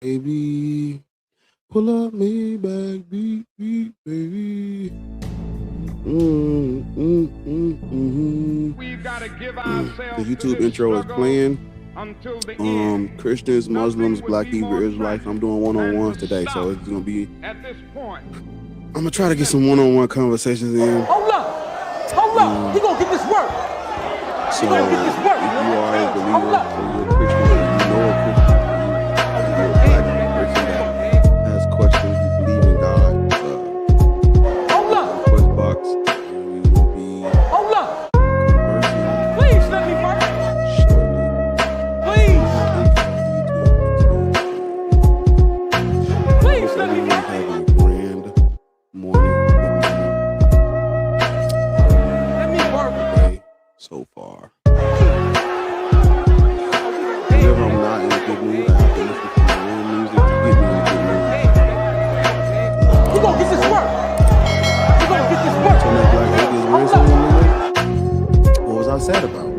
baby. Pull up me back, beat, beat, baby. We've got to give The ourselves to YouTube this intro is struggle playing. until the end. Christians, Muslims, Nothing would Black be Hebrew more Israelites. I'm tragic doing one-on-ones than to today, so stop it's gonna be. at this point. I'm gonna try to get some one-on-one conversations in. Hold up, he gonna get this work. So gonna get this work. if you are a believer, Hold up. or you're a Christian, or you know a Christian, or you're a Black person that has questions, you believe in God, Hold up. request box, and we will be Hold up. conversing Please let me work. shortly. Please. I Please hope let me everyone work. having a grand morning, Let me work. day so far. Whenever I'm not in a good mood, I have to listen to my own music to get me in a good mood. You gonna get this work. You gonna get this work. Turn that Black Atheist ransom on me. What was I sad about?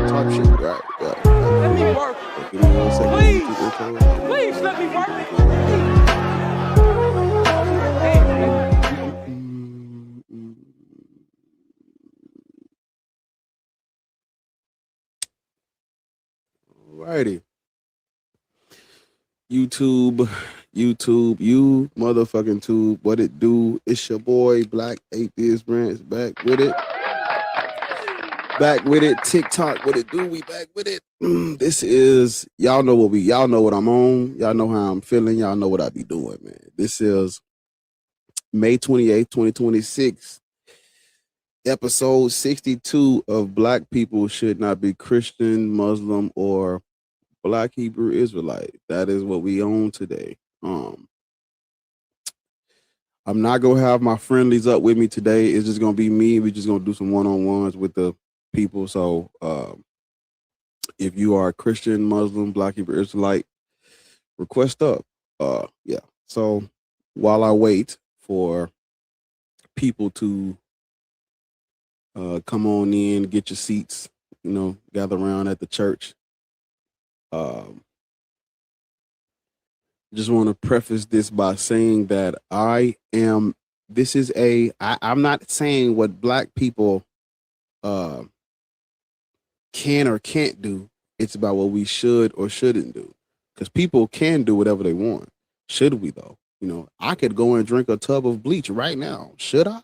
Talk shit, right? Let me work. Give me 1 second. Please. YouTube intro. Please let me work. Alrighty. YouTube, you motherfucking tube. What it do? It's your boy Black Atheist Branch back with it. Back with it. TikTok, what it do? We back with it. This is y'all know what I'm on. Y'all know how I'm feeling. Y'all know what I be doing, man. This is May 28th, 2026. Episode 62 of Black People Should Not Be Christian, Muslim, or Black Hebrew Israelite. That is what we own today. I'm not gonna have my friendlies up with me today. It's just gonna be me. We're just gonna do some one-on-ones with the people. So if you are a Christian, Muslim, Black Hebrew Israelite, request up. Yeah. So while I wait for people to come on in, get your seats, gather around at the church. Just want to preface this by saying that I'm not saying what Black people can or can't do. It's about what we should or shouldn't do. Because people can do whatever they want. Should we though? I could go and drink a tub of bleach right now. Should I?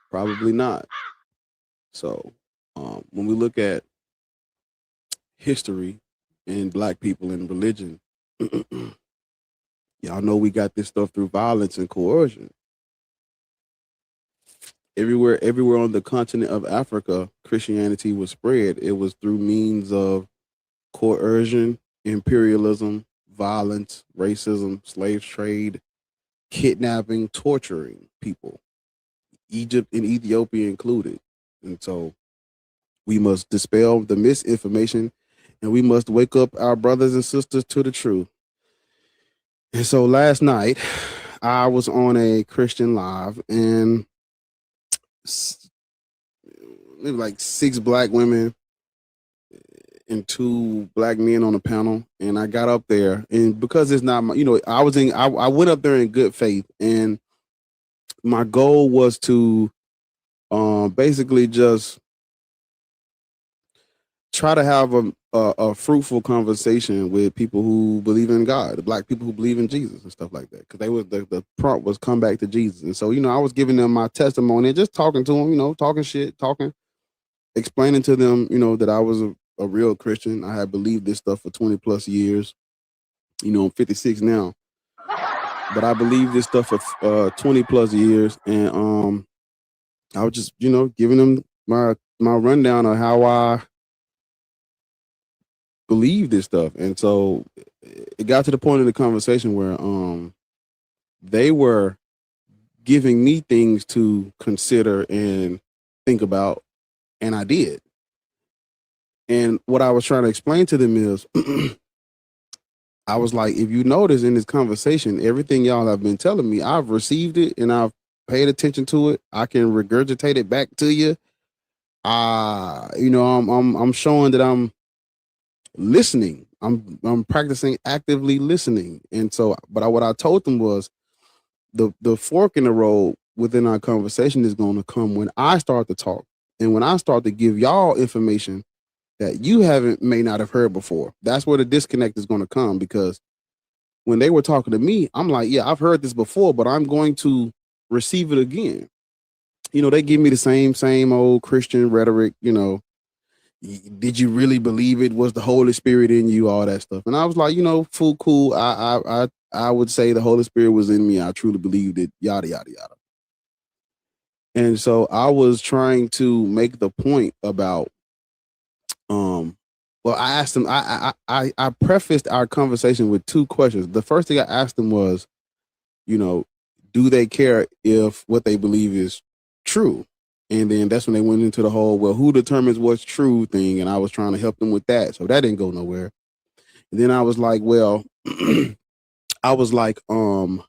Probably not. So when we look at history and Black people and religion, y'all know we got this stuff through violence and coercion. Everywhere on the continent of Africa, Christianity was spread. It was through means of coercion, imperialism, violence, racism, slave trade, kidnapping, torturing people, Egypt and Ethiopia included. And so we must dispel the misinformation and we must wake up our brothers and sisters to the truth. And so last night I was on a Christian live and maybe like 6 Black women and 2 Black men on the panel, and I got up there, and because it's not my, I went up there in good faith, and my goal was to basically just try to have a fruitful conversation with people who believe in God, the Black people who believe in Jesus and stuff like that, because the prompt was come back to Jesus, and so I was giving them my testimony and just talking to them, talking shit, explaining to them, that I was a real Christian. I had believed this stuff for 20 plus years. I'm 56 now, but I believed this stuff for 20 plus years. And I was just, giving them my rundown of how I believe this stuff. And so it got to the point in the conversation where they were giving me things to consider and think about, and I did. And what I was trying to explain to them is, I was like, if you notice in this conversation, everything y'all have been telling me, I've received it and I've paid attention to it. I can regurgitate it back to you. I'm showing that I'm listening I'm practicing actively listening. And so, but what I told them was the fork in the road within our conversation is going to come when I start to talk and when I start to give y'all information that you haven't may not have heard before. That's where the disconnect is going to come, because when they were talking to me, I'm like, yeah, I've heard this before, but I'm going to receive it again. You know, they give me the same old Christian rhetoric, you know, did you really believe it? Was the Holy Spirit in you? All that stuff. And I was like, you know, full cool. I would say the Holy Spirit was in me. I truly believed it, yada, yada, yada. And so I was trying to make the point about, well, I asked them, I prefaced our conversation with two questions. The first thing I asked them was, you know, do they care if what they believe is true? And then that's when they went into the whole, well, who determines what's true thing? And I was trying to help them with that. So that didn't go nowhere. And then I was like, well, I was like, are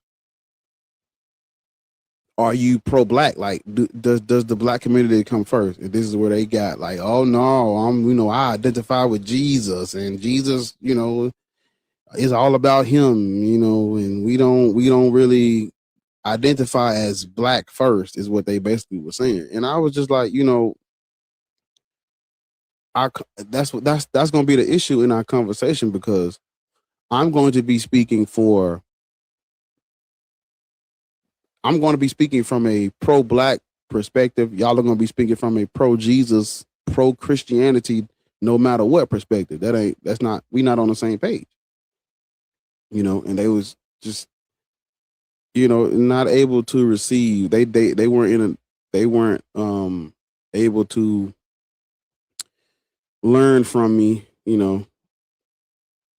you pro-black? Like, does the black community come first? And this is where they got like, oh no, you know, I identify with Jesus, and Jesus, you know, is all about him, you know, and we don't really identify as black first, is what they basically were saying. And I was just like, you know, that's going to be the issue in our conversation, because I'm going to be speaking for, I'm going to be speaking from a pro-black perspective. Y'all are going to be speaking from a pro-Jesus, pro-Christianity, no matter what perspective. That's not, we not on the same page, you know. And they was just, you know, not able to receive. They weren't in a, they weren't able to learn from me, you know.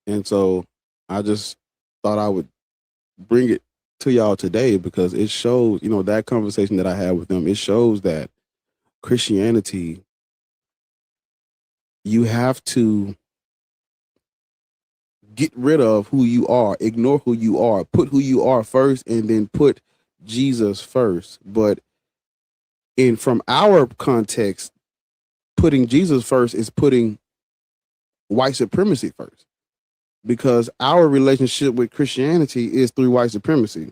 And so I just thought I would bring it to y'all today, because it shows, you know, that conversation that I had with them, it shows that Christianity, you have to get rid of who you are, ignore who you are, put who you are first, and then put Jesus first. But from our context, putting Jesus first is putting white supremacy first, because our relationship with Christianity is through white supremacy.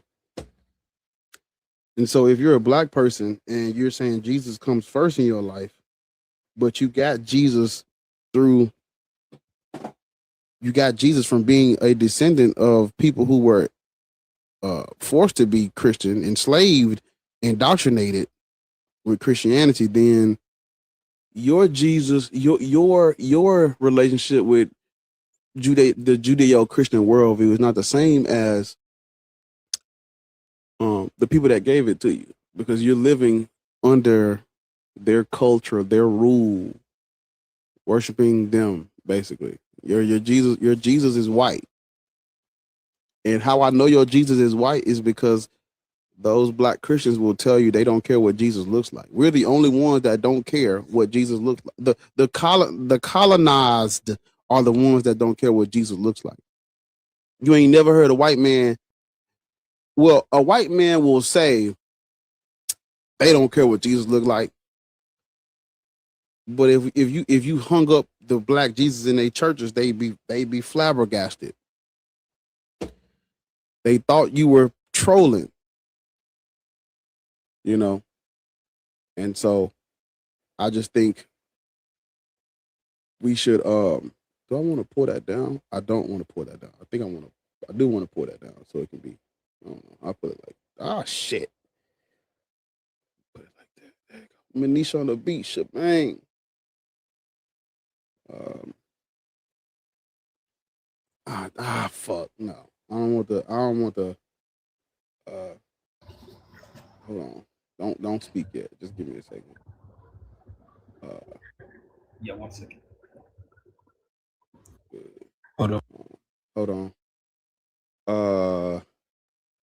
And so if you're a black person and you're saying Jesus comes first in your life, but you got Jesus through, you got Jesus from being a descendant of people who were forced to be Christian, enslaved, indoctrinated with Christianity, then your Jesus, your relationship with the Judeo-Christian worldview is not the same as the people that gave it to you, because you're living under their culture, their rule, worshiping them. Basically, your Jesus is white. And how I know your Jesus is white is because those black Christians will tell you they don't care what Jesus looks like. We're the only ones that don't care what Jesus looks like. The colonized are the ones that don't care what Jesus looks like. You ain't never heard a white man. Well, a white man will say they don't care what Jesus looked like. But if you hung up the black Jesus in their churches, they be flabbergasted. They thought you were trolling, you know. And so I just think we should do I want to pour that down? I don't want to pour that down. I think I do want to pour that down so it can be, I don't know. I'll put it like, ah shit. Put it like that. There you go. Manisha on the beat, shebang. Um fuck. No. I don't want the hold on. Don't speak yet. Just give me a second. Yeah, 1 second. Hold on.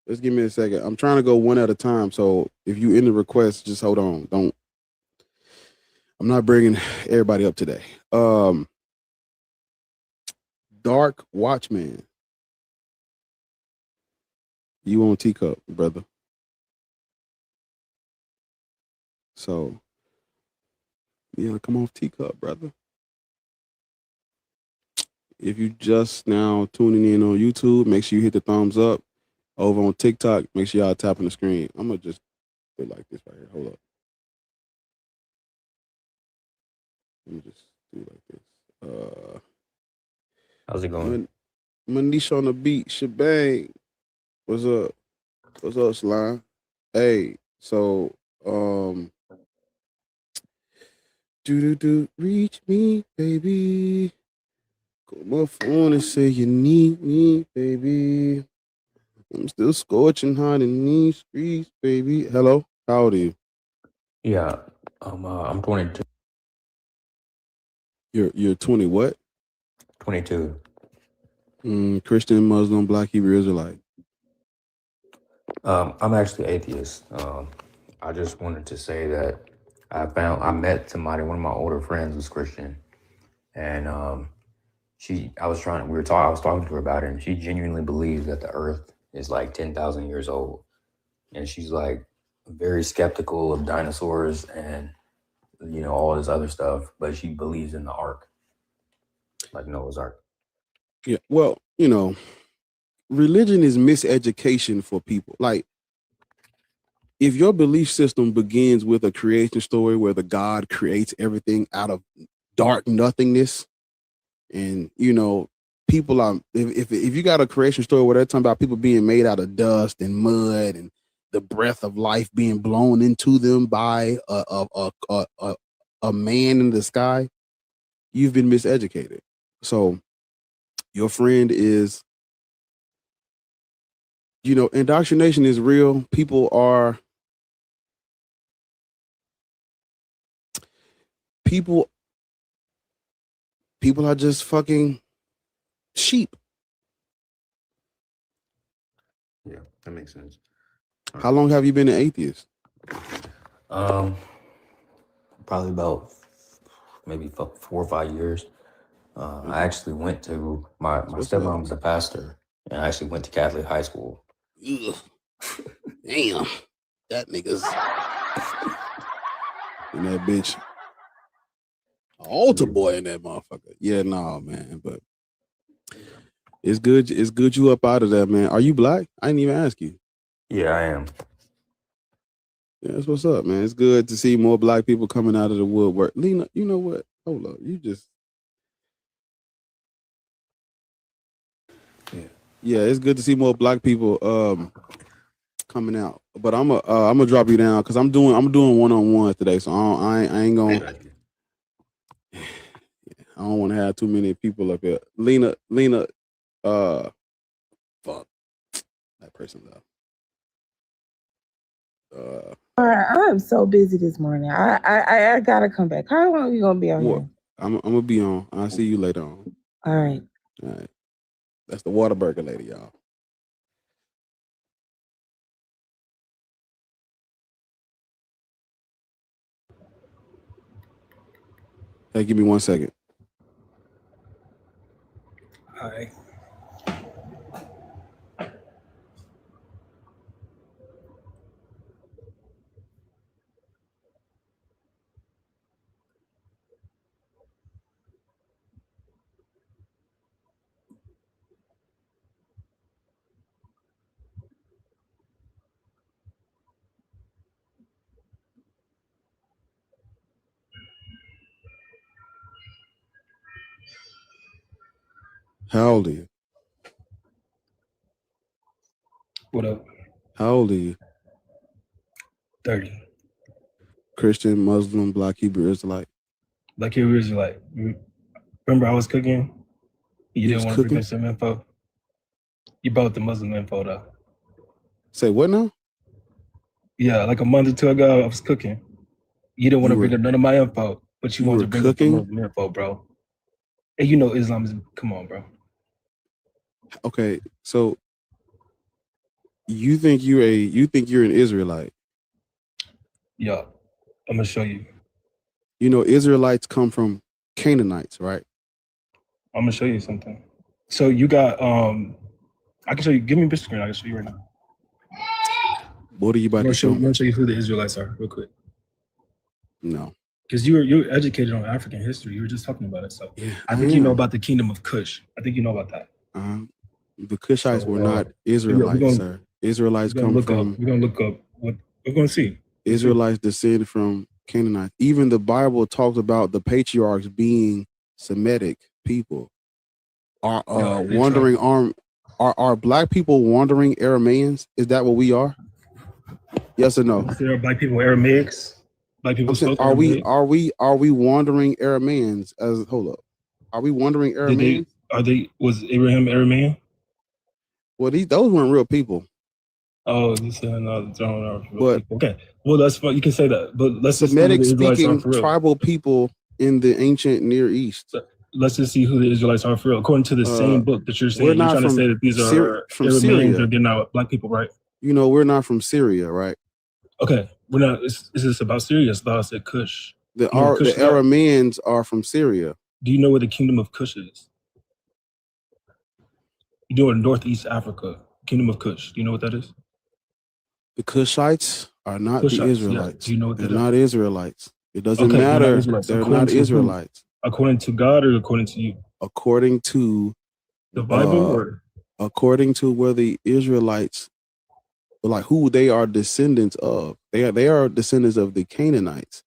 Just give me a second. I'm trying to go one at a time. So if you in the request, just hold on. I'm not bringing everybody up today. Dark Watchman. You on Teacup, brother. So yeah, come off Teacup, brother. If you just now tuning in on YouTube, make sure you hit the thumbs up. Over on TikTok, make sure y'all tapping the screen. I'm gonna just do it like this right here. Hold up. Let me just do it like this. How's it going? Manish on the beat, shebang. What's up? What's up, Slime? Hey, so do reach me, baby. Call my phone and say you need me, baby. I'm still scorching hot in these streets, baby. Hello, how old are you? Yeah, I'm 22. You're 20. What? 22. Christian, Muslim, Black, Hebrew, Israelite. I'm actually atheist. I just wanted to say that I met somebody. One of my older friends was Christian, and I was talking to her about it, and she genuinely believes that the Earth is like 10,000 years old, and she's like very skeptical of dinosaurs and all this other stuff, but she believes in the Ark, like Noah's Ark. Yeah, well, religion is miseducation for people. Like, if your belief system begins with a creation story where the God creates everything out of dark nothingness, and people are if you got a creation story where they're talking about people being made out of dust and mud and the breath of life being blown into them by a man in the sky, you've been miseducated. So your friend is, indoctrination is real. People are just fucking sheep. Yeah, that makes sense. How long have you been an atheist? Probably about maybe 4 or 5 years. I actually went to my stepmom was a pastor, and I actually went to Catholic high school. Ugh. Damn, that nigga's and that bitch, altar boy in that motherfucker. Yeah, nah, man, but it's good. It's good you up out of that, man. Are you black? I didn't even ask you. Yeah, I am. Yeah, that's what's up, man. It's good to see more black people coming out of the woodwork. Lena, you know what? Hold up, yeah, it's good to see more black people coming out. But I'm gonna drop you down because I'm doing one-on-one today, so I ain't gonna. I don't want to have too many people up here. Lena, fuck that person left. I'm so busy this morning. I gotta come back. How long are you gonna be on here? I'm gonna be on. I'll see you later on. All right. That's the Whataburger lady, y'all. Hey, give me 1 second. Hi. How old are you? What up? How old are you? 30. Christian, Muslim, Black, Hebrew, Israelite. Black Hebrew Israelite. Remember I was cooking? You didn't want to bring me some info? You brought the Muslim info though. Say what now? Yeah, like a month or two ago, I was cooking. You didn't want to bring up none of my info, but you wanted to bring up the Muslim info, bro. And you know Islam is, come on, bro. Okay, so you think you're an Israelite? Yeah, I'm gonna show you. You know, Israelites come from Canaanites, right? I'm gonna show you something. So you got I can show you. Give me a big screen. I can show you right now. What are you about to show me? I'm gonna show you who the Israelites are real quick. No. Because you're educated on African history. You were just talking about it. So Yeah, I think you know about the kingdom of Kush. I think you know about that. The Cushites So, were not yeah, Israelites, sir. Israelites come from. We're gonna look up what we're gonna see. Israelites descend from Canaanites. Even the Bible talks about the patriarchs being Semitic people. Are wandering arm? Are black people wandering Arameans? Is that what we are? Yes or no? There are black people Aramaics. Black people spoke Aramaic. Aramaic. Are we wandering Arameans? Hold up. Are we wandering Arameans? Was Abraham Aramean? Well, those weren't real people. Oh, you said no, but okay. Well, that's fine. You can say that, but let's Semitic speaking tribal people in the ancient Near East. So let's just see who the Israelites are for real. According to the same book that you're saying, you're trying to say that these are from Arameans Syria. or they're not black people, right? You know, we're not from Syria, right? Okay, we're not. Is this about Syria? It's about said Kush. The Arameans are from Syria. Do you know where the kingdom of Kush is? You know, in Northeast Africa, kingdom of Kush. Do you know what that is? The Cushites are not the Israelites. Yeah. Do you know what they're not Israelites? It doesn't okay, matter. They're not Israelites. According to God or according to you? According to the Bible or according to where the Israelites, like who they are descendants of. They are descendants of the Canaanites.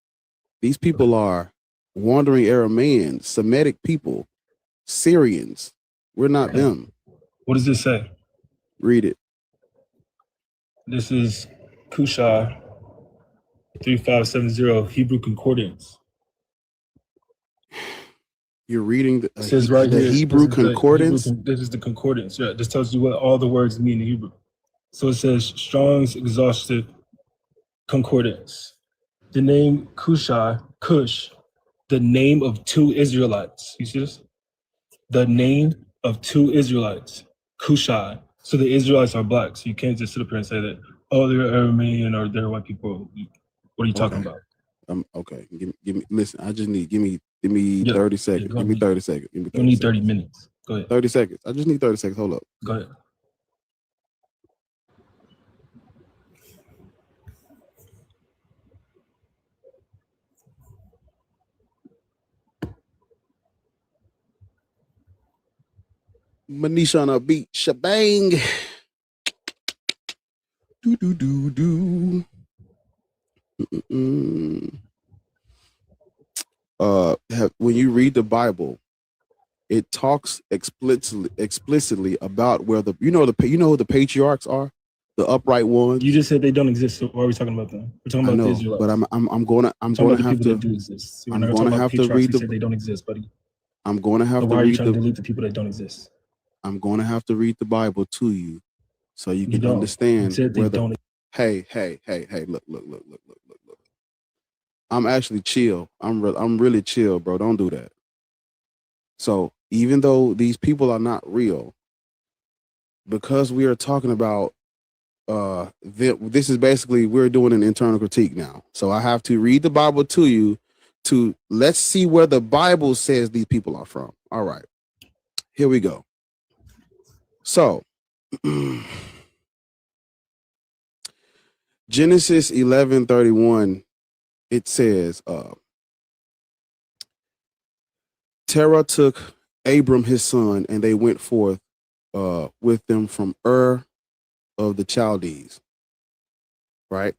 These people are wandering Arameans, Semitic people, Syrians. We're not them. What does this say? Read it. This is Cushai 3570 Hebrew Concordance. You're reading it says right the here, Hebrew Concordance? This is the Concordance. Yeah, this tells you what all the words mean in Hebrew. So it says Strong's Exhaustive Concordance. The name Cushai, Cush, the name of two Israelites. You see this? The name of two Israelites, Cushai. So the Israelites are black. So you can't just sit up here and say that, oh, they're Aramean or they're white people. What are you talking about? Okay. Give me. Listen, I just need. Give me 30 seconds. Give me 30 seconds. Give me 30 You need 30 minutes. Go ahead. 30 seconds. I just need 30 seconds. Hold up. Go ahead. Manisha on a beat. Shebang. Do. When you read the Bible, it talks explicitly about where who the patriarchs are, the upright ones. You just said they don't exist. So why are we talking about them? We're talking about the Israelites. But I'm going to have to. I'm going to have to read the. They don't exist, buddy. I'm going to have to read. Why are you trying to delete the people that don't exist? I'm going to have to read the Bible to you, so you can understand whether. Hey, look. I'm actually chill. I'm really chill, bro. Don't do that. So even though these people are not real, because we are talking about this is basically, we're doing an internal critique now. So I have to read the Bible to you to let's see where the Bible says these people are from. All right. Here we go. So Genesis 11:31, it says, Terah took Abram his son, and they went forth with them from Ur of the Chaldees. Right?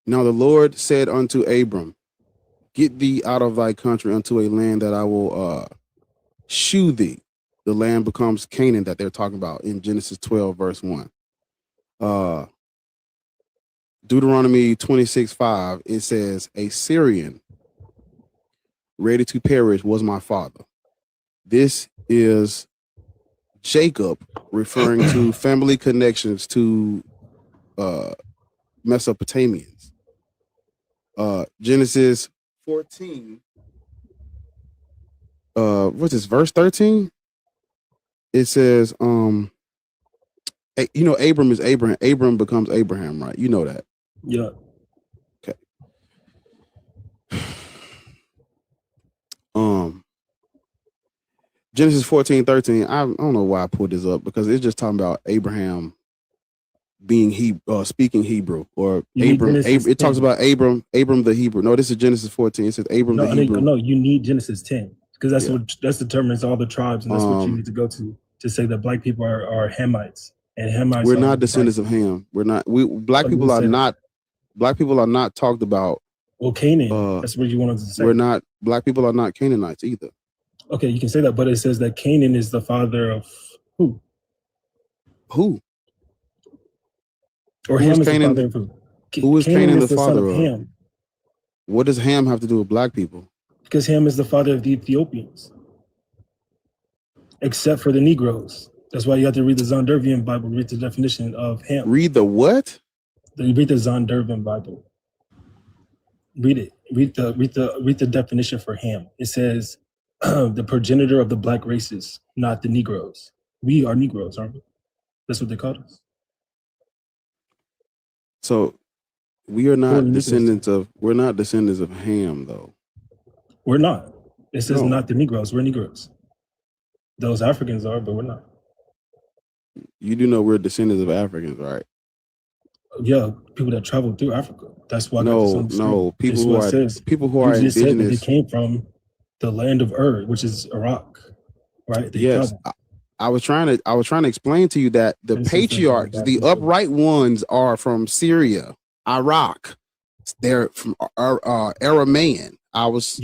Now the Lord said unto Abram, get thee out of thy country unto a land that I will shew thee. The land becomes Canaan that they're talking about in Genesis 12, verse 1. Deuteronomy 26:5, it says, a Syrian ready to perish was my father. This is Jacob referring to family connections to Mesopotamians. Genesis 14, what's this, verse 13? It says, Abram is Abraham. Abram becomes Abraham, right? You know that. Yeah. Okay. Genesis 14:13. I don't know why I pulled this up, because it's just talking about Abraham being speaking Hebrew, or You need Abram. Genesis It talks 10. about Abram the Hebrew. No, this is Genesis 14. It says Abram the Hebrew. No, you need Genesis 10 because that's Yeah. what determines all the tribes, and that's what you need to go to say that black people are Hamites, and Hamites We're are not descendants of Ham. We're not. Black Oh, people you are said not. Black people are not talked about. Well, Canaan. That's what you wanted to say. We're not. Black people are not Canaanites either. Okay, you can say that, but it says that Canaan is the father of who? Who? Or Who Ham is is the Canaan? father of who? Who is Canaan the son father of of? Ham, What does Ham have to do with black people? because Ham is the father of the Ethiopians, except for the Negroes. That's why you have to read the Zondervan Bible, read the definition of Ham. Read the what? Read the Zondervan Bible. Read it. Read the definition for Ham. It says the progenitor of the black races, not the Negroes. We are Negroes, aren't we? That's what they called us. So we are not descendants of. We're not descendants of Ham, though. We're not. It says No. not the Negroes. We're Negroes. Those Africans are, but we're not. You do know we're descendants of Africans, right? Yeah, people that travel through Africa. That's why. No. People who are You just said that they indigenous. came from the land of Ur, which is Iraq, right? Yes, I was trying to explain to you that the patriarchs, the upright ones, are from Syria, Iraq. They're from Aramaean. Those.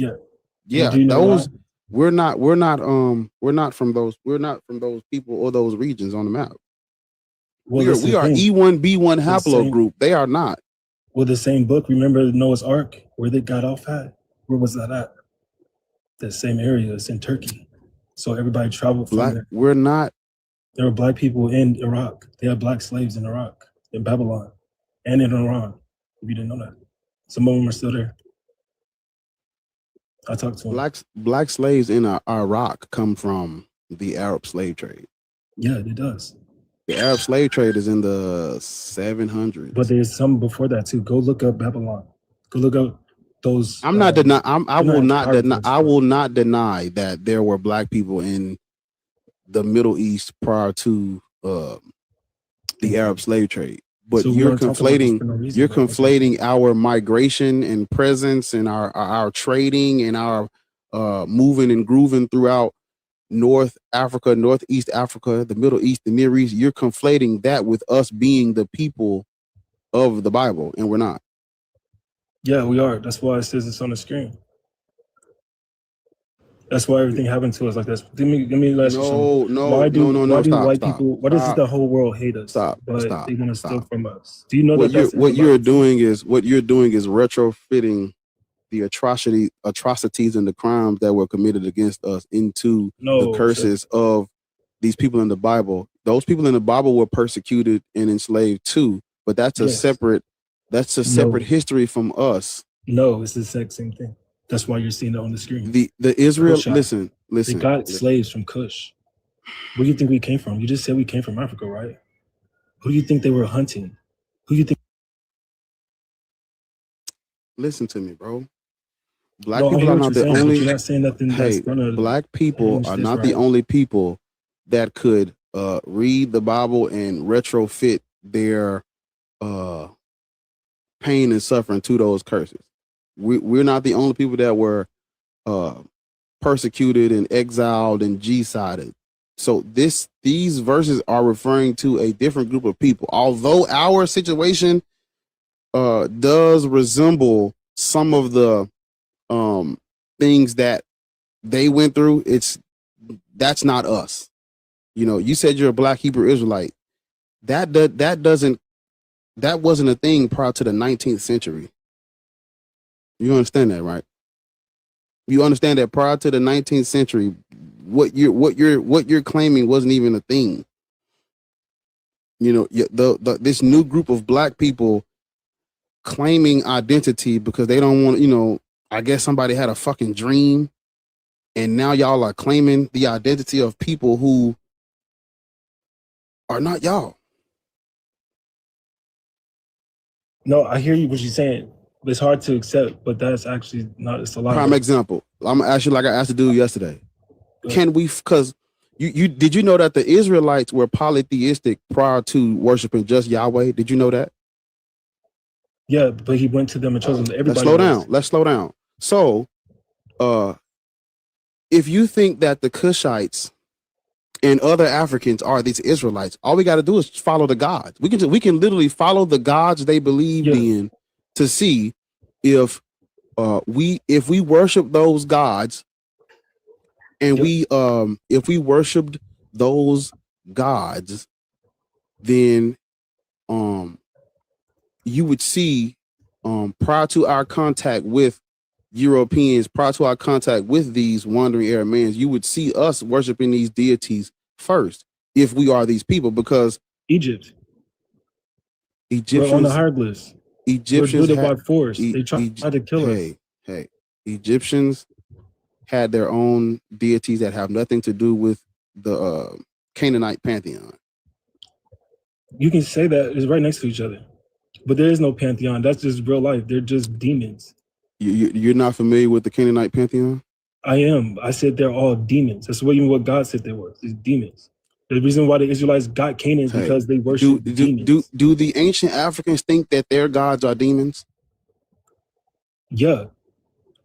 We're not from those people or those regions on the map. Well, we are E1B1 haplogroup. They are not. Well, the same book. Remember Noah's Ark, where they got off at? Where was that at? That same area. It's in Turkey. So everybody traveled from there. We're not. There were black people in Iraq. They had black slaves in Iraq, in Babylon, and in Iran. If you didn't know that, some of them are still there. I talked to them. Black slaves in Iraq come from the Arab slave trade. Yeah, it does. The Arab slave trade is in the 700s. But there's some before that too. Go look up Babylon. Go look up those. I will not deny that there were black people in the Middle East prior to the Arab slave trade. But so you're conflating our migration and presence and our trading and our moving and grooving throughout North Africa, Northeast Africa, the Middle East, the Near East. You're conflating that with us being the people of the Bible, and we're not. Yeah, we are. That's why it says it's on the screen. That's why everything happened to us like this. Let me ask you something. Why do white people? Why does the whole world hate us? But they want to steal from us. Do you know what you're doing is retrofitting the atrocities and the crimes that were committed against us into the curses of these people in the Bible. Those people in the Bible were persecuted and enslaved too, but that's a separate history from us. No, it's the exact same thing. That's why you're seeing it on the screen. The Israel, listen. They got slaves from Cush. Where do you think we came from? You just said we came from Africa, right? Who do you think they were hunting? Who do you think? Listen to me, bro. Black people are not the only. You're not saying nothing. Hey, black people are not the only people that could read the Bible and retrofit their pain and suffering to those curses. We're not the only people that were persecuted and exiled and G-sided. So these verses are referring to a different group of people. Although our situation does resemble some of the things that they went through, that's not us. You know, you said you're a black Hebrew Israelite. That wasn't a thing prior to the 19th century. You understand that, right? You understand that prior to the 19th century, what you're claiming wasn't even a thing. You know, this new group of black people claiming identity because they don't want, you know, I guess somebody had a fucking dream, and now y'all are claiming the identity of people who are not y'all. No, I hear you what you're saying. It's hard to accept, but that's actually not. It's a lot. Prime example. I'm gonna ask you like I asked the dude yesterday. Can we? Because You did you know that the Israelites were polytheistic prior to worshiping just Yahweh? Did you know that? Yeah, but he went to them and chose them. Everybody Let's slow was. down. Let's slow down. So, if you think that the Cushites and other Africans are these Israelites, all we got to do is follow the gods. We can literally follow the gods they believed in to see if we worship those gods and if we worshiped those gods, then you would see prior to our contact with Europeans, prior to our contact with these wandering Arameans, you would see us worshiping these deities first if we are these people, because Egyptians we're on the hieroglyphs. Egyptians were by force. They tried to kill us. Hey, Egyptians had their own deities that have nothing to do with the Canaanite pantheon. You can say that it's right next to each other, but there is no pantheon. That's just real life. They're just demons. You're not familiar with the Canaanite pantheon? I am. I said they're all demons. That's what God said they were. It's demons. The reason why the Israelites got Canaan is because they worship demons. Do the ancient Africans think that their gods are demons? Yeah.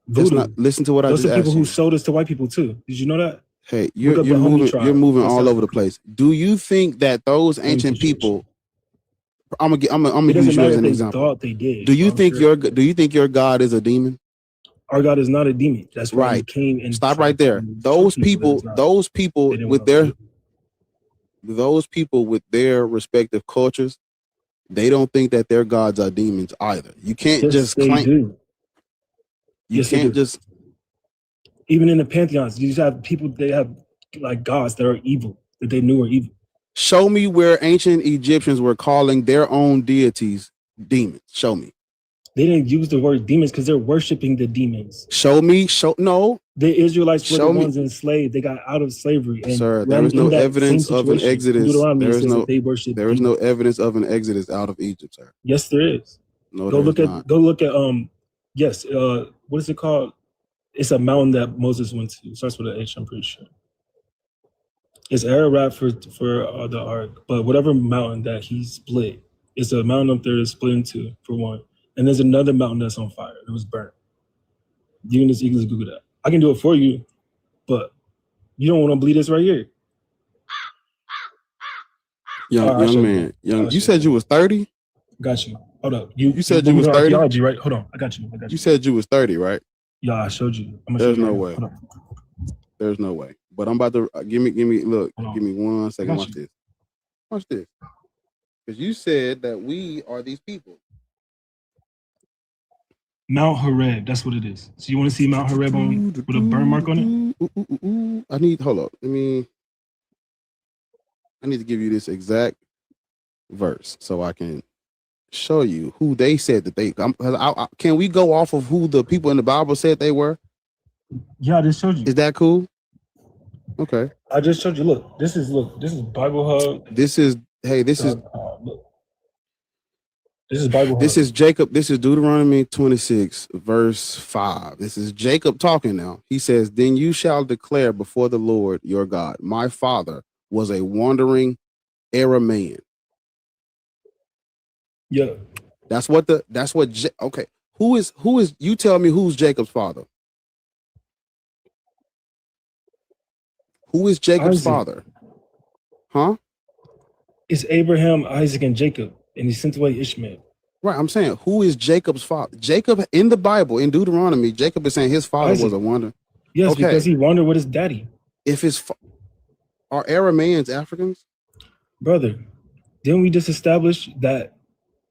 Listen to what I just asked you. Those are people who sold us to white people too. Did you know that? Hey, you're moving all over the place. Do you think that those ancient people? I'm gonna use you as an example. Thought they did. Do you think your God is a demon? Our God is not a demon. That's why he came and stop right there. Those people with their respective cultures, they don't think that their gods are demons either. You can't just claim. You can't just. Even in the pantheons, you just have people. They have like gods that are evil, that they knew were evil. Show me where ancient Egyptians were calling their own deities demons. Show me. They didn't use the word demons because they're worshiping the demons. No. The Israelites were the ones enslaved. They got out of slavery. And sir, there is no evidence of an exodus. There is no evidence of an exodus out of Egypt, sir. Yes, there is. No, go look at what is it called? It's a mountain that Moses went to. It starts with an H, I'm pretty sure. It's Ararat for the ark, but whatever mountain that he split, it's a mountain up there that's split into for one. And there's another mountain that's on fire. It was burnt. You can just Google that. I can do it for you, but you don't want to believe this right here. Young man. You said you was 30? Got you. Hold up. You said you was 30? Archaeology, right? Hold on. I got you. You said you was 30, right? Yeah, I showed you. There's no way. There's no way. But I'm about to give me 1 second. Watch this. Because you said that we are these people. Mount Horeb, that's what it is. So you want to see Mount Horeb with a burn mark on it? I need to give you this exact verse so I can show you who they said that they. Can we go off of who the people in the Bible said they were? Yeah, I just showed you. Is that cool? Okay. I just showed you. Look, this is Bible Hub. This is Bible Hub. This is Jacob. This is Deuteronomy 26, verse 5. This is Jacob talking now. He says, "Then you shall declare before the Lord your God, my father was a wandering Aramean." Yeah. Okay. Who is you tell me who's Jacob's father? Who is Jacob's father? Huh? It's Abraham, Isaac, and Jacob, and he sent away Ishmael. Right, I'm saying, who is Jacob's father? Jacob, in the Bible, in Deuteronomy, Jacob is saying his father was a wanderer. Yes, because he wandered with his daddy. Are Arameans Africans? Brother, didn't we just establish that?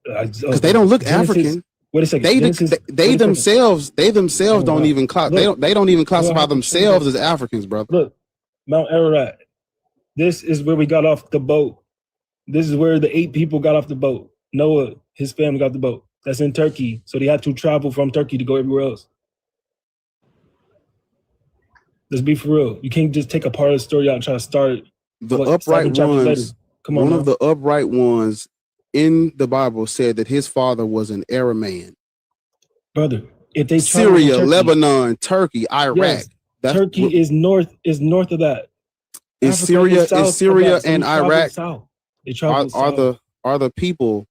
Because they don't look African. Wait a second. They themselves don't even classify themselves as Africans, brother. Look, Mount Ararat. This is where we got off the boat. This is where the 8 people got off the boat. Noah, his family got off the boat. That's in Turkey. So they had to travel from Turkey to go everywhere else. Let's be for real. You can't just take a part of the story out and try to start it. The upright ones. One of the upright ones in the Bible said that his father was an Aramean. Brother, if they Syria, Lebanon, Turkey, Iraq. Yes, Turkey is north of that. Is Africa Syria south is of Syria that, so and we travel Iraq south. They travel south. are the people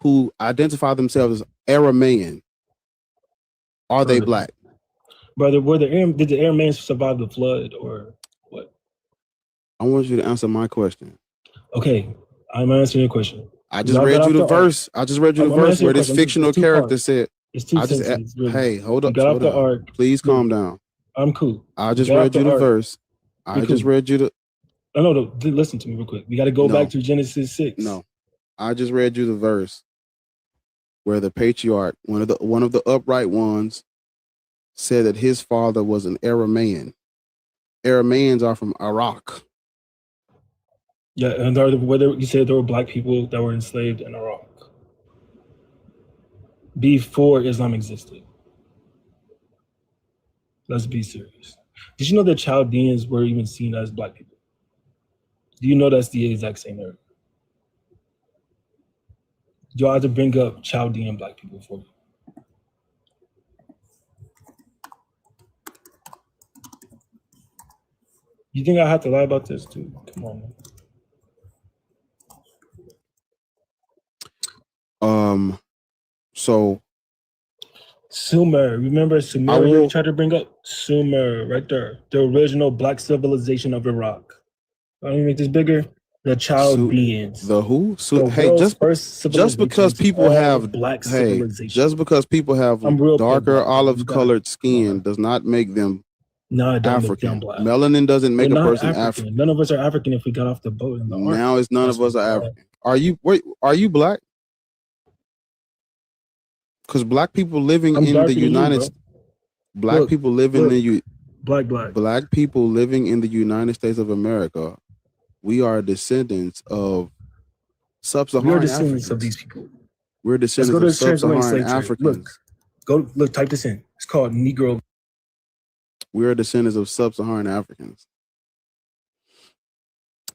who identify themselves as Aramaean, are they Brother. black? Brother, did the Aramaeans survive the flood or what? I want you to answer my question. Okay, I'm answering your question. I just read you the verse. I just read you the verse where this fictional character said. It's two I just sentences, really. hey, hold You up, got off the slow down. ark. Please calm down. I'm cool. I just read you the verse. I just read you the. No, listen to me real quick. We got to go back to Genesis 6. No, I just read you the verse where the patriarch, one of the upright ones, said that his father was an Aramaean. Aramaeans are from Iraq. Yeah, and whether you said there were black people that were enslaved in Iraq before Islam existed. Let's be serious. Did you know that Chaldeans were even seen as black people? Do you know that's the exact same area? Do I have to bring up Chaldean black people for you? You think I have to lie about this too? Come on, man. So Sumer, remember Sumer? You tried to bring up Sumer right there, the original black civilization of Iraq. Let me make this bigger. The Chaldeans. The who? Hey, just because people have black civilization. Just because people have darker olive-colored skin does not make them African. Melanin doesn't make a person African. None of us are African if we got off the boat in the ark. Now it's none of us are African. Are you black? Because black people living in the United States, black people living in black people living in the United States of America, we are descendants of sub-Saharan Africans. We're descendants of these people. We're descendants of sub-Saharan Africans. Look, type this in. It's called Negro. We are descendants of sub-Saharan Africans.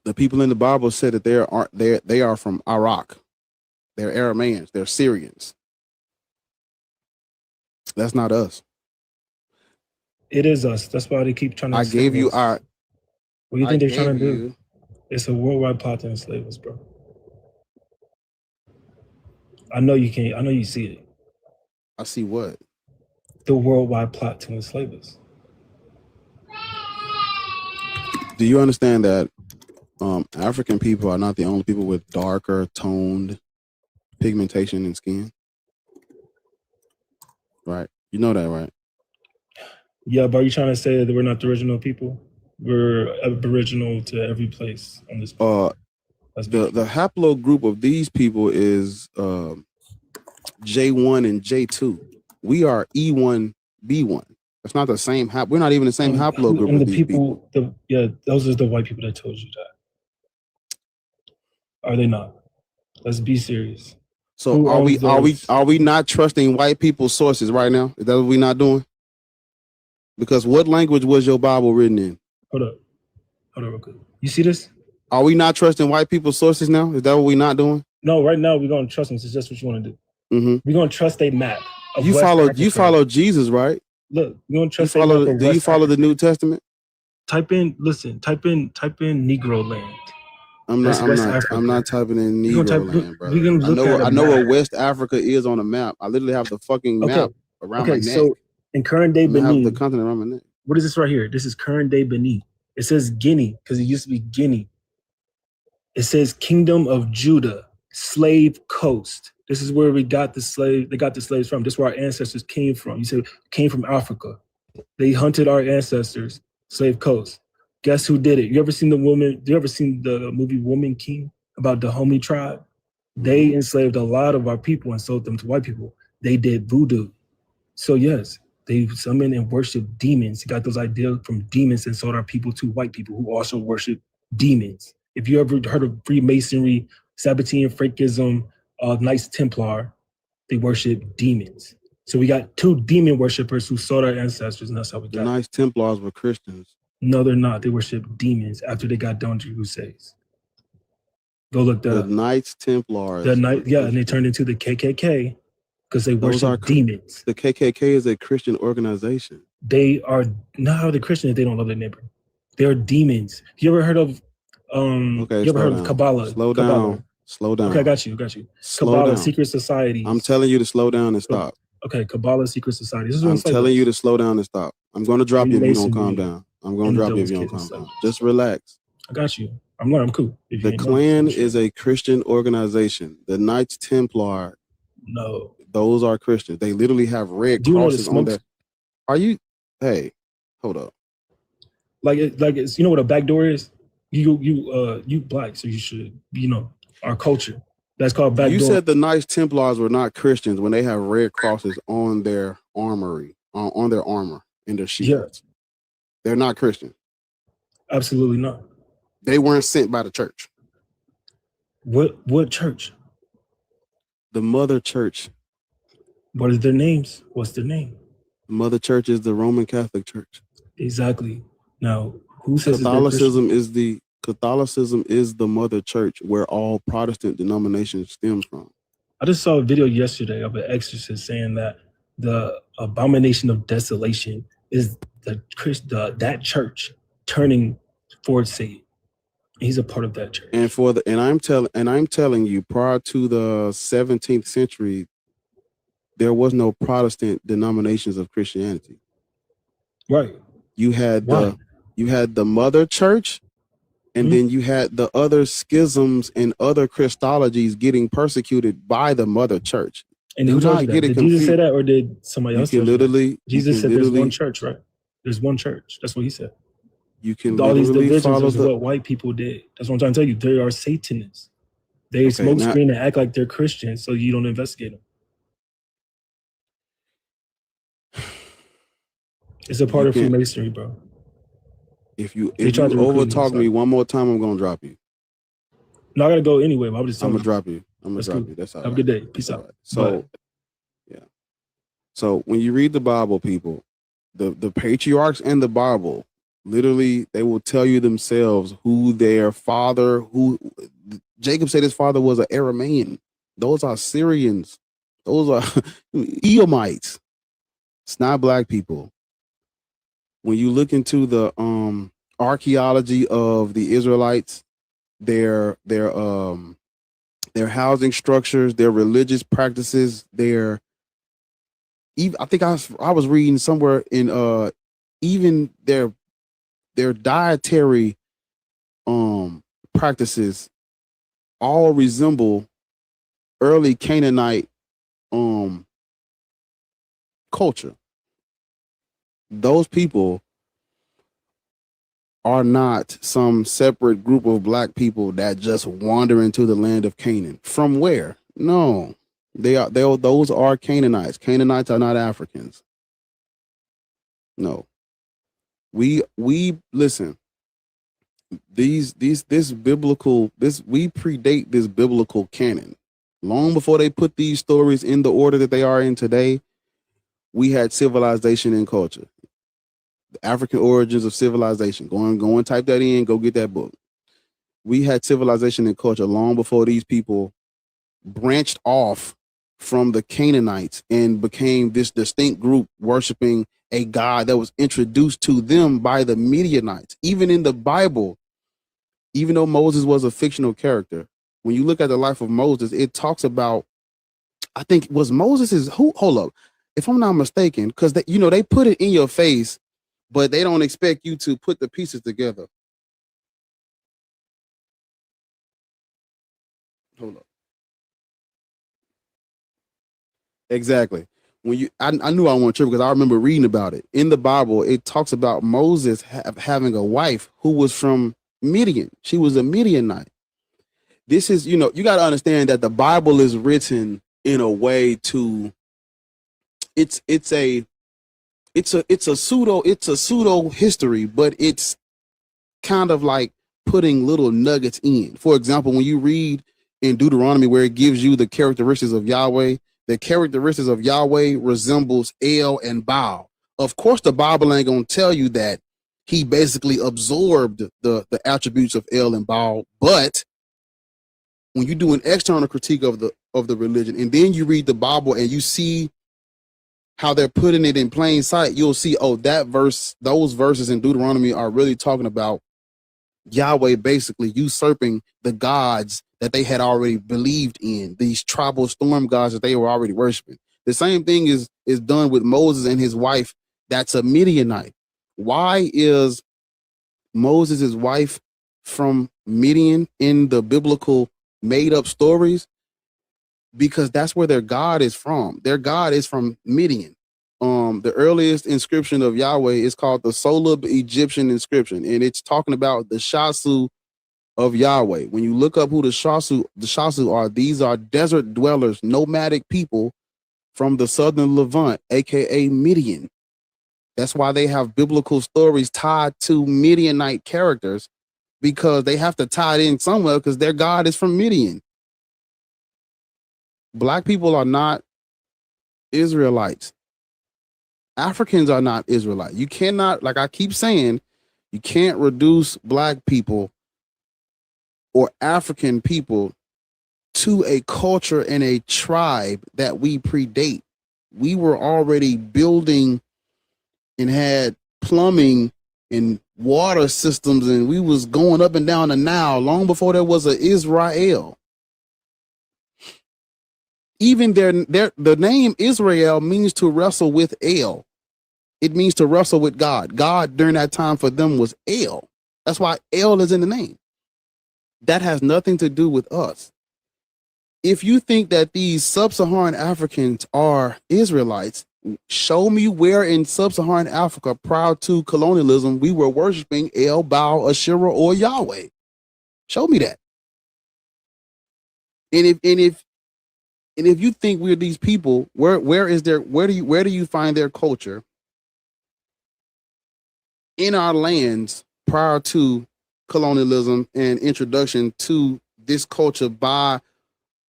The people in the Bible said that they are from Iraq. They're Aramaeans. They're Syrians. That's not us. It is us. That's why they keep trying to. I gave you our. What do you think they're trying to do? It's a worldwide plot to enslave us, bro. I know you can't. I know you see it. I see what? The worldwide plot to enslave us. Do you understand that African people are not the only people with darker toned pigmentation in skin? Right. You know that, right? Yeah, but are you trying to say that we're not the original people? We're aboriginal to every place on this planet. The haplogroup of these people is J1 and J2. We are E1, B1. That's not the same we're not even the same haplogroup. And the people. Those are the white people that told you that. Are they not? Let's be serious. So are we not trusting white people's sources right now? Is that what we're not doing? Because what language was your Bible written in? Hold up real quick. You see this? Are we not trusting white people's sources now? Is that what we're not doing? No, right now we're gonna trust them. It's just what you want to do. Mm-hmm. We're gonna trust a map. You follow Jesus, right? Look, we're gonna trust. Do you follow the New Testament? Type in Negro land. I'm not typing in Negro land, bro. I know where West Africa is on a map. I literally have the fucking map around my neck. So in current day Benin, I have the continent around my neck. What is this right here? This is current day Benin. It says Guinea because it used to be Guinea. It says Kingdom of Judah, Slave Coast. This is where we got the slave. They got the slaves from. This is where our ancestors came from. You said came from Africa. They hunted our ancestors, Slave Coast. Guess who did it? You ever seen the movie Woman King about the Homie tribe? They enslaved a lot of our people and sold them to white people. They did voodoo. So yes, they summoned and worshiped demons. Got those ideas from demons and sold our people to white people who also worship demons. If you ever heard of Freemasonry, Sabbatean Frankism, Knights Templar, they worship demons. So we got two demon worshippers who sold our ancestors, and that's how we got. The Knights Templars were Christians. No, they're not. They worship demons after they got done with the Crusades. Go look that up. The Knights Templars. And they turned into the KKK because they worship demons. The KKK is a Christian organization. They are not the Christian if they don't love their neighbor. They're demons. You ever heard of Okay, you ever slow heard of down. Kabbalah? Slow Kabbalah. down. Slow down. Okay, I got you. Slow Kabbalah, down. secret societies. I'm telling you to slow down and stop. Okay, Kabbalah, secret societies. This is what I'm it's like. telling you to slow down and stop. I'm going to drop you if you don't calm Freemasonry down. I'm going and to the drop you if Devil's you don't Kids calm and down. Just relax. I got you. I'm cool. If you The ain't know, Klan I'm sure. is a Christian organization. The Knights Templar, No. those are Christians. They literally have red Do you know what crosses it on smokes? their. Are you? Hey, hold up. Like it's you know what a backdoor is? You black, so you should our culture. That's called backdoor. You said the Knights Templars were not Christians when they have red crosses on their armory, on their armor and their shields. Yeah. They're not Christian. Absolutely not. They weren't sent by the church. What church? The Mother Church. What are their names? What's their name? Mother Church is the Roman Catholic Church. Exactly. Now, who says Catholicism is the Mother Church, where all Protestant denominations stem from. I just saw a video yesterday of an exorcist saying that the abomination of desolation is that church turning towards Satan. He's a part of that church. And I'm telling you, prior to the 17th century, there was no Protestant denominations of Christianity. Right. You had the Mother Church, and then you had the other schisms and other Christologies getting persecuted by the Mother Church. And who told you that? Did Jesus say that, or did somebody else tell you? Jesus said there's one church, right? There's one church. That's what he said. You can all these divisions follow is what white people did. That's what I'm trying to tell you. They are Satanists. They smoke screen and act like they're Christians, so you don't investigate them. It's a part of Freemasonry, bro. If you overtalk me one more time, I'm gonna drop you. No, I gotta go anyway. But I'm gonna drop you. That's all Have right. a good day. Peace out. Right. So, yeah. So when you read the Bible, people, the patriarchs in the Bible, literally, they will tell you themselves who their father. Jacob said his father was an Aramean. Those are Syrians. Those are Edomites. It's not black people. When you look into the archaeology of the Israelites, their housing structures, their religious practices, I think I was reading somewhere in even their dietary practices all resemble early Canaanite culture. Those people are not some separate group of black people that just wander into the land of Canaan. From where? No, those are Canaanites. Canaanites are not Africans. No. We listen. We predate this biblical canon. Long before they put these stories in the order that they are in today, we had civilization and culture. The African origins of civilization. Go and type that in, go get that book. We had civilization and culture long before these people branched off from the Canaanites and became this distinct group worshiping a God that was introduced to them by the Midianites. Even in the Bible, even though Moses was a fictional character, when you look at the life of Moses, it talks about, I think was hold up, if I'm not mistaken, because they put it in your face, but they don't expect you to put the pieces together. Hold up. Exactly. I knew I wasn't sure because I remember reading about it. In the Bible, it talks about Moses having a wife who was from Midian. She was a Midianite. This is, you got to understand that the Bible is written in a way to, it's a pseudo history, but it's kind of like putting little nuggets in. For example, when you read in Deuteronomy where it gives you the characteristics of Yahweh, the characteristics of Yahweh resembles El and Baal. Of course, the Bible ain't gonna tell you that he basically absorbed the attributes of El and Baal, but when you do an external critique of the religion, and then you read the Bible and you see how they're putting it in plain sight, you'll see, oh, that verse, those verses in Deuteronomy are really talking about Yahweh basically usurping the gods that they had already believed in, these tribal storm gods that they were already worshiping. The same thing is done with Moses and his wife. That's a Midianite. Why is Moses' wife from Midian in the biblical made up stories? Because that's where their God is from. Their God is from Midian. The earliest inscription of Yahweh is called the Solub Egyptian inscription, and it's talking about the Shasu of Yahweh. When you look up who the Shasu are, these are desert dwellers, nomadic people from the southern Levant, aka Midian. That's why they have biblical stories tied to Midianite characters, because they have to tie it in somewhere, because their God is from Midian. Black people are not Israelites. Africans are not Israelites. You cannot, like I keep saying, you can't reduce black people or African people to a culture and a tribe that we predate. We were already building and had plumbing and water systems, and we was going up and down the Nile long before there was a Israel. Even the name Israel means to wrestle with El. It means to wrestle with God. God during that time for them was El. That's why El is in the name. That has nothing to do with us. If you think that these sub-Saharan Africans are Israelites, show me where in sub-Saharan Africa prior to colonialism we were worshiping El, Baal, Asherah, or Yahweh. Show me that. And if you think we're these people, where do you find their culture in our lands prior to colonialism and introduction to this culture by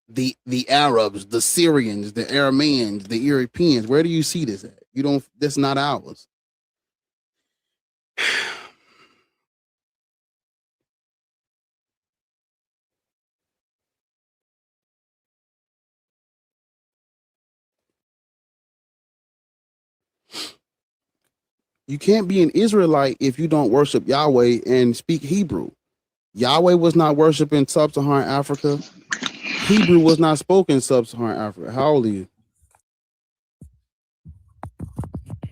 the Arabs, the Syrians, the Arameans, the Europeans? Where do you see this at? You don't. That's not ours. You can't be an Israelite if you don't worship Yahweh and speak Hebrew. Yahweh was not worshipped in sub-Saharan Africa. Hebrew was not spoken in sub-Saharan Africa. How old are you?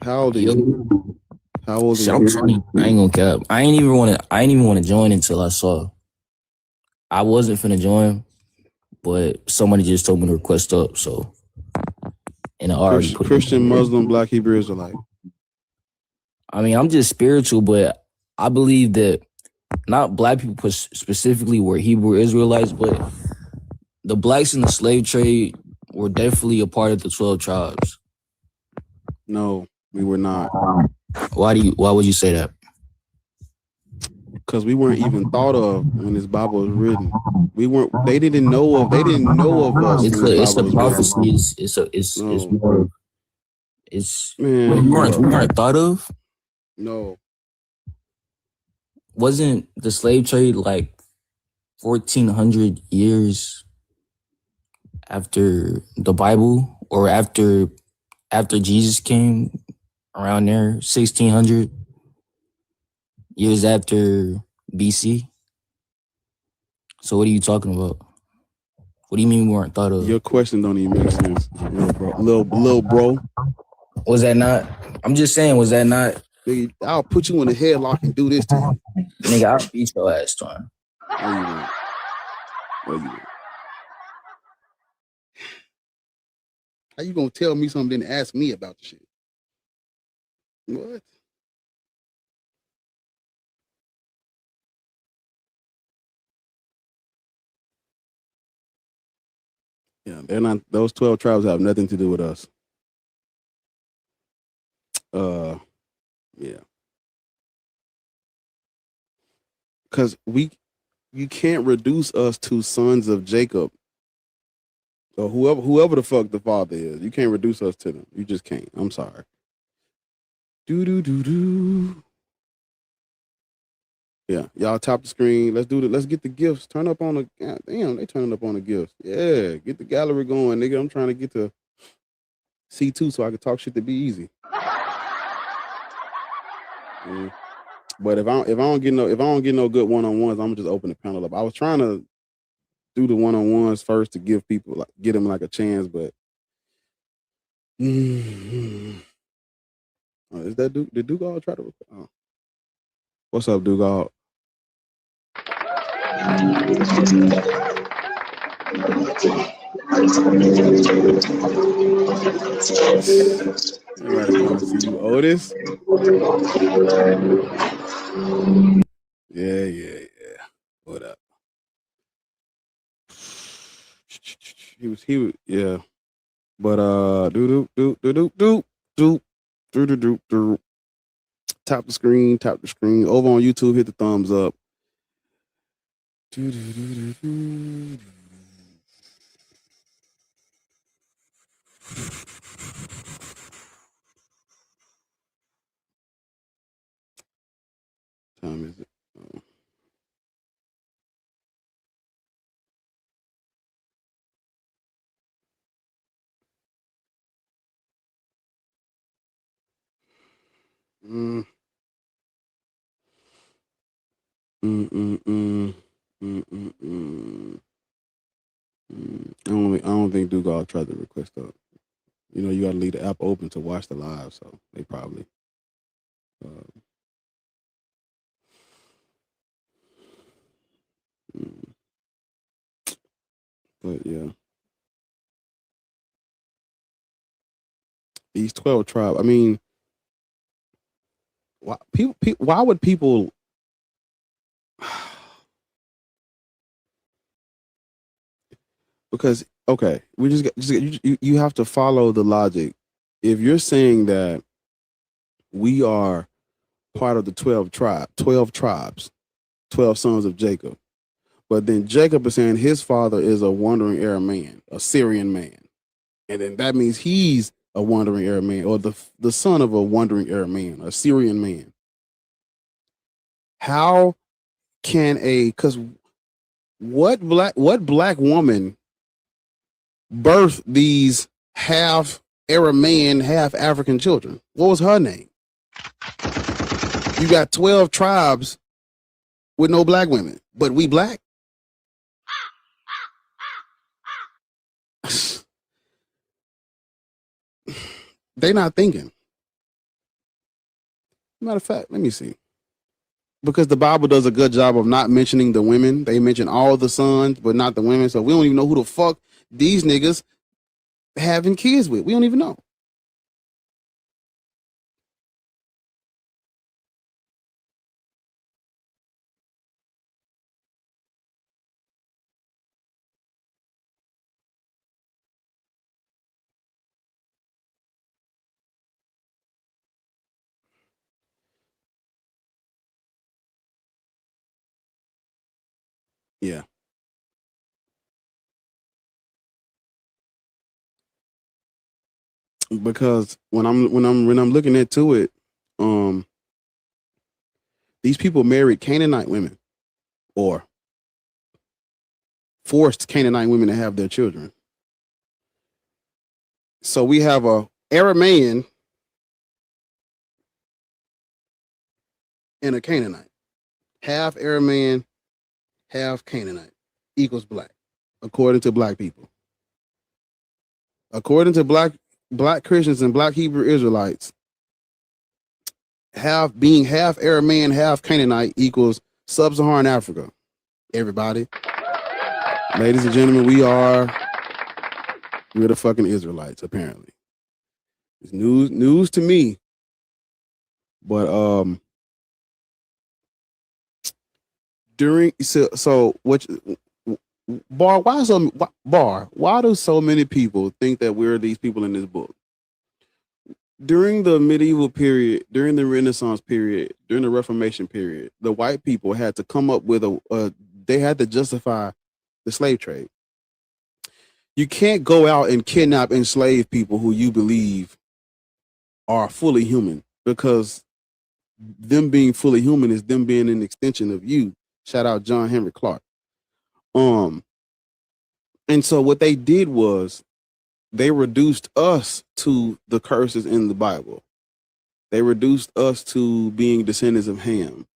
How old are you? How old are Shit, I'm you? 20. I ain't gonna cap. I ain't even want to join until I saw. I wasn't finna join, but somebody just told me to request up. So, and I already put Christian, Muslim, Black, Hebrew, Israelite. I mean, I'm just spiritual, but I believe that not black people specifically were Hebrew Israelites, but the blacks in the slave trade were definitely a part of the 12 tribes. No, we were not. Why would you say that? Because we weren't even thought of when this Bible was written. They didn't know of us. It's a prophecy. We weren't thought of. No. Wasn't the slave trade like 1,400 years after the Bible, or after Jesus came, around there, 1,600 years after BC? So what are you talking about? What do you mean we weren't thought of? Your question don't even make sense, little bro. Was that not? I'm just saying, was that not? Nigga, I'll put you in a headlock and do this to you. Nigga, I'll beat your ass, Tom. No, you won't. No, you won't. How you gonna tell me something and ask me about the shit? What? Yeah, they're not. Those 12 tribes have nothing to do with us. Yeah. Because you can't reduce us to sons of Jacob. So whoever the fuck the father is, you can't reduce us to them. You just can't. I'm sorry. Do. Yeah, y'all tap the screen. Let's do it. Let's get the gifts. Turn up on the. God damn, they turning up on the gifts. Yeah, get the gallery going, nigga. I'm trying to get to C2 so I could talk shit to be easy. But if I don't get no good one-on-ones, I'm gonna just open the panel up. I was trying to do the one-on-ones first to give people get them like a chance, but is that Duke? Did Dugal try to? Oh. What's up, Dugal? Everybody going to see you, Otis. Yeah. What up? He was, yeah. But do. Tap the screen. Over on YouTube, hit the thumbs up. Time is it? I don't think Dugal tried to request up. You know, you got to leave the app open to watch the live, so they probably. But yeah, these 12 tribes. I mean, why would people? Because okay, you have to follow the logic. If you're saying that we are part of the 12 tribes, 12 sons of Jacob, but then Jacob is saying his father is a wandering Aramean, a Syrian man, and then that means he's a wandering Aramean, or the son of a wandering Aramean, a Syrian man. How can because what black woman birthed these half Aramean, half African children? What was her name? You got 12 tribes with no black women, but we black? They not thinking. Matter of fact, let me see. Because the Bible does a good job of not mentioning the women. They mention all the sons, but not the women. So we don't even know who the fuck these niggas having kids with. We don't even know. Yeah. Because when I'm looking into it, these people married Canaanite women or forced Canaanite women to have their children. So we have a Aramean and a Canaanite. Half Aramean, half Canaanite equals black, according to black people. According to black Christians and black Hebrew Israelites, being half Aramean, half Canaanite equals sub-Saharan Africa. Everybody, ladies and gentlemen, we're the fucking Israelites, apparently. It's news to me. But why do so many people think that we're these people in this book? During the medieval period, during the Renaissance period, during the Reformation period, the white people had to come up with they had to justify the slave trade. You can't go out and kidnap and enslave people who you believe are fully human, because them being fully human is them being an extension of you. Shout out John Henry Clark. And so what they did was they reduced us to the curses in the Bible. They reduced us to being descendants of Ham.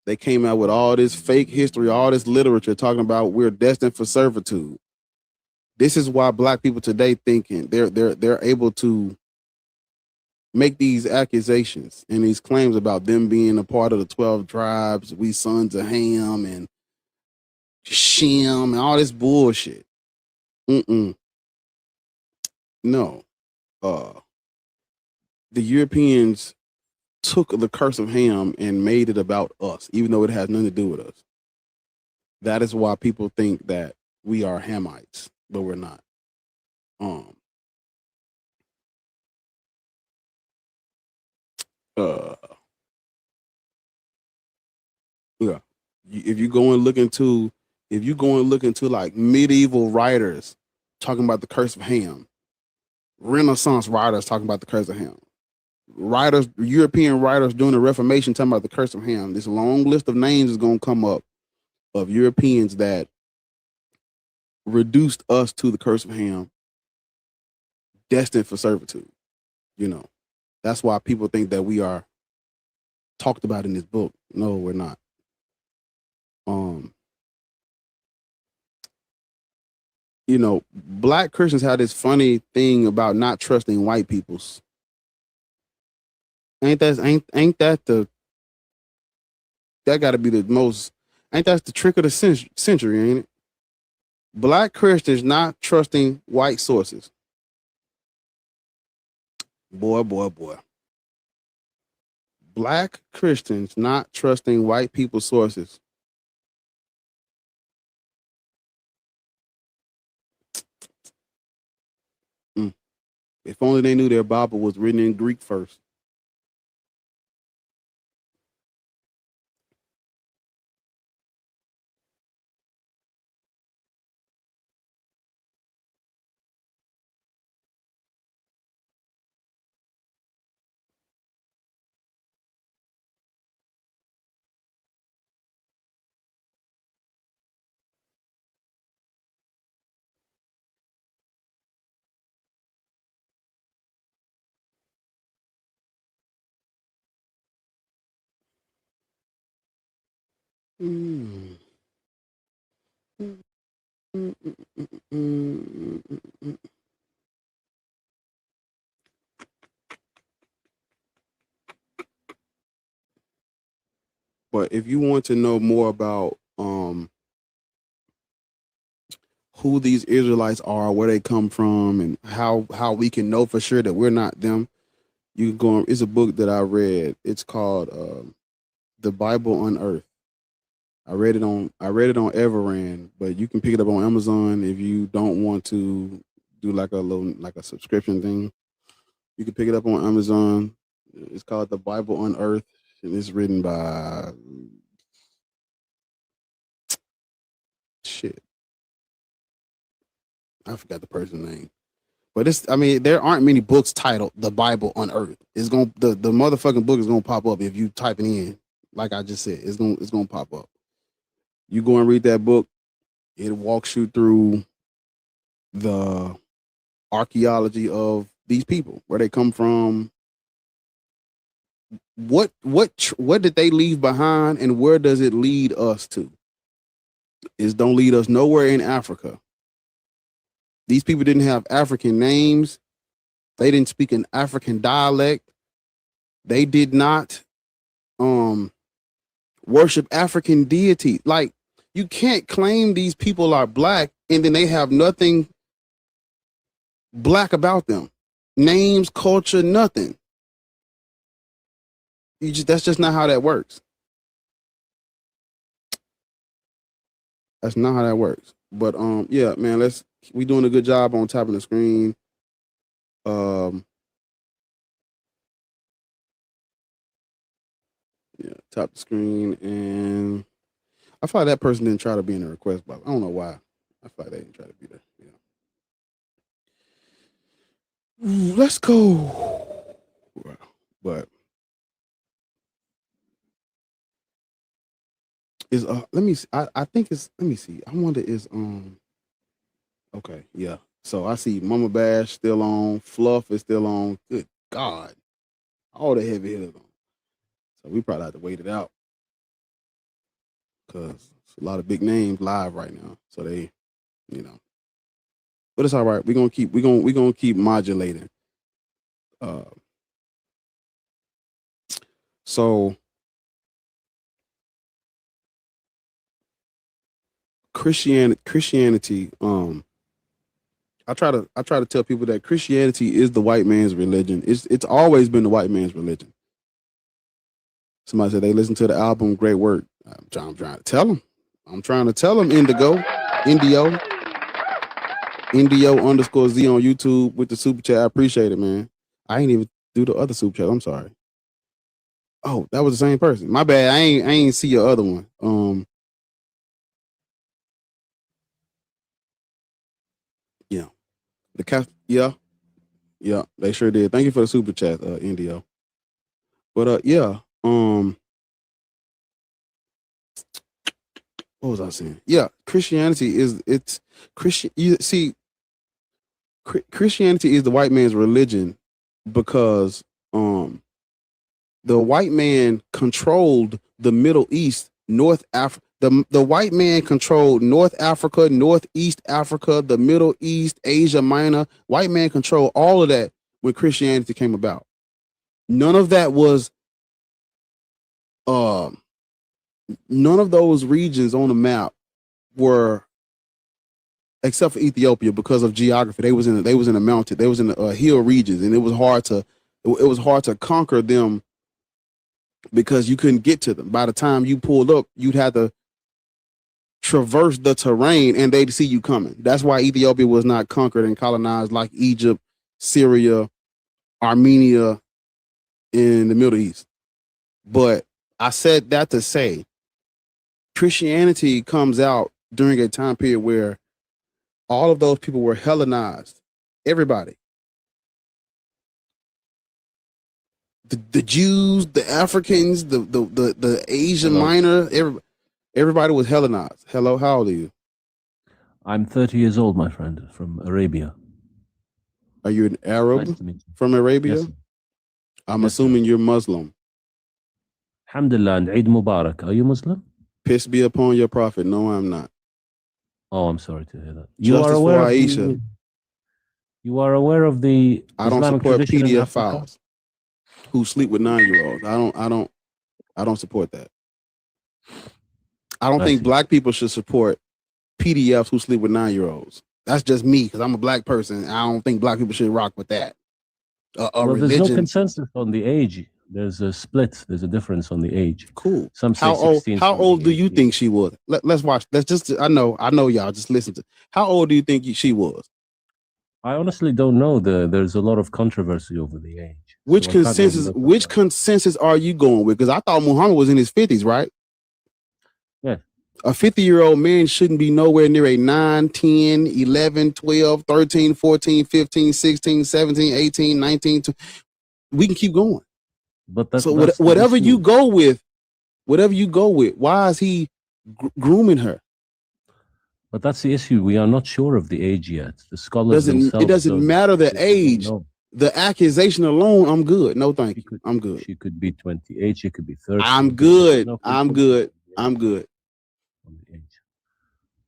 They came out with all this fake history, all this literature talking about we're destined for servitude. This is why black people today thinking they're able to make these accusations and these claims about them being a part of the 12 tribes, we sons of Ham and Shem and all this bullshit. No. The Europeans took the curse of Ham and made it about us, even though it has nothing to do with us. That is why people think that we are Hamites, but we're not. Yeah. If you go and look into like medieval writers talking about the curse of Ham, Renaissance writers talking about the curse of Ham, writers, European writers during the Reformation talking about the curse of Ham, this long list of names is going to come up of Europeans that reduced us to the curse of Ham, destined for servitude. You know, that's why people think that we are talked about in this book. No, we're not. You know, black Christians have this funny thing about not trusting white peoples. Ain't that got to be the most? Ain't that the trick of the century? Ain't it? Black Christians not trusting white sources. Boy. Black Christians not trusting white people's sources. If only they knew their Bible was written in Greek first. But if you want to know more about who these Israelites are, where they come from, and how we can know for sure that we're not them, you can go on. It's a book that I read. It's called The Bible Unearthed. I read it on Everand, but you can pick it up on Amazon if you don't want to do like a subscription thing. You can pick it up on Amazon. It's called The Bible Unearthed, and it's written by shit. I forgot the person's name. But there aren't many books titled The Bible Unearthed. It's gonna the motherfucking book is gonna pop up if you type it in. Like I just said, it's gonna pop up. You go and read that book, it walks you through the archaeology of these people, where they come from, what did they leave behind, and where does it lead us to? It don't lead us nowhere in Africa. These people didn't have African names. They didn't speak an African dialect. They did not worship African deity. Like, you can't claim these people are black and then they have nothing black about them. Names, culture, nothing. That's just not how that works. That's not how that works. But yeah, man, we doing a good job on tapping the screen. Yeah, tap the screen, and I feel like that person didn't try to be in the request box. I don't know why. I feel like they didn't try to be there. Yeah. Let's go. But is let me see. I think it's, let me see. I wonder is okay, yeah. So I see Mama Bash still on, Fluff is still on. Good God. All the heavy hitters on. So we probably have to wait it out. Because a lot of big names live right now. So they, you know. But it's all right. We're gonna keep modulating. So Christianity, I try to tell people that Christianity is the white man's religion. It's always been the white man's religion. Somebody said they listened to the album, great work. I'm trying to tell them. I'm trying to tell them Indio _Z on YouTube with the super chat. I appreciate it, man. I ain't even do the other super chat. I'm sorry. Oh, that was the same person. My bad. I ain't see your other one. Yeah. Yeah, they sure did. Thank you for the super chat, Indio. But yeah. What was I saying? Yeah, Christianity is Christian. You see, Christianity is the white man's religion because the white man controlled the Middle East, North Africa. The white man controlled North Africa, Northeast Africa, the Middle East, Asia Minor. White man controlled all of that when Christianity came about. None of that was none of those regions on the map were, except for Ethiopia, because of geography. They was in the mountain, they was in the hill regions, and it was hard to conquer them because you couldn't get to them. By the time you pulled up, you'd have to traverse the terrain and they'd see you coming. That's why Ethiopia was not conquered and colonized like Egypt, Syria, Armenia in the Middle East. But I said that to say Christianity comes out during a time period where all of those people were Hellenized. Everybody. The Jews, the Africans, the Asia Minor, everybody was Hellenized. Hello, how old are you? I'm 30 years old, my friend, from Arabia. Are you an Arab Nice from Arabia? Yes. I'm assuming you're Muslim. Alhamdulillah, and Eid Mubarak. Are you Muslim? Peace be upon your prophet. No, I'm not. Oh, I'm sorry to hear that. You are aware of Aisha. You are aware of the I don't Islamic support tradition in PDF Africa? files who sleep with 9-year-olds. I don't support that. I don't think black people should support PDFs who sleep with 9-year-olds. That's just me because I'm a black person. I don't think black people should rock with that. Well, religion. there's no consensus on the age. There's a split. There's a difference on the age. Cool. Some say 16. How old do you think she was? Let's watch. Let's just. I know y'all. Just listen to. How old do you think she was? I honestly don't know. There's a lot of controversy over the age. Which consensus are you going with? Because I thought Muhammad was in his 50s, right? Yeah. A 50-year-old man shouldn't be nowhere near a 9, 10, 11, 12, 13, 14, 15, 16, 17, 18, 19. We can keep going. But that's, so whatever you go with, why is he grooming her? But that's the issue. We are not sure of the age yet. The scholars themselves. It doesn't matter the age. The accusation alone, I'm good. No, thank you. I'm good. She could be 28. She could be 30. I'm good. I'm good.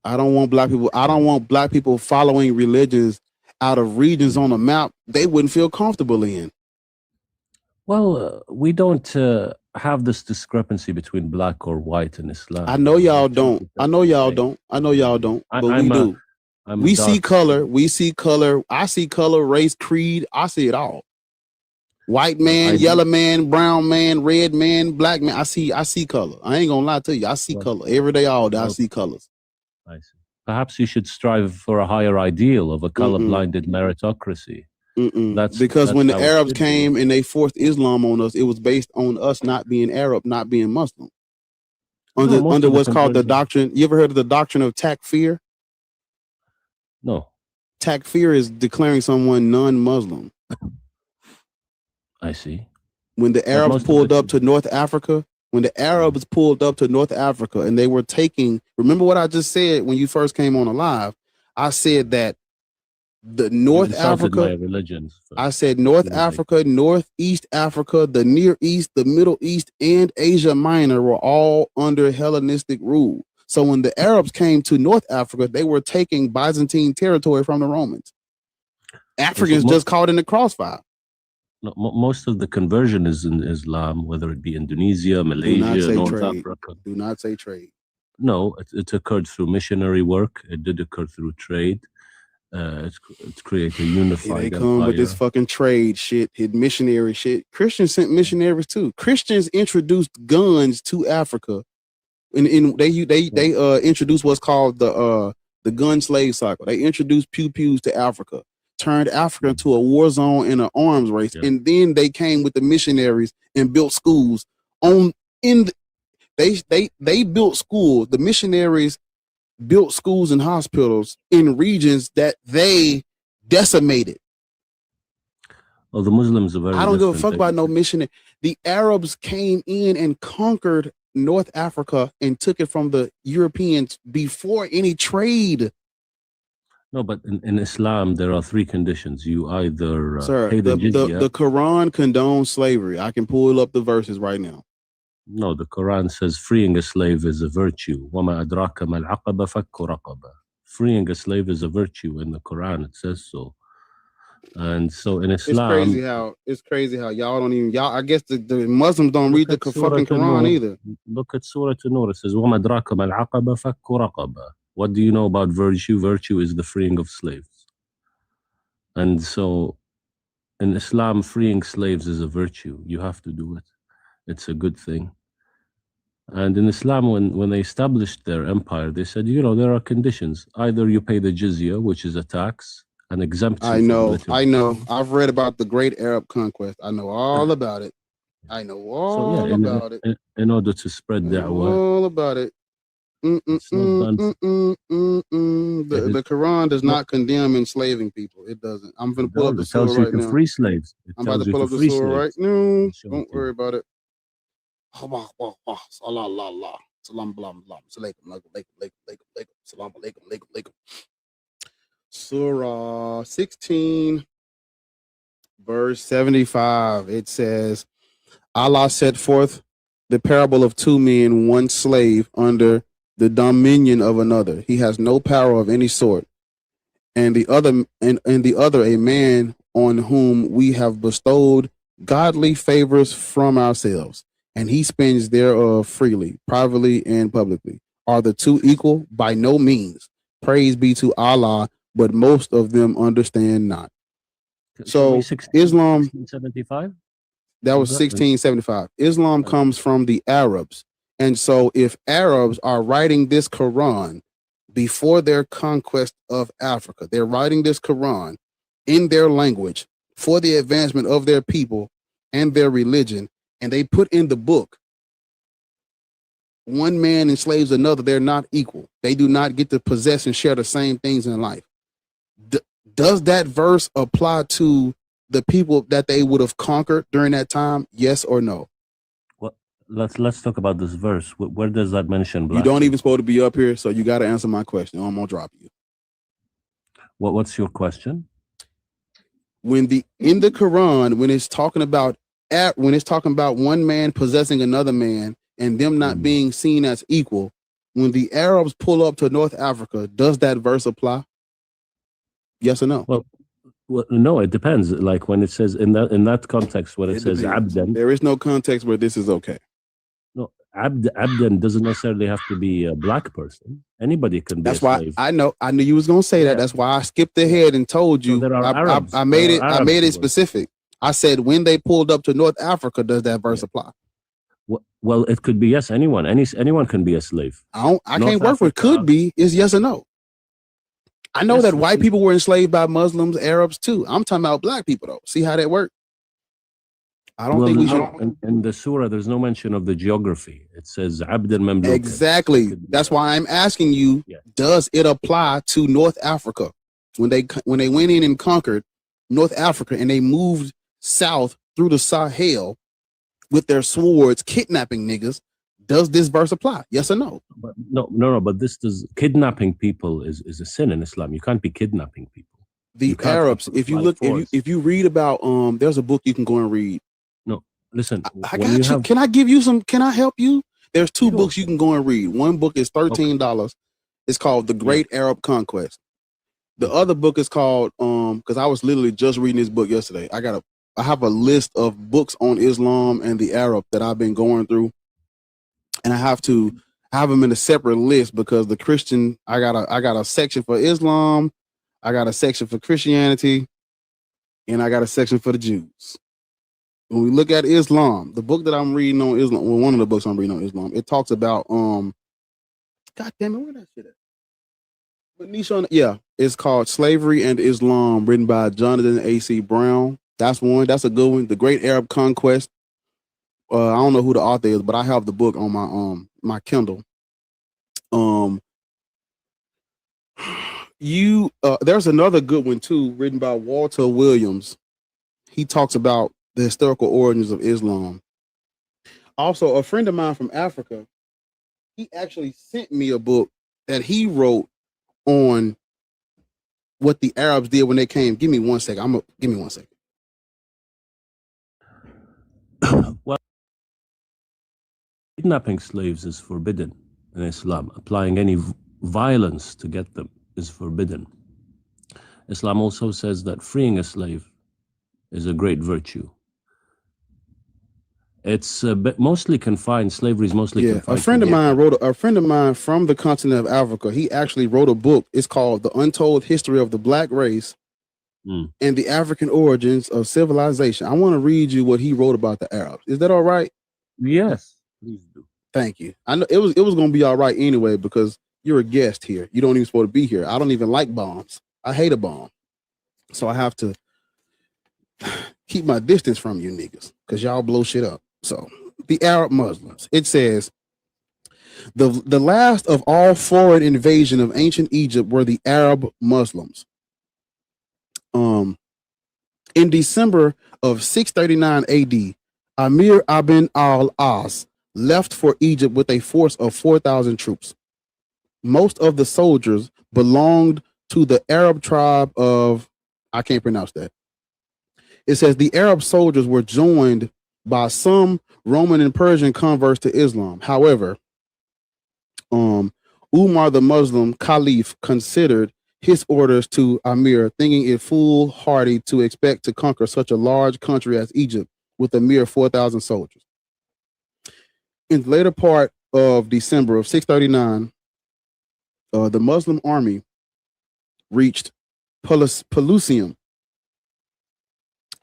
I don't want black people. I don't want black people following religions out of regions on a map they wouldn't feel comfortable in. Well, we don't have this discrepancy between black or white in Islam. I know y'all don't. But we do. We see color. I see color, race, creed. I see it all. White man, yellow man, brown man, red man, black man. I see color. I ain't gonna lie to you. I see color every day, all day. I see colors. I see. Perhaps you should strive for a higher ideal of a color-blinded meritocracy. Because when the Arabs came and they forced Islam on us, it was based on us not being Arab, not being Muslim. Under what's called the doctrine. You ever heard of the doctrine of takfir? No. Takfir is declaring someone non-Muslim. I see. When the Arabs pulled up to North Africa, and they were taking, remember what I just said when you first came on alive? I said that The You North insulted my Africa. religions. I said North Africa, Northeast Africa, the Near East, the Middle East, and Asia Minor were all under Hellenistic rule. So when the Arabs came to North Africa, they were taking Byzantine territory from the Romans. Africans just caught in the crossfire. No, most of the conversion is in Islam, whether it be Indonesia, Malaysia, North Africa. Do not say trade. No, it occurred through missionary work. It did occur through trade. It created a unified They come empire. with this fucking trade shit, his missionary shit. Christians sent missionaries too. Christians introduced guns to Africa, and they introduced what's called the gun slave cycle. They introduced pew-pews to Africa, turned Africa into a war zone and an arms race, and then they came with the missionaries and built schools. They built schools. The missionaries built schools and hospitals in regions that they decimated. Well, the Muslims are very I don't give a fuck about no missionary. The Arabs came in and conquered North Africa and took it from the Europeans before any trade. No, but in Islam, there are three conditions. You either Sir, pay the jizya. the Quran condones slavery. I can pull up the verses right now. No, the Quran says freeing a slave is a virtue. وَمَا أَدْرَاكَ مَا الْعَقَبَ فَكُّ رَقَبَةٍ. Freeing a slave is a virtue. In the Quran, it says so. And so in Islam, it's crazy how y'all don't even I guess the Muslims don't read the fucking Quran either. Look at Surah An-Nur. It says وَمَا أَدْرَاكَ مَا الْعَقَبَ فَكُّ رَقَبَةٍ. What do you know about virtue? Virtue is the freeing of slaves. And so in Islam, freeing slaves is a virtue. You have to do it. It's a good thing. And in Islam, when they established their empire, they said, there are conditions. Either you pay the jizya, which is a tax, and exempt you I know. I've read about the Great Arab Conquest. I know all about it. About it. In order to spread da'wah. All about it. The Quran does not condemn enslaving people. It doesn't. I'm going to pull up the surah right now. Free slaves. I'm about to pull up the surah right now. Don't worry about it. Salam alaikum. Surah 16, verse 75. It says, Allah set forth the parable of two men, one slave under the dominion of another. He has no power of any sort, and the other a man on whom we have bestowed godly favors from ourselves, and he spends thereof freely, privately and publicly. Are the two equal? By no means. Praise be to Allah, but most of them understand not. So Islam, 1675? That was 1675. Islam comes from the Arabs. And so if Arabs are writing this Quran before their conquest of Africa, they're writing this Quran in their language for the advancement of their people and their religion, and they put in the book, one man enslaves another, they're not equal. They do not get to possess and share the same things in life. Does that verse apply to the people that they would have conquered during that time? Yes or no? Well, let's talk about this verse. Where does that mention black? You don't even supposed to be up here, so you got to answer my question. I'm gonna drop you. What's your question? In the Quran, when it's talking about one man possessing another man and them not being seen as equal, when the Arabs pull up to North Africa, does that verse apply? Yes or no? Well, no, it depends. Like when it says in that context, when it says abdan, there is no context where this is okay. No, abdan doesn't necessarily have to be a black person. Anybody can be. That's a slave. why I knew you was gonna say that. That's why I skipped ahead and told you. So there are Arabs. I made it specific. I said when they pulled up to North Africa, does that verse apply? Well, it could be yes. Anyone can be a slave. I can't work with could be. It's yes or no. I know that white people were enslaved by Muslims, Arabs too. I'm talking about black people though. See how that works? I don't think we should. In the surah, there's no mention of the geography. It says Abdul Mamluk. Exactly. That's why I'm asking you, does it apply to North Africa? When they went in and conquered North Africa and they moved south through the Sahel with their swords, kidnapping niggas, does this verse apply? Yes or no? But no. But this does kidnapping people is a sin in Islam. You can't be kidnapping people. The Arabs, if you look, if you read about, there's a book you can go and read. No, listen. I got you. Can I give you some? Can I help you? There's two books you can go and read. One book is $13. It's called The Great Arab Conquest. The other book is called, because I was literally just reading this book yesterday. I have a list of books on Islam and the Arab that I've been going through, and I have to have them in a separate list because the Christian, I got a section for Islam, I got a section for Christianity, and I got a section for the Jews. When we look at Islam, the book that I'm reading on Islam, well, one of the books I'm reading on Islam, it talks about, God damn it, where that shit at? But Nisha, yeah, it's called Slavery and Islam, written by Jonathan A.C. Brown. That's one. That's a good one. The Great Arab Conquest. I don't know who the author is, but I have the book on my my Kindle. There's another good one too, written by Walter Williams. He talks about the historical origins of Islam. Also, a friend of mine from Africa, he actually sent me a book that he wrote on what the Arabs did when they came. Give me 1 second. Give me 1 second. Well, kidnapping slaves is forbidden in Islam. Applying any violence to get them is forbidden. Islam also says that freeing a slave is a great virtue. It's mostly confined. Slavery is mostly confined. A friend of mine from the continent of Africa, he actually wrote a book. It's called The Untold History of the Black Race and the African Origins of Civilization. I want to read you what he wrote about the Arabs. Is that all right? Yes, please do. Thank you. I know it was going to be all right anyway because you're a guest here. You don't even supposed to be here. I don't even like bombs. I hate a bomb. So I have to keep my distance from you niggas because y'all blow shit up. So the Arab Muslims, it says, the last of all foreign invasion of ancient Egypt were the Arab Muslims. In December of 639 AD, Amir ibn al-As left for Egypt with a force of 4,000 troops. Most of the soldiers belonged to the Arab tribe of, I can't pronounce that. It says the Arab soldiers were joined by some Roman and Persian converts to Islam. However, Umar the Muslim Caliph considered his orders to Amir, thinking it foolhardy to expect to conquer such a large country as Egypt with a mere 4,000 soldiers. In the later part of December of 639, the Muslim army reached Pelusium,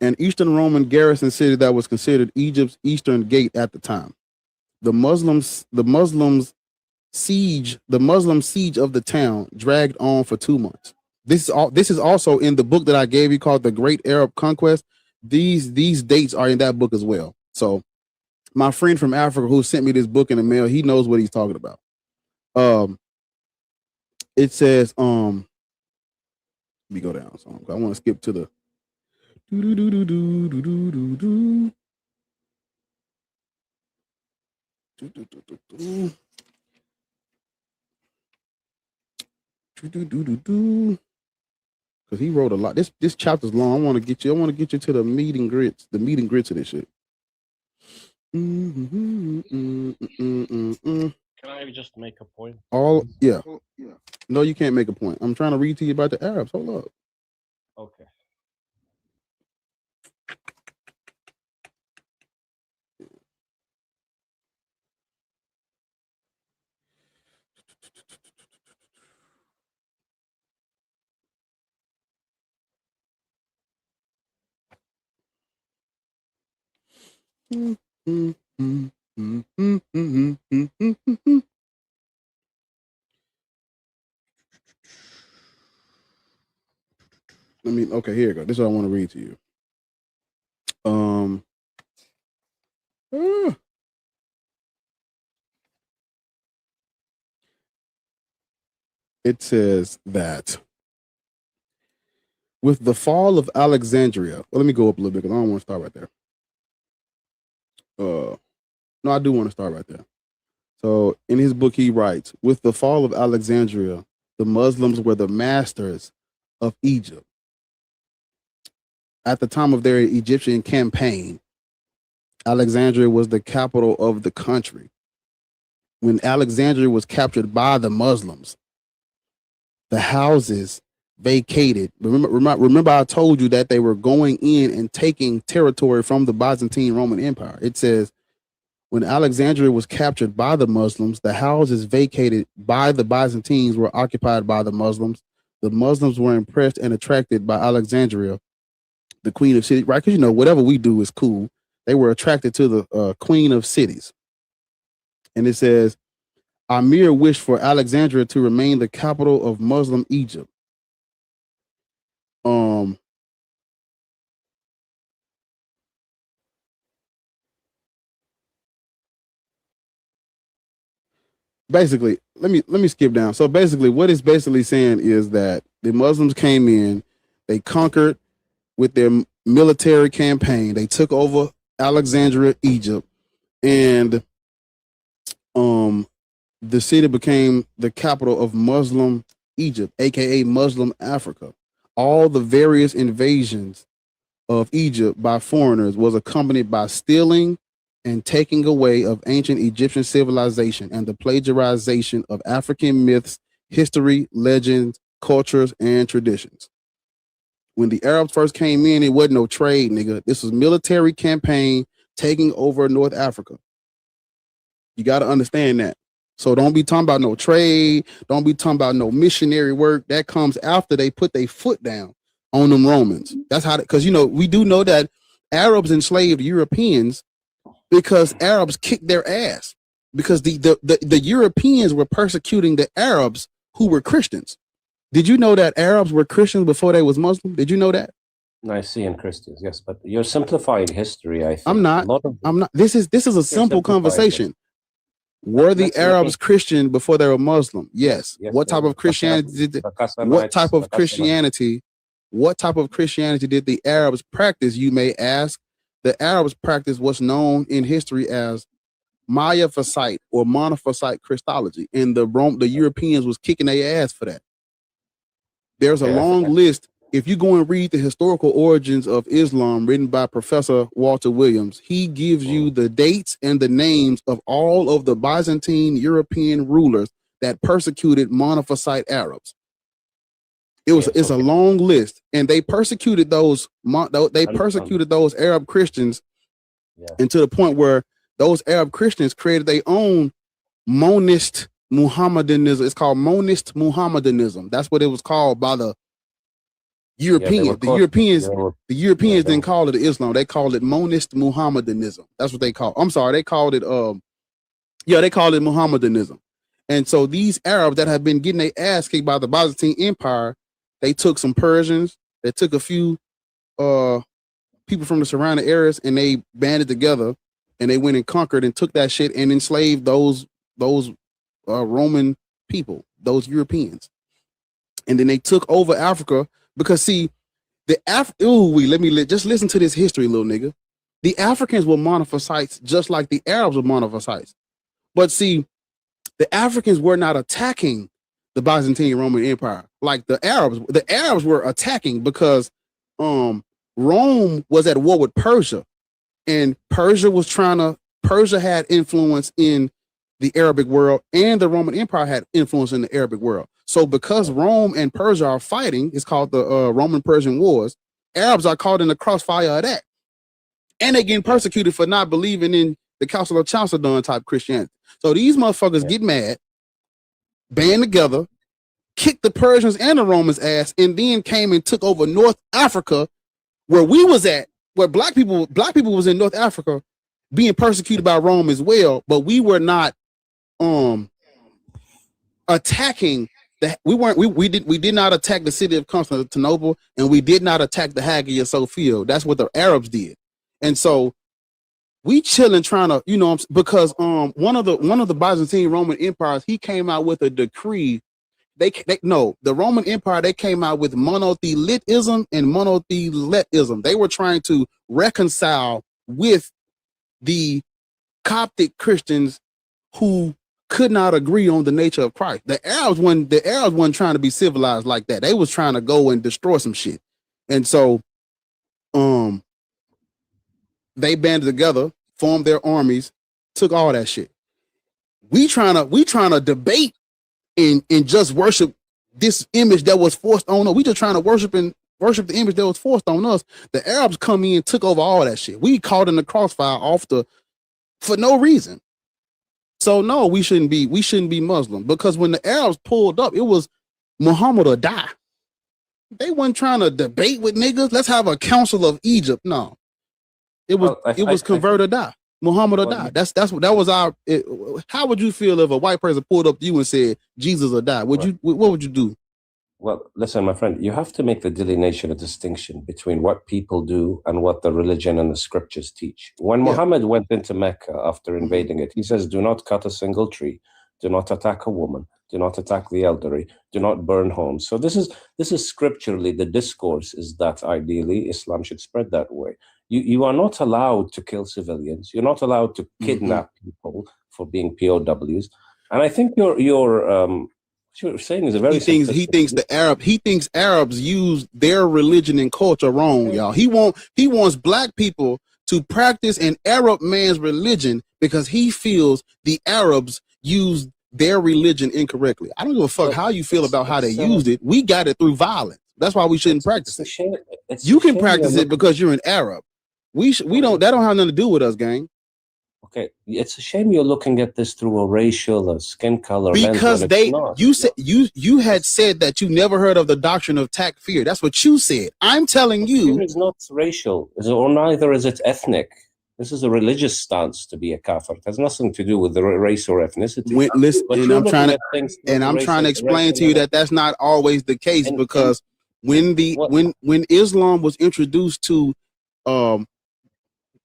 an Eastern Roman garrison city that was considered Egypt's eastern gate at the time. The Muslim siege of the town dragged on for 2 months. This is also in the book that I gave you called The Great Arab Conquest. These dates are in that book as well. So my friend from Africa who sent me this book in the mail, he knows what he's talking about. It says, let me go down. So I want to skip to the because he wrote a lot. This chapter's long. I want to get you to the meat and grits of this shit. Can I just make a point? Yeah. No, you can't make a point. I'm trying to read to you about the Arabs. Hold up. Okay. Okay, here you go. This is what I want to read to you. It says that with the fall of Alexandria, well, let me go up a little bit because I don't want to start right there. No, I do want to start right there. So in his book, he writes, with the fall of Alexandria, the Muslims were the masters of Egypt. at the time of their Egyptian campaign, Alexandria was the capital of the country. When Alexandria was captured by the Muslims, the houses vacated. Remember, I told you that they were going in and taking territory from the Byzantine Roman Empire. It says, when Alexandria was captured by the Muslims, the houses vacated by the Byzantines were occupied by the Muslims. The Muslims were impressed and attracted by Alexandria, the queen of cities, right? Because, you know, whatever we do is cool. They were attracted to the queen of cities. And it says, Amir wished for Alexandria to remain the capital of Muslim Egypt. Basically, let me skip down. So basically, what it's basically saying is that the Muslims came in, they conquered with their military campaign, they took over Alexandria, Egypt, and the city became the capital of Muslim Egypt, aka Muslim Africa. All the various invasions of Egypt by foreigners was accompanied by stealing and taking away of ancient Egyptian civilization and the plagiarization of African myths, history, legends, cultures, and traditions. When the Arabs first came in, it wasn't no trade, nigga. This was military campaign taking over North Africa. You got to understand that. So don't be talking about no trade. Don't be talking about no missionary work. That comes after they put their foot down on them Romans. That's how, because, you know, we do know that Arabs enslaved Europeans because Arabs kicked their ass, because the Europeans were persecuting the Arabs who were Christians. Did you know that Arabs were Christians before they was Muslim? Did you know that? Nicene Christians, yes, but you're simplifying history, I think. I'm not. This is a simple conversation. Were the Arabs Christian before they were Muslim? Yes. What type of Christianity did what type of Christianity did the Arabs practice, you may ask? The Arabs practiced what's known in history as Miaphysite or Monophysite Christology, and the Europeans was kicking their ass for that. There's a long list. If you go and read the historical origins of Islam written by Professor Walter Williams, he gives you the dates and the names of all of the Byzantine European rulers that persecuted Monophysite Arabs. It's a long list, and they persecuted those Arab Christians, and to the point where those Arab Christians created their own monist Muhammadanism. It's called monist Muhammadanism. That's what it was called by the Europeans. The Europeans didn't call it Islam. They called it monist Muhammadanism. That's what they call. I'm sorry, they called it they called it Muhammadanism. And so these Arabs that have been getting their ass kicked by the Byzantine Empire, they took some Persians, they took a few people from the surrounding areas, and they banded together and they went and conquered and took that shit and enslaved those Roman people, those Europeans. And then they took over Africa, because see, just listen to this history, little nigga. The Africans were Monophysites just like the Arabs were Monophysites. But see, the Africans were not attacking the Byzantine Roman Empire like the Arabs. The Arabs were attacking because Rome was at war with Persia, and Persia had influence in the Arabic world, and the Roman Empire had influence in the Arabic world. So because Rome and Persia are fighting, it's called the Roman-Persian Wars, Arabs are caught in the crossfire of that. And they getting persecuted for not believing in the Council of Chalcedon type Christianity. So these motherfuckers get mad, band together, kicked the Persians and the Romans' ass, and then came and took over North Africa, where we was at, where black people was in North Africa being persecuted by Rome as well, but we were not attacking we did not attack the city of Constantinople, and we did not attack the Hagia Sophia. That's what the Arabs did. And so we chilling trying to, because one of the Byzantine Roman empires, he came out with a decree. The Roman Empire, they came out with monothelitism and monotheletism. They were trying to reconcile with the Coptic Christians who could not agree on the nature of Christ. The Arabs wasn't trying to be civilized like that. They was trying to go and destroy some shit. And so They banded together, formed their armies, took all that shit. We trying to debate and just worship this image that was forced on us. We just trying to worship the image that was forced on us. The Arabs come in, took over all that shit. We caught in the crossfire for no reason. So no, we shouldn't be Muslim, because when the Arabs pulled up, it was Muhammad or die. They wasn't trying to debate with niggas. Let's have a council of Egypt. No, it was convert or die. Muhammad or die. That was our. How would you feel if a white person pulled up to you and said Jesus or die? What would you do? Well, listen, my friend, you have to make the delineation, a distinction between what people do and what the religion and the scriptures teach. When Muhammad went into Mecca after invading it, he says, do not cut a single tree, do not attack a woman, do not attack the elderly, do not burn homes. So this is scripturally, the discourse is that ideally Islam should spread that way. You are not allowed to kill civilians. You're not allowed to kidnap people for being POWs. And I think what you're saying is a very he thinks Arabs use their religion and culture wrong, y'all. He wants black people to practice an Arab man's religion because he feels the Arabs use their religion incorrectly. I don't give a fuck how you feel about how they used it. We got it through violence. That's why we shouldn't practice it. You can practice it because you're an Arab. We don't. That don't have nothing to do with us, gang. Okay, it's a shame you're looking at this through a racial or skin color because you had said that you never heard of the doctrine of takfir. That's what you said. I'm telling you, it's not racial, or neither is it ethnic. This is a religious stance to be a kafir. It has nothing to do with the race or ethnicity. I'm trying to explain to you that that's not always the case, because when Islam was introduced to,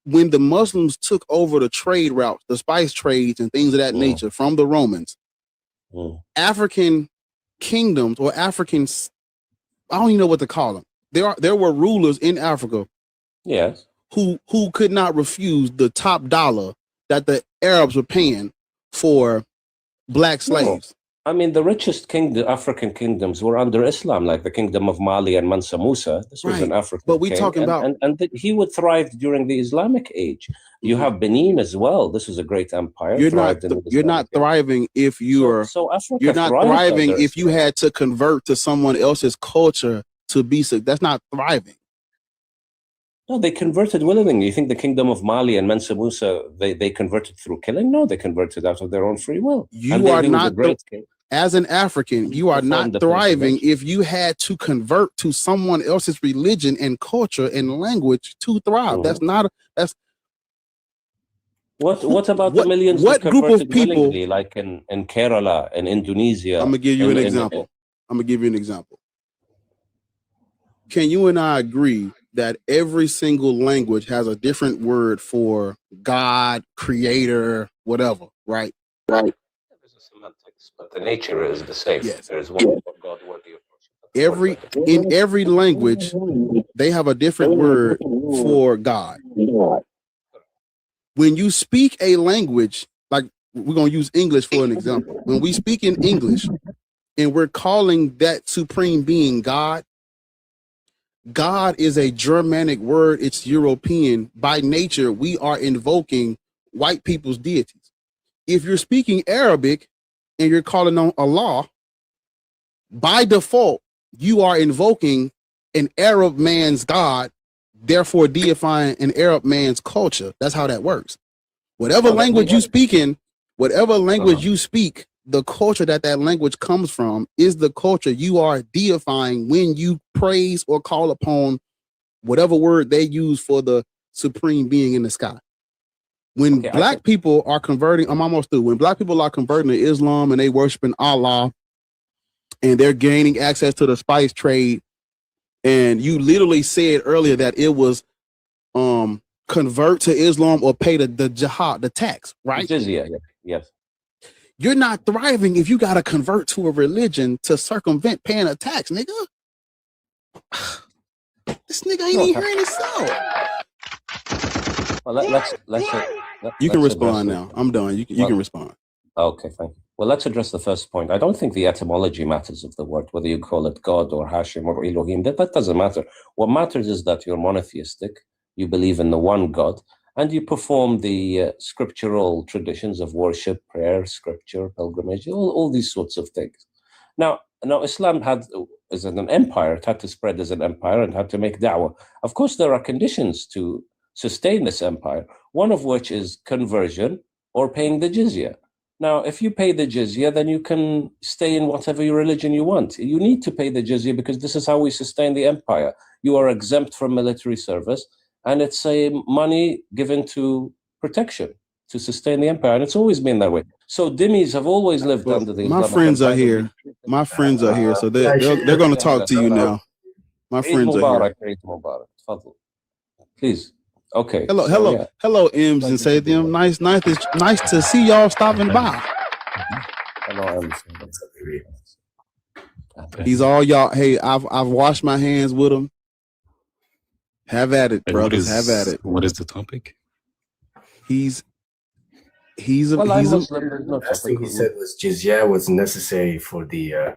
when the Muslims took over the trade routes, the spice trades and things of that nature from the Romans, African kingdoms or Africans, I don't even know what to call them. There were rulers in Africa, yes, who could not refuse the top dollar that the Arabs were paying for black slaves. I mean, the richest African kingdoms were under Islam, like the kingdom of Mali and Mansa Musa. This was an African but we're talking about, and he would thrive during the Islamic age. You have Benin as well. This was a great empire. You're not thriving if you're not thriving if you had to convert to someone else's culture to be sick. That's not thriving. No, they converted willingly. You think the kingdom of Mali and Mansa Musa, they converted through killing? No, they converted out of their own free will. You are not, as an African, you are not thriving if you had to convert to someone else's religion and culture and language to thrive. That's not, that's. What about the millions what group of people, willingly, like in Kerala and Indonesia? I'm gonna give you an example. I'm gonna give you an example. Can you and I agree that every single language has a different word for God, creator, whatever, right? Right. There's a semantics, but the nature is the same. Yes. There is one God worthy of worship. In every language, they have a different word for God. When you speak a language, like we're gonna use English for an example. When we speak in English and we're calling that supreme being God, God is a Germanic word. It's European. By nature, we are invoking white people's deities. If you're speaking Arabic and you're calling on Allah, by default, you are invoking an Arab man's God, therefore deifying an Arab man's culture. That's how that works. Whatever language you speak in, whatever language you speak, the culture that language comes from is the culture you are deifying when you praise or call upon whatever word they use for the supreme being in the sky. When black people are converting, I'm almost through. When black people are converting to Islam and they worshiping Allah and they're gaining access to the spice trade, and you literally said earlier that it was convert to Islam or pay the jihad, the tax, right? Jizya, yes. You're not thriving if you got to convert to a religion to circumvent paying a tax, nigga. This nigga ain't even hearing himself. Well, let's you can respond now. I'm done. You can respond. Okay, thank you. Well, let's address the first point. I don't think the etymology matters of the word, whether you call it God or Hashem or Elohim. That doesn't matter. What matters is that you're monotheistic, you believe in the one God, and you perform the scriptural traditions of worship, prayer, scripture, pilgrimage, all these sorts of things. Now Islam as an empire, it had to spread as an empire and had to make da'wah. Of course, there are conditions to sustain this empire, one of which is conversion or paying the jizya. Now, if you pay the jizya, then you can stay in whatever religion you want. You need to pay the jizya because this is how we sustain the empire. You are exempt from military service, and it's a money given to protection, to sustain the empire, and it's always been that way. So dhimmis have always lived under the Islamic friends are empire. here. My friends are here, so they're going to talk to you now. My friends are here. Eid Mubarak. Tafadhal. Please. Okay. Hello, M's and say them. Nice to see y'all stopping by. Hello, M's. He's all y'all. Hey, I've washed my hands with him. Have at it, brothers. Have at it. What is the topic? He's Last thing he said was jizya was necessary for the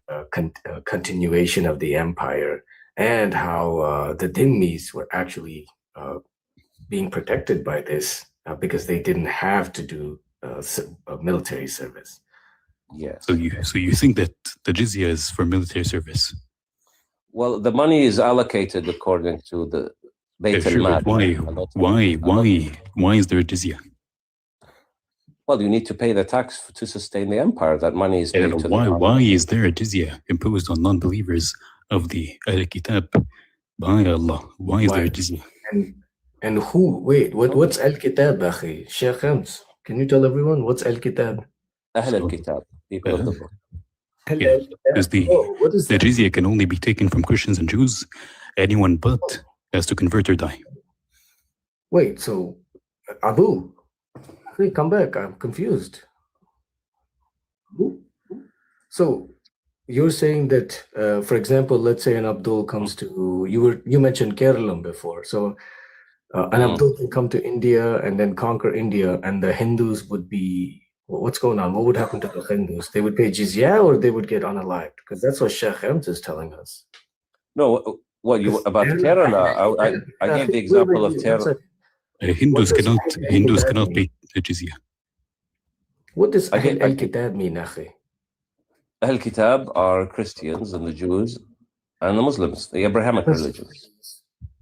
continuation of the empire, and how the dhimmis were actually being protected by this because they didn't have to do military service. Yeah. So you think that the jizya is for military service? Well, the money is allocated according to the Bayt al-Mal. Why is there a jizya? Well, you need to pay the tax to sustain the empire. That money is paid to why is there a jizya imposed on non-believers of the Al-Kitab? By Allah, why is there a jizya? And who? Wait, what's Al-Kitab, Akhi? Sheikh Hams, can you tell everyone what's Al-Kitab? Ahl al-Kitab, people of the book. The jizya can only be taken from Christians and Jews. Anyone but has to convert or die. Wait, so Abu, hey, come back. I'm confused. So you're saying that, for example, let's say an Abdul comes to you mentioned Kerala before. So an Abdul can come to India and then conquer India, and the Hindus would be. What's going on? What would happen to the Hindus? They would pay jizya or they would get unalived? Because that's what Sheikh Hams is telling us. No, about Kerala? I gave the example of Kerala. Hindus cannot pay the jizya. What does Ahl al-Kitab mean, Akhi? Ahl al-Kitab are Christians and the Jews and the Muslims, the Abrahamic religions.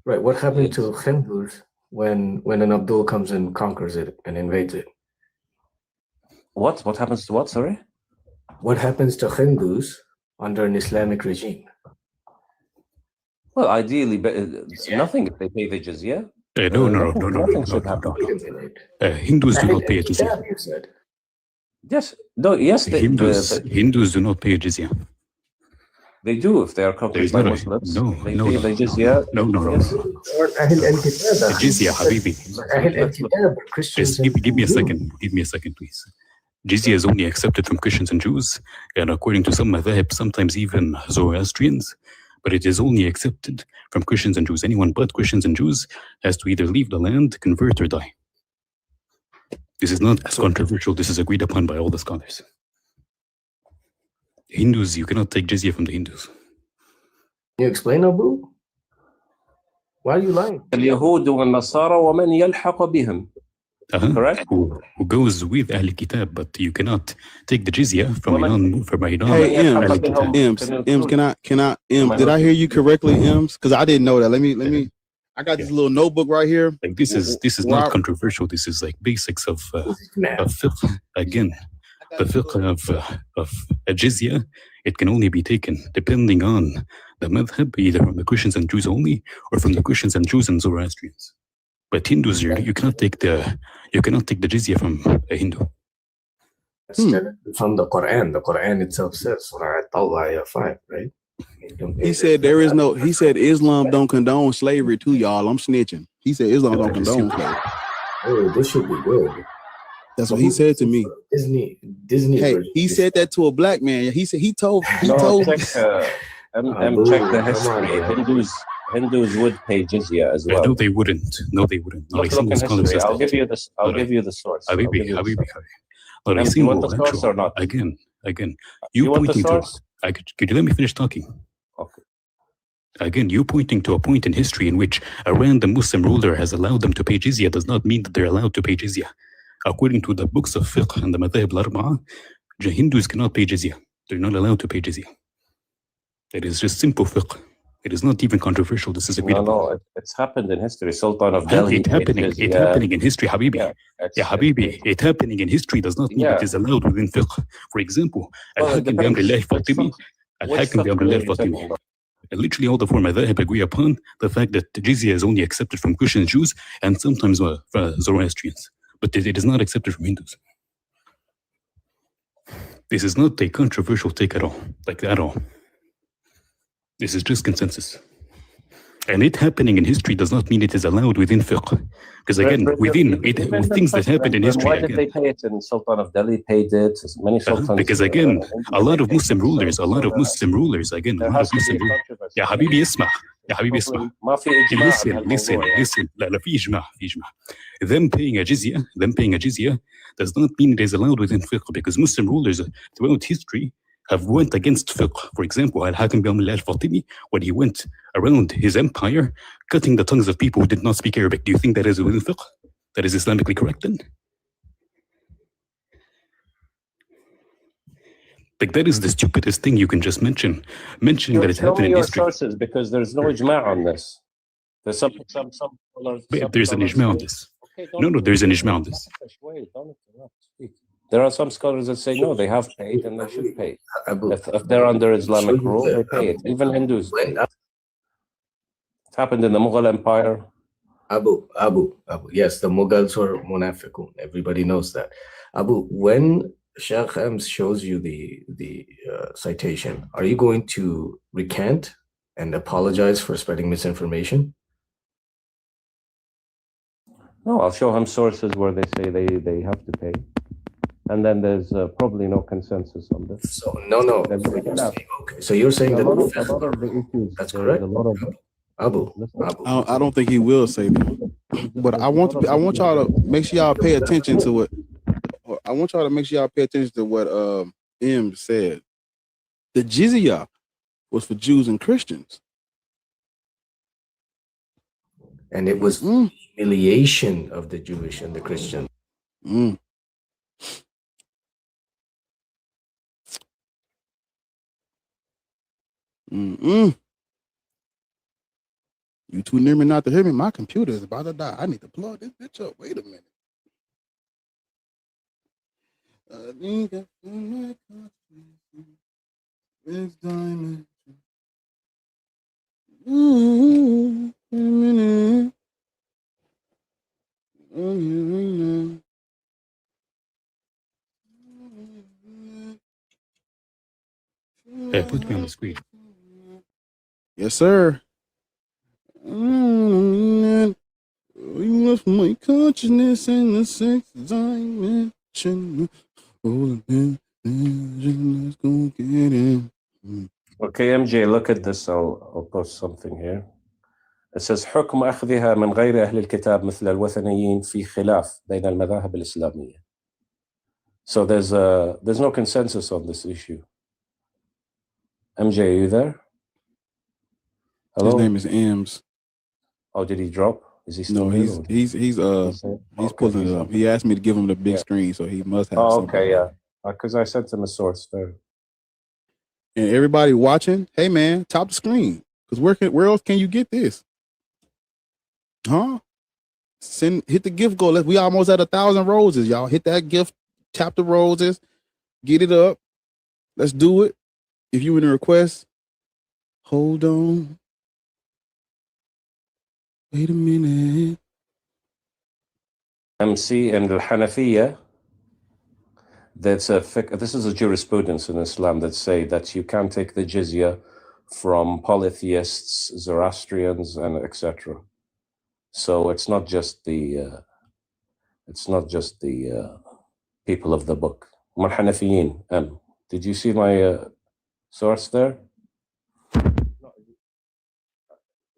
Right. What happened to Hindus when an Abdul comes and conquers it and invades it? What happens to what? Sorry. What happens to Hindus under an Islamic regime? Well, ideally, nothing if they pay the jizya. No. Nothing should happen. Hindus do not pay a jizya. You said. Yes. No. Yes. Hindus do not pay a jizya. They do if they are conquered by Muslims. No. Pay the jizya. No. The jizya, Habibi. Just give me a second. Give me a second, please. Jizya is only accepted from Christians and Jews, and according to some madhab, sometimes even Zoroastrians, but it is only accepted from Christians and Jews. Anyone but Christians and Jews has to either leave the land, convert, or die. This is not controversial. This is agreed upon by all the scholars. Hindus, you cannot take jizya from the Hindus. Can you explain, Abu? Why are you lying? اليهود والنصارى ومن يلحق بهم. Correct? Who goes with Ahl Kitab, but you cannot take the jizya from a non. Hey, Ems, can I, did I hear you correctly, Ems? Because I didn't know that. Let me. I got this little notebook right here. Like this is not controversial. This is like basics of fiqh. Again, the fiqh of a jizya, it can only be taken depending on the madhab, either from the Christians and Jews only, or from the Christians and Jews and Zoroastrians. But Hindus, you cannot take the jizya from a Hindu. From the Quran. The Quran itself says, Surah At-Tawbah 5, right? He said he said Islam don't condone slavery too, y'all. I'm snitching. He said Islam don't condone slavery. Oh, this should be good. That's what he said to me. Disney. Hey, he said that to a black man. He said he told check the history. Hindus would pay jizya as well. No, they wouldn't. Look in history. I'll give you the source. Habibi. You want the source or not? Again, Again, You want the pointing source? could you let me finish talking? Okay. Again, you pointing to a point in history in which a random Muslim ruler has allowed them to pay jizya does not mean that they're allowed to pay jizya. According to the books of fiqh and the madhab al-arba'a, Hindus cannot pay jizya. They're not allowed to pay jizya. It is just simple fiqh. It is not even controversial. This is agreed upon. No, it's happened in history. Sultan of Delhi. It happening in history, Habibi. Yeah, Habibi. It happening in history does not mean it is allowed within fiqh. For example, al-hakim bi amri Allah Fatimi, al-hakim bi amri Allah Fatimi. Literally all the four madhahib agree upon the fact that jizya is only accepted from Christians, Jews, and sometimes Zoroastrians. But it is not accepted from Hindus. This is not a controversial take at all. Like at all. This is just consensus. And it happening in history does not mean it is allowed within fiqh. Because again, within things that happened in history. Why did they pay it? And Sultan of Delhi paid it. Many sultans. Because again, a lot of Muslim rulers, Yeah, Habibi Isma. Yeah, Habibi Isma. Listen. لا في إجماع. Them paying a jizya does not mean it is allowed within fiqh. Because Muslim rulers throughout history have went against fiqh. For example, Al-Hakim bi Amri Allah Fatimi, when he went around his empire, cutting the tongues of people who did not speak Arabic. Do you think that is within fiqh? That is Islamically correct then? Like that is the stupidest thing you can just mentioning that it happened in history. Sources, because there's no ijma' on this. There's some there's an ijma' on this. Okay, no, there's an ijma' on this. Wait, don't interrupt. There are some scholars that say no, they have paid and they should pay. If they're under Islamic rule, they pay it. Even Hindus. It happened in the Mughal Empire. Abu. Yes, the Mughals were munafiqun. Everybody knows that. Abu, when Sheikh Ems shows you the citation, are you going to recant and apologize for spreading misinformation? No, I'll show him sources where they say they have to pay. And then there's probably no consensus on this. So no. Okay, so you're saying that that's correct. Abu. I don't think he will say that. But I want y'all to make sure y'all pay attention to it. I want y'all to make sure y'all pay attention to what M said. The jizya was for Jews and Christians. And it was humiliation of the Jewish and the Christian. You too near me not to hear me. My computer is about to die. I need to plug this bitch up. Wait a minute. I think I found my confidence. Diamond. A minute. Oh, yeah. Hey, put me on the screen. Yes, sir. You left my consciousness in the sixth dimension. Let's go get him. Okay, MJ, look at this. I'll post something here. It says حكم أخذها من غير أهل الكتاب مثل الوثنيين في خلاف بين المذاهب الإسلامية. So there's no consensus on this issue. MJ, are you there? Hello? His name is Ems. Oh, did he drop? Is he still he's pulling it up. He asked me to give him the big screen, so he must have something. Okay, yeah. Because I sent him a source there. And everybody watching, hey man, top the screen. Because where else can you get this? Huh? Hit the gift goal. We almost at 1,000 roses, y'all. Hit that gift, tap the roses, get it up. Let's do it. If you in a request, hold on. Wait a minute. MC and Al-Hanafiya, this is a jurisprudence in Islam that say that you can't take the jizya from polytheists, Zoroastrians, and etc. So it's not just the people of the book. Al-Hanafiyin. Did you see my source there?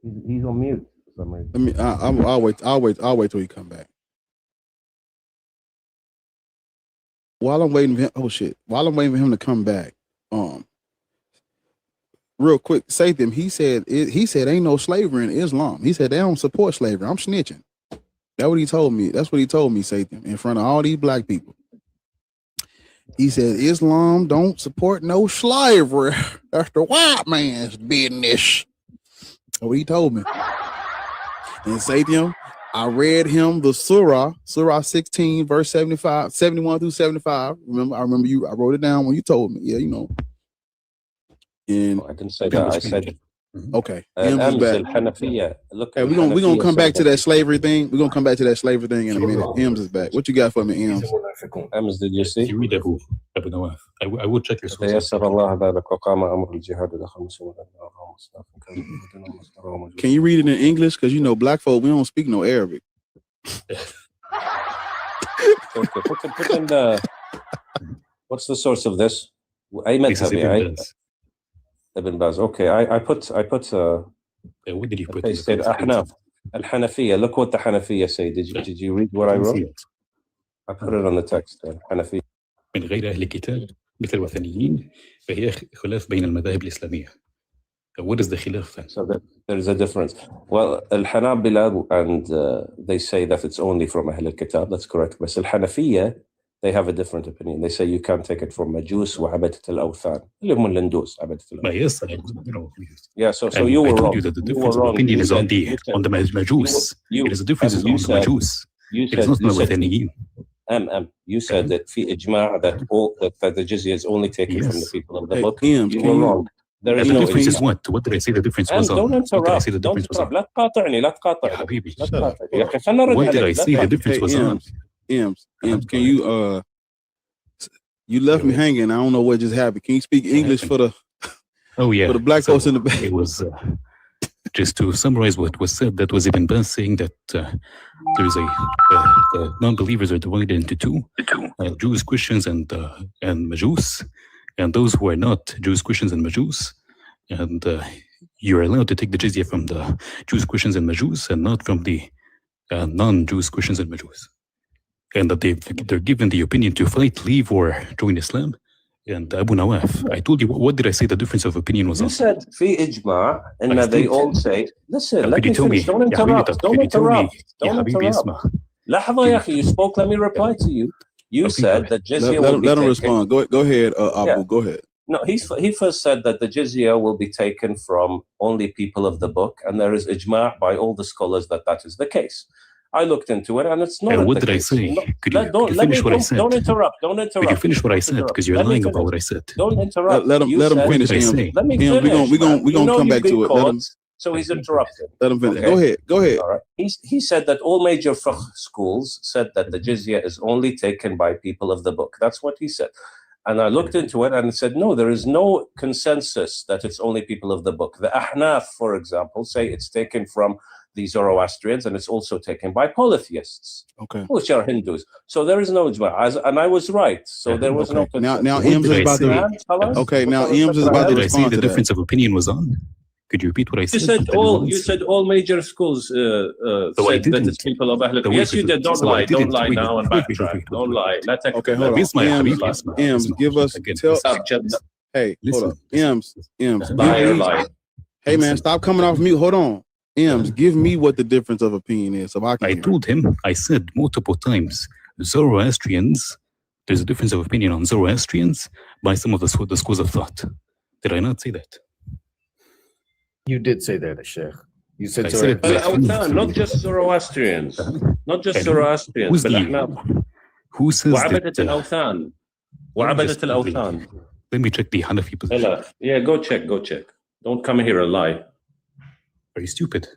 He's on mute. I'll wait till he come back. while I'm waiting for him, while I'm waiting for him to come back, real quick, Satham, he said ain't no slavery in Islam. He said they don't support slavery. I'm snitching. That's what he told me. That's what he told me, Satham, in front of all these black people. He said Islam don't support no slavery. That's the white man's business. That's what he told me. And Satham, I read him the Surah 16, verse 71 through 75. I remember you. I wrote it down when you told me. Yeah, you know. And I didn't say that. I said okay. Look, hey, we're gonna come back to that slavery thing. We're gonna come back to that slavery thing in a minute. Ems is back. What you got for me, Ems? Ems, did you see? You read Abu Nawaf. I will check your sources. Can you read it in English? Because you know, black folk, we don't speak no Arabic. Okay, put in the. What's the source of this? I meant Ibn Baz. Okay, I put. What did you put? They said Ahnaf al-Hanafiya. Look what the Hanafiya say. Did you read what I wrote? I put it on the text. Hanafiya. من غير أهل الكتاب مثل الوثنيين فهي خلاف بين المذاهب الإسلامية. What is the khilaf then? So there is a difference. Well, al-Hanabila and they say that it's only from Ahl al-Kitab. That's correct. But al-Hanafiya, they have a different opinion. They say you can't take it from Majus wa Abadat al-Awthan. Yes, yeah, so you were wrong. I told you that the difference of opinion is on the Majus. It is a difference on the Majus. It is not Wathaniyin. You said that fi ijma' that the jizya is only taken from the people of the book. You were wrong. There is the no difference is what? What did I say the difference was on? Don't interrupt. What did I say the difference was on? لا تقاطعني. يا حبيبي. What did I say the difference was on? Ems, can you you left me hanging. I don't know what just happened. Can you speak English for the for the black folks in the back? It was just to summarize what was said. That was Ibn Baz saying that there is the non-believers are divided into two: Jews, Christians, and Majus, and those who are not Jews, Christians, and Majus, and you're allowed to take the jizya from the Jews, Christians, and Majus, and not from the non-Jews, Christians, and Majus. And that they're given the opinion to fight, leave, or join Islam. And Abu Nawaf, I told you, what did I say the difference of opinion was on? You said fi ijma' and they all say, listen, let me finish. Don't interrupt. لحظة يا أخي, you spoke, let me reply to you. You said that jizya will be taken. Let him respond. Go ahead, Abu, yeah. Go ahead. No, he first said that the jizya will be taken from only people of the book, and there is ijma' by all the scholars that is the case. I looked into it, and it's not. And what did I say? Could you finish what I said? Don't interrupt. Could you finish what I said? Because you're lying about what I said. Don't interrupt. Let him finish. Let me finish. We're gonna come back to it. So he's interrupted. Let him finish. Okay. Go ahead. All right. He said that all major fiqh schools said that the jizya is only taken by people of the book. That's what he said. And I looked into it and it said, no, there is no consensus that it's only people of the book. The Ahnaf, for example, say it's taken from the Zoroastrians, and it's also taken by polytheists, which are Hindus. So there is no ijma', and I was right. So there was no. Now Ems is about to. Okay, now Ems is about to respond to the difference of opinion was on. Could you repeat what I said? You said all major schools said that it's people of Ahl. Yes, you did. Don't lie now and backtrack. Don't lie. Okay, hold on. Ems, give us. Hey, hold on. Ems. Hey man, stop coming off mute. Hold on. Ems, give me what the difference of opinion is. So I told him, I said multiple times, Zoroastrians, there's a difference of opinion on Zoroastrians by some of the schools of thought. Did I not say that? You did say that, Sheikh. You said not just Zoroastrians. Not just Zoroastrians, but who says وعبدة الأوثان. وعبدة الأوثان. Let me check the Hanafi position. Yeah, go check. Don't come here and lie. Are you stupid?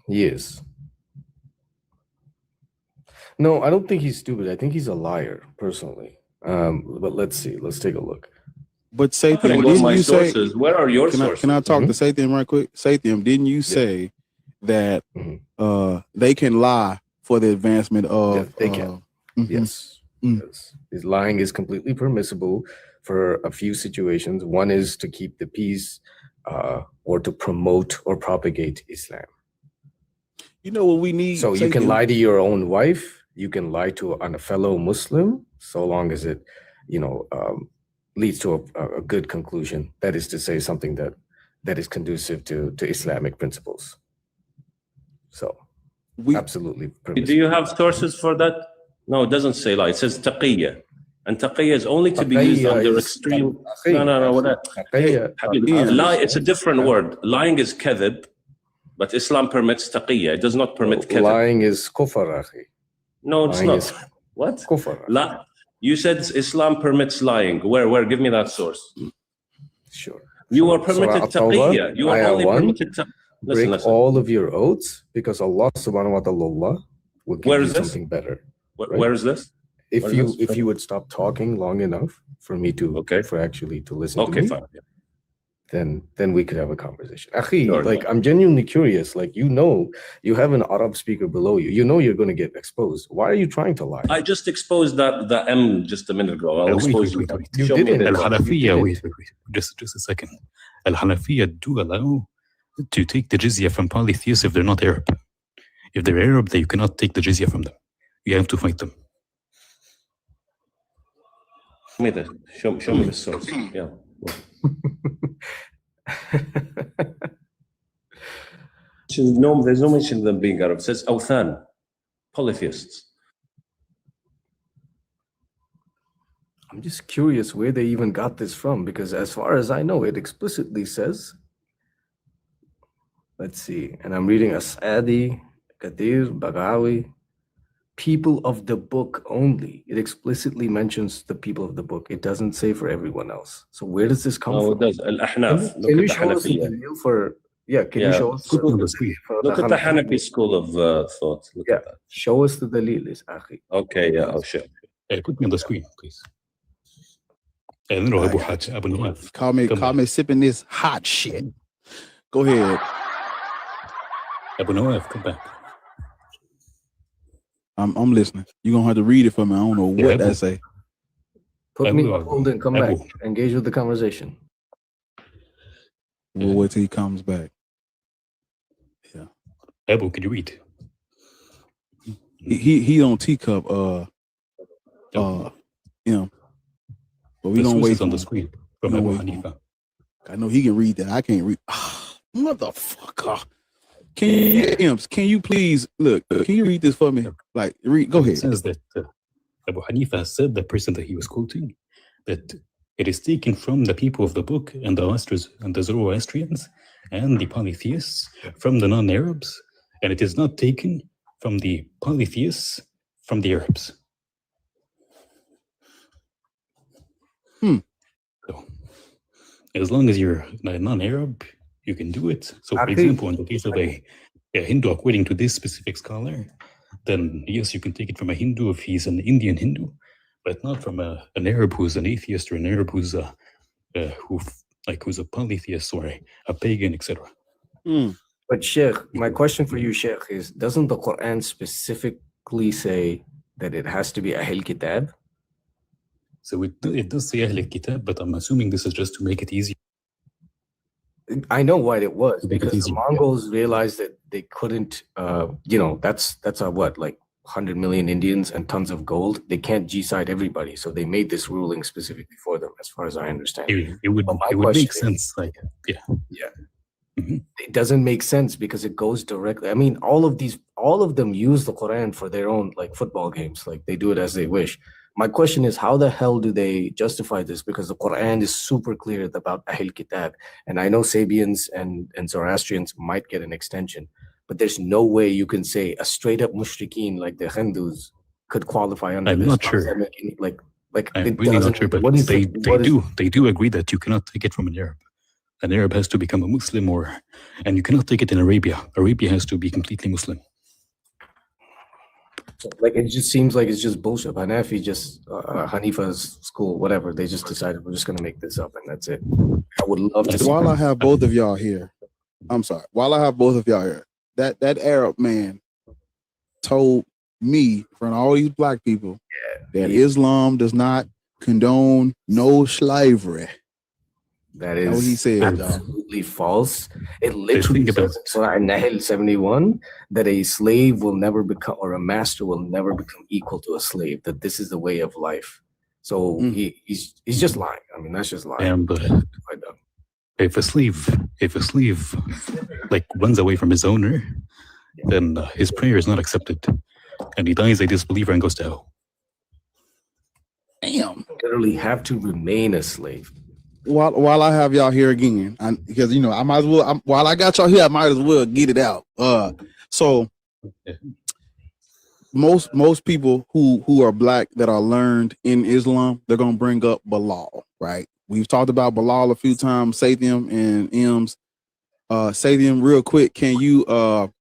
Yes. No, I don't think he's stupid. I think he's a liar, personally. But let's see. Let's take a look. But Satham, didn't you say? Where are your sources? Can I talk to Satham right quick? Satham, didn't you say that they can lie for the advancement of? They can. Yes. Yes. His lying is completely permissible for a few situations. One is to keep the peace. Or to promote or propagate Islam. You know what we need? So you can lie to your own wife. You can lie to a fellow Muslim. so long as it, leads to a good conclusion. That is to say, something that is conducive to Islamic principles. So, absolutely. Do you have sources for that? No, it doesn't say lie. It says taqiyya. And taqiyya is only to be used under extreme. No. Lie, it's a different word. Lying is kadhib, but Islam permits taqiyya. It does not permit kadhib. Lying is kufr, akhi. No, it's lying not. What? Kufr. You said Islam permits lying. Where? Give me that source. Sure. You are permitted taqiyya. You are only permitted to break all of your oaths because Allah subhanahu wa ta'ala will give you something better. Where is this? If you would stop talking long enough for me to to listen to me, fine. Then we could have a conversation. Akhi, I'm genuinely curious. You have an Arab speaker below you. You know you're going to get exposed. Why are you trying to lie? I just exposed the M just a minute ago. I'll expose you. You didn't. Al-Hanafiya, wait. Just a second. Al-Hanafiya do allow to take the jizya from polytheists if they're not Arab. If they're Arab, you cannot take the jizya from them. You have to fight them. Show me the source. Yeah. There's no mention of them being Arab. It says awthan, polytheists. I'm just curious where they even got this from, because as far as I know, it explicitly says, let's see, and I'm reading As'adi, Qadir, Baghawi, people of the book only. It explicitly mentions the people of the book. It doesn't say for everyone else. So where does this come from? It does. Al-Ahnaf. Can you show us the deal for? Yeah, can you show us? Look at the Hanafi school of thought. Look at that. Show us the dalilis, akhi. Okay, yeah, I'll show. Put me on the screen, please. Abu Nawaf. Call me sipping this hot shit. Go ahead. Abu Nawaf, come back. I'm listening. You're gonna have to read it for me. I don't know what that say. Put me on hold and come back. Engage with the conversation. We'll wait till he comes back. Yeah. Abu, can you read? He on teacup. But we don't wait on the screen from Abu Hanifa. I know he can read that. I can't read. Motherfucker. Can you please look? Can you read this for me? Go ahead. It says that Abu Hanifa said, the person that he was quoting, that it is taken from the people of the book and the Zoroastrians and the polytheists from the non-Arabs, and it is not taken from the polytheists from the Arabs. So, as long as you're a non-Arab, you can do it. So, for example, in the case of a Hindu, according to this specific scholar, then yes, you can take it from a Hindu if he's an Indian Hindu, but not from an Arab who's an atheist or an Arab who's a polytheist or a pagan, etc. But Sheikh, my question for you, Sheikh, is: doesn't the Quran specifically say that it has to be Ahl Kitab? So it does say Ahl Kitab, but I'm assuming this is just to make it easier. I know why it was, because the Mongols realized that they couldn't, that's what, like 100 million Indians and tons of gold. They can't G-side everybody. So they made this ruling specifically for them, as far as I understand. It would make sense. Yeah. Mm-hmm. It doesn't make sense because it goes directly. I mean, all of them use the Quran for their own football games. They do it as they wish. My question is, how the hell do they justify this? Because the Quran is super clear about Ahl Kitab. And I know Sabians and Zoroastrians might get an extension, but there's no way you can say a straight up mushrikeen like the Hindus could qualify under this. I'm not sure. I'm really not sure, but they do agree that you cannot take it from an Arab. An Arab has to become a Muslim, and you cannot take it in Arabia. Arabia has to be completely Muslim. It just seems like it's just bullshit. Hanafi Hanifa's school, whatever. They just decided we're just going to make this up and that's it. I would love to. While I have both of y'all here, that Arab man told me, in front of all these black people, that Islam does not condone no slavery. That That's what he is said, y'all. absolutely false. It literally says in Surah An-Nahl 71 that a slave will never become, or a master will never become equal to a slave, that this is the way of life. So he's just lying. I mean, that's just lying. And if a slave like runs away from his owner, then his prayer is not accepted, and he dies a disbeliever and goes to hell. Damn. You literally have to remain a slave. While I have y'all here again, because you know I might as well. While I got y'all here, I might as well get it out. So most people who are black that are learned in Islam, they're gonna bring up Bilal, right? We've talked about Bilal a few times, Sathiam and Ems. Sathiam, real quick, can you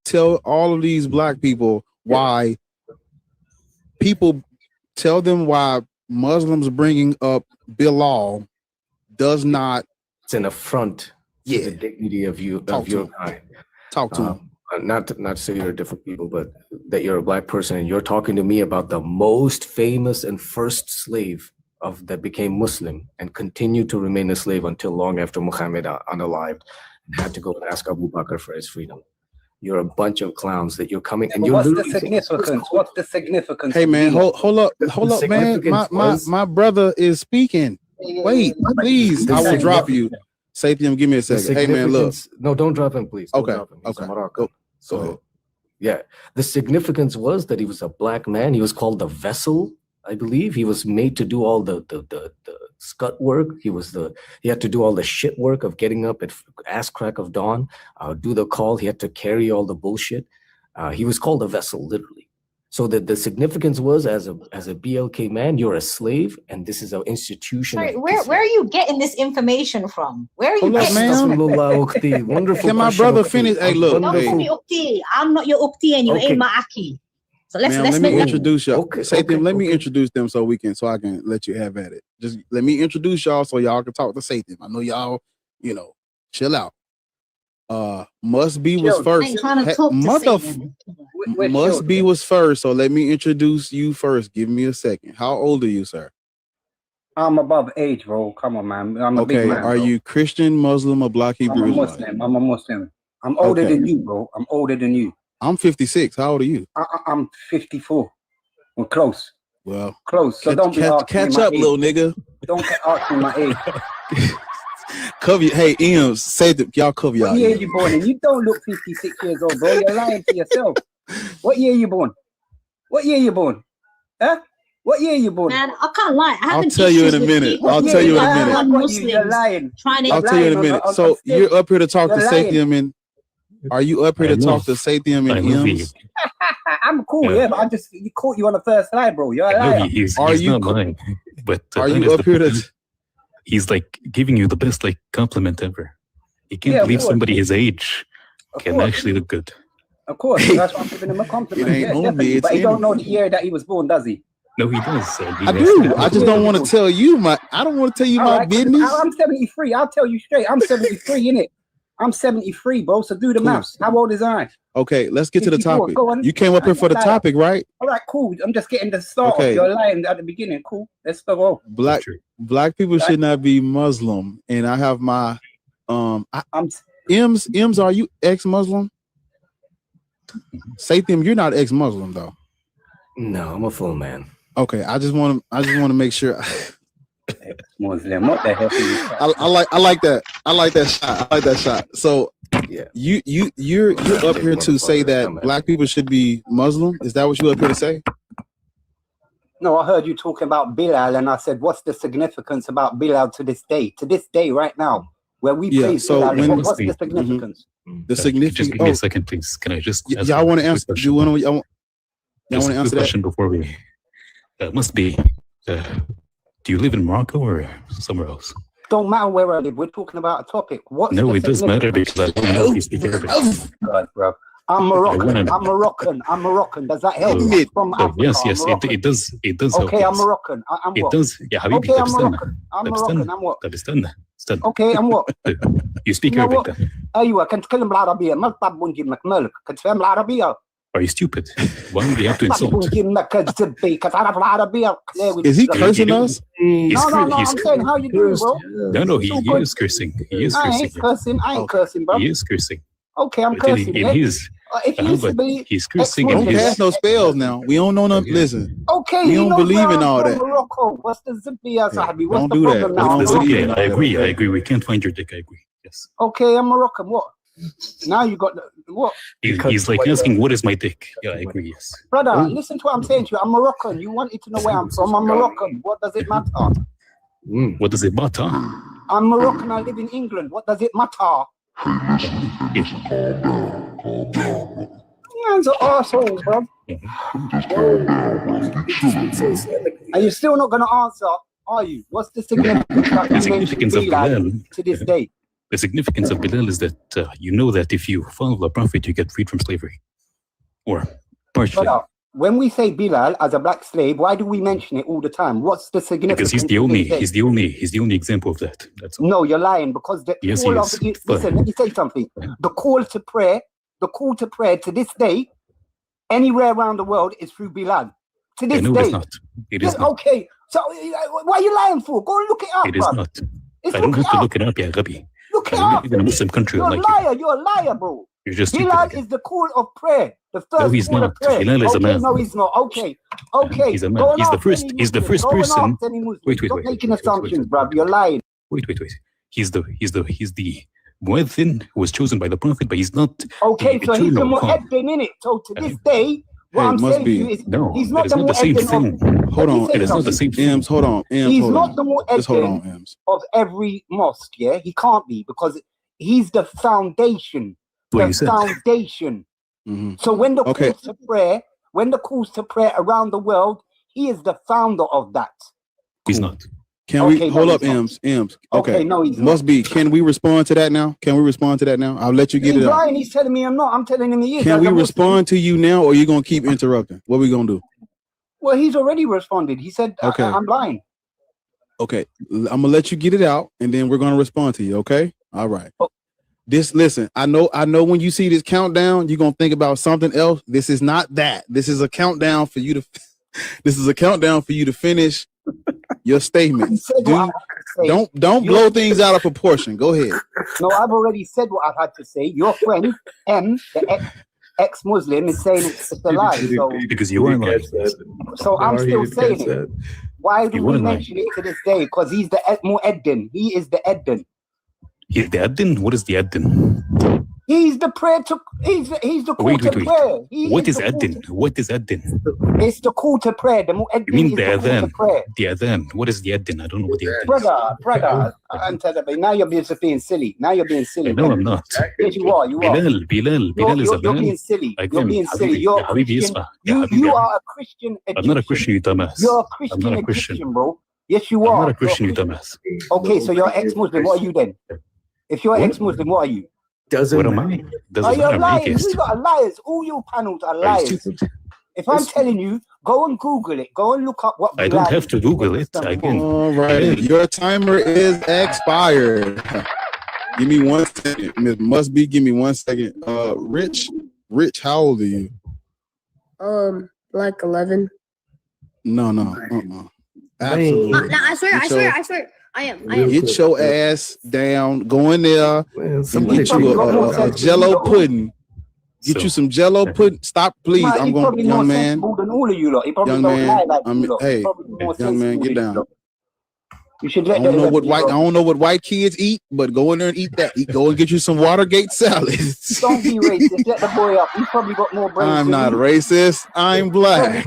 tell all of these black people why tell them why Muslims bringing up Bilal does not, it's an affront to the dignity of your kind. Talk to him. Not to say you're different people, but that you're a black person and you're talking to me about the most famous and first slave that became Muslim and continued to remain a slave until long after Muhammad unalived and had to go and ask Abu Bakr for his freedom. You're a bunch of clowns that you're coming and you're. What's the significance? What's the significance? Hey man, hold up, man. My brother is speaking. Wait, please. I will drop you. Sathiam, give me a second. Hey man, look. No, don't drop him, please. Don't drop him. He's Okay. So yeah, the significance was that he was a black man. He was called the vessel, I believe. He was made to do all the scut work. He had to do all the shit work of getting up at ass crack of dawn, do the call. He had to carry all the bullshit. He was called a vessel, literally. So the significance was, as a BLK man, you're a slave, and this is an institution. Sorry, where are you getting this information from? Where are you Hold up, getting man. Wonderful. Can my brother finish? Hey, look. Don't call me Ukti. I'm not your Ukti, and you ain't my Aki. So let's let me make introduce y'all. Sathiam, let me introduce them so I can let you have at it. Just let me introduce y'all so y'all can talk to Sathiam. I know y'all, chill out. Must be was first. Must be was first. So let me introduce you first. Give me a second. How old are you, sir? I'm above age, bro. Come on, man. I'm a big man, are you Christian, Muslim, or Black Hebrew? I'm a Muslim. I'm a Muslim. I'm older than you, bro. I'm older than you. I'm 56. How old are you? I'm 54. We're close. Well, close. So don't be catch up, little nigga. Don't ask me my age. Cover your, hey, Ems, say that y'all cover y'all. What year you born in? You don't look 56 years old, bro. You're lying to yourself. What year you born? What year you born? Huh? What year you born? Man, I can't lie. I'll tell you in a minute. You're lying. I'll tell you in a minute. So you're up here to talk to Sathiam, and are you up here to talk to Sathiam and Ems? I'm cool, yeah, but you caught you on the first line, bro. You're a liar. He's not lying. But are you up here to? He's like giving you the best compliment ever. You can't believe somebody his age can actually look good. Of course, that's why I'm giving him a compliment. It ain't only, but he don't know the year that he was born, does he? No, he does. I do. I just don't want to tell you I don't want to tell you my business. I'm 73. I'll tell you straight. I'm 73, innit? I'm 73, bro. So do the maths. How old is I? Okay, let's get to the topic. You came up here for the topic, right? All right, cool. I'm just getting the start. Okay. You're lying at the beginning. Cool. Let's go. Black people should not be Muslim, and I have my Ems. Are you ex-Muslim? Sathiam, you're not ex-Muslim though. No, I'm a full man. Okay, I just want to make sure. Muslim, what the hell? I like that. I like that shot. So yeah, you're up here to say that black people should be Muslim. Is that what you're up here to say? No, I heard you talking about Bilal, and I said, what's the significance about Bilal to this day? To this day, right now, where we praise Bilal, what's the significance? The significance. Just give me a second, please. Can I just? Y'all want to answer? Do you want to answer that question before we? Must be. Do you live in Morocco or somewhere else? Don't matter where I live. We're talking about a topic. No, it does matter because I don't know if you speak Arabic. God, bro. I'm Moroccan. I'm Moroccan. Does that help? From Africa. Yes, it does. It does help. Okay, I'm Moroccan. I'm what? It does. Yeah, Habibi. Okay, I'm Moroccan. I'm what? Okay, I'm what? You speak Arabic then? أيوة كنت أتكلم بالعربية ما طب نجيبك مالك كنت فاهم العربية. Are you stupid? Why would you have to insult? Is he cursing us? I'm saying, how you doing, bro? No, he is cursing. He is cursing. I ain't cursing. I ain't cursing, bro. He is cursing. Okay, I'm cursing. In his, if you used to believe, he's cursing. Don't cast no spells now. We don't know nothing. Listen. Okay, we don't believe in all that. Morocco. What's the zippy as Sahabi? What's Don't the do problem that. now? I agree. We can't find your dick. I agree. Yes. Okay, I'm Moroccan. What? Now you got the what? He's like asking, "What is my dick?" Yeah, I agree. Yes. Brother, listen to what I'm saying to you. I'm Moroccan. You wanted to know where I'm from. I'm Moroccan. What does it matter? What does it matter? I'm Moroccan. I live in England. What does it matter? Man's an arsehole, bro. And you're still not going to answer, are you? What's the significance of Bilal to this day? The significance of Bilal is that you know that if you follow the Prophet, you get freed from slavery, or partially. Brother, when we say Bilal as a black slave, why do we mention it all the time? What's the significance? Because he's the only example of that. That's all. No, you're lying, because the call of listen, let me say something. The call to prayer to this day, anywhere around the world, is through Bilal. To this day. It's not. It is not. Okay, so why are you lying for? Go and look it up. It is not. I don't have to look it up, yeah, Gabi. Look it up. In a Muslim country, you're a liar, bro. You're just Bilal is the call of prayer. The first no, he's call not. of prayer. Bilal is a man. No, he's not. Okay. He's a man. He's the first person. Wait. Stop making assumptions, bro. You're lying. Wait. He's the muezzin who was chosen by the Prophet, but he's not. Okay, so he's the muezzin in it. So to this day, what I'm saying to you is, he's not the muezzin. Hold on, it is not the same thing. Hold on, he's not the muezzin of every mosque. Yeah, he can't be, because he's the foundation. The foundation. So when the calls to prayer around the world, he is the founder of that. He's not. Can we hold up, Ems? Okay, no, he's must be. Can we respond to that now? I'll let you get it out. He's telling me I'm not. I'm telling him he is. Can we respond to you now, or are you gonna keep interrupting? What are we gonna do? Well, he's already responded. He said, okay. I'm lying. Okay, I'm gonna let you get it out, and then we're gonna respond to you. Okay, all right. Listen, I know when you see this countdown, you're gonna think about something else. This is not that. This is a countdown for you to finish your statement. Don't blow things out of proportion. Go ahead. No, I've already said what I've had to say. Your friend M, the ex-Muslim, is saying it's a lie. So because you are lying. So I'm still saying it. Why do we mention it to this day? Because he's the Mu'eddin. He is the Eddin. He's the Eddin? What is the Eddin? He's the prayer to. He's the call to prayer. What is Eddin? What is Eddin? It's the call to prayer. The Mu'eddin. You mean the Adhan? The Adhan. What is the Eddin? I don't know what the Eddin is. Brother, now you're being silly. No, I'm not. Yes, you are. Bilal is a man. You're being silly. You're being silly. You are a Christian Egyptian. I'm not a Christian, you dumbass. You're a Christian Egyptian, bro. Yes, you are. I'm not a Christian, you dumbass. Okay, so you're ex-Muslim. What are you then? If you're ex-Muslim, what are you? What am I? You're liars. You got liars. All your panels are liars. If I'm telling you, go and Google it. Go and look up what. I don't have to Google it. Again. All right, your timer is expired. Give me 1 second. Miss Must Be. Give me 1 second. Rich, how old are you? Like 11. No. Absolutely. No, I swear. I am. Get your ass down. Go in there. And get you a Jello pudding. Get you some Jello pudding. Stop, please. I'm going, young man. Young man, get down. You should I don't know what white kids eat, but go in there and eat that. Go and get you some Watergate salad. Don't be racist. Let the boy up. He's probably got more brains. I'm not racist. I'm black.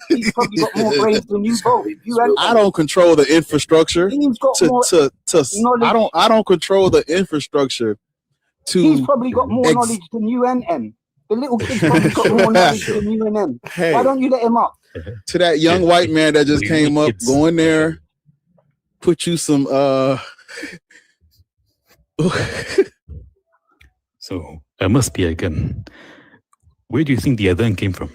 He's probably got more brains than you both. I don't control the infrastructure. I don't control the infrastructure. He's probably got more knowledge than you and M. The little kid's probably got more knowledge than you and M. Hey, why don't you let him up? To that young white man that just came up, go in there. Put you some So I must be again. Where do you think the Adhan came from?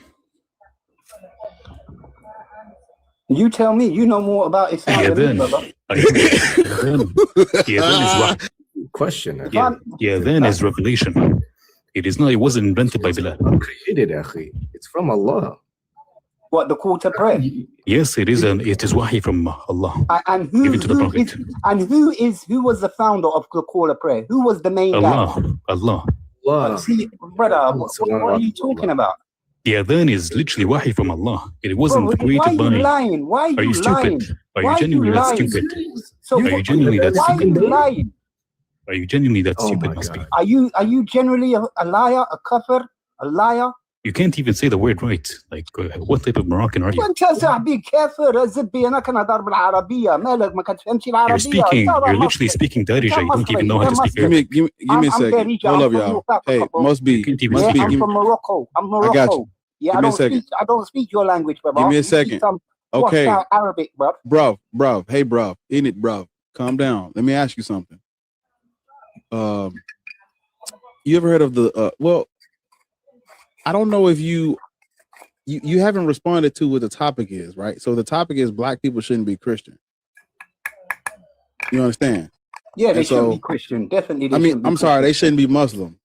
You tell me. You know more about Islam than me, brother. The Adhan is question. The Adhan is revelation. It is not. It wasn't invented by Bilal. Created, it's from Allah. What, the call to prayer? Yes, it is wahi from Allah. And given to the Prophet. who was the founder of the call of prayer? Who was the main guy? Allah. See, brother, what are you talking about? The adhan is literally wahi from Allah. It wasn't created by... Why are you lying? Why are you lying? Stupid? Are you genuinely that stupid? So are you genuinely that why stupid? Are you lying? Are you genuinely that stupid? Must be. Are you generally a liar, a kafir, a liar? You can't even say the word right. Like, what type of Moroccan are you? You're speaking, you're literally speaking Darija. You don't even know how to speak Arabic. Give me a second. Hold up, y'all. Hey, must be. I'm from Morocco. I'm Morocco. I got you. Yeah, I don't speak your language, brother. Give me a second. Okay. Arabic, bro. Bruv. Hey, bruv. In it, bruv. Calm down. Let me ask you something. You ever heard of the, well, I don't know if you haven't responded to what the topic is, right? So the topic is black people shouldn't be Christian. You understand? Yeah, they shouldn't be Christian. Definitely. I'm sorry, they shouldn't be Muslim.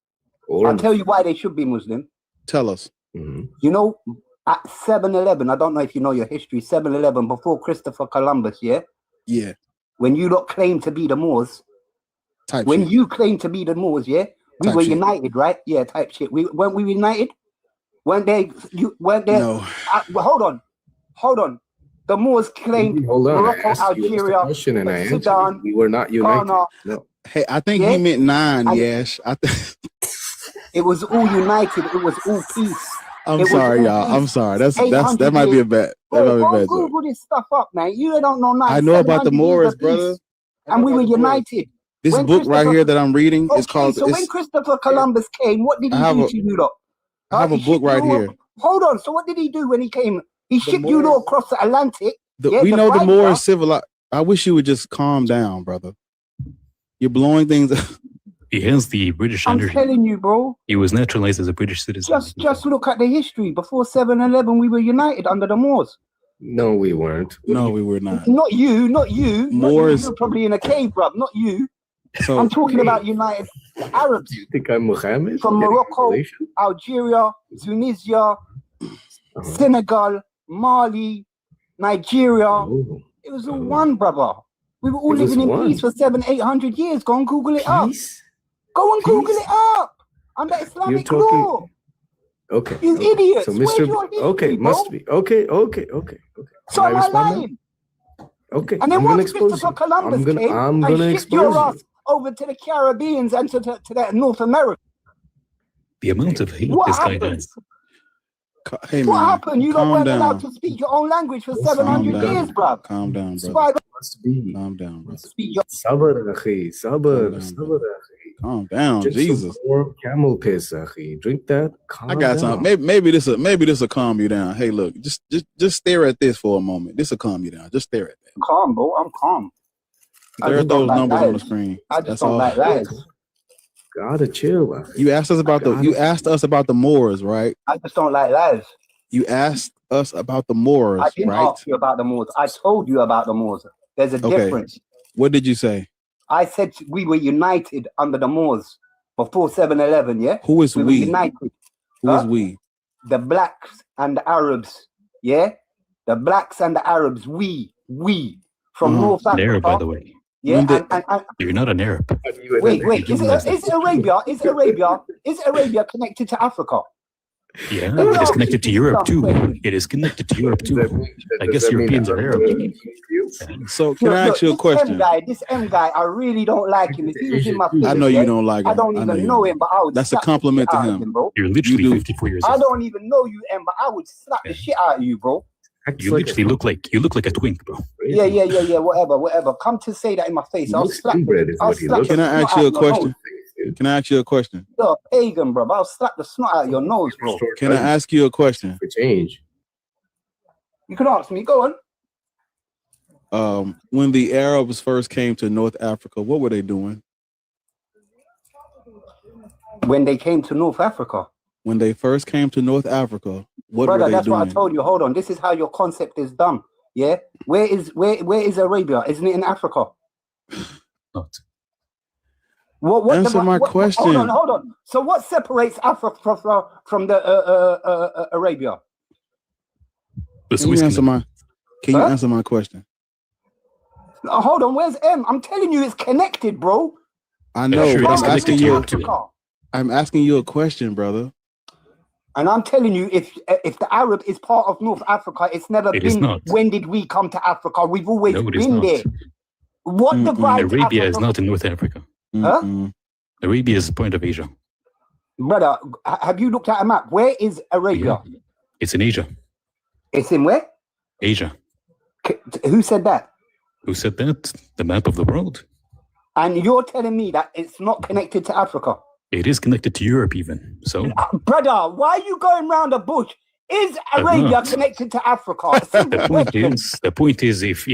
I'll tell you why they should be Muslim. Tell us. You know, at 7-Eleven, I don't know if you know your history, 7-Eleven, before Christopher Columbus, yeah? Yeah. When you lot claim to be the Moors, you claim to be the Moors, yeah? We were united, right? Yeah, type shit. Weren't we united? Weren't they? No. Hold on. The Moors claimed Morocco, Algeria, Sudan. We were not united. Ghana. No. Hey, I think he meant 9, Yash. It was all united. It was all peace. I'm sorry, y'all. I'm sorry. That might be a bet. That might be a bet. Google this stuff up, man. You don't know nothing. I know about the Moors, brother. And we were united. This book right here that I'm reading is called. So when Christopher Columbus came, what did he do to you lot? I have a book right here. Hold on. So what did he do when he came? He shipped you all across the Atlantic. We know the Moors civilized. I wish you would just calm down, brother. You're blowing things up. He has the British energy. I'm telling you, bro. He was naturalized as a British citizen. Just look at the history. Before 7-Eleven, we were united under the Moors. No, we weren't. No, we were not. Not you. Moors. You're probably in a cave, bruv. Not you. So, I'm talking about united Arabs. You think I'm Muhammad? From Morocco, Algeria, Tunisia, Senegal, Mali, Nigeria. It was all one, brother. We were all living in peace for 700-800 years. Go and Google it up. Go and Google it up. Under Islamic law. Okay. You idiots. So Mr. Must be. Okay. So am I lying? Okay. And then once Christopher Columbus came and shipped your ass over to the Caribbeans and to that North America. The amount of hate this guy has. Hey, what happened? You don't weren't allowed to speak your own language for 700 years, bro. Calm down, bro. Calm down, bro. Sabr, akhi. Sabr. Calm down, Drink Jesus. Some more camel piss, akhi. Drink that. I got something. Maybe this will calm you down. Hey, look, just stare at this for a moment. This will calm you down. Just stare at that. I'm calm, bro. I'm calm. There are those numbers on the screen. I just don't like lies. Gotta chill. You asked us about the Moors, right? I just don't like lies. You asked us about the Moors, I didn't ask you about the Moors. I told you about the Moors. There's a difference. What did you say? I said we were united under the Moors before 7-Eleven, yeah? Who is we? We were united. Who is we? The blacks and the Arabs, yeah? The blacks and the Arabs, we. From North Africa. Arab, by the way. Yeah, you're not an Arab. Wait. Is Arabia connected to Africa? Yeah, it is connected to Europe too. I guess Europeans are Arab. So can I ask you a question? This M guy, I really don't like him. If he was in my face, I know you don't like him. I don't even know him, but I would. That's a compliment to him, bro. You're literally 54 years old. I don't even know you, M, but I would slap the shit out of you, bro. You literally look like a twink, bro. Yeah. Whatever. Come to say that in my face. I'll slap. Can I ask you a question? Can I ask you a question? You're a pagan, bro. I'll slap the snot out of your nose, bro. Can I ask you a question? For change. You can ask me. Go on. When the Arabs first came to North Africa, what were they doing? When they came to North Africa? When they first came to North Africa, what were they doing? That's what I told you. Hold on. This is how your concept is done. Yeah? Where is Arabia? Isn't it in Africa? Not. Answer my question. Hold on. So what separates Africa from the Arabia? Can you answer my question? Hold on, where's M? I'm telling you, it's connected, bro. I know, but I'm asking you a question, brother. And I'm telling you, if the Arab is part of North Africa, it's never been. When did we come to Africa? We've always been there. What divides Arabia Africa? is not in North Africa. Huh? Arabia is a point of Asia. Brother, have you looked at a map? Where is Arabia? Yeah. It's in Asia. It's in where? Asia. Who said that? Who said that? The map of the world. And you're telling me that it's not connected to Africa? It is connected to Europe even. So, brother, why are you going around the bush? Is Arabia connected to Africa? The point is, if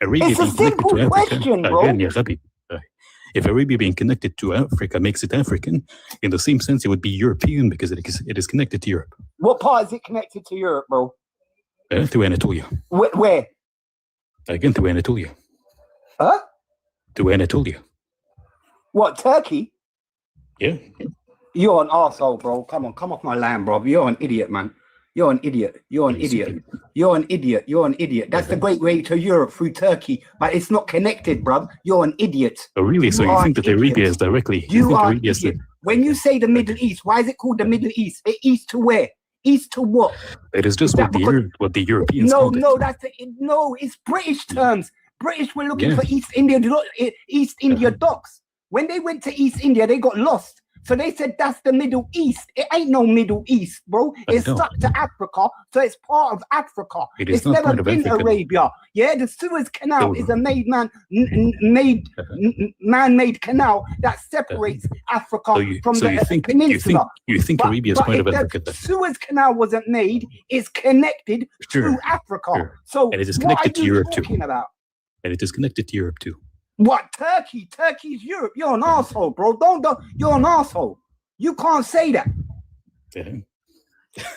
Arabia it's a simple question, bro. Again, if Arabia being connected to Africa makes it African, in the same sense, it would be European because it is connected to Europe. What part is it connected to Europe, bro? To Anatolia. Where? Again, to Anatolia. Huh? To Anatolia. What, Turkey? Yeah. You're an arsehole, bro. Come on, come off my land, bro. You're an idiot, man. You're an idiot. You're an idiot. You're an idiot. You're an idiot. That's the great way to Europe through Turkey, but it's not connected, bro. You're an idiot. Oh, really? So you think that Arabia is directly? You are an idiot. When you say the Middle East, why is it called the Middle East? The East to where? East to what? It is just what the Europeans called it. No, it's British terms. British were looking for East India docks. When they went to East India, they got lost. So they said that's the Middle East. It ain't no Middle East, bro. It's stuck to Africa, so it's part of Africa. It's never been Arabia. Yeah, the Suez Canal is a man-made canal that separates Africa from the peninsula. You think Arabia is part of Africa? The Suez Canal wasn't made. It's connected through Africa. Sure. So and it is connected to Europe too. About? And it is connected to Europe too. What, Turkey? Turkey's Europe. You're an asshole, bro. Don't. You're an asshole. You can't say that. Yeah.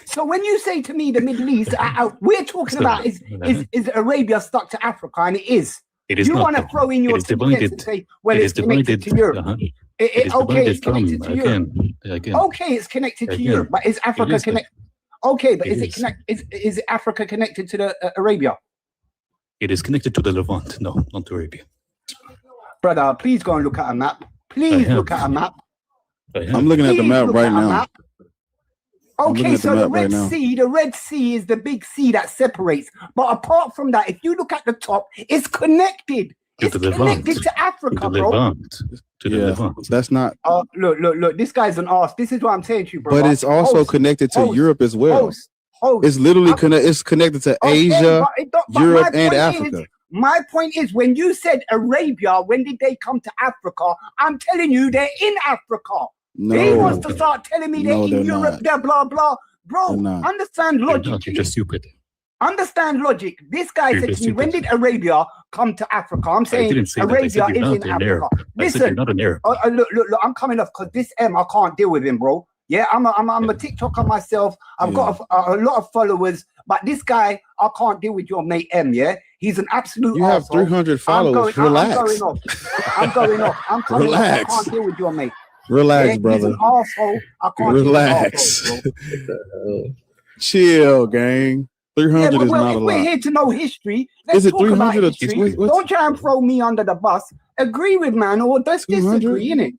So when you say to me the Middle East, we're talking about is Arabia stuck to Africa, and it is. It is. You want to throw in your divided, and say, well, it's connected to Europe. Okay, it's connected to Europe. Again. Okay, it's connected to Europe, but is Africa connected? Okay, but is Africa connected to the Arabia? It is connected to the Levant. No, not to Arabia. Brother, please go and look at a map. Please look at a map. I'm looking at the map right now. Okay, so the Red Sea is the big sea that separates. But apart from that, if you look at the top, it's connected. It's connected to Africa, bro. To the Levant. That's not. Look. This guy's an arse. This is what I'm saying to you, bro. But it's also connected to Europe as well. It's literally it's connected to Asia, Europe, and Africa. My point is, when you said Arabia, when did they come to Africa? I'm telling you, they're in Africa. No, he wants to start telling me they're in Europe, they're blah, blah. Bro, understand logic. You're just stupid. Understand logic. This guy said to me, when did Arabia come to Africa? I'm saying Arabia is in Africa. Listen, not an Arab. Look, I'm coming off because this I can't deal with him, bro. Yeah, I'm a TikToker myself. I've got a lot of followers, but this guy, I can't deal with your mate M. Yeah, he's an absolute. You have 300 followers. Relax. I'm going off. I'm coming Relax. off. I can't deal with your mate. Relax, brother. He's an asshole. I can't. Relax. Chill, gang. 300 is not a lot. We're here to know history. Let's talk about history. Don't try and throw me under the bus. Agree with man, or let's disagree, innit?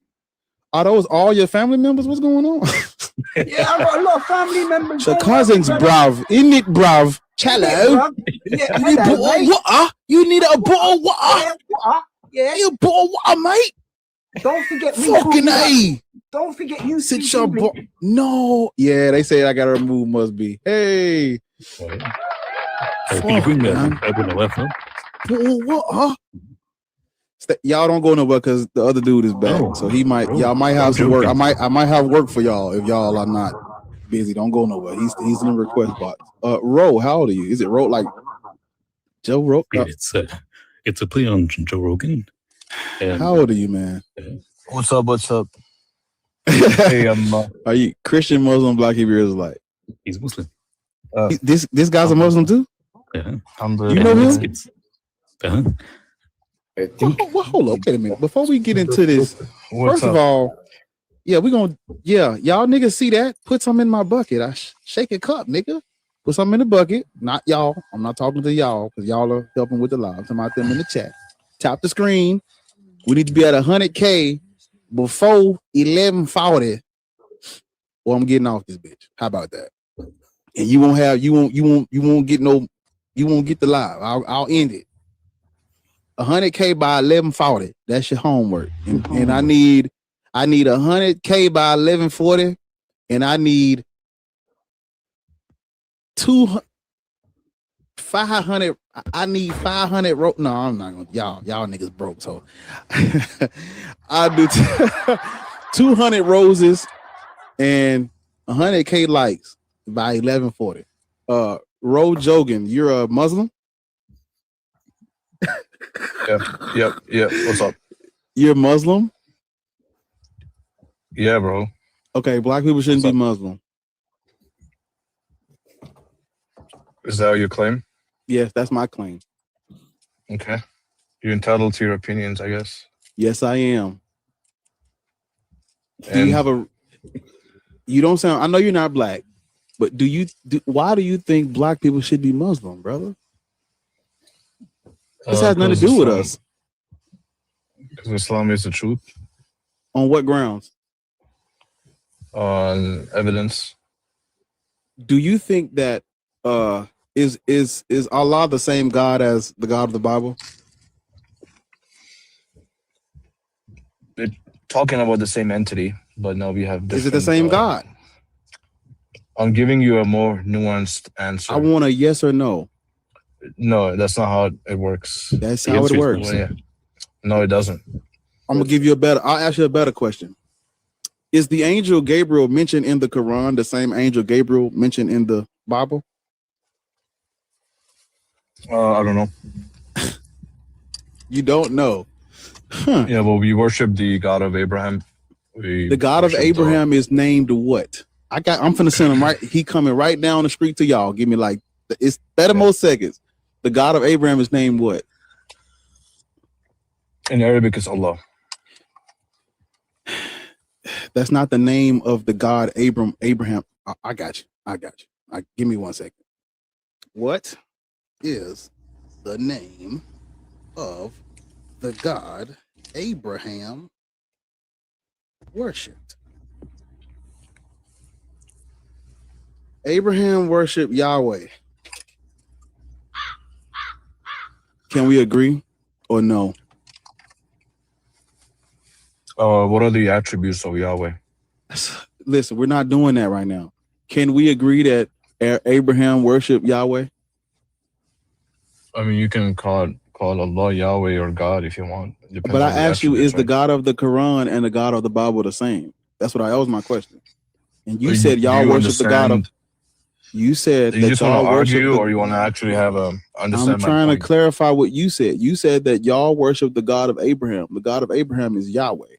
Are those all your family members? What's going on? Yeah, I got a lot of family members. Your cousins, bruv. In it, bruv. Cello. Yeah, you bought water? You need a bottle of water? Yeah. You bought water, mate? Don't forget me. Fucking A. Don't forget you. Sit your No. Yeah, they say I got to remove must be. Hey. What? Y'all don't go nowhere because the other dude is back. So he might. Y'all might have some work. I might have work for y'all if y'all are not busy. Don't go nowhere. He's in the request box. Ro, how old are you? Is it Ro like Joe Rogan? It's a play on Joe Rogan. How old are you, man? What's up? Hey, are you Christian, Muslim, Black, Hebrew, Israelite? He's Muslim. This guy's a Muslim too? Yeah. You know him? Hold up, wait a minute. Before we get into this, first of all, y'all niggas see that? Put some in my bucket. I shake a cup, nigga. Put something in the bucket. Not y'all. I'm not talking to y'all because y'all are helping with the live. I'm talking about them in the chat. Tap the screen. We need to be at 100K before 11:40, or I'm getting off this bitch. How about that? And you won't get the live. I'll end it. 100K by 11:40. That's your homework. And I need 100K by 11:40, and I need 500. I need 500. No, I'm not gonna. Y'all niggas broke. So I'll do 200 roses and 100K likes by 11:40. Ro Jogan, you're a Muslim? Yep. What's up? You're Muslim? Yeah, bro. Okay, black people shouldn't be Muslim. Is that your claim? Yes, that's my claim. Okay. You're entitled to your opinions, I guess. Yes, I am. Do you have a... You don't sound... I know you're not black, but why do you think black people should be Muslim, brother? This has nothing to do with us. Because Islam is the truth. On what grounds? On evidence. Do you think that is Allah the same God as the God of the Bible? They're talking about the same entity, but now we have different... Is it the same God? I'm giving you a more nuanced answer. I want a yes or no. No, that's not how it works. That's how it works. No, it doesn't. I'm gonna give you I'll ask you a better question. Is the angel Gabriel mentioned in the Quran the same angel Gabriel mentioned in the Bible? I don't know. You don't know? Huh. Yeah, well, we worship the God of Abraham. The God of Abraham is named what? I'm finna send him right. He coming right down the street to y'all. Give me like it's 30 more seconds. The God of Abraham is named what? In Arabic, it's Allah. That's not the name of the God Abraham. I got you. Give me 1 second. What is the name of the God Abraham worshipped? Abraham worshiped Yahweh. Can we agree or no? What are the attributes of Yahweh? Listen, we're not doing that right now. Can we agree that Abraham worshiped Yahweh? I mean, you can call Allah Yahweh or God if you want. But I asked you, is the God of the Quran and the God of the Bible the same? That was my question. And you said y'all worship the God of... You said that you just want to argue, or you want to actually have a understand. I'm trying to clarify what you said. You said that y'all worship the God of Abraham. The God of Abraham is Yahweh.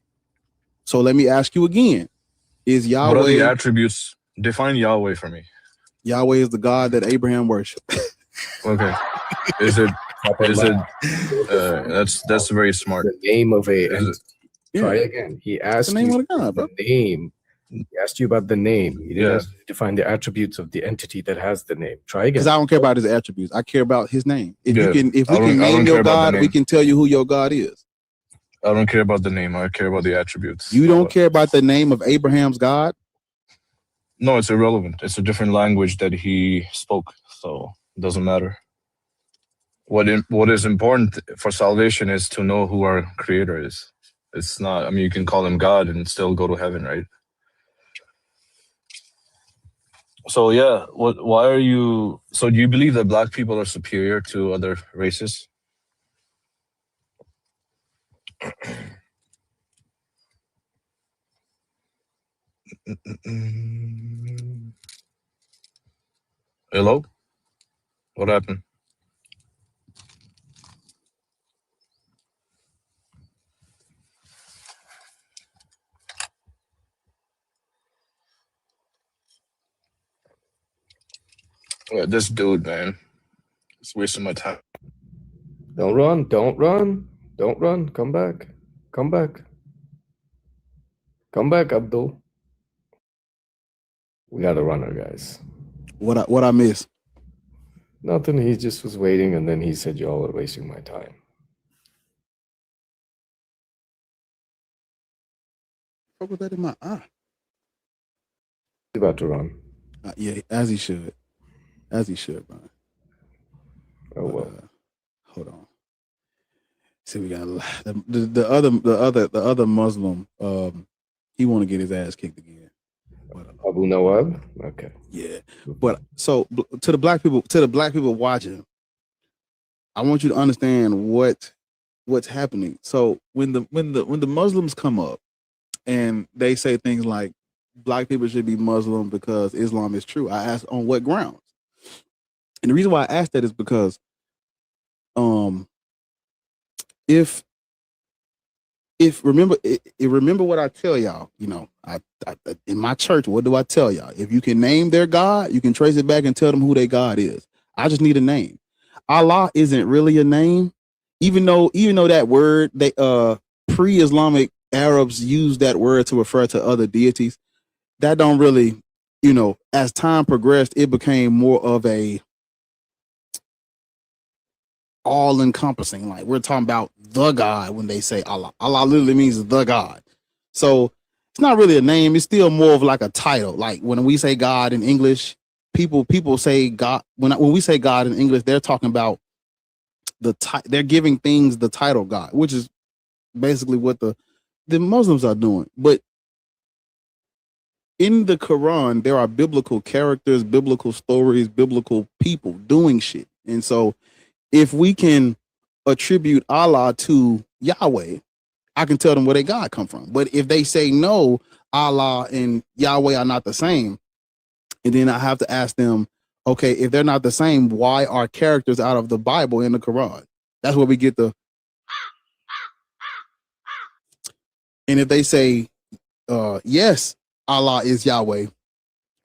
So let me ask you again: is Yahweh? What are the attributes? Define Yahweh for me. Yahweh is the God that Abraham worshipped. Okay. Is it? That's very smart. The name of try again. He asked the name you of the God, bro. The name. He asked you about the name. He didn't ask you to define the attributes of the entity that has the name. Try again. Because I don't care about his attributes. I care about his name. If we can name your God, we can tell you who your God is. I don't care about the name. I care about the attributes. You don't care about the name of Abraham's God? No, it's irrelevant. It's a different language that he spoke, so it doesn't matter. What is important for salvation is to know who our Creator is. It's not. I mean, you can call him God and still go to heaven, right? So yeah, why are you? So do you believe that black people are superior to other races? Hello? What happened? Yeah, this dude, man, it's wasting my time. Don't run. Don't run. Don't run. Come back. Come back. Come back, Abdul. We got a runner, guys. What I miss? Nothing. He just was waiting, and then he said, "Y'all are wasting my time." What was that in my eye? He's about to run. Yeah, as he should. As he should, man. Oh well. Hold on. See, we got the other Muslim. He want to get his ass kicked again. Abu Nawab. Okay. Yeah, but so to the black people watching, I want you to understand what's happening. So when the Muslims come up and they say things like black people should be Muslim because Islam is true, I ask on what grounds? And the reason why I ask that is because if remember what I tell y'all, you know, I in my church, what do I tell y'all? If you can name their God, you can trace it back and tell them who their God is. I just need a name. Allah isn't really a name, even though that word they pre-Islamic Arabs use that word to refer to other deities. That don't really, you know, as time progressed, it became more of a all-encompassing. Like we're talking about the God when they say Allah. Allah literally means the God. So it's not really a name. It's still more of like a title. Like when we say God in English, people say God. When we say God in English, they're talking about they're giving things the title God, which is basically what the Muslims are doing. But in the Quran, there are biblical characters, biblical stories, biblical people doing shit. And so if we can attribute Allah to Yahweh, I can tell them where their God come from. But if they say no, Allah and Yahweh are not the same, and then I have to ask them, okay, if they're not the same, why are characters out of the Bible in the Quran? That's where we get the. And if they say, yes, Allah is Yahweh,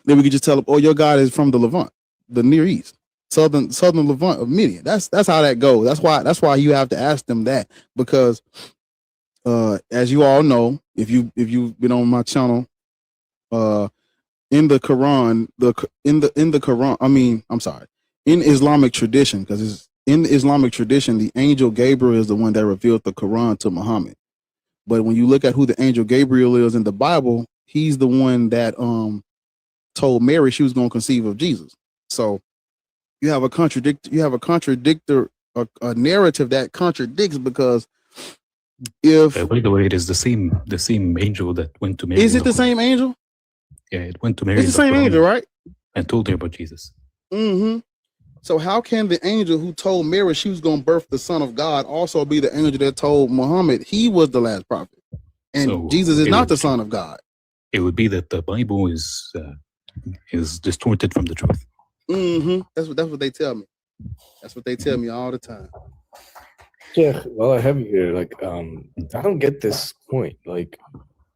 then we can just tell them, oh, your God is from the Levant, the Near East. Southern Levant of Midian. That's how that goes. That's why you have to ask them that, because as you all know, if you've been on my channel, in the Quran, in the Quran, in Islamic tradition, because it's in the Islamic tradition, the angel Gabriel is the one that revealed the Quran to Muhammad. But when you look at who the angel Gabriel is in the Bible, he's the one that told Mary she was going to conceive of Jesus. So you have a narrative that contradicts, because if by the way, it is the same angel that went to Mary. Is it the same angel? Yeah, it went to Mary. It's the same angel, right? And told her about Jesus. Mm-hmm. So how can the angel who told Mary she was going to birth the Son of God also be the angel that told Muhammad he was the last prophet, and so Jesus is not the Son of God? It would be that the Bible is distorted from the truth. Mm-hmm. That's what they tell me. That's what they tell me all the time. Yeah, well, I have you here. Like, I don't get this point. Like,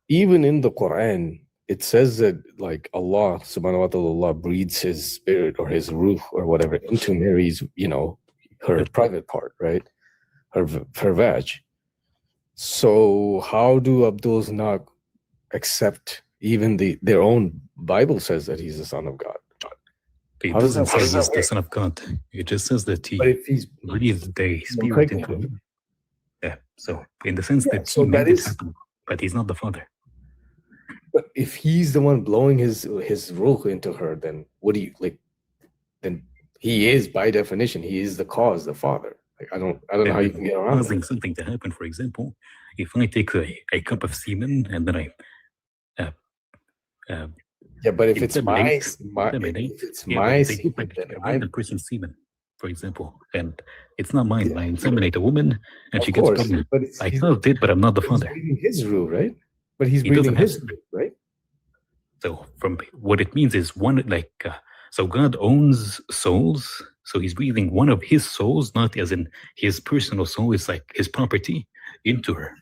even in the Quran, it says that like Allah subhanahu wa ta'ala breathes his spirit or his ruh or whatever into Mary's, you know, her private part, right? Her vag. So how do Abduls not accept even their own Bible says that he's the son of God? It doesn't say he's the son of God. It just says that he breathed the spirit into him. Yeah. So in the sense that he made it happen, but he's not the father. But if he's the one blowing his ruh into her, then what do you like? Then he is, by definition, he is the cause, the father. Like I don't know how you can get around causing something to happen. For example, if I take a cup of semen and then yeah, but if it's my semen, then I'm the person's semen, for example, and it's not mine. I inseminate a woman and she gets pregnant. I caused it, but I'm not the father. He's breathing his ruh, right? But he's breathing his ruh, right? So from what it means is one so God owns souls. So he's breathing one of his souls, not as in his personal soul. It's like his property into her.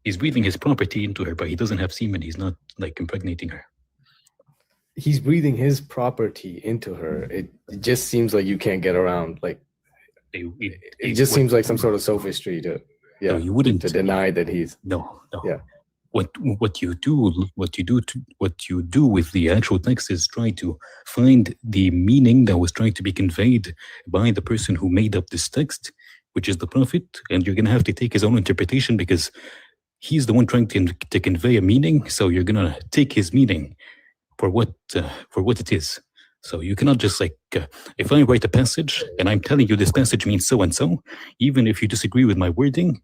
He's breathing his property into her, but he doesn't have semen. He's not like impregnating her. He's breathing his property into her. It just seems like you can't get around. Like it just seems like some sort of sophistry to you wouldn't to deny that he's no. Yeah. what you do with the actual text is try to find the meaning that was trying to be conveyed by the person who made up this text, which is the prophet, and you're gonna have to take his own interpretation because he's the one trying to convey a meaning. So you're gonna take his meaning for what it is. So you cannot just if I write a passage and I'm telling you this passage means so and so, even if you disagree with my wording,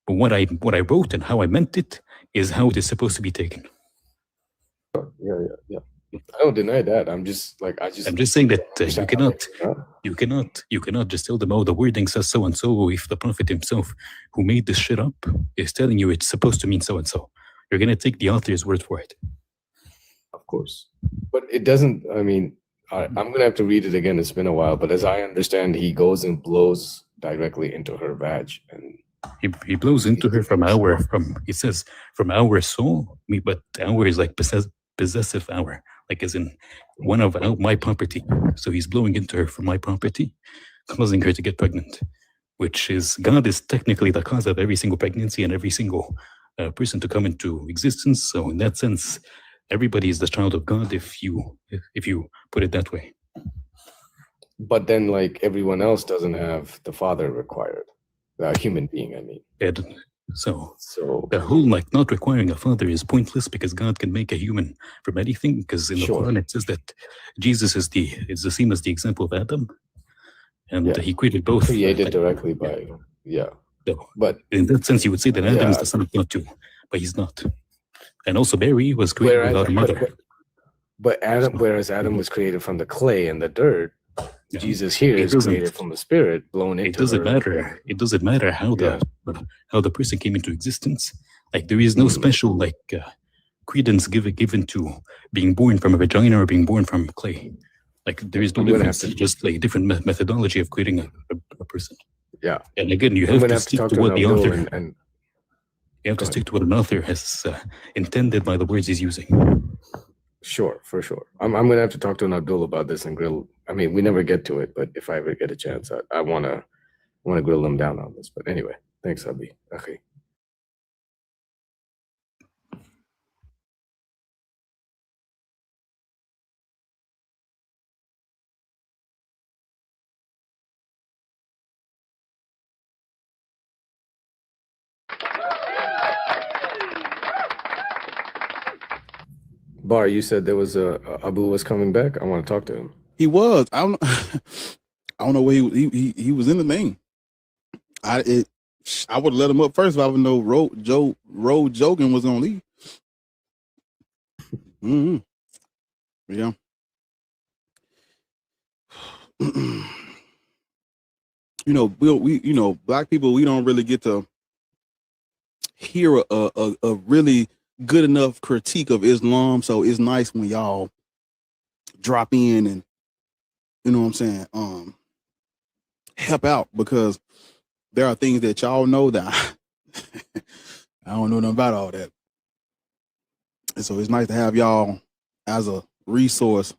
but what I wrote and how I meant it is how it is supposed to be taken. Yeah. I don't deny that. I'm just saying that you cannot just tell them, oh, the wording says so and so, if the prophet himself who made this shit up is telling you it's supposed to mean so and so. You're gonna take the author's word for it. Of course, but it doesn't. I mean, I'm gonna have to read it again. It's been a while, but as I understand, he goes and blows directly into her vag, and he blows into her it says from our soul, but our is like possessive hour, like as in one of my property. So he's blowing into her from my property, causing her to get pregnant, which is God is technically the cause of every single pregnancy and every single person to come into existence. So in that sense, everybody is the child of God if you put it that way. But then, like, everyone else doesn't have the father required, the human being. I mean, so the whole not requiring a father is pointless because God can make a human from anything. Because in the Quran it says that Jesus is the same as the example of Adam, and he created both. Created directly by So, but in that sense, you would say that Adam is the son of God too, but he's not. And also Mary was created without a mother. But whereas Adam was created from the clay and the dirt, Jesus here is created from the spirit, blown into. It doesn't matter. It doesn't matter how the person came into existence. Like there is no special credence given to being born from a vagina or being born from clay. Like there is no difference. Just like different methodology of creating a person. Yeah. And again, you have to stick to what the author. You have to stick to what an author has intended by the words he's using. Sure, for sure. I'm going to have to talk to an Abdul about this and grill. I mean, we never get to it, but if I ever get a chance, I want to grill him down on this. But anyway, thanks, Abi. Okay. Bar, you said there was Abu was coming back. I want to talk to him. He was. I don't know where he was in the name. I would let him up first if I would know Ro Jogan was gonna leave. Yeah. We black people, we don't really get to hear a really good enough critique of Islam, so it's nice when y'all drop in and you know what I'm saying, help out, because there are things that y'all know that I don't know nothing about all that. And so it's nice to have y'all as a resource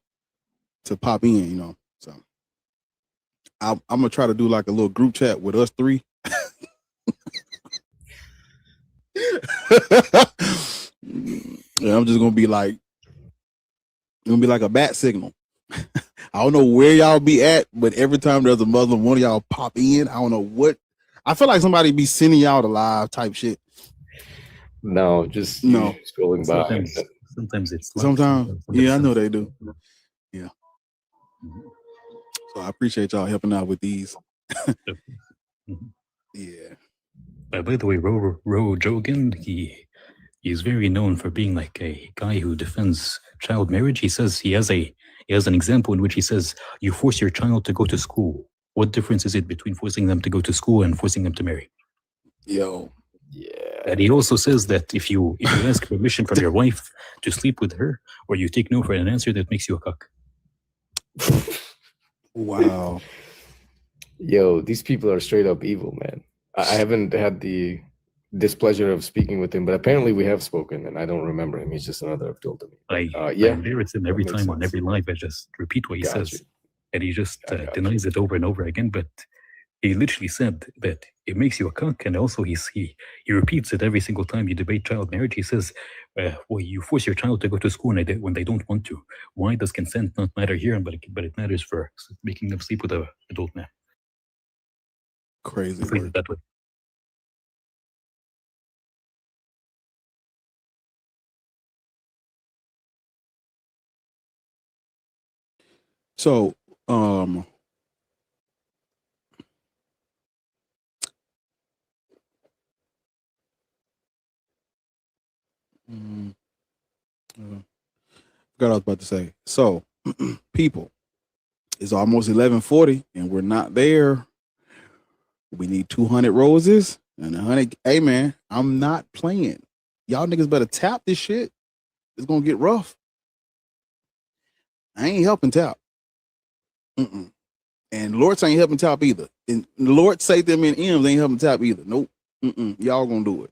to pop in, So I'm gonna try to do like a little group chat with us three. Yeah, I'm just gonna be like a bat signal. I don't know where y'all be at, but every time there's a Muslim, one of y'all pop in. I don't know what. I feel like somebody be sending y'all the live type shit. No, just scrolling by. Sometimes it's. Sometimes, yeah, I know they do. Yeah. So I appreciate y'all helping out with these. Yeah. By the way, Ro Jogan, he's very known for being like a guy who defends child marriage. He says he has an example in which he says, you force your child to go to school. What difference is it between forcing them to go to school and forcing them to marry? Yo. Yeah. And he also says that if you ask permission from your wife to sleep with her, or you take no for an answer, that makes you a cuck. Wow. Yo, these people are straight up evil, man. I haven't had the displeasure of speaking with him, but apparently we have spoken, and I don't remember him. He's just another Abdul to me. I hear it in every time on every live. I just repeat what he says, and he just denies it over and over again. But He literally said that it makes you a cuck, and also he repeats it every single time you debate child marriage. He says, well, you force your child to go to school when they don't want to. Why does consent not matter here, but it matters for making them sleep with an adult man? Crazy work. That way. So, forgot what I was about to say. So, people, it's almost 11:40, and we're not there. We need 200 roses and 100. Hey, man, I'm not playing. Y'all niggas better tap this shit. It's gonna get rough. I ain't helping tap. And Lord ain't helping tap either. And Lord say them in M's ain't helping tap either. Nope. Y'all gonna do it.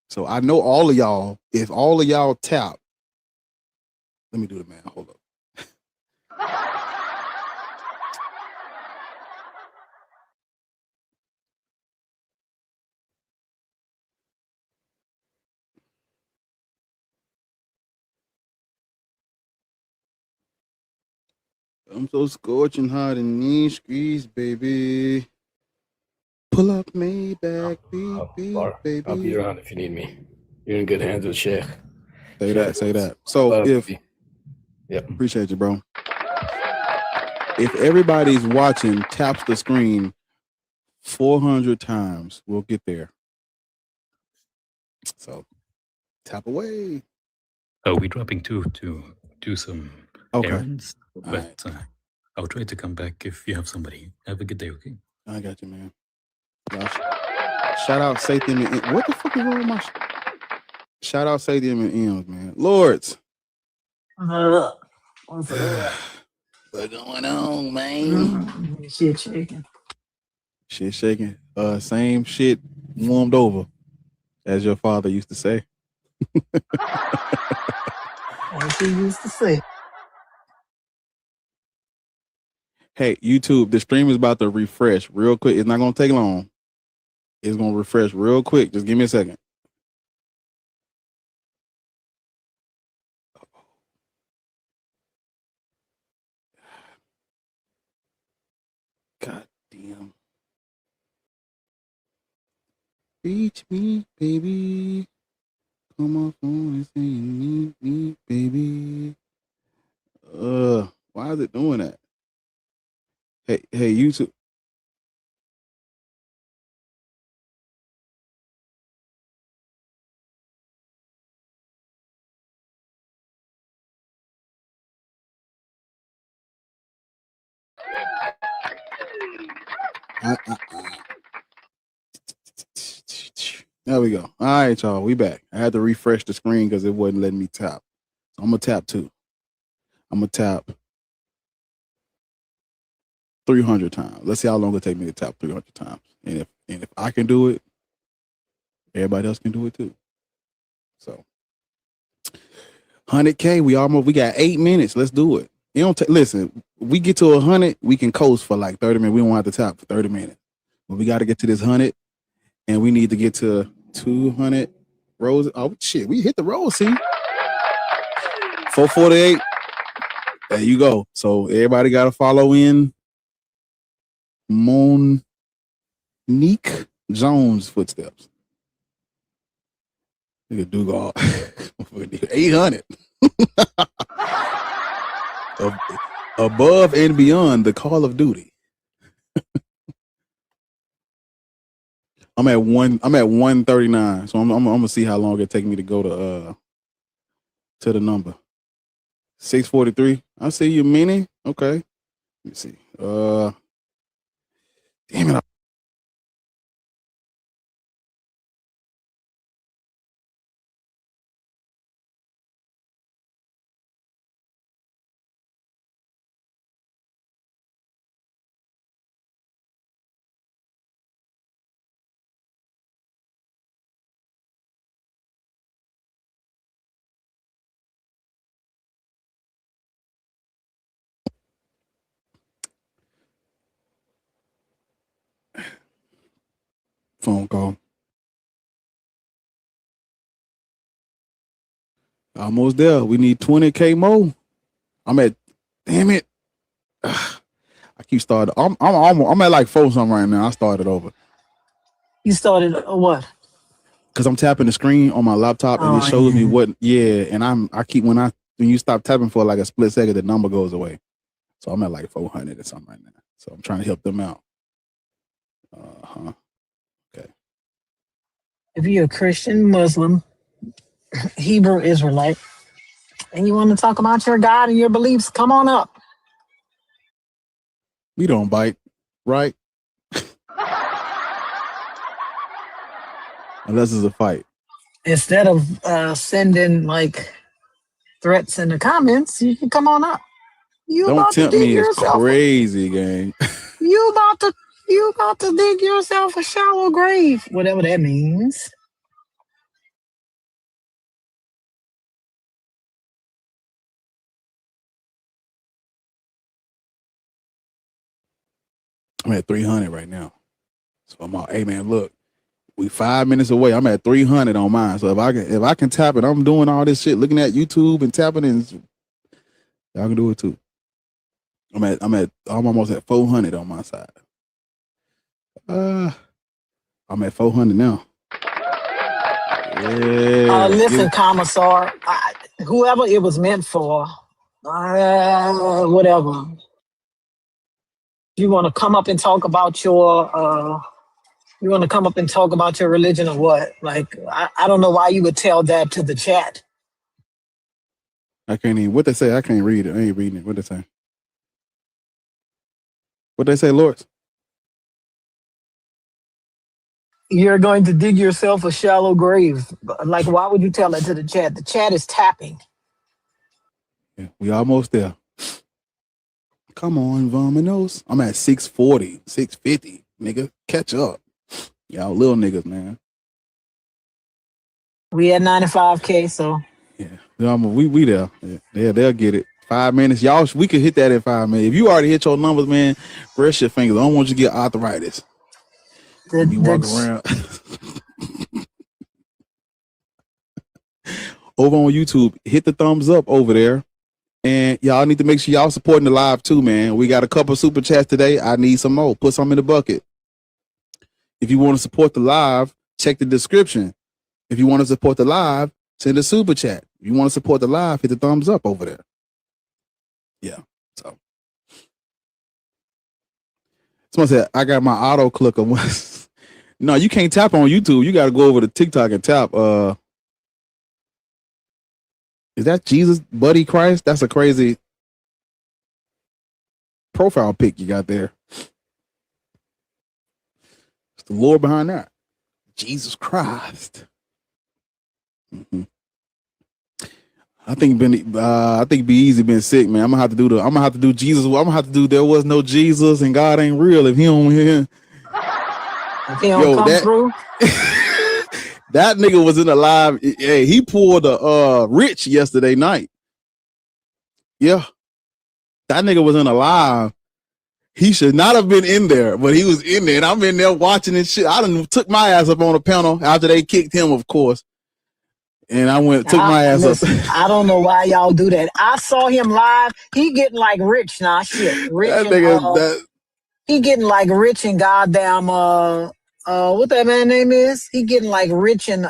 So I know all of y'all. If all of y'all tap, let me do the math. Hold up. I'm so scorching hot in these streets, baby. Pull up Maybach, baby. I'll be around if you need me. You're in good hands with Sheikh. Say that. So appreciate you, bro. If everybody's watching, taps the screen 400 times, we'll get there. So tap away. Oh, we're dropping to do some errands, but I'll try to come back if you have somebody. Have a good day, okay? I got you, man. Gosh. Shout out Sathium and what the fuck is wrong with my shout out Sathium and M's, man. Lords. What's up? What's going on, man? Shit shaking. Shit shaking. Same shit warmed over, as your father used to say. As he used to say. Hey, YouTube, the stream is about to refresh real quick. It's not gonna take long. It's gonna refresh real quick. Just give me a second. God damn. Reach me, baby. Come on phone and say you need me, baby. Why is it doing that? Hey, YouTube. There we go. All right, y'all. We back. I had to refresh the screen because it wasn't letting me tap. So I'm gonna tap too. I'm gonna tap 300 times. Let's see how long it take me to tap 300 times. And if I can do it, everybody else can do it too. So 100K. We got 8 minutes. Let's do it. You don't listen. We get to 100, we can coast for like 30 minutes. We don't have to tap for 30 minutes. But we got to get to this 100, and we need to get to 200 rows. Oh shit, we hit the roll. See, 448. There you go. So everybody got to follow in Monique Jones' footsteps. Look at Dugal. 800. Above and beyond the Call of Duty. I'm at 139. So I'm gonna see how long it take me to go to the number. 643. I see you, Minnie. Okay. Let me see. Damn it. Almost there. We need 20K more. I'm at, damn it. I keep starting. I'm at like 4 something right now. I started over. You started what? Cause I'm tapping the screen on my laptop and it shows me what. Yeah, and I keep when you stop tapping for like a split second, the number goes away. So I'm at like 400 or something right now. So I'm trying to help them out. Okay. If you're a Christian, Muslim, Hebrew Israelite, and you want to talk about your God and your beliefs, come on up. We don't bite, right? Unless it's a fight. Instead of sending like threats in the comments, you can come on up. You Don't about to tempt dig me. It's yourself. crazy, gang. You about to dig yourself a shallow grave, whatever that means. I'm at 300 right now. So I'm all, hey man, look, we 5 minutes away. I'm at 300 on mine. So if I can tap it, I'm doing all this shit, looking at YouTube and tapping, and y'all can do it too. I'm almost at 400 on my side. I'm at 400 now. Yeah. Listen, Commissar, whoever it was meant for, whatever. You want to come up and talk about your religion or what? Like, I don't know why you would tell that to the chat. I can't even, what they say, I can't read it. I ain't reading it. What they say? What they say, Lord? You're going to dig yourself a shallow grave. Like, why would you tell that to the chat? The chat is tapping. Yeah, we almost there. Come on, Vominos. I'm at 640, 650. Nigga, catch up. Y'all little niggas, man. We at 95K, so. Yeah, we there. Yeah, they'll get it. 5 minutes. Y'all, we could hit that in 5 minutes. If you already hit your numbers, man, rest your fingers. I don't want you to get arthritis. You walk around. Over on YouTube, hit the thumbs up over there. And y'all need to make sure y'all supporting the live too, man. We got a couple super chats today. I need some more. Put some in the bucket. If you want to support the live, check the description. If you want to support the live, send a super chat. If you want to support the live, hit the thumbs up over there. Yeah. So someone said, I got my auto clicker. No, you can't tap on YouTube. You got to go over to TikTok and tap. Is that Jesus, Buddy Christ? That's a crazy profile pic you got there. It's the Lord behind that. Jesus Christ. Mm-hmm. I think Be Easy been sick, man. I'm gonna have to do Jesus. I'm gonna have to do There Was No Jesus and God Ain't Real if he don't hear. If he don't come through. That nigga was in the live. Hey, he pulled a Rich yesterday night. Yeah. That nigga was in a live. He should not have been in there, but he was in there, and I'm in there watching this shit. I done took my ass up on the panel after they kicked him, of course. And I took my ass up. I don't know why y'all do that. I saw him live. He getting like Rich now. Shit. Rich that and, nigga, he getting like Rich and goddamn what that man name is? He getting like Rich and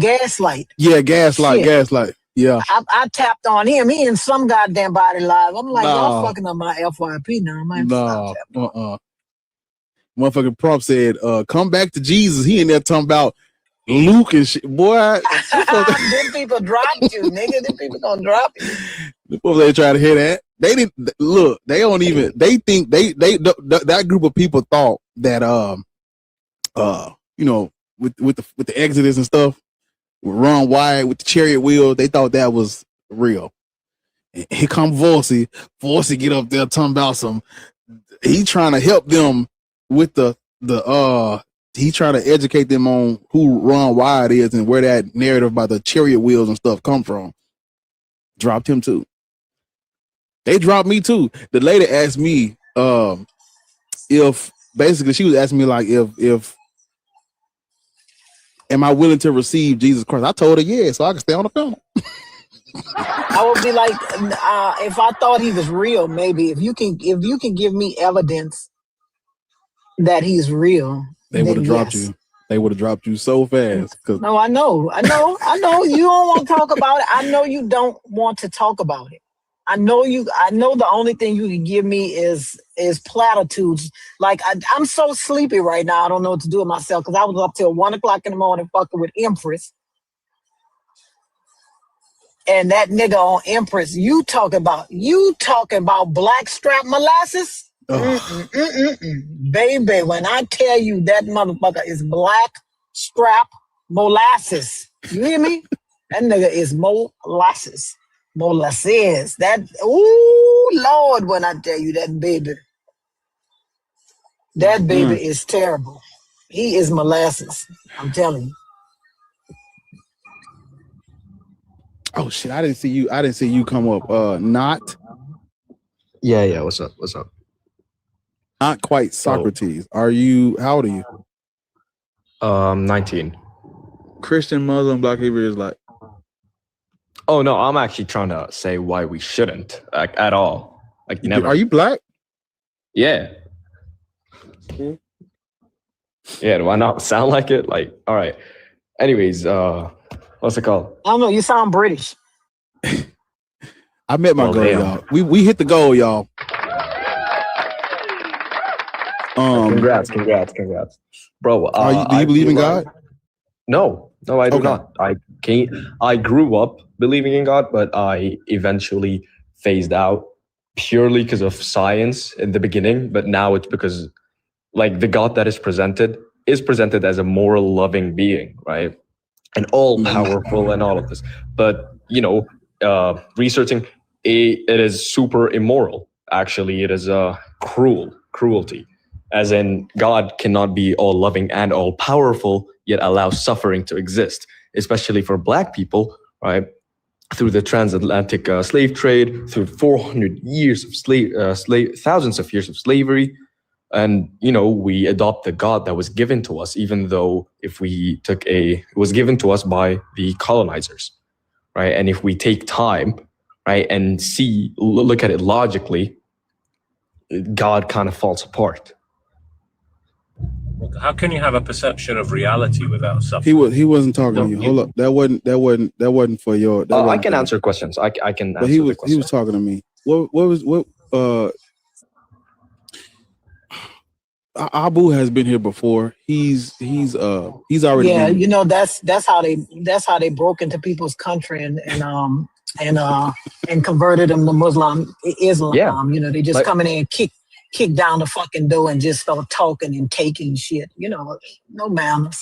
Gaslight. Yeah, Gaslight. Yeah. I tapped on him. He in some goddamn body live. I'm like, y'all fucking up my FYP now. Motherfucking Prop said, come back to Jesus. He in there talking about Luke and shit. Boy, them people dropped you, nigga. Them people gonna drop you. They try to hear that. They didn't look. They don't even. They think that group of people thought that you know, with the Exodus and stuff, with Ron Wyatt with the chariot wheel, they thought that was real. And here come Vorsi. Vorsi get up there talking about some. He trying to help them with the he trying to educate them on who Ron Wyatt is and where that narrative about the chariot wheels and stuff come from. Dropped him too. They dropped me too. The lady asked me if basically she was asking me like if am I willing to receive Jesus Christ? I told her yeah, so I can stay on the panel. I would be like, if I thought he was real, maybe if you can give me evidence that he's real, They would have then dropped yes. you. They would have dropped you so fast. No, I know. You don't want to talk about it. I know you don't want to talk about it. I know the only thing you can give me is platitudes. Like I'm so sleepy right now. I don't know what to do with myself because I was up till 1 o'clock in the morning fucking with Empress. And that nigga on Empress, you talking about blackstrap molasses? Baby, when I tell you that motherfucker is blackstrap molasses, you hear me? That nigga is molasses. That, ooh, Lord, when I tell you that baby is terrible. He is molasses. I'm telling you. Oh shit! I didn't see you come up. Not. Yeah. What's up? Not quite Socrates. Are you? How old are you? 19. Christian, Muslim, Black, Hebrew, Israelite. Oh no, I'm actually trying to say why we shouldn't, like at all. Like never. Are you black? Yeah. Yeah. Do I not sound like it? Like, all right. Anyways, what's it called? I don't know. You sound British. I met my goal, y'all. We hit the goal, y'all. Congrats, bro. Do you believe in God? No, I do not. I grew up believing in God, but I eventually phased out purely because of science in the beginning. But now it's because, like, the God that is presented as a moral, loving being, right, and all powerful and all of this. But researching it is super immoral. Actually, it is cruelty. As in, God cannot be all loving and all powerful, yet allow suffering to exist, especially for Black people, right? Through the transatlantic slave trade, through 400 years of thousands of years of slavery. And, we adopt the God that was given to us, even though it was given to us by the colonizers, right? And if we take time, right, and look at it logically, God kind of falls apart. How can you have a perception of reality without suffering? He wasn't talking to you. Hold up. That wasn't for your. I can answer questions. I can. But he was talking to me. Abu has been here before. He's already. Yeah, that's how they broke into people's country and converted them to Islam. Yeah. They just come in and kick down the fucking door and just start talking and taking shit. No manners,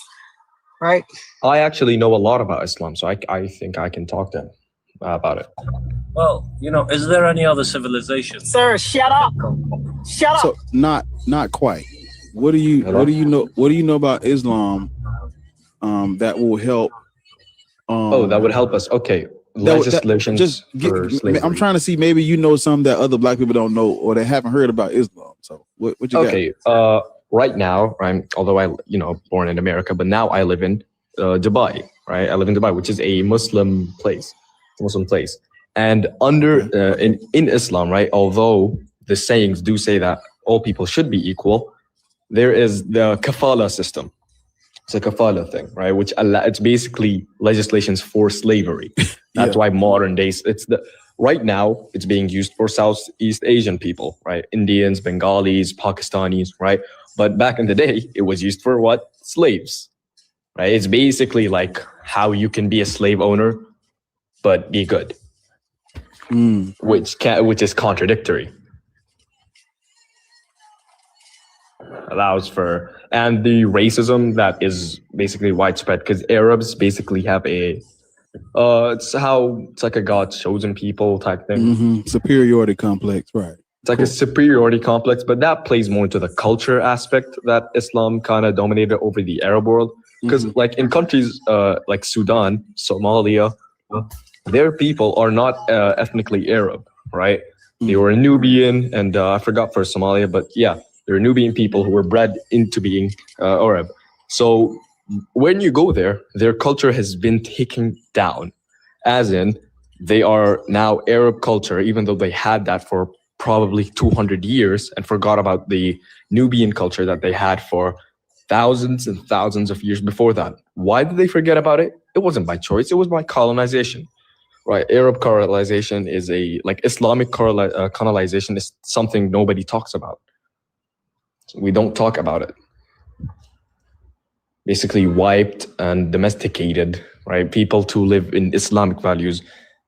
right? I actually know a lot about Islam, so I think I can talk to him about it. Well, is there any other civilization? Sir, shut up. Shut up. So not quite. What do you know about Islam that will help? That would help us. Okay. Legislations for slavery. I'm trying to see, maybe some that other Black people don't know or they haven't heard about Islam. So what you got? Okay. Right now, although I born in America, but now I live in Dubai, right? I live in Dubai, which is a Muslim place. And under in Islam, right, although the sayings do say that all people should be equal, there is the kafala system. It's a kafala thing, right? Which it's basically legislations for slavery. That's why modern days right now it's being used for Southeast Asian people, right? Indians, Bengalis, Pakistanis, right? But back in the day, it was used for what? Slaves, right? It's basically like how you can be a slave owner, but be good, which is contradictory. Allows for, and the racism that is basically widespread because Arabs basically have it's like a God chosen people type thing. Superiority complex, right? It's like a superiority complex, but that plays more into the culture aspect that Islam kind of dominated over the Arab world. Because like in countries like Sudan, Somalia, their people are not ethnically Arab, right? They were Nubian, and I forgot for Somalia, but yeah. They're Nubian people who were bred into being Arab. So when you go there, their culture has been taken down. As in, They are now Arab culture, even though they had that for probably 200 years and forgot about the Nubian culture that they had for thousands and thousands of years before that. Why did they forget about it? It wasn't by choice. It was by colonization, right? Arab colonization is like Islamic colonization is something nobody talks about. We don't talk about it. Basically wiped and domesticated, right? People to live in Islamic values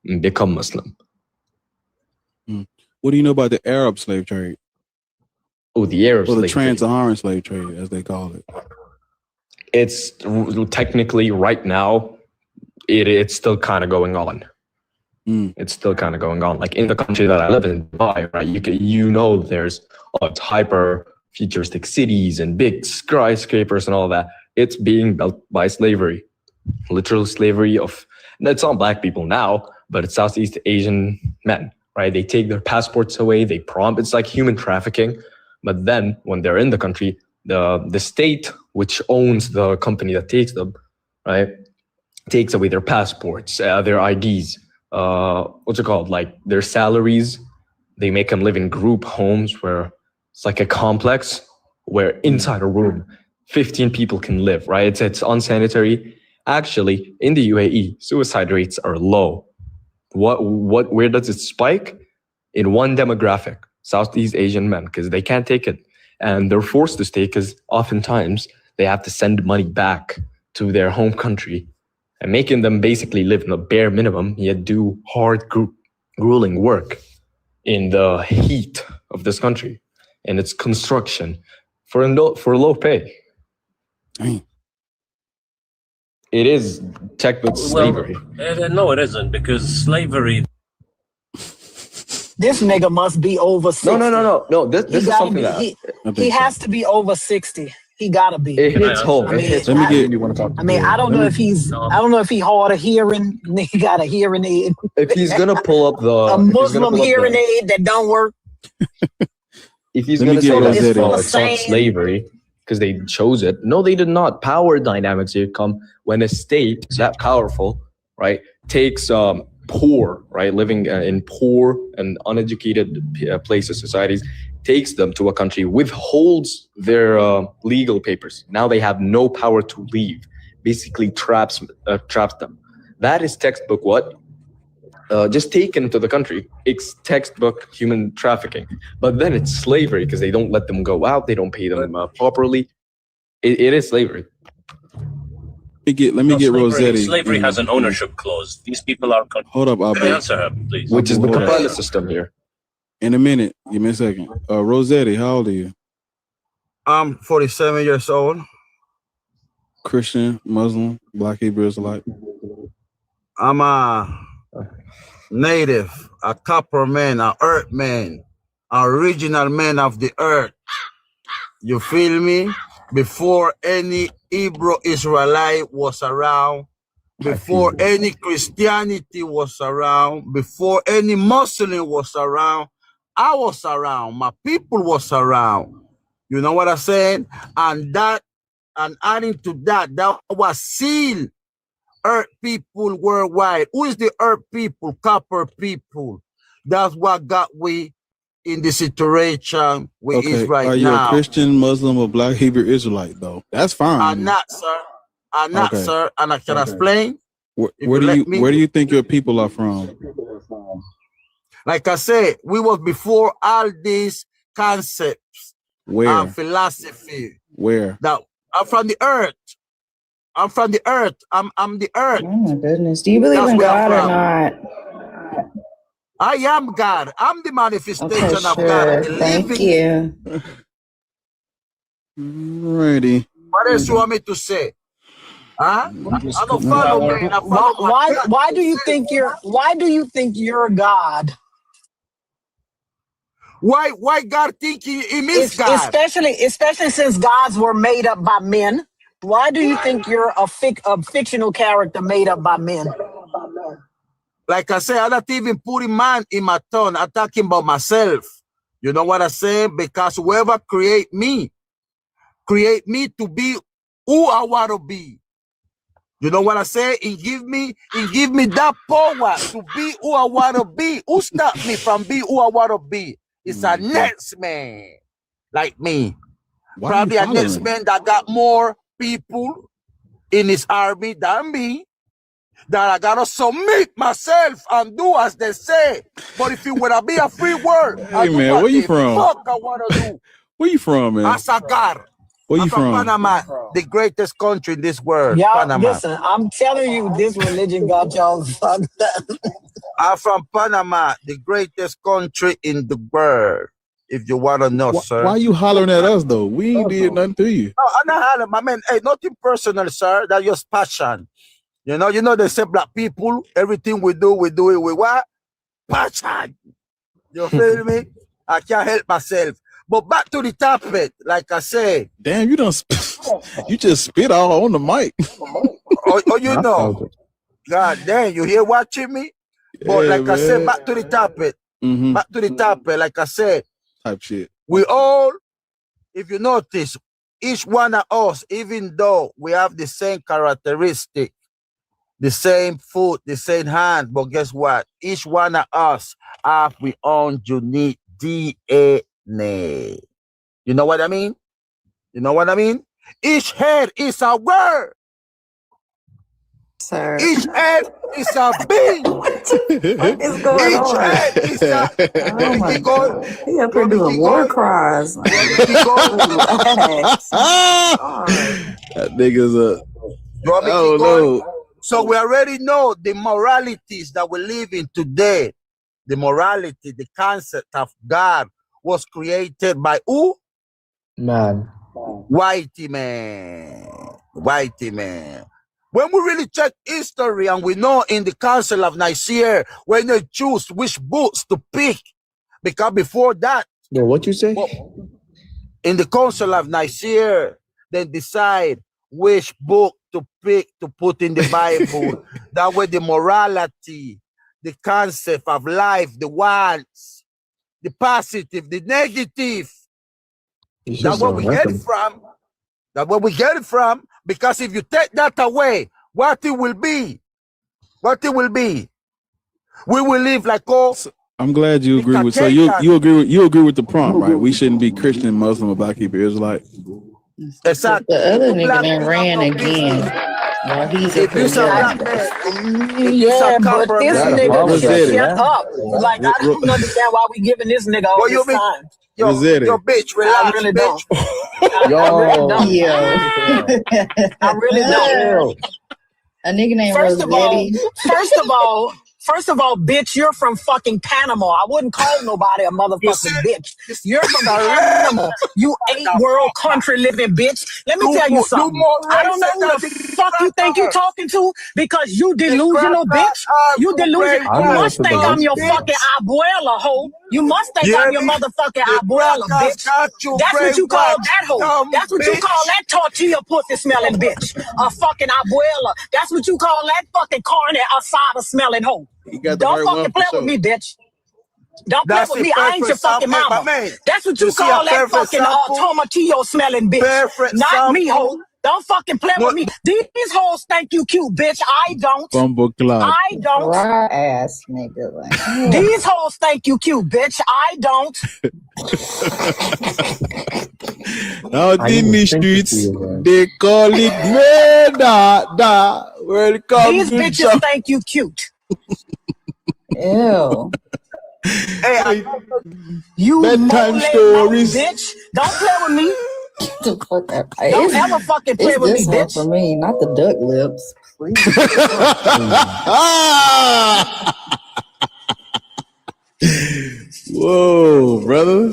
and become Muslim. What do you know about the Arab slave trade? Oh, the Arab or the slave trade. trans-Saharan slave trade, as they call it. It's technically right now, it's still kind of going on. It's still kind of going on. Like in the country that I live in, Dubai, right? You know, there's hyper futuristic cities and big skyscrapers and all that. It's being built by slavery, literal slavery of. It's not black people now, but it's Southeast Asian men, right? They take their passports away. They prompt. It's like human trafficking. But then when they're in the country, the state, which owns the company that takes them, right, takes away their passports, their IDs, what's it called? Like their salaries. They make them live in group homes where it's like a complex where inside a room, 15 people can live, right? It's unsanitary. Actually, in the UAE, suicide rates are low. Where does it spike? In one demographic, Southeast Asian men, because they can't take it. And they're forced to stay because oftentimes they have to send money back to their home country and making them basically live in the bare minimum, yet do hard, grueling work in the heat of this country and its construction for low pay. It is technical slavery. No, it isn't, because slavery. This nigga must be over 60. No. This is something he has to be over 60. He gotta be. It hits home. I mean, I don't know if he's. I don't know if he hard of hearing. He got a hearing aid. If he's gonna pull up a Muslim hearing aid that don't work. If he's gonna say that it's not slavery because they chose it, no, they did not. Power dynamics here come when a state that powerful, right, takes poor, right, living in poor and uneducated places, societies, takes them to a country, withholds their legal papers. Now they have no power to leave. Basically traps them. That is textbook what? Just taken to the country. It's textbook human trafficking. But then it's slavery because they don't let them go out. They don't pay them properly. It is slavery. Let me get Rossetti. Slavery has an ownership clause. These people are. Hold up, Can I answer her, please? Which is the kafala system here. In a minute, give me a second. Rossetti, how old are you? I'm 47 years old. Christian, Muslim, Black Hebrew Israelite. I'm a native, a copper man, a earth man, a original man of the earth. You feel me? Before any Hebrew Israelite was around, before any Christianity was around, before any Muslim was around, I was around, my people was around. You know what I'm saying? And adding to that, that was sealed earth people worldwide. Who is the earth people? Copper people. That's what got we in the situation with Israel now. Are you a Christian, Muslim, or Black Hebrew Israelite though? That's fine. I'm not, sir. I'm not, sir. And I can explain. Where do you think your people are from? Like I said, we was before all these concepts. Where? Philosophy. Where? That I'm from the earth. I'm from the earth. I'm the earth. Oh my goodness. Do you believe in God or not? I am God. I'm the manifestation of God. Thank you. Ready. What else you want me to say? Huh? I don't follow me. Why do you think you're God? Why God think he means God? Especially since gods were made up by men. Why do you think you're a fictional character made up by men? Like I said, I'm not even putting man in my tongue. I'm talking about myself. You know what I'm saying? Because whoever create me to be who I want to be. You know what I say? It give me that power to be who I want to be. Who stopped me from being who I want to be? It's a next man like me. Probably a next man that got more people in his army than me, that I gotta submit myself and do as they say. But if it would be a free world, hey man, where you from? Fuck I wanna do. Where you from, man? Asagar. Where you from? Panama, the greatest country in this world. Y'all, Panama. listen, I'm telling you, this religion got y'all fucked up. I'm from Panama, the greatest country in the world. If you wanna know, sir. Why you hollering at us though? We ain't did nothing to you. No, I'm not hollering, my man. Hey, nothing personal, sir. That's just passion. You know they say black people, everything we do it with what? Passion. You feel me? I can't help myself. But back to the topic, like I say. Damn, you just spit all on the mic. oh, you know. God damn, you here watching me? But Yeah, like man. I said, back to the topic. Back to the topic, like I said. Type shit. We all, if you notice, each one of us, even though we have the same characteristic, the same foot, the same hand, but guess what? Each one of us have our own unique DNA. You know what I mean? You know what I mean? Each head is a word. Sir. Each head is a being. What is going Each on? head is a... Oh my God. He up here doing war cries. Relax. That nigga's a... You want me to keep going? So we already know the moralities that we live in today. The morality, the concept of God was created by who? Man. Whitey man. Whitey man. When we really check history and we know in the Council of Nicaea, when they choose which books to pick, because before that... Yeah, what you say? In the Council of Nicaea, they decide which book to pick to put in the Bible. That way the morality, the concept of life, the wants, the positive, the negative. That's where we get it from. That's where we get it from. Because if you take that away, what it will be? What it will be? We will live like I'm glad you agree with. So you agree with the prompt, right? We shouldn't be Christian, Muslim, or Black Hebrew Israelite. Exactly. The other nigga then ran again. Well, he's a Yeah, but this nigga shut up. Like, I don't understand why we giving this nigga all this time. Yo, bitch, relax, I really don't. I really don't. A nigga named Rosetti. First of all, bitch, you're from fucking Panama. I wouldn't call nobody a motherfucking bitch. You're from Panama. You 8-world country living bitch. Let me tell you something. I don't know who the fuck you think you're talking to, because you delusional bitch. You delusional. You must think I'm your fucking abuela, hoe. You must think I'm your motherfucking abuela, bitch. That's what you call that hoe. That's what you call that tortilla pussy smelling bitch. A fucking abuela. That's what you call that fucking carne asada smelling hoe. Don't fucking play with me, bitch. Don't play with me. I ain't your fucking mama. That's what you call that fucking tomatillo smelling bitch. Not me, hoe. Don't fucking play with me. These hoes think you cute, bitch. I don't. I don't. Dry ass nigga. Like, these hoes think you cute, bitch. I don't. Out in the streets, they call it murder. Welcome. These bitches think you cute. Ew. Hey, you bedtime stories, bitch. Don't play with me. Don't ever fucking play with me, bitch. For me, not the duck lips. Please. Whoa, brother.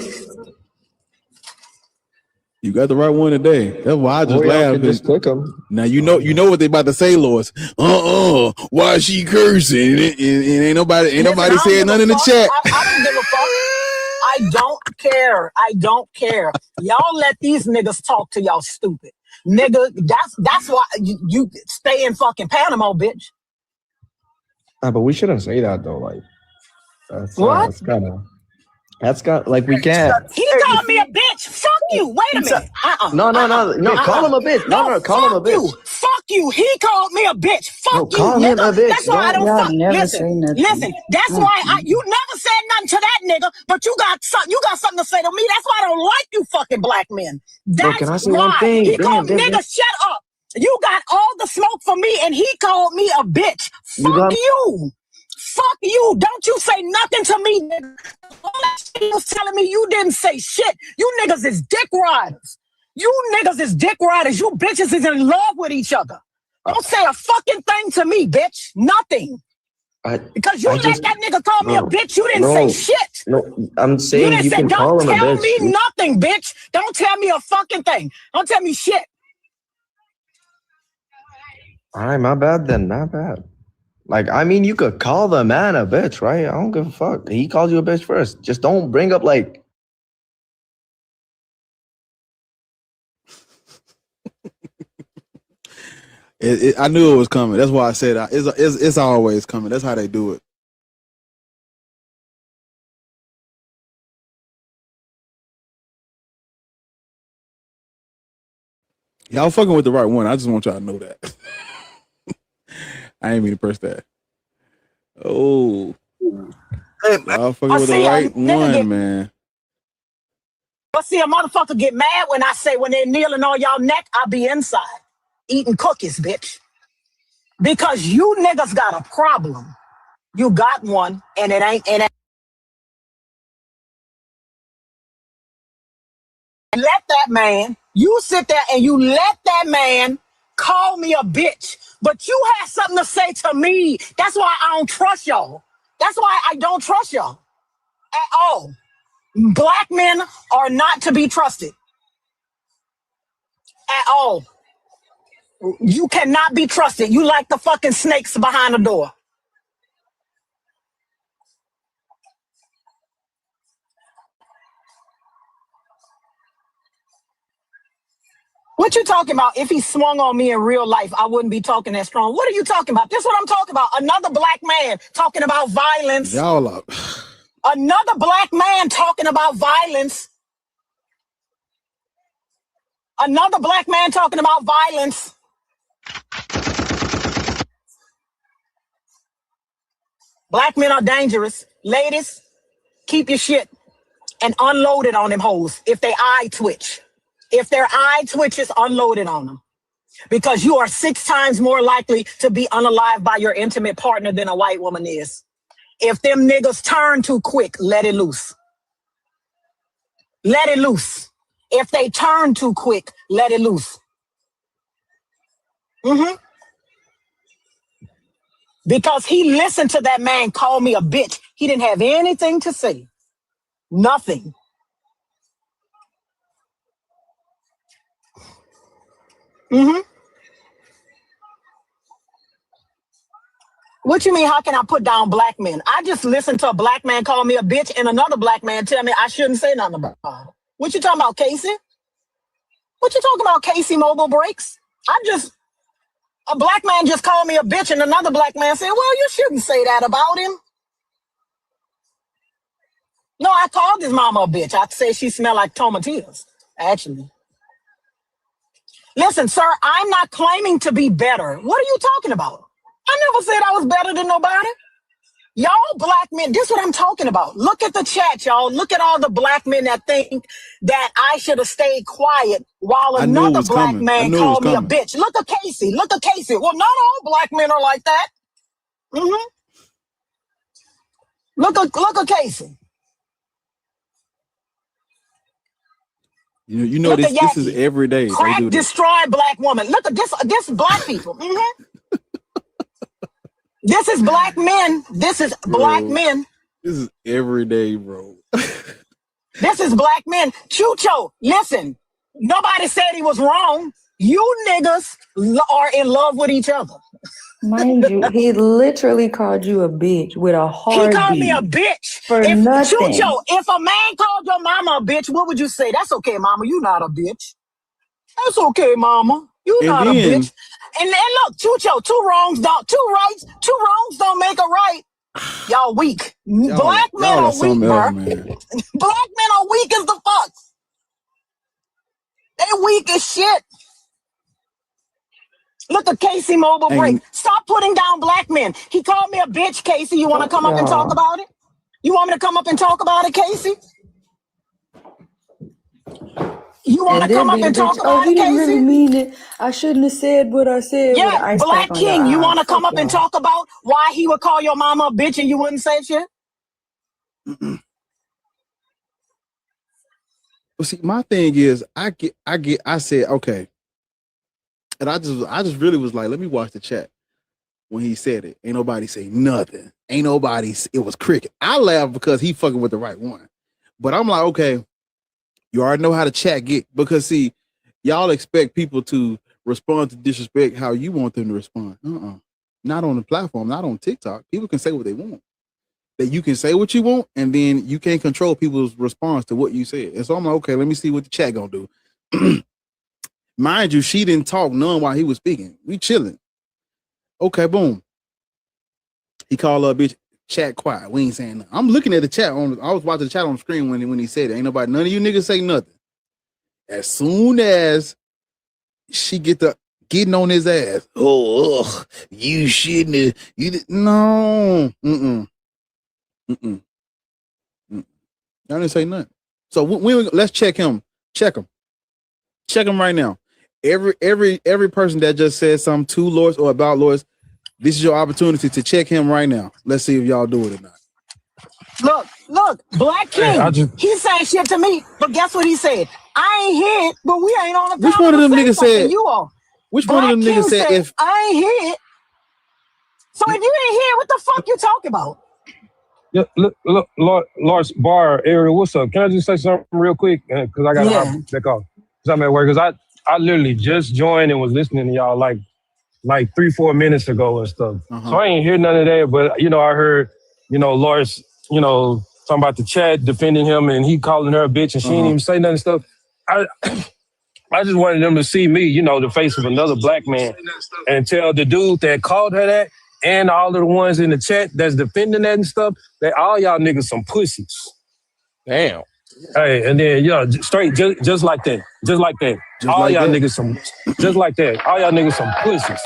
You got the right one today. That's why I just laughed. Just click them. Now you know what they about to say, Lord. Why is she cursing? And ain't nobody saying nothing in the chat. I don't give a fuck. I don't care. I don't care. Y'all let these niggas talk to y'all stupid. Nigga, that's why you stay in fucking Panama, bitch. But we shouldn't say that though. Like, that's got like we can't. He called me a bitch. Fuck you. Wait a minute. No. Call him a bitch. No, call him a bitch. Fuck you. He called me a bitch. Fuck you, call him nigga. a bitch. That's why I don't Y'all fuck. never say nothing. Listen. That's why you never said nothing to that nigga, but you got something to say to me. That's why I don't like you fucking black men. Bro, can I That's say one why. thing? He called Damn. nigga, shut up. You got all the smoke for me, and he called me a bitch. Fuck you. Fuck you. Don't you say nothing to me, nigga. All that shit you was telling me, you didn't say shit. You niggas is dick riders. You niggas is dick riders. You bitches is in love with each other. Don't say a fucking thing to me, bitch. Nothing. Because you let that nigga call me a bitch. You didn't say shit. No, I'm saying you can call him a bitch. Don't tell me nothing, bitch. Don't tell me a fucking thing. Don't tell me shit. All right, my bad then. My bad. Like, I mean, you could call the man a bitch, right? I don't give a fuck. He called you a bitch first. Just don't bring up like. I knew it was coming. That's why I said it's always coming. That's how they do it. Y'all fucking with the right one. I just want y'all to know that. I ain't mean to press that. Oh. Y'all fucking with the right one, man. But see, a motherfucker get mad when I say when they're kneeling on y'all neck, I be inside eating cookies, bitch. Because you niggas got a problem. You got one, and it ain't. Let that man, you sit there and you let that man call me a bitch. But you had something to say to me. That's why I don't trust y'all. That's why I don't trust y'all at all. Black men are not to be trusted at all. You cannot be trusted. You like the fucking snakes behind the door. What you talking about? If he swung on me in real life, I wouldn't be talking that strong. What are you talking about? This is what I'm talking about. Another black man talking about violence. Y'all up. Another black man talking about violence. Another black man talking about violence. Black men are dangerous. Ladies, keep your shit and unload it on them hoes if they eye twitch. If their eye twitches, unload it on them. Because you are 6 times more likely to be unalived by your intimate partner than a white woman is. If them niggas turn too quick, let it loose. Let it loose. If they turn too quick, let it loose. Because he listened to that man call me a bitch. He didn't have anything to say. Nothing. What you mean, how can I put down black men? I just listened to a black man call me a bitch and another black man tell me I shouldn't say nothing about it. What you talking about, Casey? What you talking about, Casey Mobile Breaks? A black man just called me a bitch and another black man said, well, you shouldn't say that about him. No, I called his mama a bitch. I say she smelled like tomatillos, actually. Listen, sir, I'm not claiming to be better. What are you talking about? I never said I was better than nobody. Y'all black men, this is what I'm talking about. Look at the chat, y'all. Look at all the black men that think that I should have stayed quiet while another black man called me a bitch. Look at Casey. Look at Casey. Well, not all black men are like that. Look at Casey. You know this is every day. Crack destroy black woman. Look at this black people. This is black men. This is black men. This is every day, bro. This is black men. Chucho, listen. Nobody said he was wrong. You niggas are in love with each other. Mind you, he literally called you a bitch with a heartbeat. He called me a bitch. For nothing. Chucho, if a man called your mama a bitch, what would you say? That's okay, mama. You not a bitch. That's okay, mama. You not a bitch. And look, Chucho, two wrongs don't make a right. Y'all weak. Black men are weak, bro. Black men are weak as the fuck. They weak as shit. Look at Casey Mobile Break. Stop putting down black men. He called me a bitch, Casey. You want to come up and talk about it? You want me to come up and talk about it, Casey? You want to come up and talk about it, Casey? He didn't really mean it. I shouldn't have said what I said with the Yeah, ice Black pack on your King. You eye. want to come Fuck up and y'all. talk about why he would call your mama a bitch and you wouldn't say shit? Well, see, my thing is, I said, okay. And I just really was like, let me watch the chat when he said it. Ain't nobody say nothing. Ain't nobody, it was cricket. I laughed because he fucking with the right one. But I'm like, okay, you already know how the chat get. Because see, y'all expect people to respond to disrespect how you want them to respond. Not on the platform, not on TikTok. People can say what they want. That you can say what you want, and then you can't control people's response to what you said. And so I'm like, okay, let me see what the chat gonna do. Mind you, she didn't talk none while he was speaking. We chilling. Okay, boom. He called her a bitch. Chat quiet. We ain't saying nothing. I'm looking at the chat I was watching the chat on the screen when he said it. Ain't none of you niggas say nothing. As soon as she getting on his ass, you shouldn't have. No. I didn't say nothing. So let's check him. Check him right now. Every person that just said something to Lois or about Lois, this is your opportunity to check him right now. Let's see if y'all do it or not. Look, Black King. He said shit to me, but guess what he said? I ain't hear it, but we ain't on the Which one of them niggas said? You are. Which one of them niggas said if I ain't hear it? So if you didn't hear it, what the fuck you talking about? Yeah, look, Lars Bar, Ariel, what's up? Can I just say something real quick? Because I got to hop back off. Because I'm at work. Because I literally just joined and was listening to y'all like 3-4 minutes ago and stuff. So I ain't hear none of that. But, I heard, Lars, talking about the chat, defending him, and he calling her a bitch, and she didn't even say nothing and stuff. I just wanted them to see me, the face of another black man, and tell the dude that called her that, and all of the ones in the chat that's defending that and stuff, that all y'all niggas some pussies. Damn. Hey, and then, straight, just like that. Just like that. All y'all niggas some, just like that. All y'all niggas some pussies.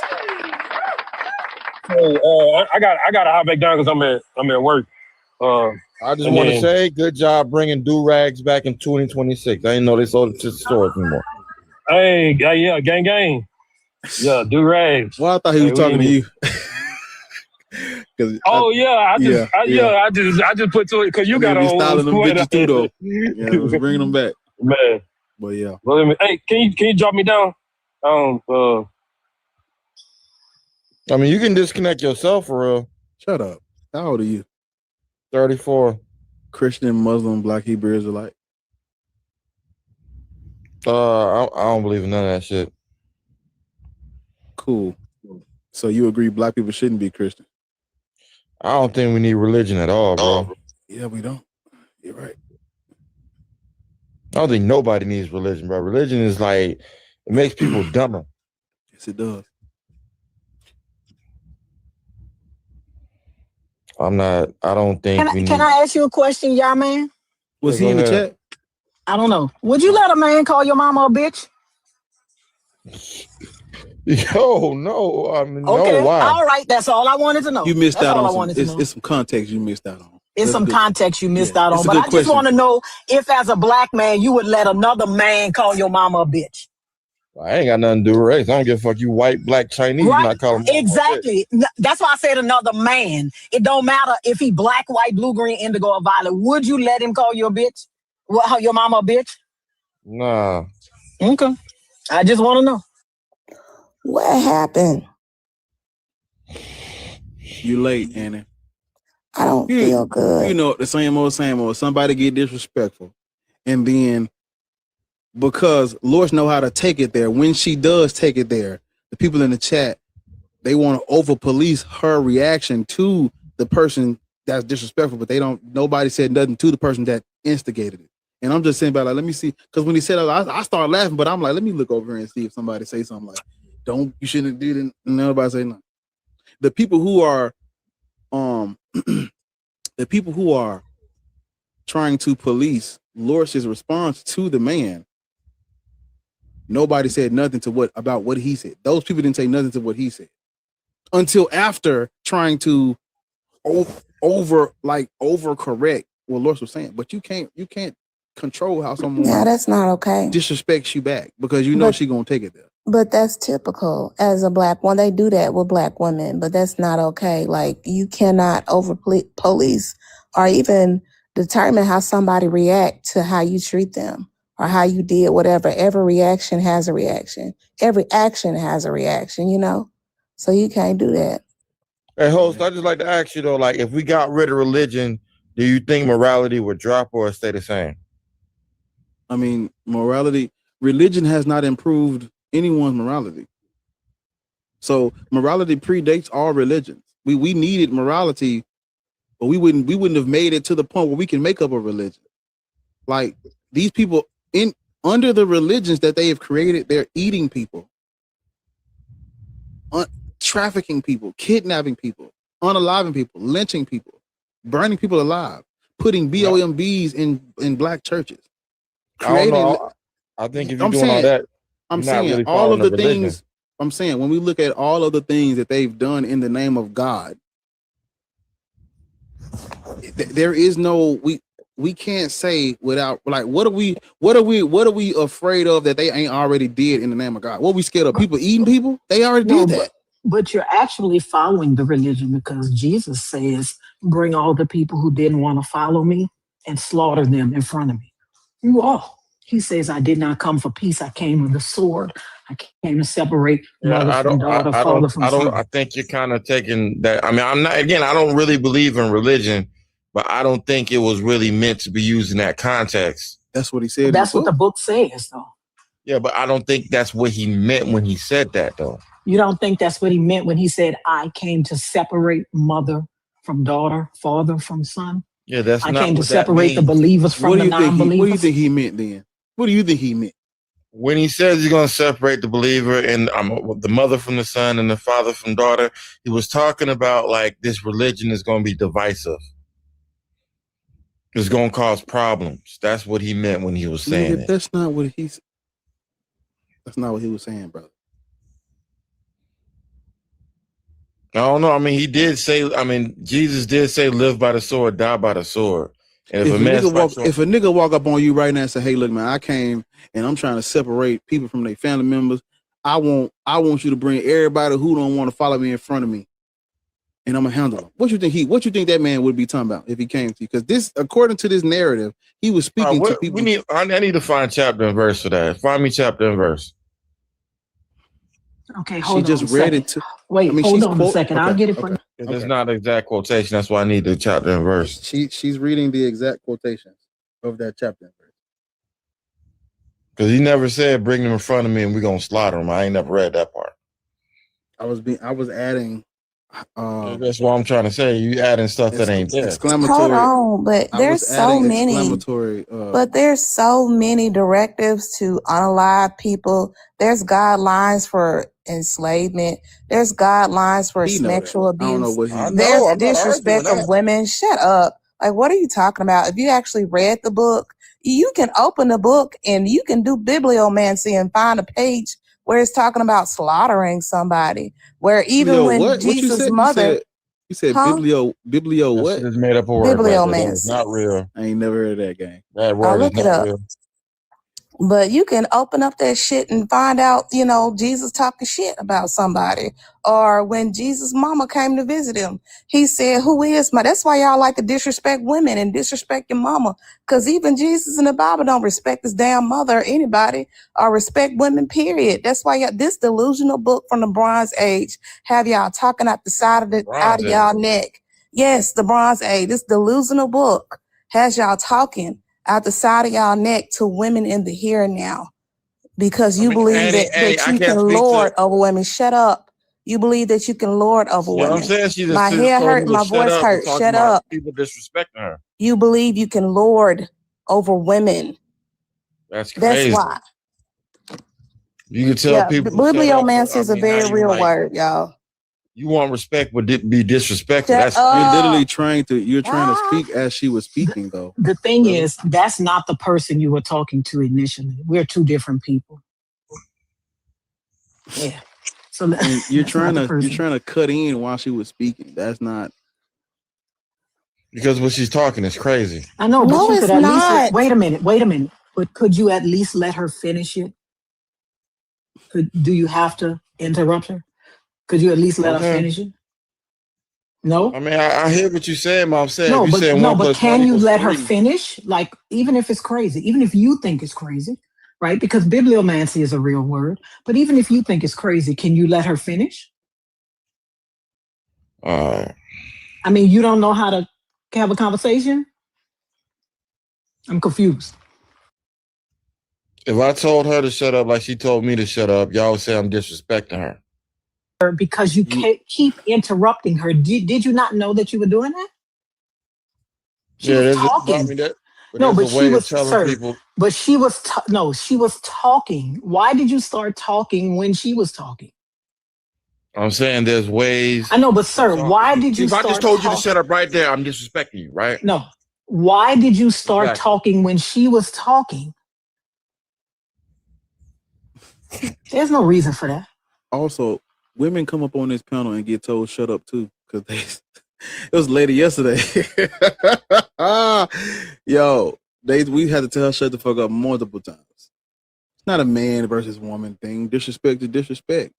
So, I gotta hop back down because I'm at work. I just want to say, good job bringing do-rags back in 2026. I didn't know they sold it to the stores anymore. Hey, yeah, gang. Yeah, do-rags. Well, I thought he was talking to you. I just put to it because you got on styling them bitches too, though. Yeah, I was bringing them back, man. But yeah. Well, hey, can you drop me down? I mean, you can disconnect yourself for real. Shut up. How old are you? 34. Christian, Muslim, Black, Hebrew, Israelite. I don't believe in none of that shit. Cool. So you agree black people shouldn't be Christian? I don't think we need religion at all, bro. Yeah, we don't. You're right. I don't think nobody needs religion, bro. Religion is like, it makes people dumber. Yes, it does. I don't think we need. Can I ask you a question, y'all, man? Was he in the chat? I don't know. Would you let a man call your mama a bitch? Yo, no. I mean, okay. No, why? All right. That's all I wanted to know. You missed out on it's some context you missed out on. It's some context you missed out on. it's a But good I just question. want to know if, as a black man, you would let another man call your mama a bitch. I ain't got nothing to do with race. I don't give a fuck. You white, black, Chinese, Right. not calling Exactly. That's why I said another man. It don't matter if he black, white, blue, green, indigo, or violet. Would you let him call you a bitch? Your mama a bitch? Nah. Okay. I just want to know. What happened? You late, Annie. I don't feel good. You know, the same old. Somebody get disrespectful. And then because Lord know how to take it there, when she does take it there, the people in the chat, they want to over police her reaction to the person that's disrespectful, but nobody said nothing to the person that instigated it. And I'm just saying about like, let me see, because when he said I started laughing, but I'm like, let me look over here and see if somebody say something like, you shouldn't have did it, and nobody say nothing. The people who are trying to police Lorish's response to the man Nobody said nothing to about what he said. Those people didn't say nothing to what he said until after trying to overcorrect what Lord was saying. But you can't control how someone that's not okay. disrespects you back because you know she's gonna take it there. But that's typical as a black one. They do that with black women, but that's not okay. Like, you cannot police or even determine how somebody react to how you treat them or how you did whatever. Every reaction has a reaction. Every action has a reaction, you know? So you can't do that. Hey, host, I'd just like to ask you though, like, if we got rid of religion, do you think morality would drop or stay the same? I mean, religion has not improved anyone's morality. So morality predates all religions. We needed morality, but we wouldn't have made it to the point where we can make up a religion. Like, these people under the religions that they have created, they're eating people, trafficking people, kidnapping people, unaliving people, lynching people, burning people alive, putting BOMBs in black churches. I don't know. I think if you're doing all that, I'm saying all of the things. I'm saying when we look at all of the things that they've done in the name of God, there is no we can't say without, like, what are we afraid of that they ain't already did in the name of God? What are we scared of? People eating people? They already did that. But you're actually following the religion because Jesus says, bring all the people who didn't want to follow me and slaughter them in front of me. You all. He says, I did not come for peace. I came with a sword. I came to separate mother from daughter, father from son. I think you're kind of taking that. I mean, I don't really believe in religion, but I don't think it was really meant to be used in that context. That's what he said. That's what the book says, though. Yeah, but I don't think that's what he meant when he said that, though. You don't think that's what he meant when he said, I came to separate mother from daughter, father from son? Yeah, that's I not came to what that separate the means. believers from the non-believers. What do you think he meant then? What do you think he meant? When he says he's going to separate the believer and the mother from the son and the father from daughter, he was talking about, like, this religion is going to be divisive. It's going to cause problems. That's what he meant when he was saying it. That's not what he was saying, brother. I don't know. I mean, Jesus did say, live by the sword, die by the sword. And if a nigga walk up on you right now and say, hey, look, man, I came and I'm trying to separate people from their family members. I want you to bring everybody who don't want to follow me in front of me, and I'm gonna handle them. What you think that man would be talking about if he came to you? Because this, according to this narrative, he was speaking to people. I need to find chapter and verse for that. Find me chapter and verse. Okay, hold on. She just read it. Hold on a second. I'll get it for you. It's not an exact quotation. That's why I need the chapter and verse. She's reading the exact quotations of that chapter and verse. Because he never said, bring them in front of me and we're going to slaughter them. I ain't never read that part. I was adding. That's what I'm trying to say. You adding stuff that ain't there. Hold on, but there's so many. But there's so many directives to unalive people. There's guidelines for enslavement. There's guidelines for sexual abuse. There's disrespect of women. Shut up. Like, what are you talking about? If you actually read the book, you can open the book and you can do bibliomancy and find a page where it's talking about slaughtering somebody. Where even when Jesus' mother, you said biblio what? It's made up a word. Bibliomancy. Not real. I ain't never heard of that game. That word is not real. But you can open up that shit and find out, Jesus talking shit about somebody. Or when Jesus' mama came to visit him, he said, who is my... That's why y'all like to disrespect women and disrespect your mama. Because even Jesus in the Bible don't respect his damn mother or anybody or respect women, period. That's why this delusional book from the Bronze Age have y'all talking out the side of out of y'all neck. Yes, the Bronze Age. This delusional book has y'all talking out the side of y'all neck to women in the here and now, because you believe that you can lord over women. Shut up. You believe that you can lord over women. I'm saying my hair hurt, my voice hurt. Shut up. People disrespecting her. You believe you can lord over women. That's crazy. That's why. You can tell people. Bibliomancy is a very real word, y'all. You want respect, but be disrespectful. You're literally trying to speak as she was speaking, though. The thing is, that's not the person you were talking to initially. We're two different people. Yeah. So And you're that's not the person. trying to cut in while she was speaking. That's not because when she's talking, it's crazy. I know, but No, you could it's at least not. wait a minute. But could you at least let her finish it? Do you have to interrupt her? Could you at least let her Okay. finish it? No? I mean, I hear what you're saying, but I'm saying if No, you're saying no, 1 but + 1 can you = let her 3, finish? Like, even if it's crazy, even if you think it's crazy, right? Because bibliomancy is a real word. But even if you think it's crazy, can you let her finish? I mean, you don't know how to have a conversation? I'm confused. if I told her to shut up like she told me to shut up, y'all would say I'm disrespecting her. Because you keep interrupting her. Did you not know that you were doing that? She was talking. No, but there's a she way of was, telling sir. people. But she was no, she was talking. Why did you start talking when she was talking? I'm saying there's ways. I know, but sir, why did See, you if I just start told you to talking? shut up right there, I'm disrespecting you, right? No. Why did you start Exactly. talking when she was talking? There's no reason for that. Also, women come up on this panel and get told shut up too, because they it was a lady yesterday. Yo, we had to tell her shut the fuck up multiple times. It's not a man versus woman thing. Disrespect is disrespect.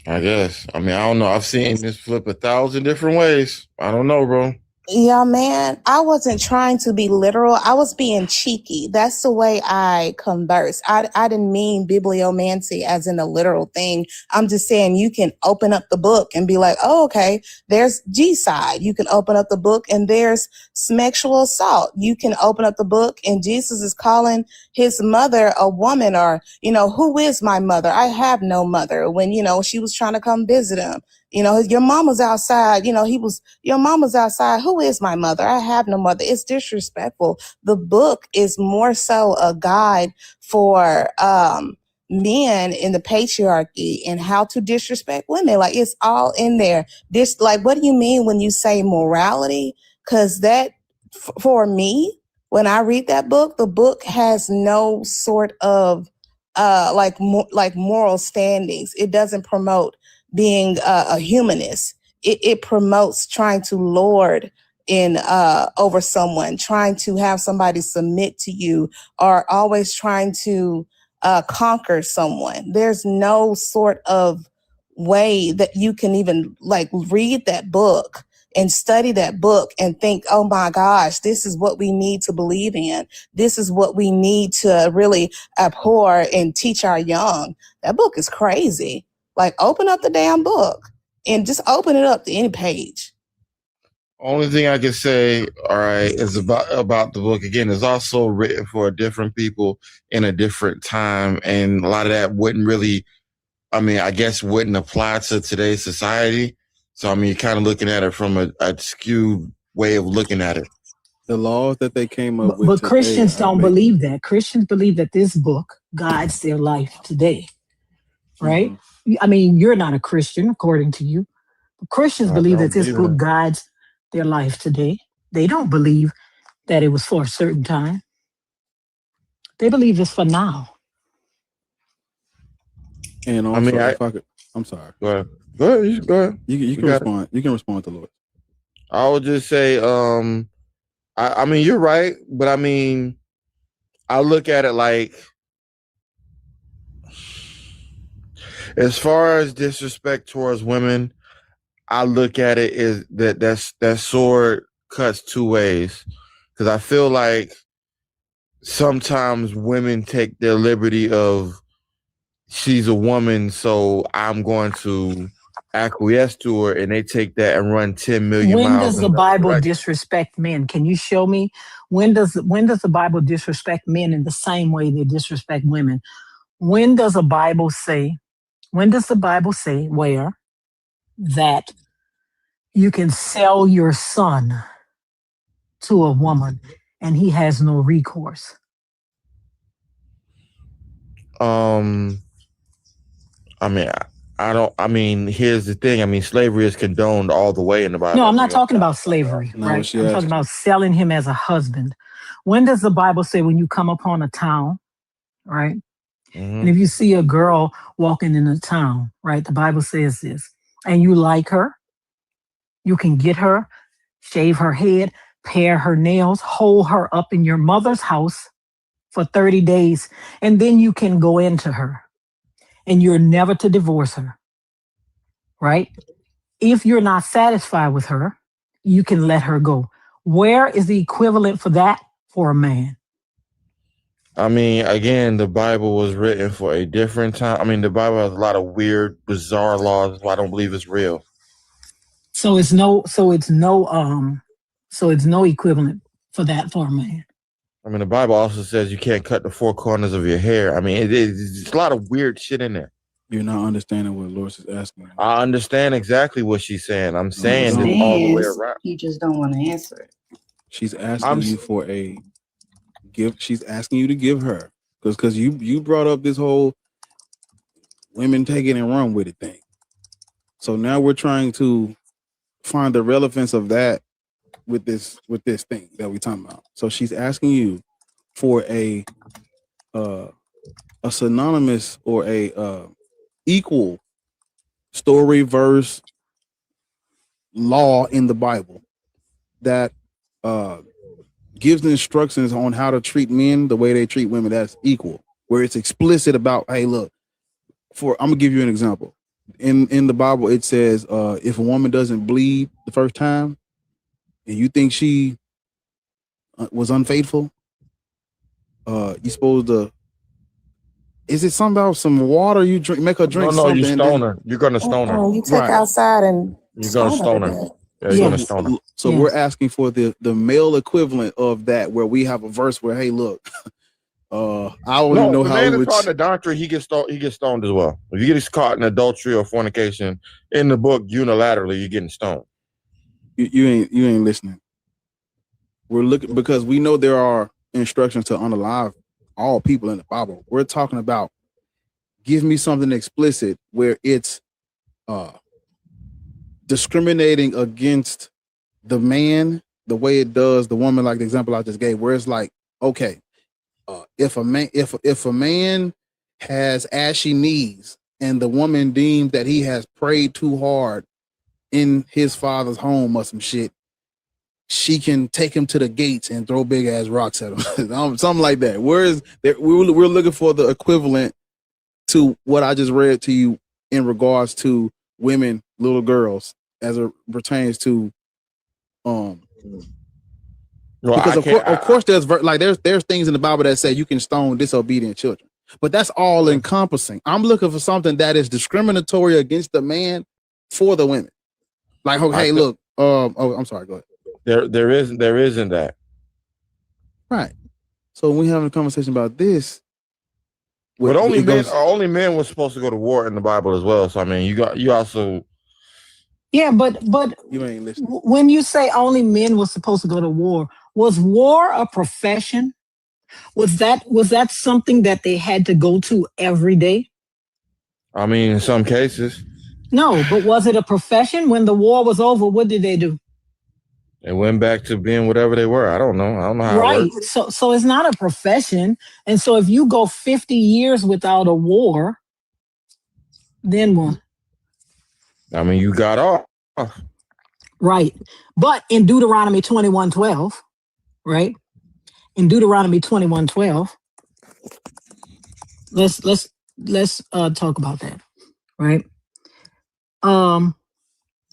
I guess. I mean, I don't know. I've seen this flip 1,000 different ways. I don't know, bro. Yeah, man, I wasn't trying to be literal. I was being cheeky. That's the way I converse. I didn't mean bibliomancy as in a literal thing. I'm just saying you can open up the book and be like, oh, okay, there's G-side. You can open up the book and there's sexual assault. You can open up the book and Jesus is calling his mother a woman, or, who is my mother? I have no mother. When, she was trying to come visit him. Your mama's outside. Your mama's outside. Who is my mother? I have no mother. It's disrespectful. The book is more so a guide for men in the patriarchy and how to disrespect women. Like, it's all in there. What do you mean when you say morality? Because that, for me, when I read that book, the book has no sort of moral standings. It doesn't promote being a humanist. It promotes trying to lord in over someone, trying to have somebody submit to you, or always trying to conquer someone. There's no sort of way that you can even read that book and study that book and think, oh my gosh, this is what we need to believe in. This is what we need to really abhor and teach our young. That book is crazy. Open up the damn book and just open it up to any page. Only thing I can say, all right, is about the book. Again, it's also written for different people in a different time. And a lot of that wouldn't really, I guess wouldn't apply to today's society. So, you're kind of looking at it from a skewed way of looking at it. The laws that they came up with But today, Christians don't believe that. Christians believe that this book guides their life today. Right? Mm-hmm. You're not a Christian, according to you. But Christians believe that this book guides their life today. They don't believe that it was for a certain time. They believe it's for now. And also, I'm sorry. Go ahead. Go ahead. You can respond. You can respond to Lord. I would just say, you're right, but I look at it like, as far as disrespect towards women, I look at it as that sword cuts two ways. Because I feel like sometimes women take their liberty of, she's a woman, so I'm going to acquiesce to her, and they take that and run 10 million miles. When does the Bible disrespect men? Can you show me when does the Bible disrespect men in the same way they disrespect women? When does the Bible say where that you can sell your son to a woman and he has no recourse? Here's the thing. Slavery is condoned all the way in the Bible. No, I'm not talking about slavery, right? I'm talking about selling him as a husband. When does the Bible say when you come upon a town, right, And if you see a girl walking in a town, right, the Bible says this, and you like her, you can get her, shave her head, pare her nails, hold her up in your mother's house for 30 days, and then you can go into her, and you're never to divorce her, right? If you're not satisfied with her, you can let her go. Where is the equivalent for that for a man? I mean, again, the Bible was written for a different time. I mean, the Bible has a lot of weird, bizarre laws. That's why I don't believe it's real. So it's no equivalent for that for a man. I mean, the Bible also says you can't cut the four corners of your hair. I mean, it's a lot of weird shit in there. You're not understanding what Loris is asking. I understand exactly what she's saying. I'm saying this all the way around. You just don't want to answer it. She's asking you for a gift. She's asking you to give her because you brought up this whole women take it and run with it thing. So now we're trying to find the relevance of that with this thing that we're talking about. So she's asking you for a synonymous or a equal story verse law in the Bible that gives the instructions on how to treat men the way they treat women. That's equal, where it's explicit about, hey, look, I'm gonna give you an example. In the Bible, it says if a woman doesn't bleed the first time and you think she was unfaithful, you're supposed to. Is it something about some water you drink? Make her drink something. No, you stone her. You're gonna stone her. You take outside and you're gonna stone her. Yeah, you're gonna stone her. So we're asking for the male equivalent of that, where we have a verse where, hey, look, I don't even know how. Man is caught in adultery, he gets stoned as well. If you get caught in adultery or fornication in the book unilaterally, you're getting stoned. You ain't listening. We're looking because we know there are instructions to unalive all people in the Bible. We're talking about give me something explicit where it's discriminating against the man the way it does the woman, like the example I just gave, where it's like, okay, if a man has ashy knees and the woman deems that he has prayed too hard in his father's home or some shit, she can take him to the gates and throw big ass rocks at him, something like that. Whereas we're looking for the equivalent to what I just read to you in regards to women, little girls, as it pertains to because of course there's things in the Bible that say you can stone disobedient children, but that's all encompassing. I'm looking for something that is discriminatory against the man for the women. Like, hey, look, I'm sorry, go ahead. There isn't that. Right. So when we having a conversation about this, but only men were supposed to go to war in the Bible as well. So I mean, you also. Yeah, but you ain't listening. When you say only men were supposed to go to war, was war a profession? Was that something that they had to go to every day? I mean, in some cases. No, but was it a profession? When the war was over, what did they do? They went back to being whatever they were. I don't know how. Right. It works. So it's not a profession. And so if you go 50 years without a war, then what? I mean, you got off. Right. But in Deuteronomy 21:12, right? In Deuteronomy 21:12, let's talk about that, right?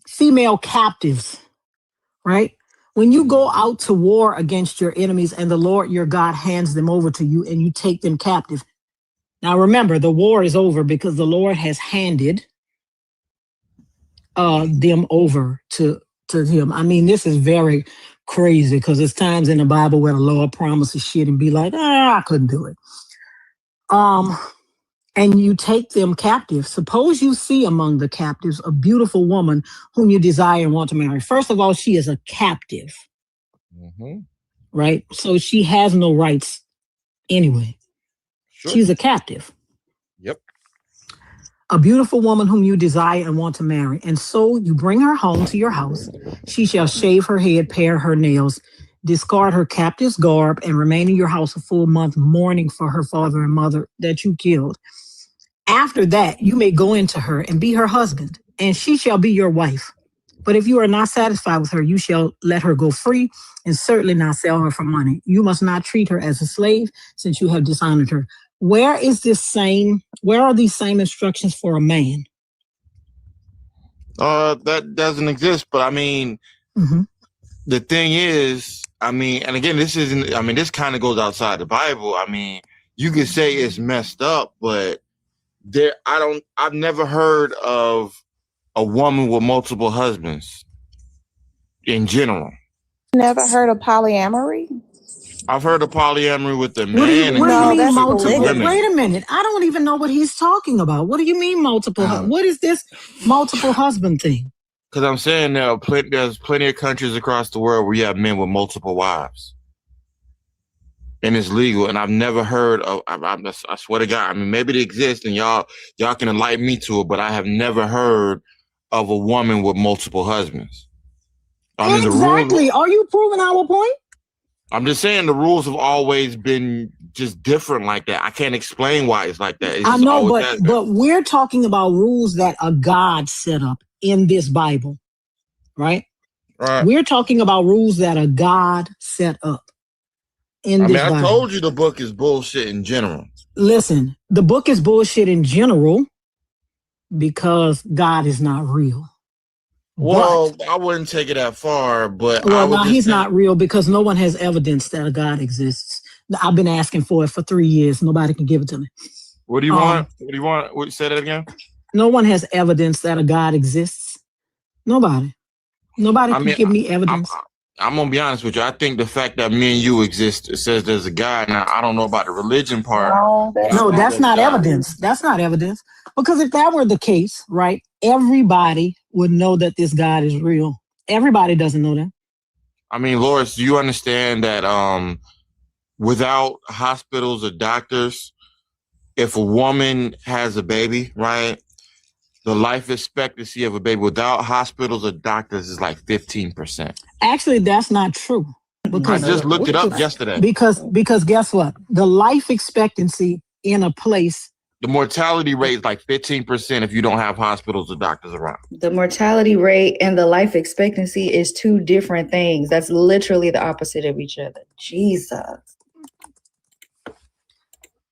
Female captives, right? When you go out to war against your enemies and the Lord your God hands them over to you and you take them captive. Now remember, the war is over because the Lord has handed them over to him. I mean, this is very crazy because there's times in the Bible where the Lord promises shit and be like, I couldn't do it. And you take them captive. Suppose you see among the captives a beautiful woman whom you desire and want to marry. First of all, she is a captive, right? So she has no rights anyway. Sure. She's a captive. Yep. A beautiful woman whom you desire and want to marry. And so you bring her home to your house. She shall shave her head, pare her nails. discard her captive's garb, and remain in your house a full month, mourning for her father and mother that you killed. After that, you may go into her and be her husband, and she shall be your wife. But if you are not satisfied with her, you shall let her go free, and certainly not sell her for money. You must not treat her as a slave, since you have dishonored her. Where are these same instructions for a man? That doesn't exist, but I mean, the thing is, I mean, and again, this kind of goes outside the Bible. I mean, you could say it's messed up, but I've never heard of a woman with multiple husbands in general. Never heard of polyamory? I've heard of polyamory with the man. What do you mean multiple? Women. Wait a minute. I don't even know what he's talking about. What do you mean multiple? What is this multiple husband thing? Because I'm saying there's plenty of countries across the world where you have men with multiple wives. And it's legal. And I've never heard of, I swear to God, I mean, maybe they exist and y'all can enlighten me to it, but I have never heard of a woman with multiple husbands. I mean, exactly. Are you proving our point? I'm just saying the rules have always been just different like that. I can't explain why it's like that. I know, but we're talking about rules that a God set up in this Bible, right? Right. We're talking about rules that a God set up in this Bible. I told you the book is bullshit in general. Listen, the book is bullshit in general because God is not real. Well, I wouldn't take it that far, but he's not real because no one has evidence that a God exists. I've been asking for it for 3 years. Nobody can give it to me. What do you want? What do you want? Say that again. No one has evidence that a God exists. Nobody can give me evidence. I'm gonna be honest with you. I think the fact that me and you exist, it says there's a God. Now I don't know about the religion part. No, that's not evidence. That's not evidence. Because if that were the case, right, everybody would know that this God is real. Everybody doesn't know that. I mean, Loris, do you understand that without hospitals or doctors, if a woman has a baby, right, the life expectancy of a baby without hospitals or doctors is like 15%. Actually, that's not true. Because I just looked it up yesterday. Because guess what? The life expectancy in a place. The mortality rate is like 15% if you don't have hospitals or doctors around. The mortality rate and the life expectancy is two different things. That's literally the opposite of each other. Jesus.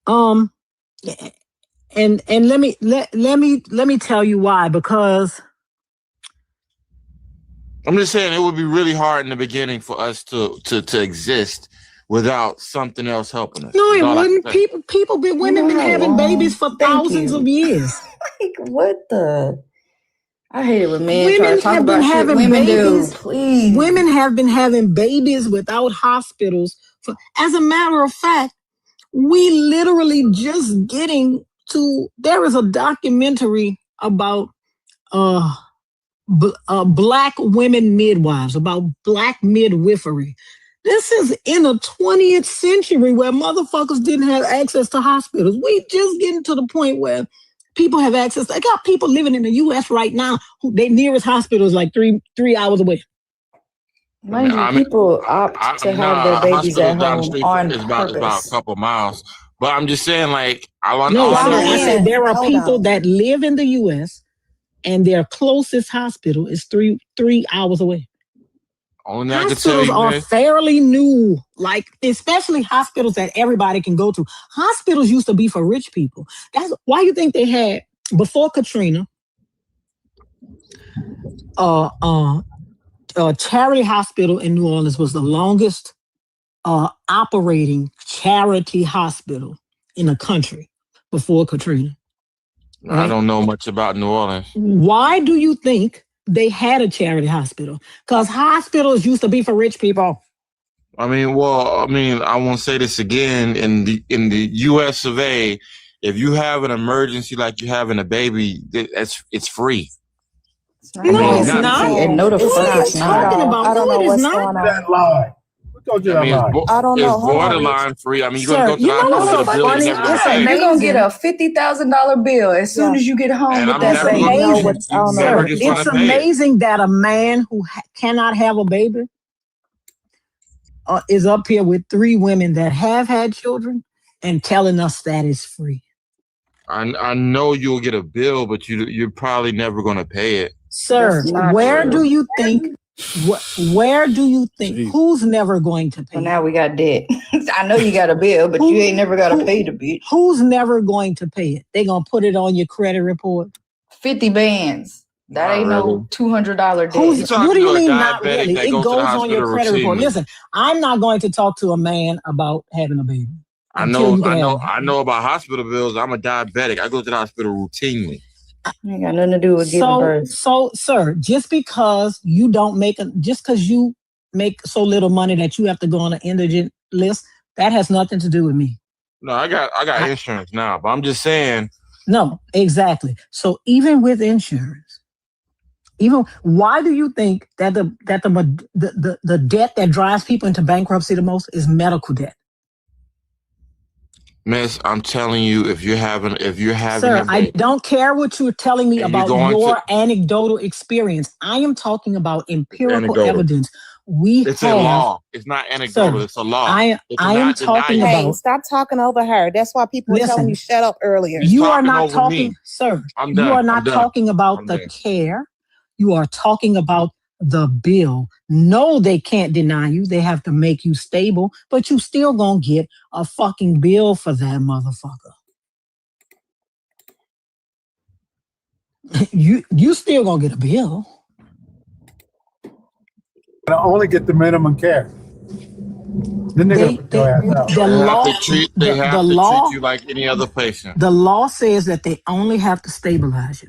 And let me tell you why, because I'm just saying it would be really hard in the beginning for us to exist without something else helping us. No, it wouldn't. Women been having babies for thousands of years. Like what the? I hate it when men try to talk about shit women do. Please. Women have been having babies without hospitals. As a matter of fact, we literally just getting to. There is a documentary about black women midwives, about black midwifery. This is in the 20th century where motherfuckers didn't have access to hospitals. We just getting to the point where people have access. I got people living in the U.S. right now who their nearest hospital is like three hours away. Mind you, people opt to have their babies at home on purpose. It's about a couple miles. But I'm just saying, like, I said there are people that live in the U.S. and their closest hospital is three hours away. Only I can tell you, are fairly new, like especially hospitals that everybody can go to. Hospitals used to be for rich people. That's why you think they had before Katrina. Charity Hospital in New Orleans was the longest operating charity hospital in the country before Katrina. Right? I don't know much about New Orleans. Why do you think they had a charity hospital? Because hospitals used to be for rich people. I won't say this again. In the U.S. of A., if you have an emergency like you having a baby, it's free. No, it's not. And no, the fuck it's not. I don't know what's going on. I don't know. It's borderline free. I mean, you're going to go to the hospital bill and you're going to get a $50,000 bill as soon as you get home with that baby. It's amazing that a man who cannot have a baby is up here with 3 women that have had children and telling us that it's free. I know you'll get a bill, but you're probably never going to pay it. Sir, where do you think? Where do you think? Jeez. Who's never going to pay? So now we got debt. I know you got a bill, but you ain't never got to pay the bitch. Who's never going to pay it? They gonna put it on your credit report. 50 bands. That ain't no $200 debt. What do you mean not really? It goes on your credit report. Listen, I'm not going to talk to a man about having a baby. I know about hospital bills. I'm a diabetic. I go to the hospital routinely. Ain't got nothing to do with giving birth. So, sir, just because you make so little money that you have to go on an indigent list, that has nothing to do with me. No, I got insurance now, but I'm just saying. No, exactly. So even with insurance, why do you think that the debt that drives people into bankruptcy the most is medical debt? Miss, I'm telling you, if you're having, Sir, I don't care what you're telling me about your anecdotal experience. I am talking about empirical evidence. It's a law. It's not anecdotal. It's a law. I am talking about. Hey, stop talking over her. That's why people were telling you shut up earlier. You are not talking, sir. I'm you done. are not I'm done. talking about I'm the done. care. You are talking about the bill. No, they can't deny you. They have to make you stable, but you still gonna get a fucking bill for that motherfucker. you still gonna get a bill. I only get the minimum care. Then they have to treat you like any other patient. The law says that they only have to stabilize you.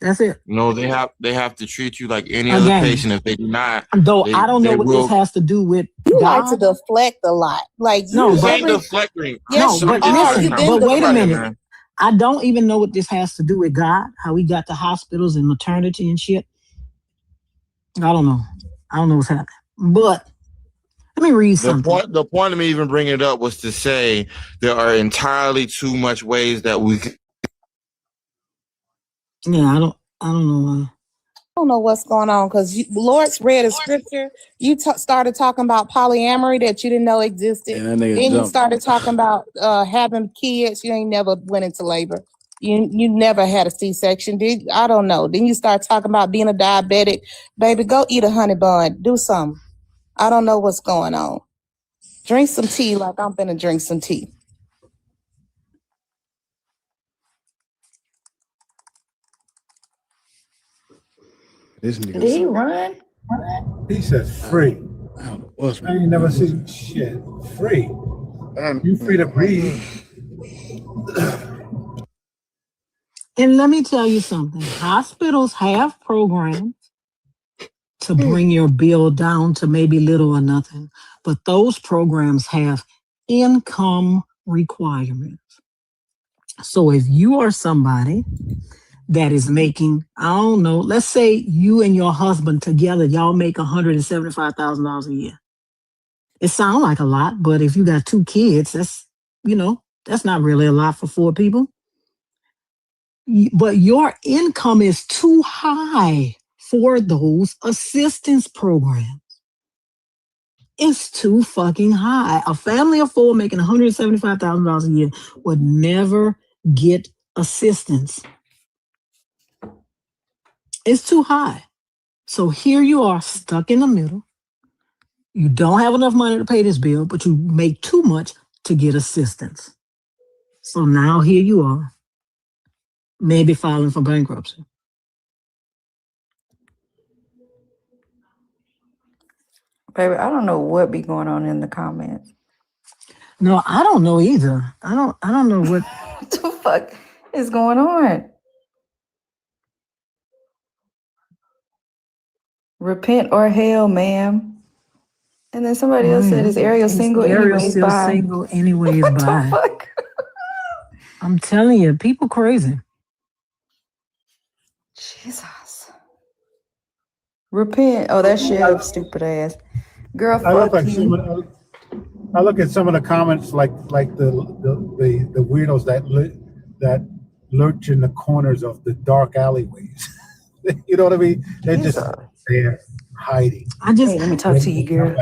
That's it. No, they have to treat you like any other patient. If they do not, I don't know what this has to do with. You like to deflect a lot. Like deflecting. Yes, but listen, but wait a minute. Man. I don't even know what this has to do with God, how we got to hospitals and maternity and shit. I don't know. I don't know what's happening. But let me read something. The point of me even bringing it up was to say there are entirely too much ways that we can. Yeah, I don't know. I don't know what's going on because Lord's read a scripture. You started talking about polyamory that you didn't know existed. Then you started talking about having kids. You ain't never went into labor. You never had a C-section. I don't know. Then you start talking about being a diabetic. Baby, go eat a honey bun. Do something. I don't know what's going on. Drink some tea like I'm finna drink some tea. Did he run? He says free. I ain't never seen shit. Free. You free to breathe. And let me tell you something. Hospitals have programs to bring your bill down to maybe little or nothing. But those programs have income requirements. So if you are somebody that is making, I don't know, let's say you and your husband together, y'all make $175,000 a year. It sounds like a lot, but if you got 2 kids, that's not really a lot for 4 people. But your income is too high for those assistance programs. It's too fucking high. A family of 4 making $175,000 a year would never get assistance. It's too high. So here you are stuck in the middle. You don't have enough money to pay this bill, but you make too much to get assistance. So now here you are, maybe filing for bankruptcy. Baby, I don't know what be going on in the comments. No, I don't know either. I don't know what the fuck is going on. Repent or hell, ma'am. And then somebody else said, "Is Ariel single?" Ariel's still single anyways. What bye. the fuck? I'm telling you, people crazy. Jesus. Repent. Oh, that shit, stupid ass. Girl, fuck you. I look at some of the comments like the weirdos that lurch in the corners of the dark alleyways. You know what I mean? They're just there hiding. Hey, let me talk to you, girl.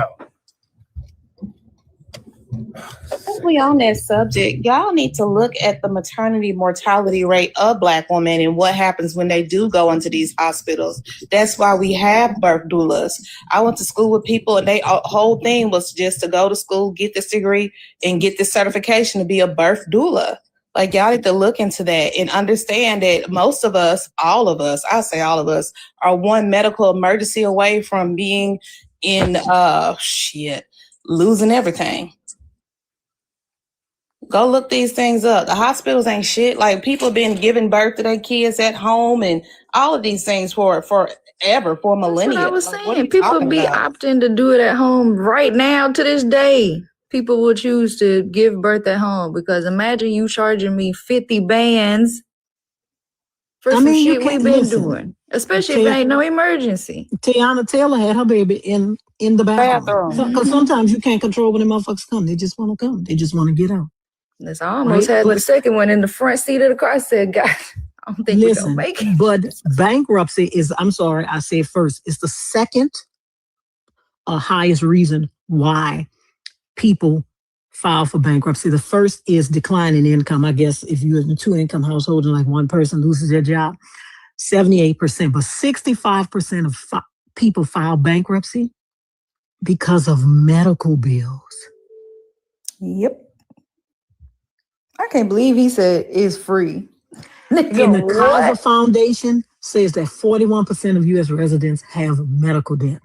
Since we on that subject, y'all need to look at the maternity mortality rate of Black women and what happens when they do go into these hospitals. That's why we have birth doulas. I went to school with people and they whole thing was just to go to school, get this degree, and get this certification to be a birth doula. Like, y'all need to look into that and understand that most of us, all of us, I say all of us, are one medical emergency away from being in losing everything. Go look these things up. The hospitals ain't shit. Like, people been giving birth to their kids at home and all of these things for forever, for millennia. That's what I was Like, saying. what are you People talking be about? opting to do it at home right now to this day. People will choose to give birth at home because imagine you charging me 50 bands for some you shit can't we've been listen. doing, especially if it ain't no emergency. Tiana Taylor had her baby in the bathroom. Because sometimes you can't control when the motherfuckers come. They just want to come. They just want to get out. Listen, I almost had the second one in the front seat of the car. I said, God, I don't think we're going to make it. But bankruptcy is, I'm sorry, I said first, it's the second highest reason why people file for bankruptcy. The first is decline in income. I guess if you're in a 2-income household and like one person loses their job, 78%, but 65% of people file bankruptcy because of medical bills. Yep. I can't believe he said it's free. And the CASHAPP Foundation says that 41% of U.S. residents have medical debt.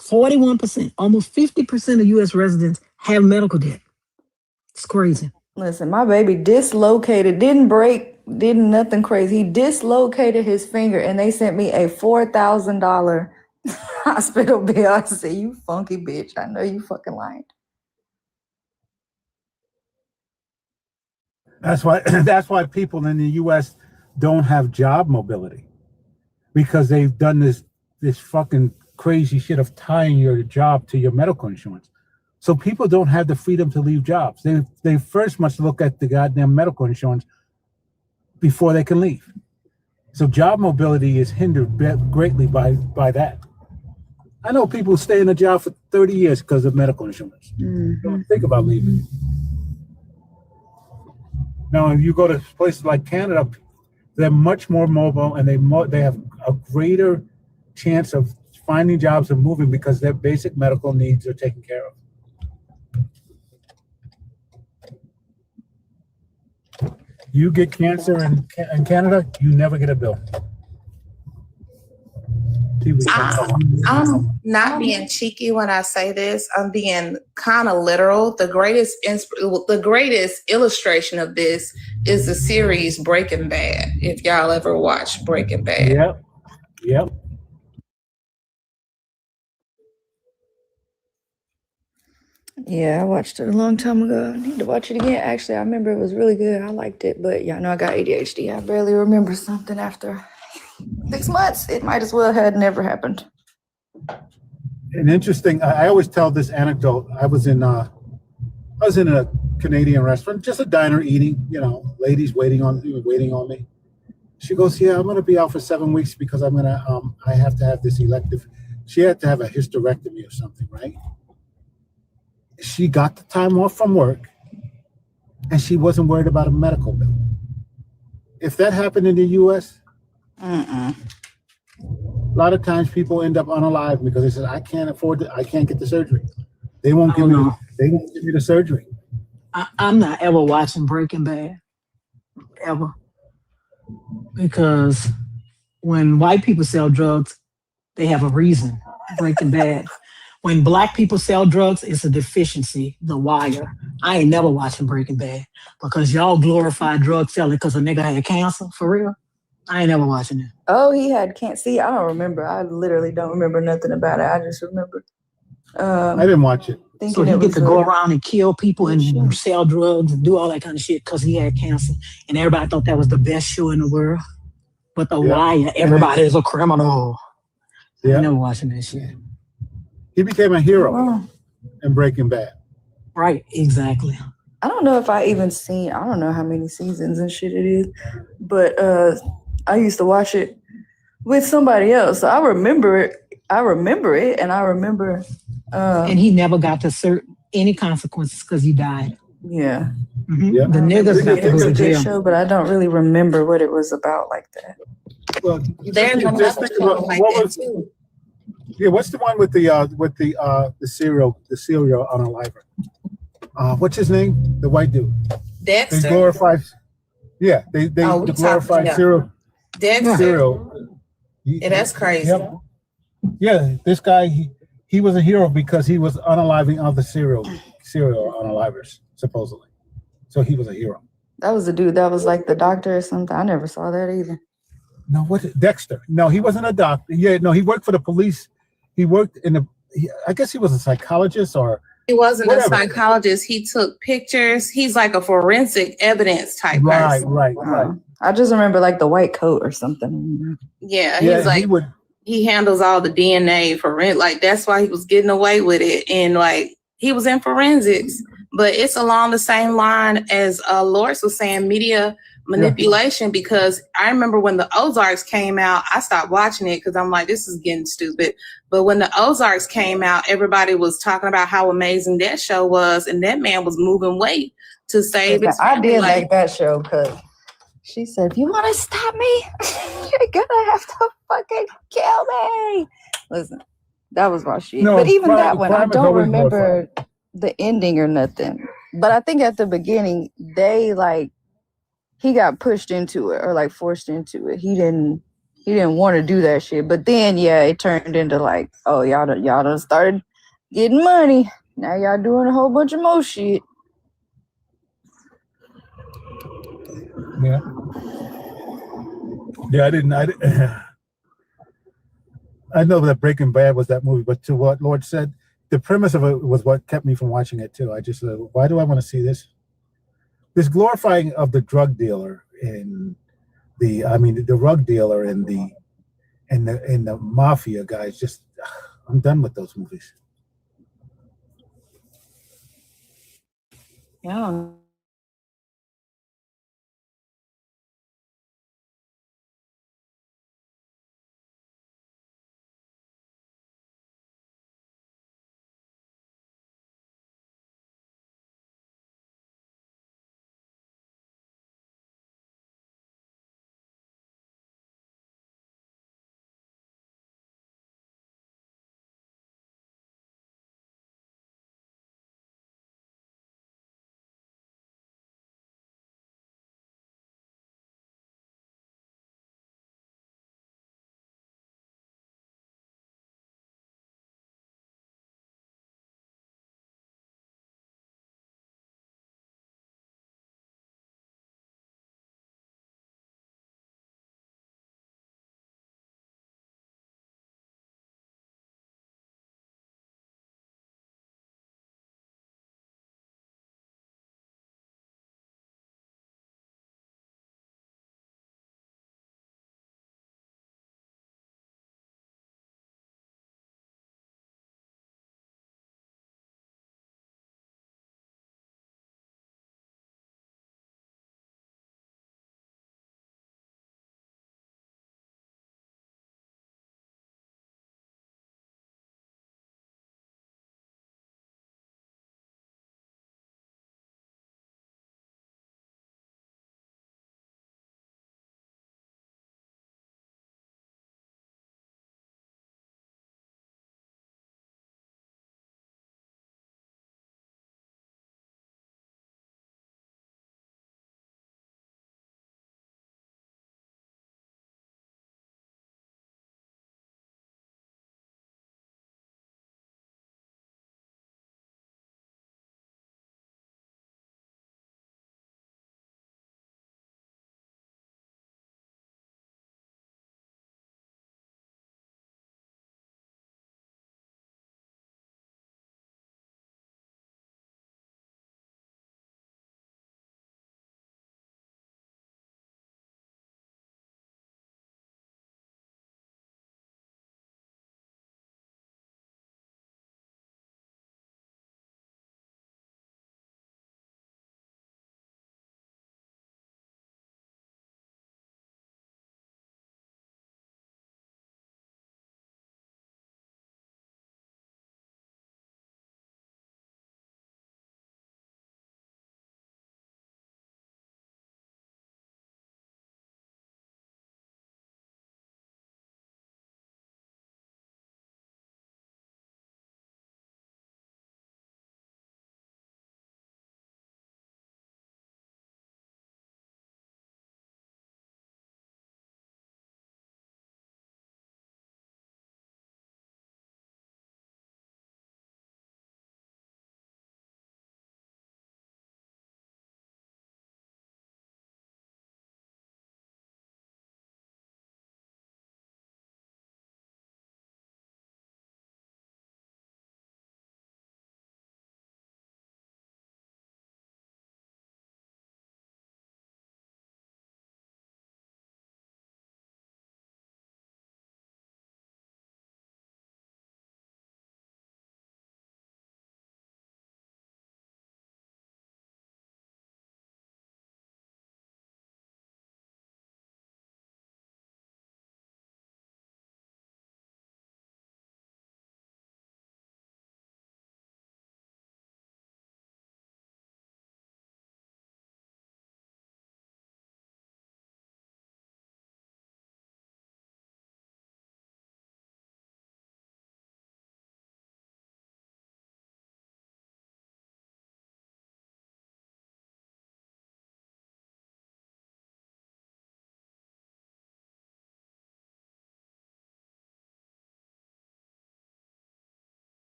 41%, almost 50% of U.S. residents have medical debt. It's crazy. Listen, my baby dislocated, didn't break, didn't nothing crazy. He dislocated his finger and they sent me a $4,000 hospital bill. I said, you funky bitch. I know you fucking lying. That's why people in the U.S. don't have job mobility, because they've done this fucking crazy shit of tying your job to your medical insurance. So people don't have the freedom to leave jobs. They first must look at the goddamn medical insurance before they can leave. So job mobility is hindered greatly by that. I know people who stay in a job for 30 years because of medical insurance. Don't think about leaving. Now, if you go to places like Canada, they're much more mobile and they have a greater chance of finding jobs and moving because their basic medical needs are taken care of. You get cancer in Canada, you never get a bill. I'm not being cheeky when I say this. I'm being kind of literal. The greatest illustration of this is the series Breaking Bad. If y'all ever watched Breaking Bad. Yep. Yeah, I watched it a long time ago. I need to watch it again. Actually, I remember it was really good. I liked it, but y'all know I got ADHD. I barely remember something after 6 months. It might as well had never happened. An interesting, I always tell this anecdote. I was in a Canadian restaurant, just a diner eating, ladies waiting on me. She goes, yeah, I'm going to be out for 7 weeks because I have to have this elective. She had to have a hysterectomy or something, right? She got the time off from work and she wasn't worried about a medical bill. If that happened in the U.S., a lot of times people end up unalive because they said, I can't afford it. I can't get the surgery. They won't give me the surgery. I'm not ever watching Breaking Bad, ever. Because when white people sell drugs, they have a reason. Breaking Bad. When black people sell drugs, it's a deficiency. The Wire. I ain't never watching Breaking Bad because y'all glorify drug selling because a nigga had cancer. For real? I ain't never watching it. Oh, he had can't see. I don't remember. I literally don't remember nothing about it. I just remember. I didn't watch it. So he get to go around and kill people and sell drugs and do all that kind of shit because he had cancer. And everybody thought that was the best show in the world. But The Wire, everybody is a criminal. I ain't never watching that shit. He became a hero in Breaking Bad. Right, exactly. I don't know if I even seen, I don't know how many seasons and shit it is, but I used to watch it with somebody else. So I remember it I remember it, and I remember. And he never got to any consequences because he died. Yeah. Yeah. The niggas got to It was go a to good jail. show, but I don't really remember what it was about like that. Well, There's just another think show about like what that was. too. Yeah, what's the one with the serial unaliver? What's his name? The white dude. They Dexter. glorify. Yeah, they Oh, we the glorified talking serial. Dexter. Serial. Yeah, that's crazy. Yep. Yeah, this guy he was a hero because he was unaliving other serial unalivers supposedly. So he was a hero. That was the dude that was like the doctor or something. I never saw that either. No, what Dexter? No, he wasn't a doctor. Yeah, no, he worked for the police. He worked I guess he was a psychologist or He wasn't whatever. a psychologist. He took pictures. He's like a forensic evidence type person. Right. I just remember like the white coat or something. Yeah, Yeah, he's like he handles all the DNA for rent. Like that's why he was getting away with it, and like he was in forensics. But it's along the same line as Loris was saying, media manipulation. Because I remember when the Ozarks came out, I stopped watching it because I'm like, this is getting stupid. But when the Ozarks came out, everybody was talking about how amazing that show was, and that man was moving weight to save his I family. did Like, like that show because she said, if you want to stop me, you're gonna have to fucking kill me. Listen, that was my shit. No, but even crime- that one, I crime is don't always remember the ending or nothing. But I think at the beginning, he got pushed into it or like forced into it. He didn't want to do that shit. But then, it turned into like, oh, y'all done started getting money. Now y'all doing a whole bunch of more shit. Yeah. Yeah, I know that Breaking Bad was that movie, but to what Lord said, the premise of it was what kept me from watching it too. I just said, why do I want to see this? This glorifying of the drug dealer and the drug dealer and the mafia guys. Just, I'm done with those movies. Yeah.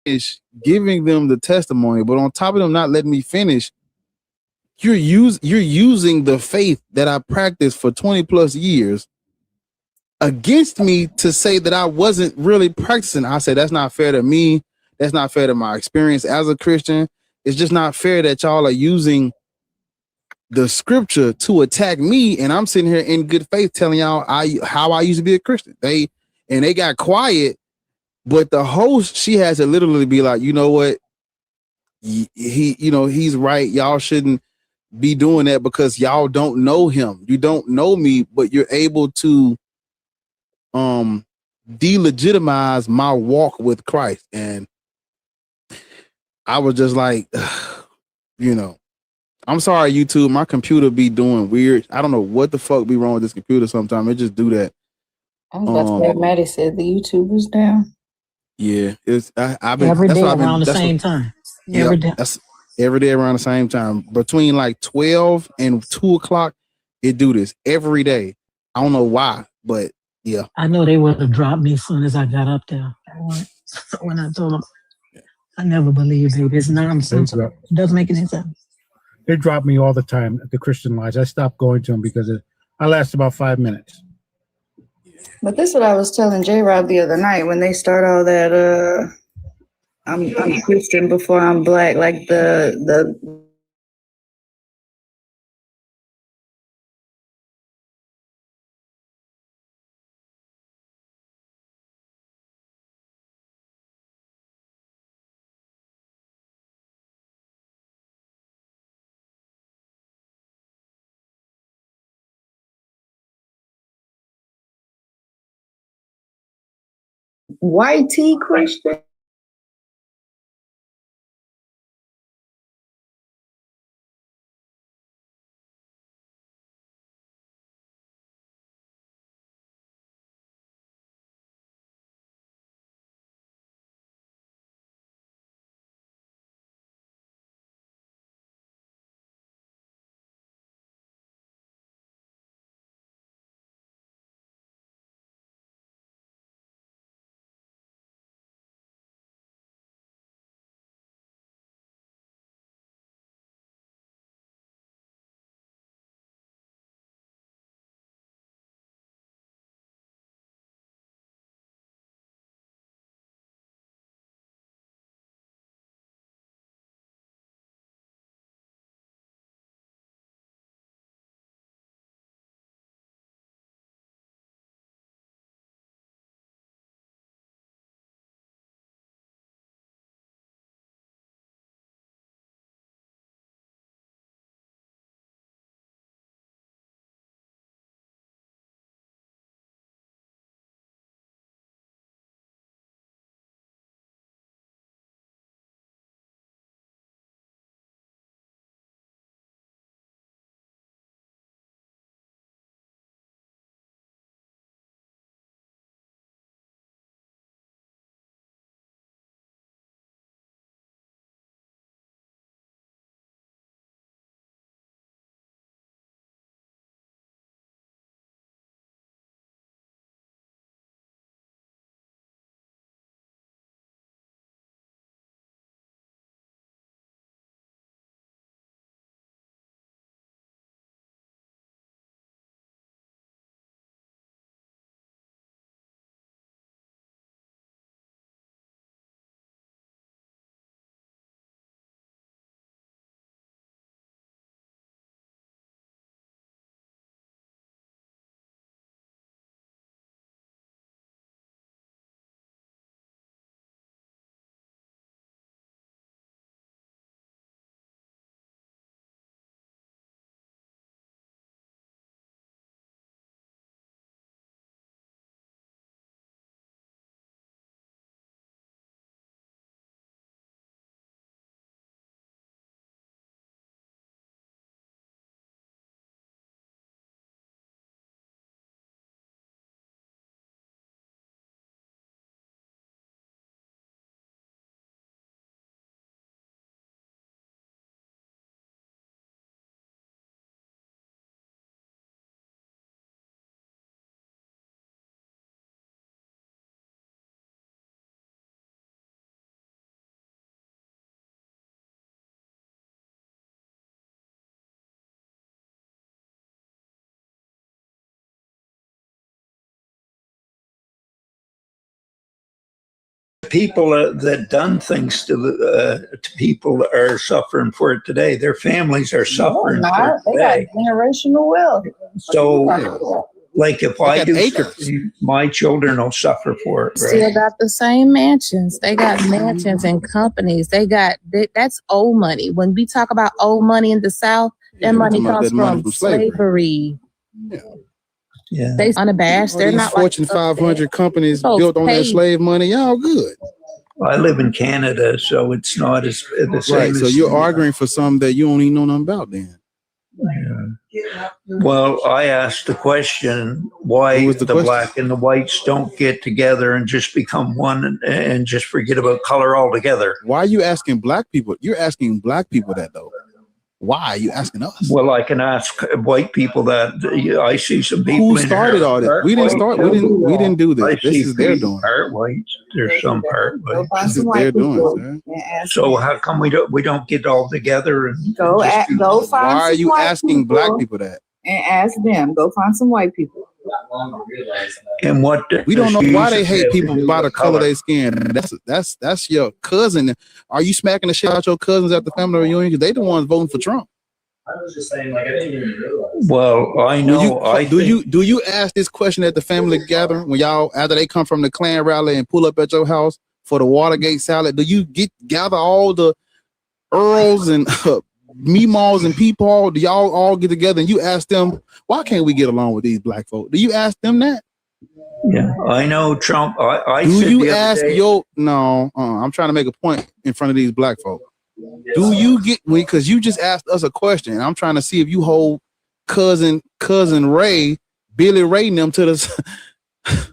finish giving them the testimony, but on top of them not letting me finish, you're using the faith that I practiced for 20 plus years against me to say that I wasn't really practicing. I said, that's not fair to me. That's not fair to my experience as a Christian. It's just not fair that y'all are using the scripture to attack me. And I'm sitting here in good faith telling y'all how I used to be a Christian. They got quiet, but the host, she has to literally be like, you know what? He's right. Y'all shouldn't be doing that because y'all don't know him. You don't know me, but you're able to delegitimize my walk with Christ. And I was just like, I'm sorry, YouTube. My computer be doing weird. I don't know what the fuck be wrong with this computer sometimes. It just do that. I was about to say, Maddie said the YouTube was down. Yeah, I've been Every that's day what I've been around the that's what same time. yeah, Every day. that's every day around the same time. Between like 12 and 2 o'clock, it do this every day. I don't know why, but yeah. I know they would have dropped me as soon as I got up there. When I told them, I never believed it. It's nonsense. It doesn't make any sense. They drop me all the time at the Christian Lodge. I stopped going to them because I last about 5 minutes. But this is what I was telling J-Rob the other night when they start all that I'm Christian before I'm black, like the white tea Christian. people that done things to people that are suffering for it today. Their families are suffering for it They got today. generational wealth. So, like if I do something, my children will suffer for it. Right? Still got the same mansions. They got mansions and companies. That's old money. When we talk about old money in the South, that money comes from slavery. Yeah. They unabashed. They're not Fortune 500 companies built on that slave money. Y'all good. I live in Canada, so it's not as the same. Right. So you're arguing for something that you don't even know nothing about then. Yeah. Well, I asked the question why the black and the whites don't get together and just become one and just forget about color altogether. Why are you asking black people? You're asking black people that though. Why are you asking us? Well, I can ask white people that. I see some people. Who started all this? We didn't start. We didn't do this. This is their doing. Part white. There's some part white. This is their doing, sir. So how come we don't get all together and go find? Why are you asking black people that? And ask them. Go find some white people. And what we don't know why they hate people by the color of their skin. That's your cousin. Are you smacking the shit out your cousins at the family reunion? Because they the ones voting for Trump. I was just saying, like, I didn't even realize. Well, I know. Do you ask this question at the family gathering when y'all after they come from the Klan rally and pull up at your house for the Watergate salad? Do you gather all the Earls and Meemaws and Peepaw? Do y'all all get together and you ask them, why can't we get along with these black folk? Do you ask them that? Yeah, I know Trump. Do you ask I'm trying to make a point in front of these black folk. Do you get because you just asked us a question? I'm trying to see if you hold cousin Ray, Billy Ray and them to the.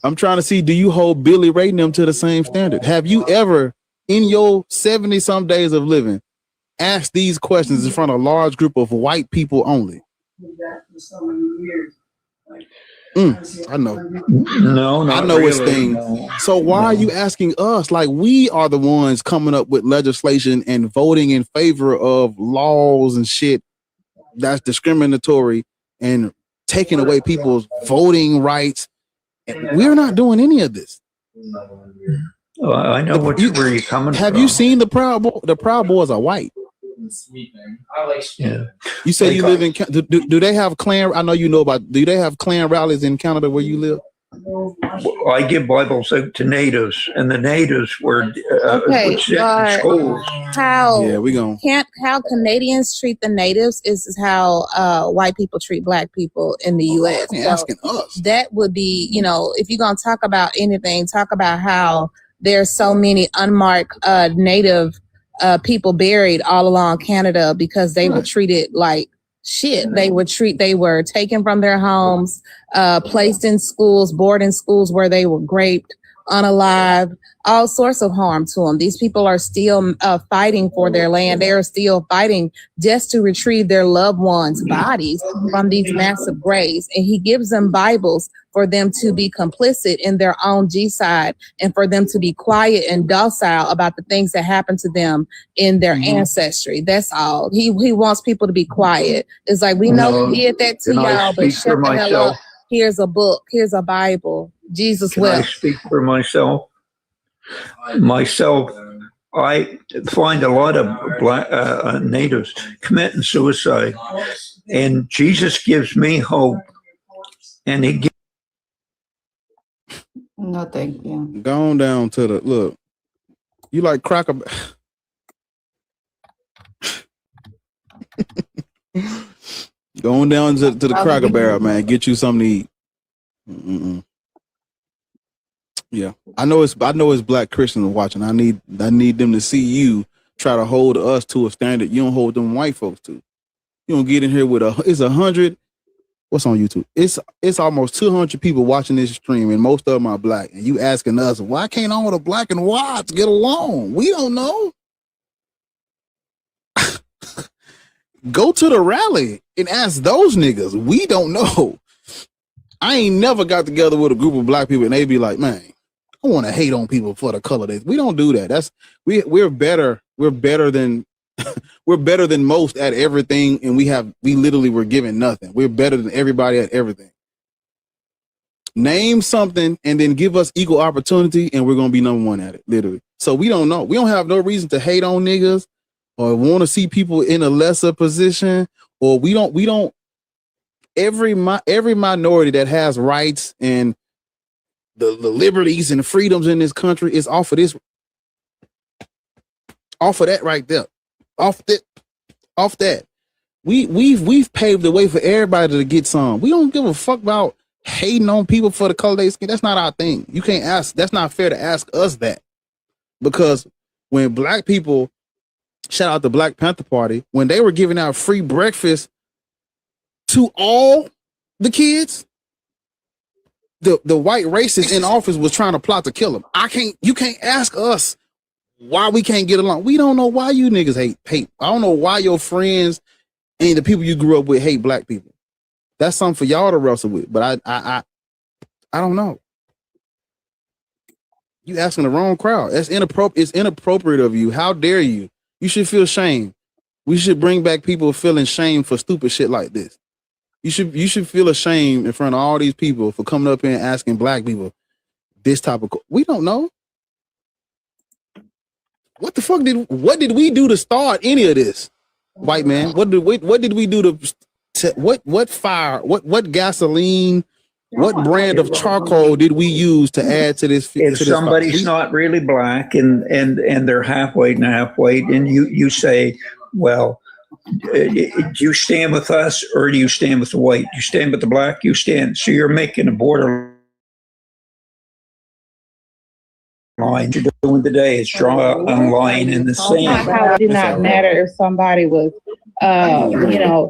I'm trying to see, do you hold Billy Ray and them to the same standard? Have you ever, in your 70-some days of living, asked these questions in front of a large group of white people only? I know. No, I know it's things. No. So why are you asking us? Like, we are the ones coming up with legislation and voting in favor of laws and shit that's discriminatory and taking away people's voting rights. And we're not doing any of this. Oh, I know where you're coming from. Have you seen the Proud Boys? The Proud Boys are white. Yeah. You say you live in do they have Klan? I know you know about. Do they have Klan rallies in Canada where you live? I give Bibles out to natives, and the natives were schools. How Canadians treat the natives is how white people treat black people in the U.S. So asking us. That would be, if you're gonna talk about anything, talk about how there's so many unmarked native people buried all along Canada because they were treated like shit. They were taken from their homes, placed in schools, boarding schools where they were raped, unalive, all sorts of harm to them. These people are still fighting for their land. They are still fighting just to retrieve their loved ones' bodies from these massive graves. And he gives them Bibles for them to be complicit in their own G-side and for them to be quiet and docile about the things that happened to them in their ancestry. That's all. He wants people to be quiet. It's like, we know we did that to y'all, but shut the hell up. Here's a book. Here's a Bible. Jesus Can I speak for myself? I find a lot of black natives committing suicide, and Jesus gives me hope, and he gives. No, thank you. Going down to the look. You like Cracker? Going down to the Cracker Barrel, man. Get you something to eat. Yeah, I know it's black Christians watching. I need them to see you try to hold us to a standard you don't hold them white folks to. You don't get in here with it's 100. What's on YouTube? It's almost 200 people watching this stream, and most of them are black. And you asking us, why can't all the black and whites get along? We don't know. Go to the rally and ask those niggas. We don't know. I ain't never got together with a group of black people and they be like, man, I want to hate on people for the color. We don't do that. We're better. We're better than we're better than most at everything, and we literally were given nothing. We're better than everybody at everything. Name something and then give us equal opportunity and we're going to be number one at it, literally. So we don't know. We don't have no reason to hate on niggas or want to see people in a lesser position, or we don't every minority that has rights and the liberties and the freedoms in this country is off of that right there. Off that. We've paved the way for everybody to get some. We don't give a fuck about hating on people for the color of their skin. That's not our thing. You can't ask. That's not fair to ask us that, because when black people, shout out the Black Panther Party, when they were giving out free breakfast to all the kids, the white racist in office was trying to plot to kill them. You can't ask us why we can't get along. We don't know why you niggas hate. I don't know why your friends and the people you grew up with hate black people. That's something for y'all to wrestle with. But I don't know. You asking the wrong crowd. That's inappropriate. It's inappropriate of you. How dare you? You should feel shame. We should bring back people feeling shame for stupid shit like this. You should feel ashamed in front of all these people for coming up here and asking black people this type of. We don't know. What the fuck what did we do to start any of this, white man? What did we do to what fire, what gasoline, what brand of charcoal did we use to add to this? If somebody's not really black and they're half white and half white, and you say, well, do you stand with us or do you stand with the white? You stand with the black, you stand. So you're making a border line. You're doing today is draw a line in the sand. How it did not matter if somebody was, biracial,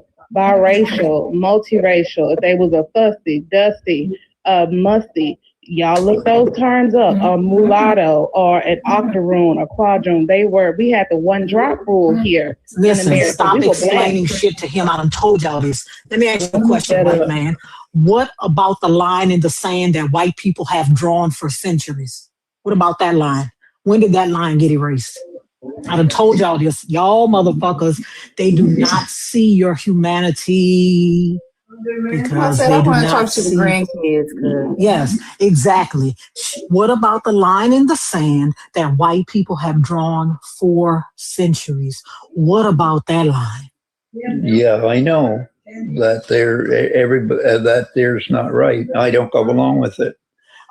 multiracial, if they was a fussy, dusty, musty. Y'all look those terms up. A mulatto or an octoroon or quadroon. We had the one drop rule here. Listen, in America. stop explaining shit to him. I done told y'all this. Let me ask you a question, white man. What about the line in the sand that white people have drawn for centuries? What about that line? When did that line get erased? I done told y'all this. Y'all motherfuckers, they do not see your humanity because they do not see. Grandkids. Yes, exactly. What about the line in the sand that white people have drawn for centuries? What about that line? Yeah, I know that there's not right. I don't go along with it.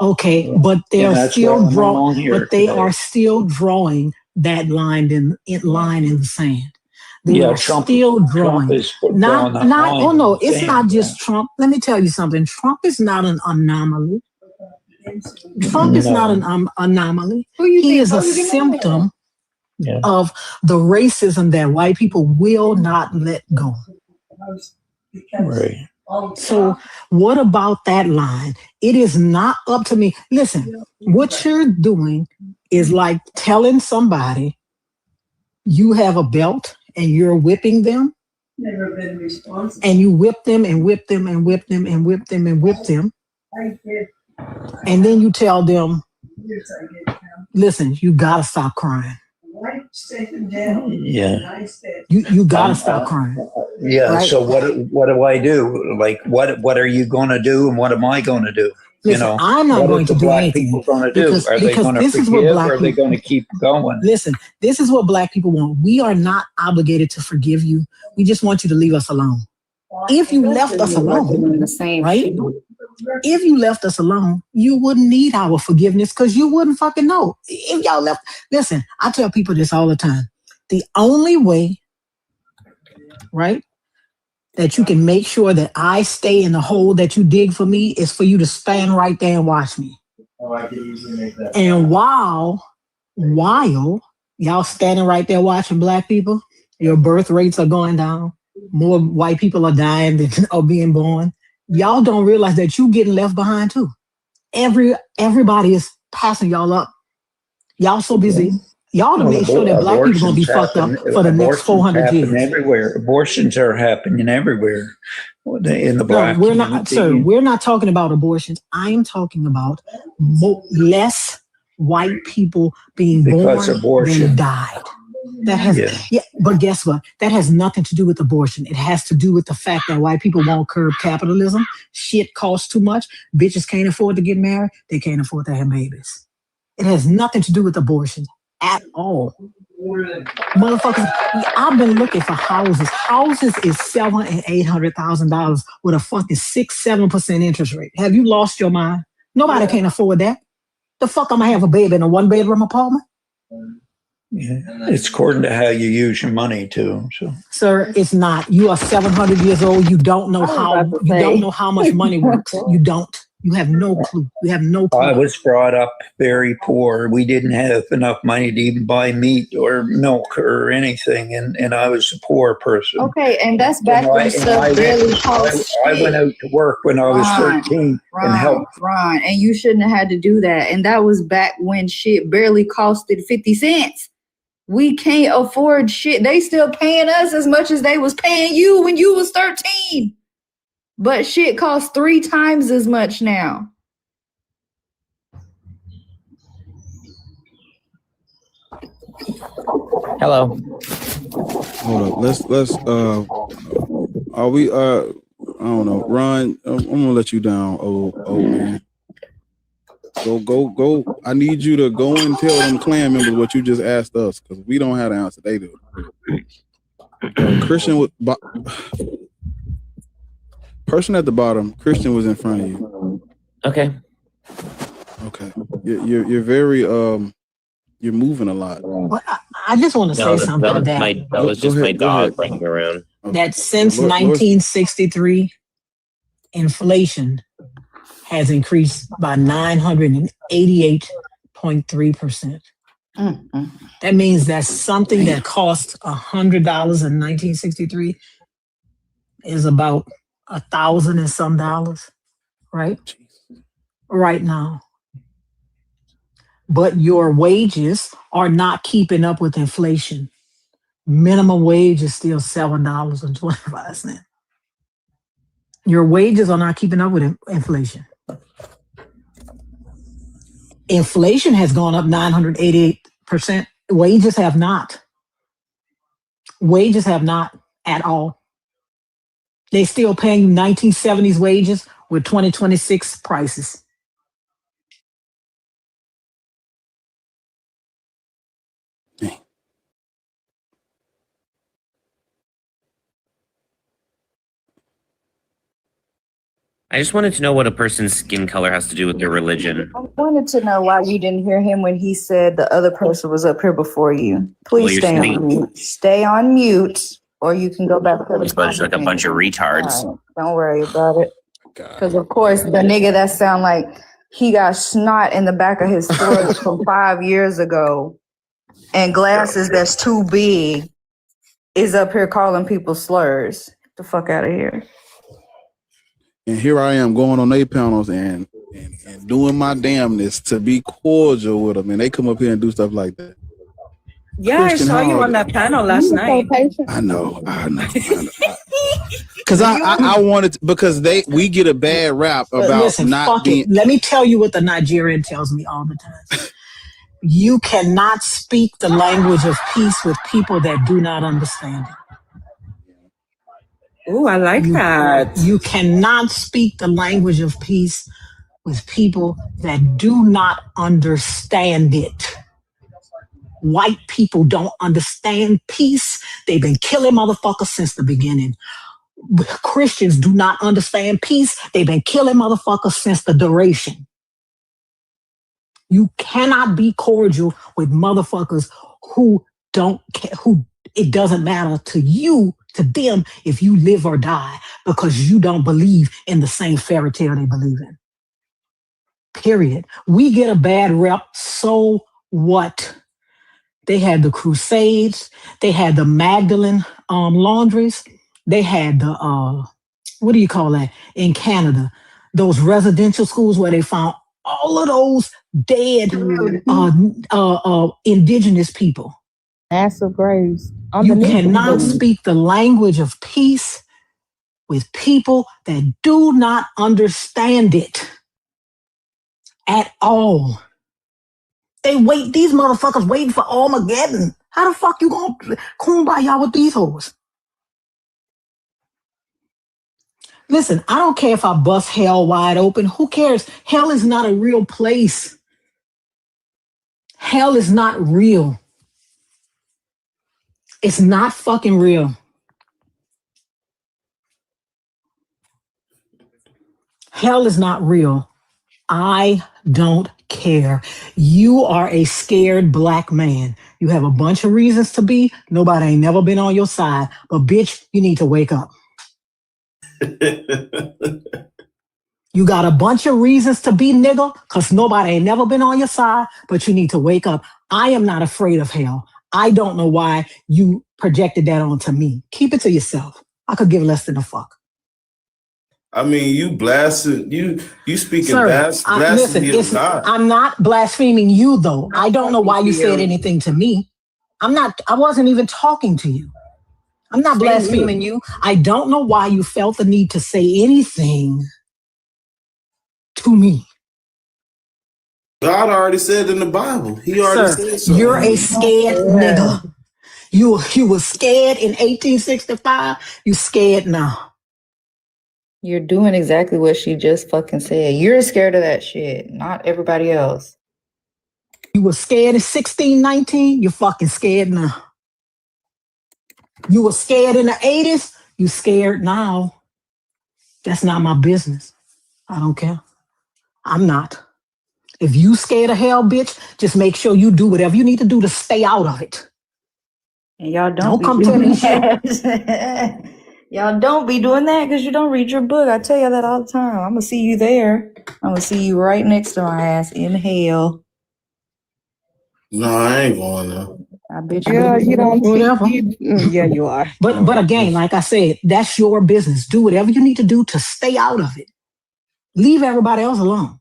Okay, but they're still drawing. But they are still drawing that line in the sand. They are still drawing. It's not just Trump. Let me tell you something. Trump is not an anomaly. Trump is not an anomaly. He is a symptom of the racism that white people will not let go. Right. So what about that line? It is not up to me. Listen, what you're doing is like telling somebody you have a belt and you're whipping them. Never been responsible. And you whip them and whip them and whip them and whip them and whip them. And then you tell them, listen, you gotta stop crying. Yeah. You gotta stop crying. Yeah. Right? So what do I do? Like what are you going to do, and what am I going to do? Listen, I'm not going to do anything. People going to do? Are they going to forgive, or are they going to keep going? Listen, this is what black people want. We are not obligated to forgive you. We just want you to leave us alone. If you left us alone, right? If you left us alone, you wouldn't need our forgiveness because you wouldn't fucking know. If y'all left, listen, I tell people this all the time. The only way, right, that you can make sure that I stay in the hole that you dig for me is for you to stand right there and watch me. Oh, I could easily make that. And while y'all standing right there watching black people, your birth rates are going down. More white people are dying than are being born. Y'all don't realize that you getting left behind too. Everybody is passing y'all up. Y'all so busy. Y'all to make sure that black people gonna be fucked up for the next 400 years. Everywhere. Abortions are happening everywhere in the black community. We're not, sir. We're not talking about abortions. I am talking about less white people being born than died. That has, but guess what? That has nothing to do with abortion. It has to do with the fact that white people won't curb capitalism. Shit costs too much. Bitches can't afford to get married. They can't afford to have babies. It has nothing to do with abortion at all. Motherfuckers, I've been looking for houses. Houses is $700,000 and $800,000 with a fucking 6-7% interest rate. Have you lost your mind? Nobody can afford that. The fuck I'm gonna have a baby in a 1-bedroom apartment? Yeah, it's according to how you use your money too. So, sir, it's not. You are 700 years old. You don't know how much money works. You don't. You have no clue. You have no clue. I was brought up very poor. We didn't have enough money to even buy meat or milk or anything, and I was a poor person. Okay, and that's back when stuff barely cost. I went out to work when I was 13 and helped. Ron, and you shouldn't have had to do that. And that was back when shit barely costed 50 cents. We can't afford shit. They still paying us as much as they was paying you when you was 13. But shit costs 3 times as much now. Hello. Hold up. Let's are we I don't know. Ron, I'm gonna let you down, old man. Go. I need you to go and tell them clan members what you just asked us, because we don't have the answer. They do. Christian with person at the bottom. Christian was in front of you. Okay. You're very you're moving a lot. Well, I just want to say something that was just my dog running around. That since 1963, inflation has increased by 988.3%. That means that something that cost $100 in 1963 is about $1,000 and some dollars, right? Right now. But your wages are not keeping up with inflation. Minimum wage is still $7.25. Your wages are not keeping up with inflation. Inflation has gone up 988%. Wages have not. Wages have not at all. They still paying 1970s wages with 2026 prices. I just wanted to know what a person's skin color has to do with their religion. I wanted to know why you didn't hear him when he said the other person was up here before you. Please stay on mute. Stay on mute, or you can go back to the like a bunch of retards. Right, don't worry about it. Because, of course, the nigga that sound like he got snot in the back of his throat from 5 years ago and glasses that's too big is up here calling people slurs. Get the fuck out of here. And here I am going on their panels and doing my damnness to be cordial with them, and they come up here and do stuff like that. Yeah, Christian, I saw you on that panel last night. I know. Because I wanted to, because we get a bad rap about not being. Let me tell you what the Nigerian tells me all the time. You cannot speak the language of peace with people that do not understand it. Oh, I like that. You cannot speak the language of peace with people that do not understand it. White people don't understand peace. They've been killing motherfuckers since the beginning. Christians do not understand peace. They've been killing motherfuckers since the duration. You cannot be cordial with motherfuckers who don't care, who it doesn't matter to you, to them, if you live or die, because you don't believe in the same fairy tale they believe in. Period. We get a bad rep, so what? They had the Crusades, they had the Magdalene laundries, they had the, what do you call that, in Canada, those residential schools where they found all of those dead indigenous people. Massive graves. You cannot speak the language of peace with people that do not understand it at all. These motherfuckers waiting for Armageddon. How the fuck you gonna kumbaya with these hoes? Listen, I don't care if I bust hell wide open. Who cares? Hell is not a real place. Hell is not real. It's not fucking real. Hell is not real. I don't care. You are a scared black man. You have a bunch of reasons to be. Nobody ain't never been on your side. But bitch, you need to wake up. You got a bunch of reasons to be, nigga, because nobody ain't never been on your side, but you need to wake up. I am not afraid of hell. I don't know why you projected that onto me. Keep it to yourself. I could give less than a fuck. I mean, you blasted, you speaking Sir, blasphemy of God. I'm not blaspheming you, though. I don't know why you said anything to me. I wasn't even talking to you. I'm not blaspheming you. I don't know why you felt the need to say anything to me. God already said in the Bible. He already said so. You're a scared nigga. You was scared in 1865. You scared now. You're doing exactly what she just fucking said. You're scared of that shit, not everybody else. You were scared in 1619. You're fucking scared now. You were scared in the 80s. You scared now. That's not my business. I don't care. I'm not. If you scared of hell, bitch, just make sure you do whatever you need to do to stay out of it. And y'all don't come tell me shit. Y'all don't be doing that because you don't read your book. I tell you that all the time. I'm gonna see you there. I'm gonna see you right next to my ass in hell. No, I ain't going there. I bet you. Yeah, you don't. Whatever. Yeah, you are. But again, like I said, that's your business. Do whatever you need to do to stay out of it. Leave everybody else alone.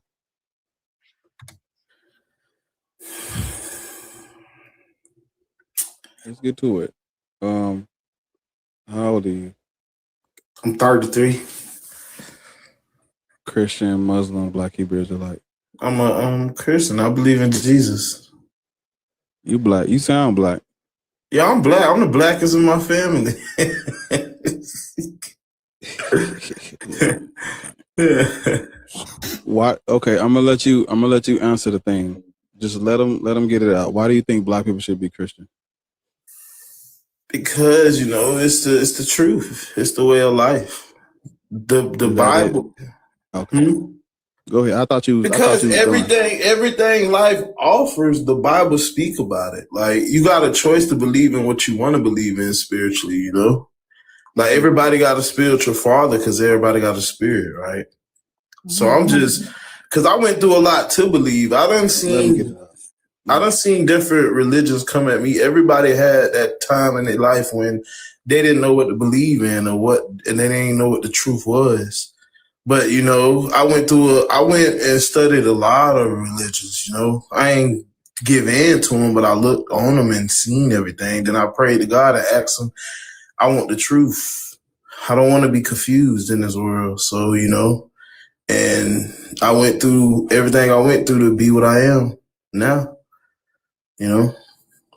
Let's get to it. How old are you? I'm 33. Christian, Muslim, Black, Hebrew, Israelite. I'm a Christian. I believe in Jesus. You black. You sound black. Yeah, I'm black. I'm the blackest in my family. Why? Okay, I'm gonna let you answer the thing. Just let them get it out. Why do you think black people should be Christian? Because it's the truth. It's the way of life. The Bible. Okay. Go ahead. I thought you was everything life offers, the Bible speak about it. Like, you got a choice to believe in what you want to believe in spiritually, Like, everybody got a spiritual father because everybody got a spirit, right? So I'm just, because I went through a lot to believe. I done seen different religions come at me. Everybody had that time in their life when they didn't know what to believe in and they didn't know what the truth was. But, I went and studied a lot of religions, I ain't give in to them, but I looked on them and seen everything. Then I prayed to God and asked him, I want the truth. I don't want to be confused in this world. So, and I went through everything I went through to be what I am now,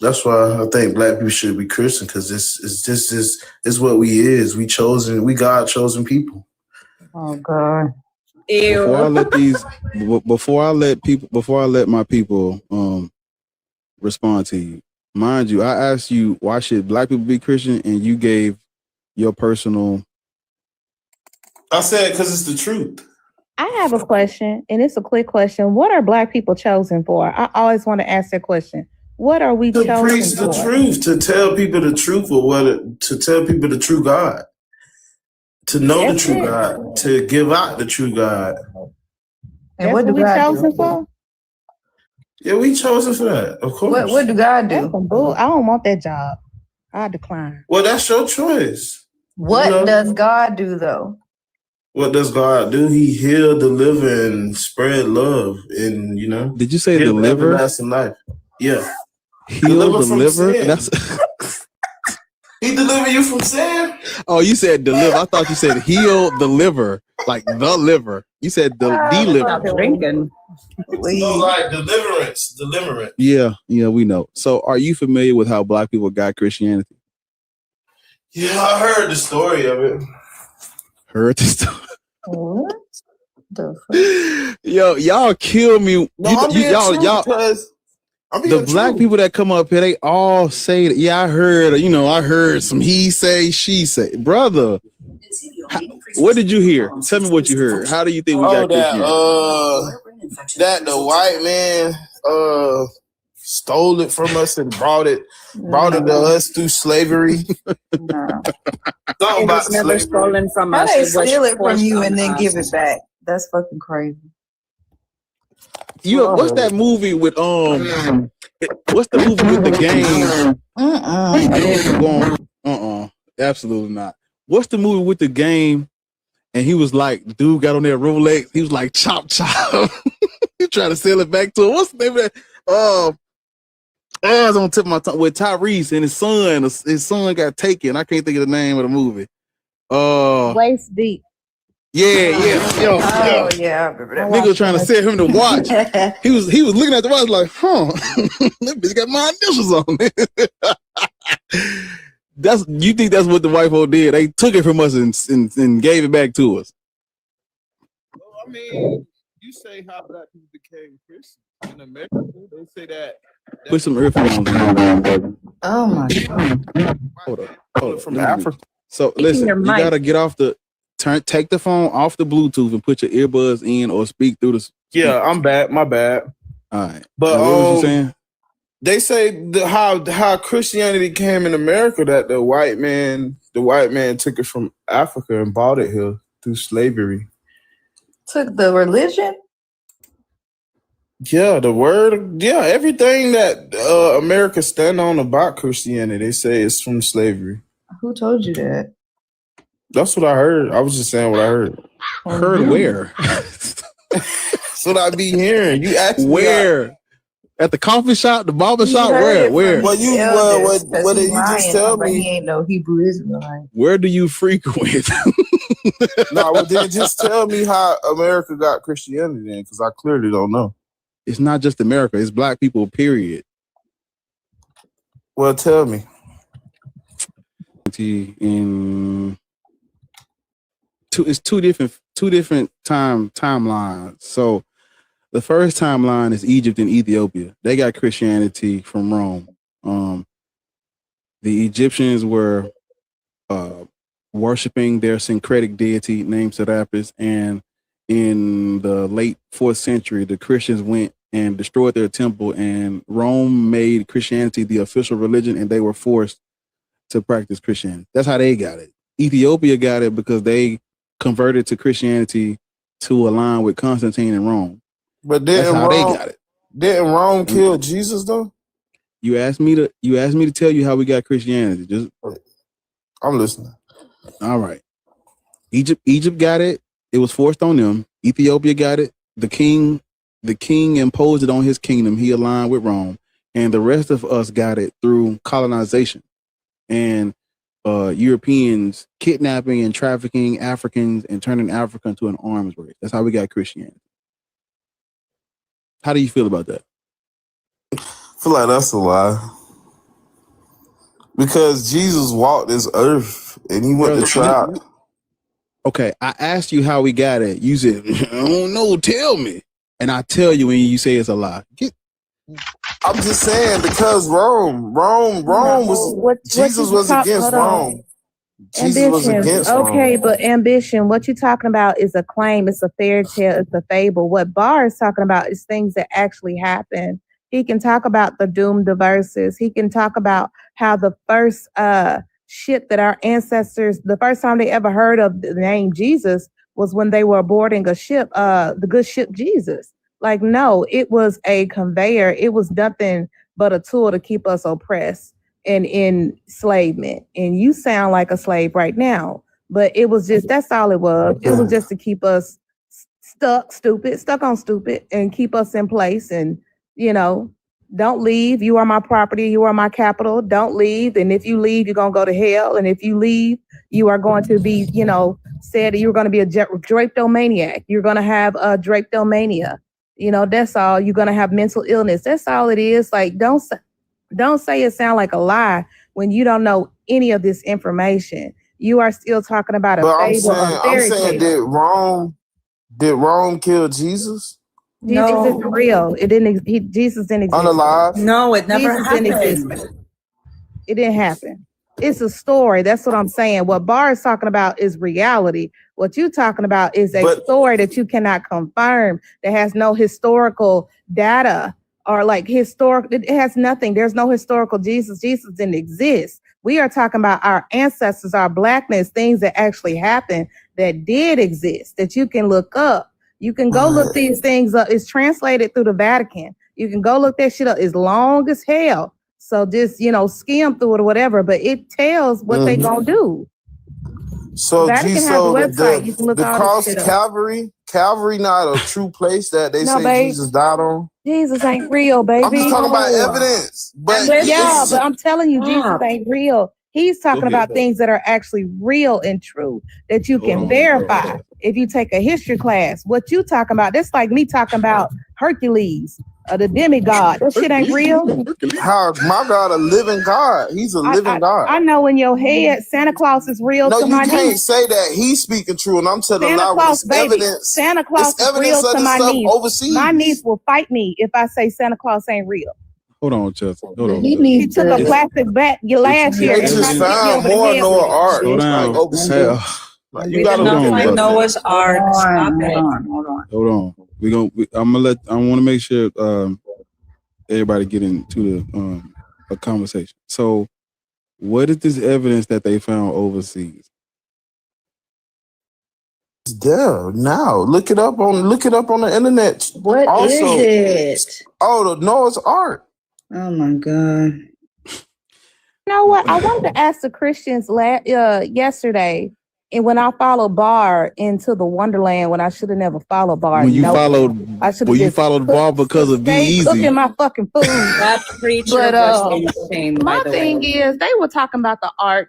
That's why I think black people should be Christian, because it's what we is. We God chosen people. Oh God. Before I let my people respond to you, mind you, I asked you why should black people be Christian, and you gave your personal. I said because it's the truth. I have a question, and it's a quick question. What are black people chosen for? I always want to ask that question. What are we chosen for? To preach the truth, to tell people the truth, to tell people the true God. To know the true God, to give out the true God. And what do we chosen for? Yeah, we chosen for that, of course. What do God do? I don't want that job. I decline. Well, that's your choice. What does God do, though? What does God do? He heal, deliver, and spread love, and Did you say deliver? Everlasting life. Yeah. Heal, deliver. That's. He deliver you from sin. Oh, you said deliver. I thought you said heal the liver, like the liver. You said deliver. Stop drinking. No, like deliverance. Yeah, we know. So, are you familiar with how Black people got Christianity? Yeah, I heard the story of it. Heard the story. What the fuck? Yo, y'all kill me. No, Y'all. The Black people that come up here, they all say that. Yeah, I heard some he say, she say. Brother, what did you hear? Tell me what you heard. How do you think we got Christianity? That the white man stole it from us and brought it to us through slavery. It was never stolen from How us. they It was steal it from forced you on and then us. give it back? That's fucking crazy. What's that movie with what's the movie with the game? Absolutely not. What's the movie with the game? And he was like, dude got on there Rolex. He was like, chop chop. He trying to sell it back to him. What's the name of that? I was on the tip of my tongue with Tyrese and his son. His son got taken. I can't think of the name of the movie. Waist deep. Yeah. Oh yeah, I remember that. Nigga was trying to sell him to watch. He was looking at the watch like, that bitch got my initials on it. You think that's what the white folk did? They took it from us and gave it back to us. Well, I mean, you say how Black people became Christians in America. They say that. Put some earphones on. Oh my god. Hold up. From Africa. So listen, you gotta get off take the phone off the Bluetooth and put your earbuds in or speak through the. Yeah, I'm bad. My bad. All right. But what was you saying? They say how Christianity came in America, that the white man took it from Africa and brought it here through slavery. Took the religion? Yeah, the word. Yeah, everything that America stand on about Christianity, they say it's from slavery. Who told you that? That's what I heard. I was just saying what I heard. Heard where? That's what I be hearing. You asked where? Me, at the coffee shop, the barber shop, where? Well, what did you just tell me? He ain't no Hebrew Israelite. Where do you frequent? No, well, then just tell me how America got Christianity then, because I clearly don't know. It's not just America; it's Black people. Period. Well, tell me. It's two different timelines. So the first timeline is Egypt and Ethiopia. They got Christianity from Rome. The Egyptians were worshiping their syncretic deity named Serapis, and in the late 4th century, the Christians went and destroyed their temple, and Rome made Christianity the official religion, and they were forced to practice Christianity. That's how they got it. Ethiopia got it because they converted to Christianity to align with Constantine in Rome. But that's how they got it. Didn't Rome kill Jesus though? You asked me to tell you how we got Christianity. I'm listening. All right. Egypt got it. It was forced on them. Ethiopia got it. The king imposed it on his kingdom. He aligned with Rome. And the rest of us got it through colonization and Europeans kidnapping and trafficking Africans and turning Africa into an arms race. That's how we got Christianity. How do you feel about that? I feel like that's a lie. Because Jesus walked this earth and he went to try. Okay, I asked you how we got it. You said, I don't know, tell me. And I tell you when you say it's a lie. I'm just saying because Rome was Jesus was against Rome. Jesus was against Rome. Okay, but ambition, what you're talking about is a claim, it's a fairy tale, it's a fable. What Barr is talking about is things that actually happen. He can talk about the doomed verses. He can talk about how the first ship that our ancestors, the first time they ever heard of the name Jesus was when they were boarding a ship, the good ship Jesus. Like, no, it was a conveyor. It was nothing but a tool to keep us oppressed and in enslavement. And you sound like a slave right now, but it was just, that's all it was. It was just to keep us stuck on stupid, and keep us in place and, Don't leave. You are my property. You are my capital. Don't leave. And if you leave, you're going to go to hell. And if you leave, you are going to be, said you're going to be a drapetomaniac. You're going to have a drapetomania. That's all. You're going to have mental illness. That's all it is. Like, don't say it sound like a lie when you don't know any of this information. You are still talking about a fable, a fairy tale. Did Rome kill Jesus? Jesus isn't real. Jesus didn't exist. Unalive? No, it never Jesus didn't exist. It didn't happen. It's a story. That's what I'm saying. What Bar is talking about is reality. What you're talking about is a story that you cannot confirm, that has no historical data or it has nothing. There's no historical Jesus. Jesus didn't exist. We are talking about our ancestors, our blackness, things that actually happened that did exist, that you can look up. You can go look these things up. It's translated through the Vatican. You can go look that shit up. It's long as hell. So just, skim through it or whatever, but it tells what they gonna do. So, the Vatican has a website. You can look the all cross, this shit up. Calvary not a true place that they say Jesus died on? Jesus ain't real, baby. I'm just talking about evidence. But but I'm telling you, Jesus ain't real. He's talking about things that are actually real and true that you can verify if you take a history class. What you talking about? That's like me talking about Hercules, the demigod. That shit ain't real. How my God, a living God? He's a living God. I know in your head, Santa Claus is real to my niece. No, you can't say that he's speaking true, and I'm telling Santa now Claus, baby. evidence. Santa Claus is real to my niece. Overseas. My niece will fight me if I say Santa Claus ain't real. Hold on, Chelsea. Hold on. He took a plastic bat last year. They just found more Noah Ark. Hold on. You gotta not find Noah's Ark. Stop it. Hold on. I want to make sure everybody get into the a conversation. So, what is this evidence that they found overseas? It's there now. Look it up on the internet. What is it? Oh, the Noah's Ark. Oh my God. You know what? I wanted to ask the Christians yesterday, and when I followed Bar into the Wonderland, when I should have never followed Bar. When you followed Bar because of Be Easy. Cooking my fucking food. That preacher was insane, by my the thing way. is, they were talking about the Ark,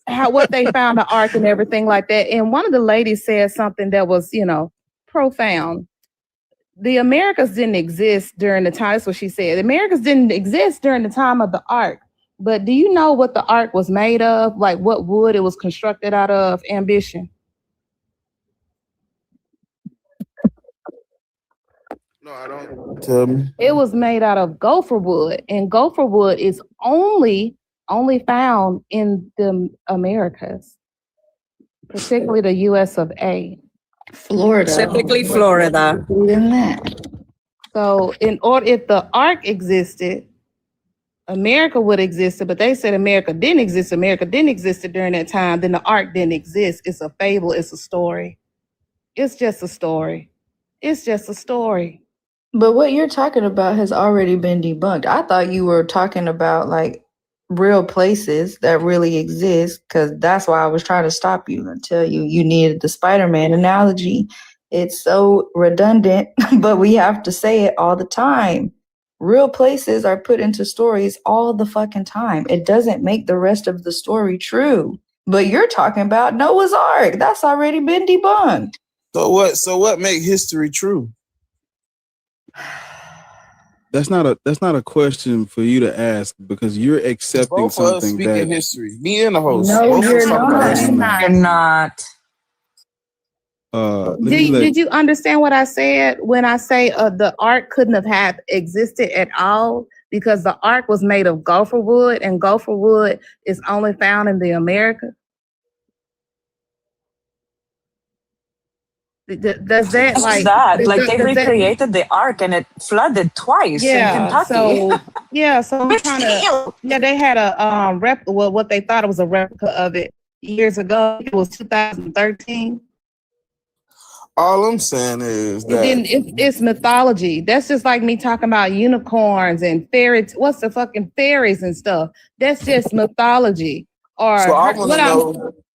what they found the Ark and everything like that. And one of the ladies said something that was, profound. The Americas didn't exist during the time. That's what she said. The Americas didn't exist during the time of the Ark. But do you know what the Ark was made of? Like what wood it was constructed out of? Ambition. No, I don't. Tell me. It was made out of gopher wood, and gopher wood is only found in the Americas, particularly the U.S. of A. Florida. Specifically Florida. Even that. So if the Ark existed, America would exist, but they said America didn't exist. America didn't exist during that time. Then the Ark didn't exist. It's a fable. It's a story. It's just a story. It's just a story. But what you're talking about has already been debunked. I thought you were talking about like real places that really exist, because that's why I was trying to stop you and tell you needed the Spider-Man analogy. It's so redundant, but we have to say it all the time. Real places are put into stories all the fucking time. It doesn't make the rest of the story true. But you're talking about Noah's Ark. That's already been debunked. So what make history true? That's not a question for you to ask, because you're accepting Both of us something speaking that history. Me and the host. No, Both of us you're talking about not. history. You're not. Did you understand what I said when I say the Ark couldn't have existed at all, because the Ark was made of gopher wood, and gopher wood is only found in the Americas? Does that What's that? They recreated the Ark and it flooded twice in Kentucky. So I'm trying to. Yeah, they had a what they thought it was a replica of it years ago. It was 2013. All I'm saying is that it's mythology. That's just like me talking about unicorns and fairies. What's the fucking fairies and stuff? That's just mythology. Or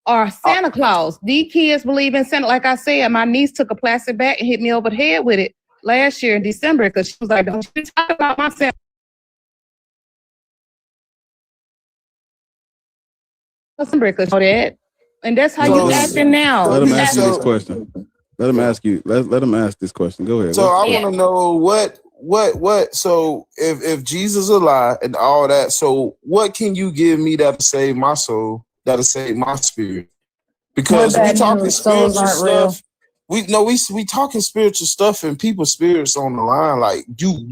or Santa Claus. These kids believe in Santa. Like I said, my niece took a plastic bag and hit me over the head with it last year in December because she was like, "Don't you talk about my family." December because that, and that's how you acting now. Let him You ask you this acting- question. Let him ask you. Let him ask this question. Go ahead. So I want to know what. So if Jesus alive and all that, so what can you give me that'll save my soul? That'll save my spirit? Because we talking spiritual stuff. We talking spiritual stuff and people's spirits on the line. Like you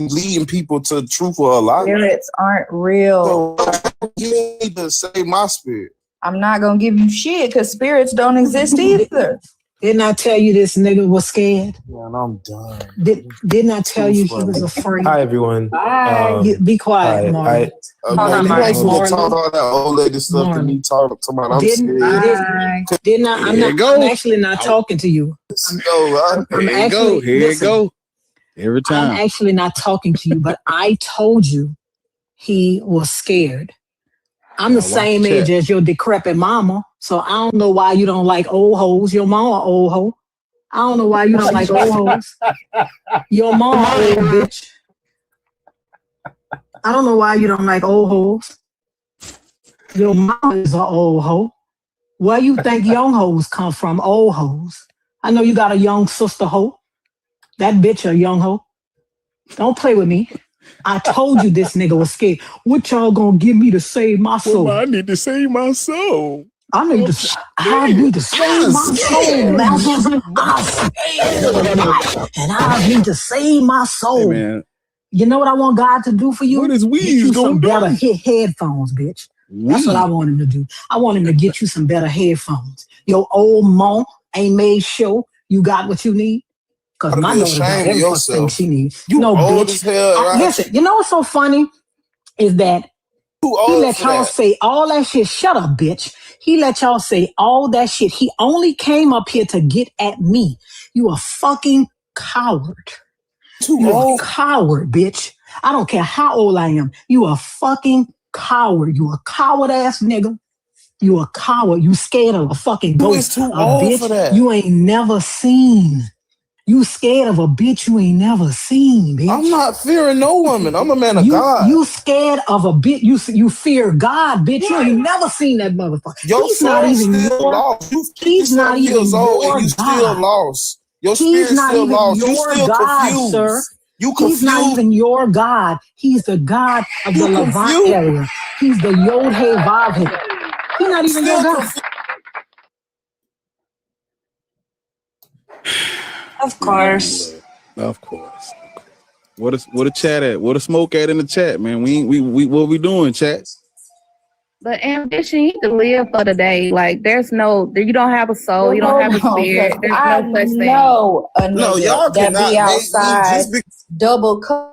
leading people to the truth or a lie. Spirits aren't real. So you need to save my spirit. I'm not gonna give you shit because spirits don't exist either. Didn't I tell you this nigga was scared? Man, I'm done. Didn't I tell you he was afraid? Hi, everyone. Be quiet, Marlon. You supposed to talk all that old lady stuff to me. Talk about I'm Didn't I? I'm actually not talking to you. Here it go. Every time. I'm actually not talking to you, but I told you he was scared. I'm the same age as your decrepit mama, so I don't know why you don't like old hoes. Your mama old hoe. I don't know why you don't like old hoes. Your mama old bitch. I don't know why you don't like old hoes. Your mama is an old hoe. Where you think young hoes come from? Old hoes. I know you got a young sister hoe. That bitch a young hoe. Don't play with me. I told you this nigga was scared. What y'all gonna give me to save my soul? Well, I need to save my soul. I need to save my soul, Malcolm. I need to save my soul. Hey, man. You know what I want God to do for you? What is Get you Weez some gonna better do? headphones, bitch. That's what I want him to do. I want him to get you some better headphones. Your old mom ain't made sure you got what you need. Because my daughter got every fucking thing she needs. You no, old bitch. as hell, right? Listen, you know what's so funny is that he let y'all say all that shit. Shut up, bitch. He let y'all say all that shit. He only came up here to get at me. You a fucking coward. You a coward, bitch. I don't care how old I am. You a fucking coward. You a coward ass nigga. You a coward. You scared of a fucking ghost. too A old bitch for that. you ain't never seen. You scared of a bitch you ain't never seen, bitch. I'm not fearing no woman. I'm a man of God. You scared of a bitch. You fear God, bitch. You ain't never seen that motherfucker. Your He's not soul's even still your. lost. You He's not 50 even years old your and you still God. lost. Your He's spirit's not still even lost. You your still God, confused. sir. You He's not confused. even your God. He's the God of the Levant confused. area. He's the Yod Hey Vav Hey. He's not even your God. Of course. Of course. What a chat at? What a smoke at in the chat, man? We what we doing, chat? But ambition, you can live for the day. Like there's no, you don't have a soul, you don't have a spirit. There's I no such thing. know a nigga No, y'all that cannot be make me outside just because. double cup.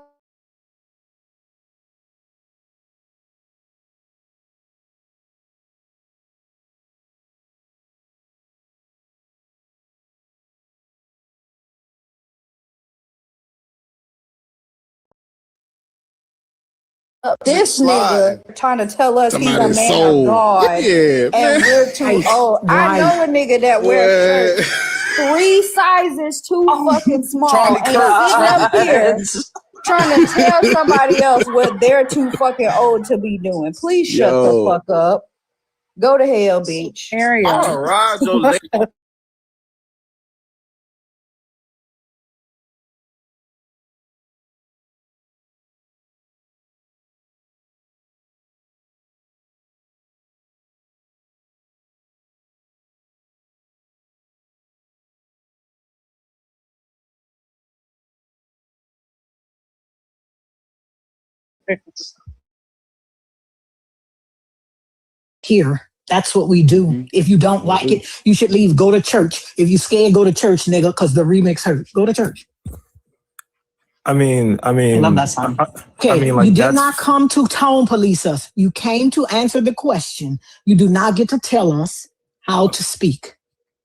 This nigga trying to tell us he's a Somebody's man soul. of God, Yeah, and man. we're too old. I know a nigga that wears shirts 3 sizes too fucking small, Charlie and Kirk, sitting up here trying to tell somebody else what they're too fucking old to be doing. Please shut the fuck up. Go to hell, bitch. All right, your lady. Here. That's what we do. If you don't like it, you should leave. Go to church. If you scared, go to church, nigga, because the remix hurt. Go to church. I mean, I love that song. Okay, I mean, like you did that's not come to tone police us. You came to answer the question. You do not get to tell us how to speak.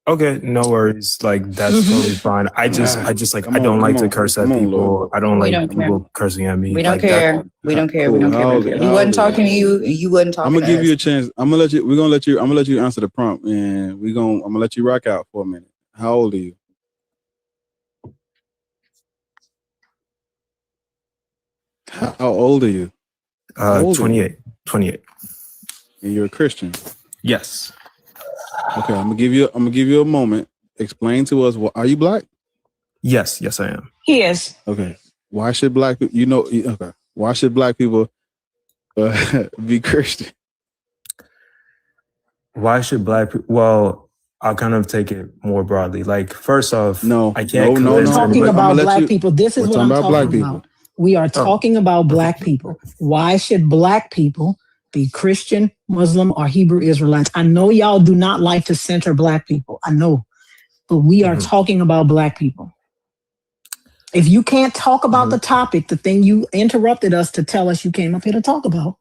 okay. No worries. Like that's totally fine. I just like I don't like to curse at people. I don't We like don't care. people cursing at me. We don't Like care. We don't care. We don't care. We don't care. He wasn't talking to you, and you wasn't talking I'm gonna to give us. you a chance. I'm gonna let you answer the prompt, and I'm gonna let you rock out for a minute. How old are you? How old are you? How old are you? 28. And you're a Christian. Yes. Okay, I'm gonna give you a moment. Explain to us. Are you black? Yes, I am. He is. Okay. Why should black people? Okay. Why should black people be Christian? Why should black people? Well, I'll kind of take it more broadly. Like, first off, I can't We're convince talking anybody. about black people. This is what I'm talking about. We are talking about black people. Why should black people be Christian, Muslim, or Hebrew Israelites? I know y'all do not like to center black people. I know. But we are talking about black people. If you can't talk about the topic, the thing you interrupted us to tell us you came up here to talk about.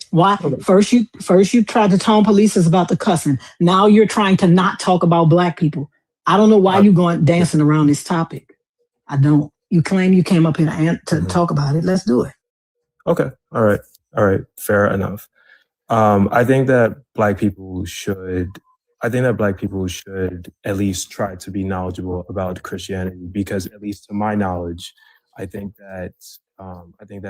Why? First you tried to tone police us about the cussing. Now you're trying to not talk about black people. I don't know why you're going dancing around this topic. I don't. You claim you came up here to talk about it. Let's do it. Okay. All right. Fair enough. I think that black people should at least try to be knowledgeable about Christianity, because at least to my knowledge, I think that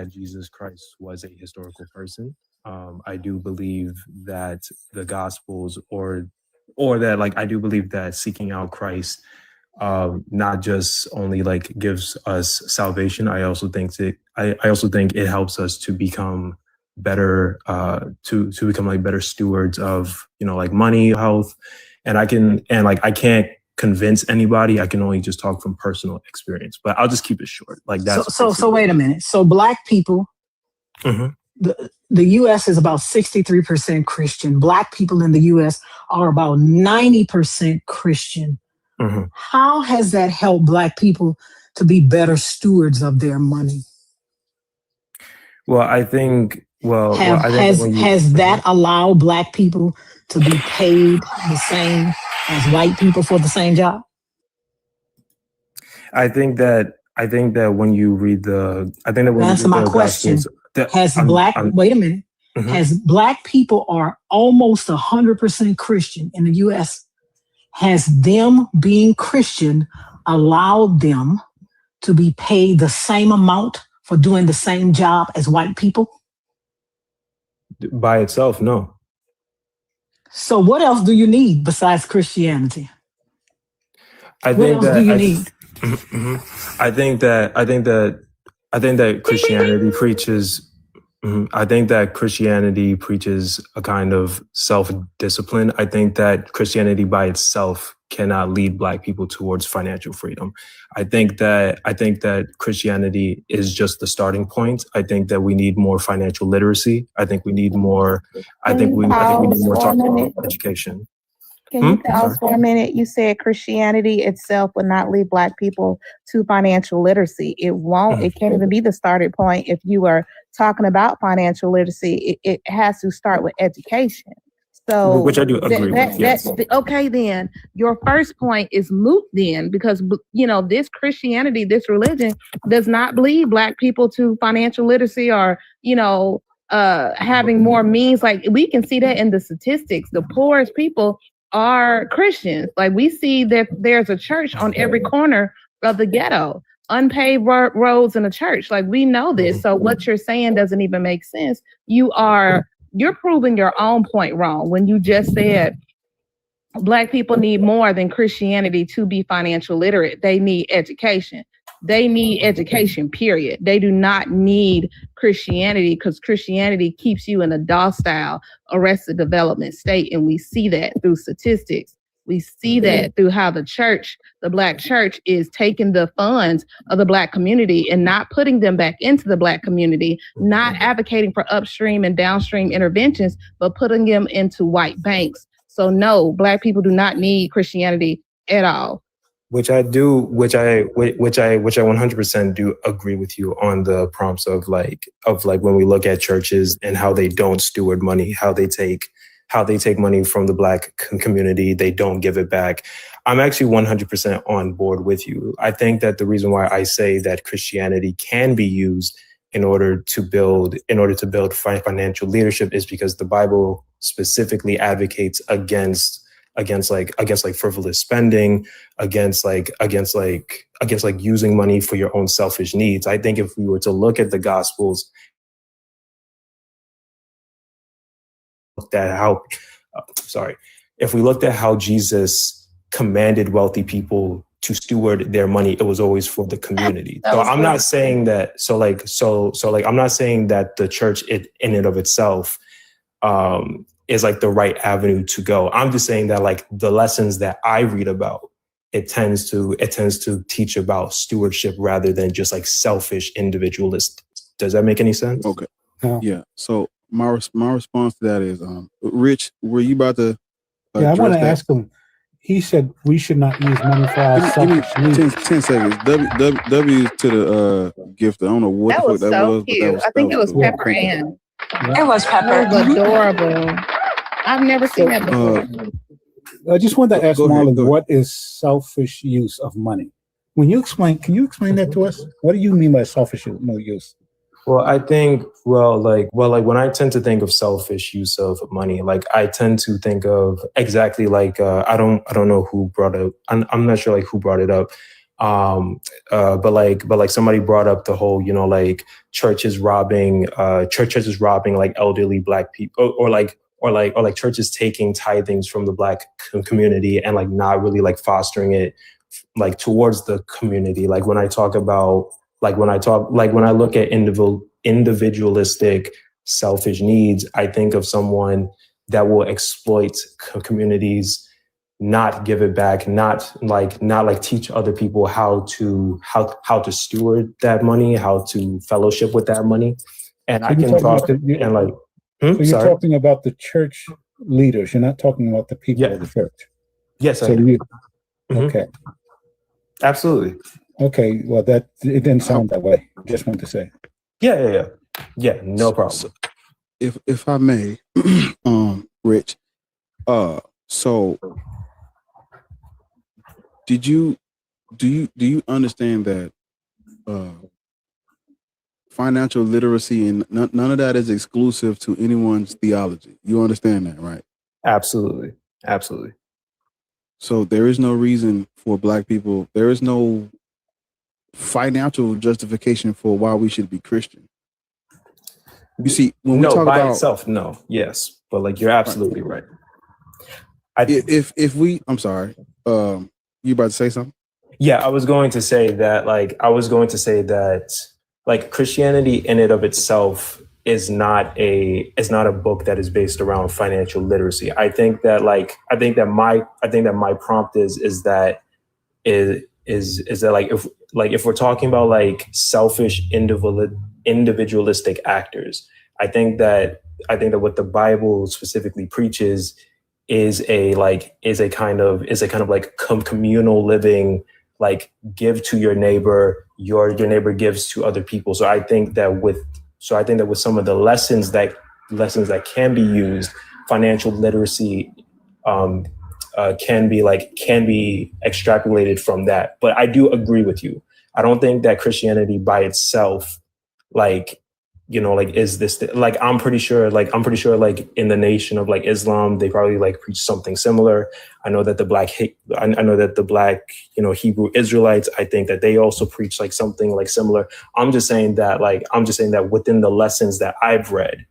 Jesus Christ was a historical person. I do believe that the Gospels or that, like, I do believe that seeking out Christ not just only like gives us salvation. I also think it helps us to become better, to become like better stewards of, like money, health, and I can't convince anybody. I can only just talk from personal experience, but I'll just keep it short. Like that's so wait a minute. So black people, the U.S. is about 63% Christian. Black people in the U.S. are about 90% Christian. How has that helped black people to be better stewards of their money? Well, I think. Has that allowed black people to be paid the same as white people for the same job? I think that when you read Answer my question. Wait a minute. Has black people are almost 100% Christian in the U.S. Has them being Christian allowed them to be paid the same amount for doing the same job as white people? By itself, no. So what else do you need besides Christianity? I think that Christianity preaches. I think that Christianity preaches a kind of self-discipline. I think that Christianity by itself cannot lead black people towards financial freedom. I think that Christianity is just the starting point. I think that we need more financial literacy. I think we need more. I think we need more talk about education. Can you pause for a minute? You said Christianity itself would not lead black people to financial literacy. It won't. It can't even be the starting point. If you are talking about financial literacy, it has to start with education. So, which I do agree with. Yes. Okay, then your first point is moot then, because this Christianity, this religion, does not lead black people to financial literacy or having more means. Like, we can see that in the statistics. The poorest people are Christians. Like, we see that there's a church on every corner of the ghetto, unpaved roads and a church. Like, we know this. So what you're saying doesn't even make sense. You're proving your own point wrong when you just said black people need more than Christianity to be financial literate. They need education. They need education, period. They do not need Christianity, because Christianity keeps you in a docile, arrested development state. And we see that through statistics. We see that through how the Black church is taking the funds of the Black community and not putting them back into the Black community, not advocating for upstream and downstream interventions, but putting them into white banks. So no, Black people do not need Christianity at all. Which I 100% do agree with you on the prompts of when we look at churches and how they don't steward money, how they take money from the Black community, they don't give it back. I'm actually 100% on board with you. I think that the reason why I say that Christianity can be used in order to build financial leadership is because the Bible specifically advocates against frivolous spending, against using money for your own selfish needs. I think if we were to look at the Gospels, if we looked at how Jesus commanded wealthy people to steward their money, it was always for the community. So I'm not saying that. So I'm not saying that the church in and of itself is like the right avenue to go. I'm just saying that like the lessons that I read about, it tends to teach about stewardship rather than just like selfish individualist. Does that make any sense? Okay. Yeah. So my response to that is, Rich, were you about to? I want to ask him. He said we should not use money for our selfish needs. 10 seconds. W to the gift. I don't know what That the was fuck that so was. But cute. I think it was Pepper Ann. It was Pepper. That was adorable. I've never seen that before. I just wanted to ask Marlon, what is selfish use of money? Can you explain that to us? What do you mean by selfish use? Well, I think, when I tend to think of selfish use of money, like I tend to think of exactly like, I don't know who brought it. I'm not sure like who brought it up. But somebody brought up the whole, like churches robbing like elderly Black people or churches taking tithings from the Black community and like not really like fostering it like towards the community. When I look at individualistic selfish needs, I think of someone that will exploit communities, not give it back, not teach other people how to steward that money, how to fellowship with that money. And So I can talk so you're talking about the church leaders. You're not talking about the people of the church. Yes, So okay. Absolutely. Okay. Well, it didn't sound that way. Just wanted to say. Yeah. No problem. If I may, Rich, so do you understand that financial literacy and none of that is exclusive to anyone's theology? You understand that, right? Absolutely. So there is no reason for Black people. There is no financial justification for why we should be Christian. You see, when we talk by about itself, no, yes, but like you're absolutely right. I'm sorry, you about to say something? Yeah, I was going to say that Christianity in and of itself is not a book that is based around financial literacy. I think that my prompt is that if we're talking about like selfish individualistic actors, I think that what the Bible specifically preaches is a kind of like communal living, like give to your neighbor, your neighbor gives to other people. So I think that with some of the lessons that can be used, financial literacy can be extrapolated from that. But I do agree with you. I don't think that Christianity by itself, is this I'm pretty sure in the nation of like Islam, they probably like preach something similar. I know that the black Hebrew Israelites, I think that they also preach like something like similar. I'm just saying that within the lessons that I've read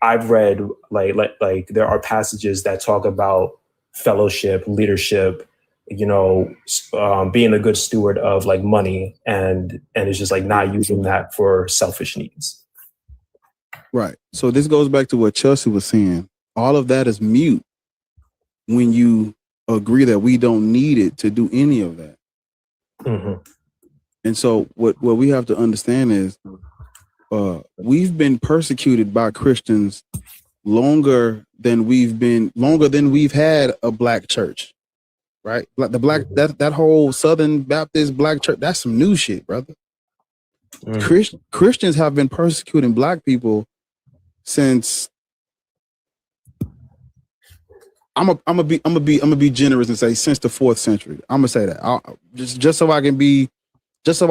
like there are passages that talk about fellowship, leadership, being a good steward of like money, and it's just like not using that for selfish needs. Right. So this goes back to what Chelsea was saying. All of that is mute when you agree that we don't need it to do any of that. Mm-hmm. And so what we have to understand is we've been persecuted by Christians longer than we've had a Black church. Right? That whole Southern Baptist Black church, that's some new shit, brother. Mm. Christians have been persecuting Black people since I'm gonna be generous and say since the 4th century. I'm gonna say that just so I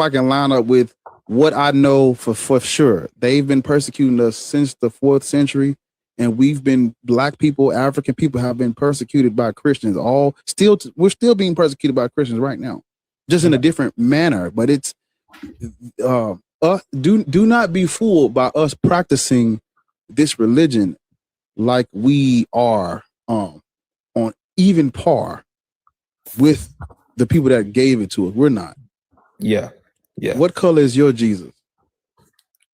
can line up with what I know for sure. They've been persecuting us since the 4th century, and Black people, African people have been persecuted by Christians. We're still being persecuted by Christians right now, just in a different manner. But it's do not be fooled by us practicing this religion like we are on even par with the people that gave it to us. We're not. Yeah. What color is your Jesus?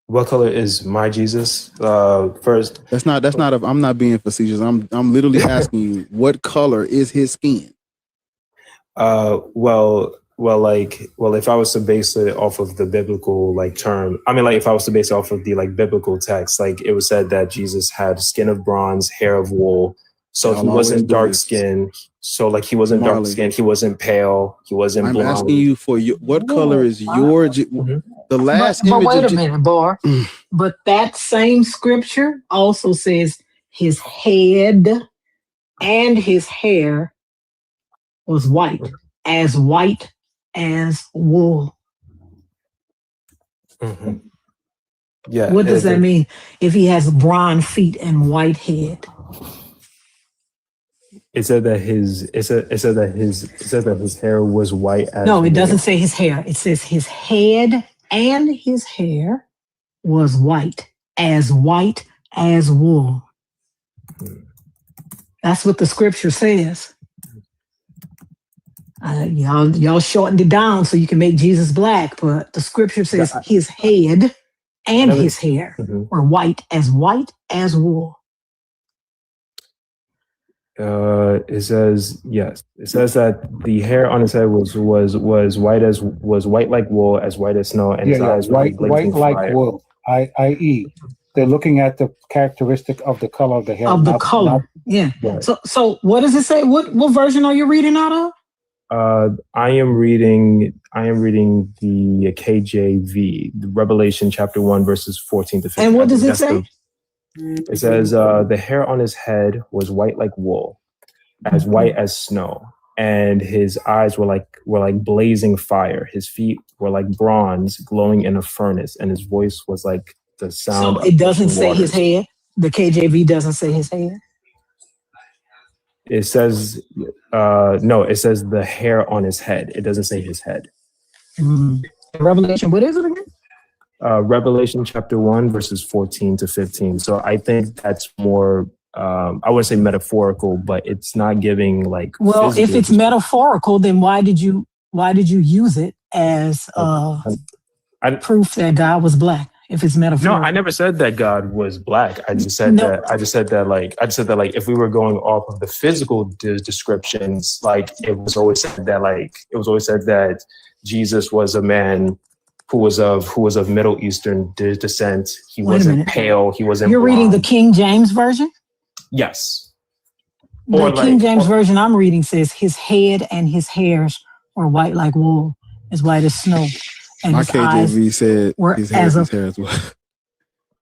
What color is my Jesus? First, I'm not being facetious. I'm literally asking you, what color is his skin? Well, if I was to base it off of the biblical term, if I was to base it off of the biblical text, it was said that Jesus had skin of bronze, hair of wool. So he wasn't dark skinned. So he wasn't dark skinned. He wasn't pale. He wasn't blonde. I'm asking you for what color is your the last but image wait of a minute, Bar. But that same scripture also says his head and his hair was white as wool. Mm-hmm. Yeah. What does that mean if he has bronze feet and white head? It said that his hair was white as No, it wool. doesn't say his hair. It says his head and his hair was white as wool. That's what the scripture says. Y'all shortened it down so you can make Jesus black, but the scripture says his head and his hair were white as wool. It says yes. It says that the hair on his head was white like wool, as white as snow, and his eyes were white blazing like fire. wool. I.e., they're looking at the characteristic of the color of the hair. Of the color. Yeah. So what does it say? What version are you reading out of? I am reading the KJV, the Revelation chapter 1, verses 14 to 15. And what does it say? It says the hair on his head was white like wool, as white as snow, and his eyes were like blazing fire. His feet were like bronze glowing in a furnace, and his voice was like the sound. So it doesn't say his head. The KJV doesn't say his head. It says no. It says the hair on his head. It doesn't say his head. Revelation. What is it again? Revelation chapter 1, verses 14 to 15. So I think that's more, I wouldn't say metaphorical, but it's not giving Well, if it's metaphorical, then why did you use it as proof that God was black? If it's metaphorical. No, I never said that God was black. I just said that if we were going off of the physical descriptions, it was always said that Jesus was a man who was of Middle Eastern descent. He wasn't pale. He wasn't. You're blonde. reading the King James version? Yes. The King James version I'm reading says his head and his hairs were white like wool, as white as snow. And my KJV said his hair as well.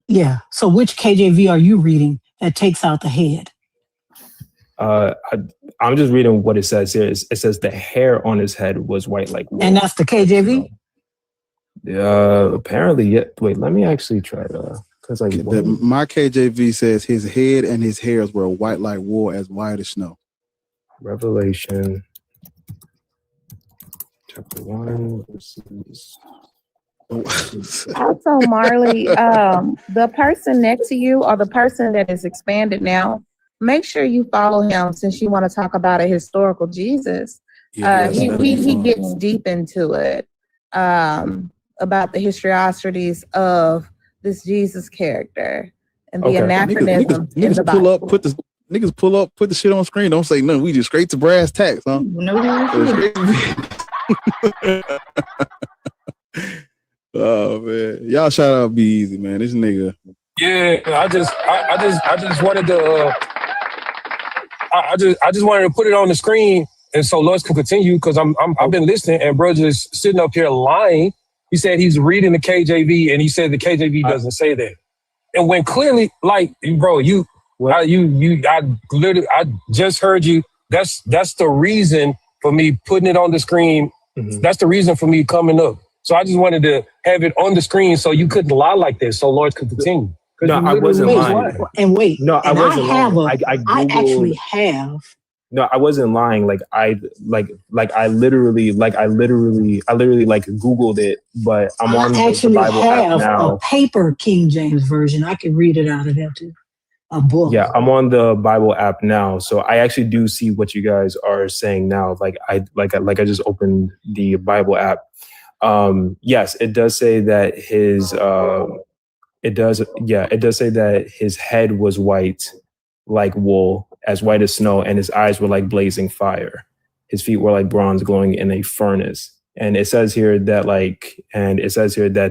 Yeah. So which KJV are you reading that takes out the head? I'm just reading what it says here. It says the hair on his head was white like wool. And that's the KJV? Apparently, yeah. Wait, let me actually try to, because my KJV says his head and his hairs were white like wool, as white as snow. Revelation chapter 1 verses. Also, Marley, the person next to you or the person that is expanded now, make sure you follow him since you want to talk about a historical Jesus. He gets deep into it about the historicities of this Jesus character and the anachronism in the Bible. Niggas pull up, put the shit on screen. Don't say nothing. We just straight to brass tacks, huh? Oh man, y'all shout out Be Easy, man. This nigga. Yeah, I just wanted to. I just wanted to put it on the screen, and so Lois can continue because I've been listening, and bro just sitting up here lying. He said he's reading the KJV, and he said the KJV doesn't say that. And when clearly, bro, I just heard you. That's the reason for me putting it on the screen. Mm-hmm. That's the reason for me coming up. So I just wanted to have it on the screen so you couldn't lie like this, so Lord could continue. No, I wasn't lying. And wait, No, I and wasn't I lying. I I actually googled. have. No, I wasn't lying. I literally like googled it. But I'm on I the actually Bible app have now. a paper King James version. I can read it out of there too. A book. Yeah, I'm on the Bible app now, so I actually do see what you guys are saying now. I just opened the Bible app. Yes, it does say that it does say that his head was white like wool, as white as snow, and his eyes were like blazing fire. His feet were like bronze glowing in a furnace. And it says here that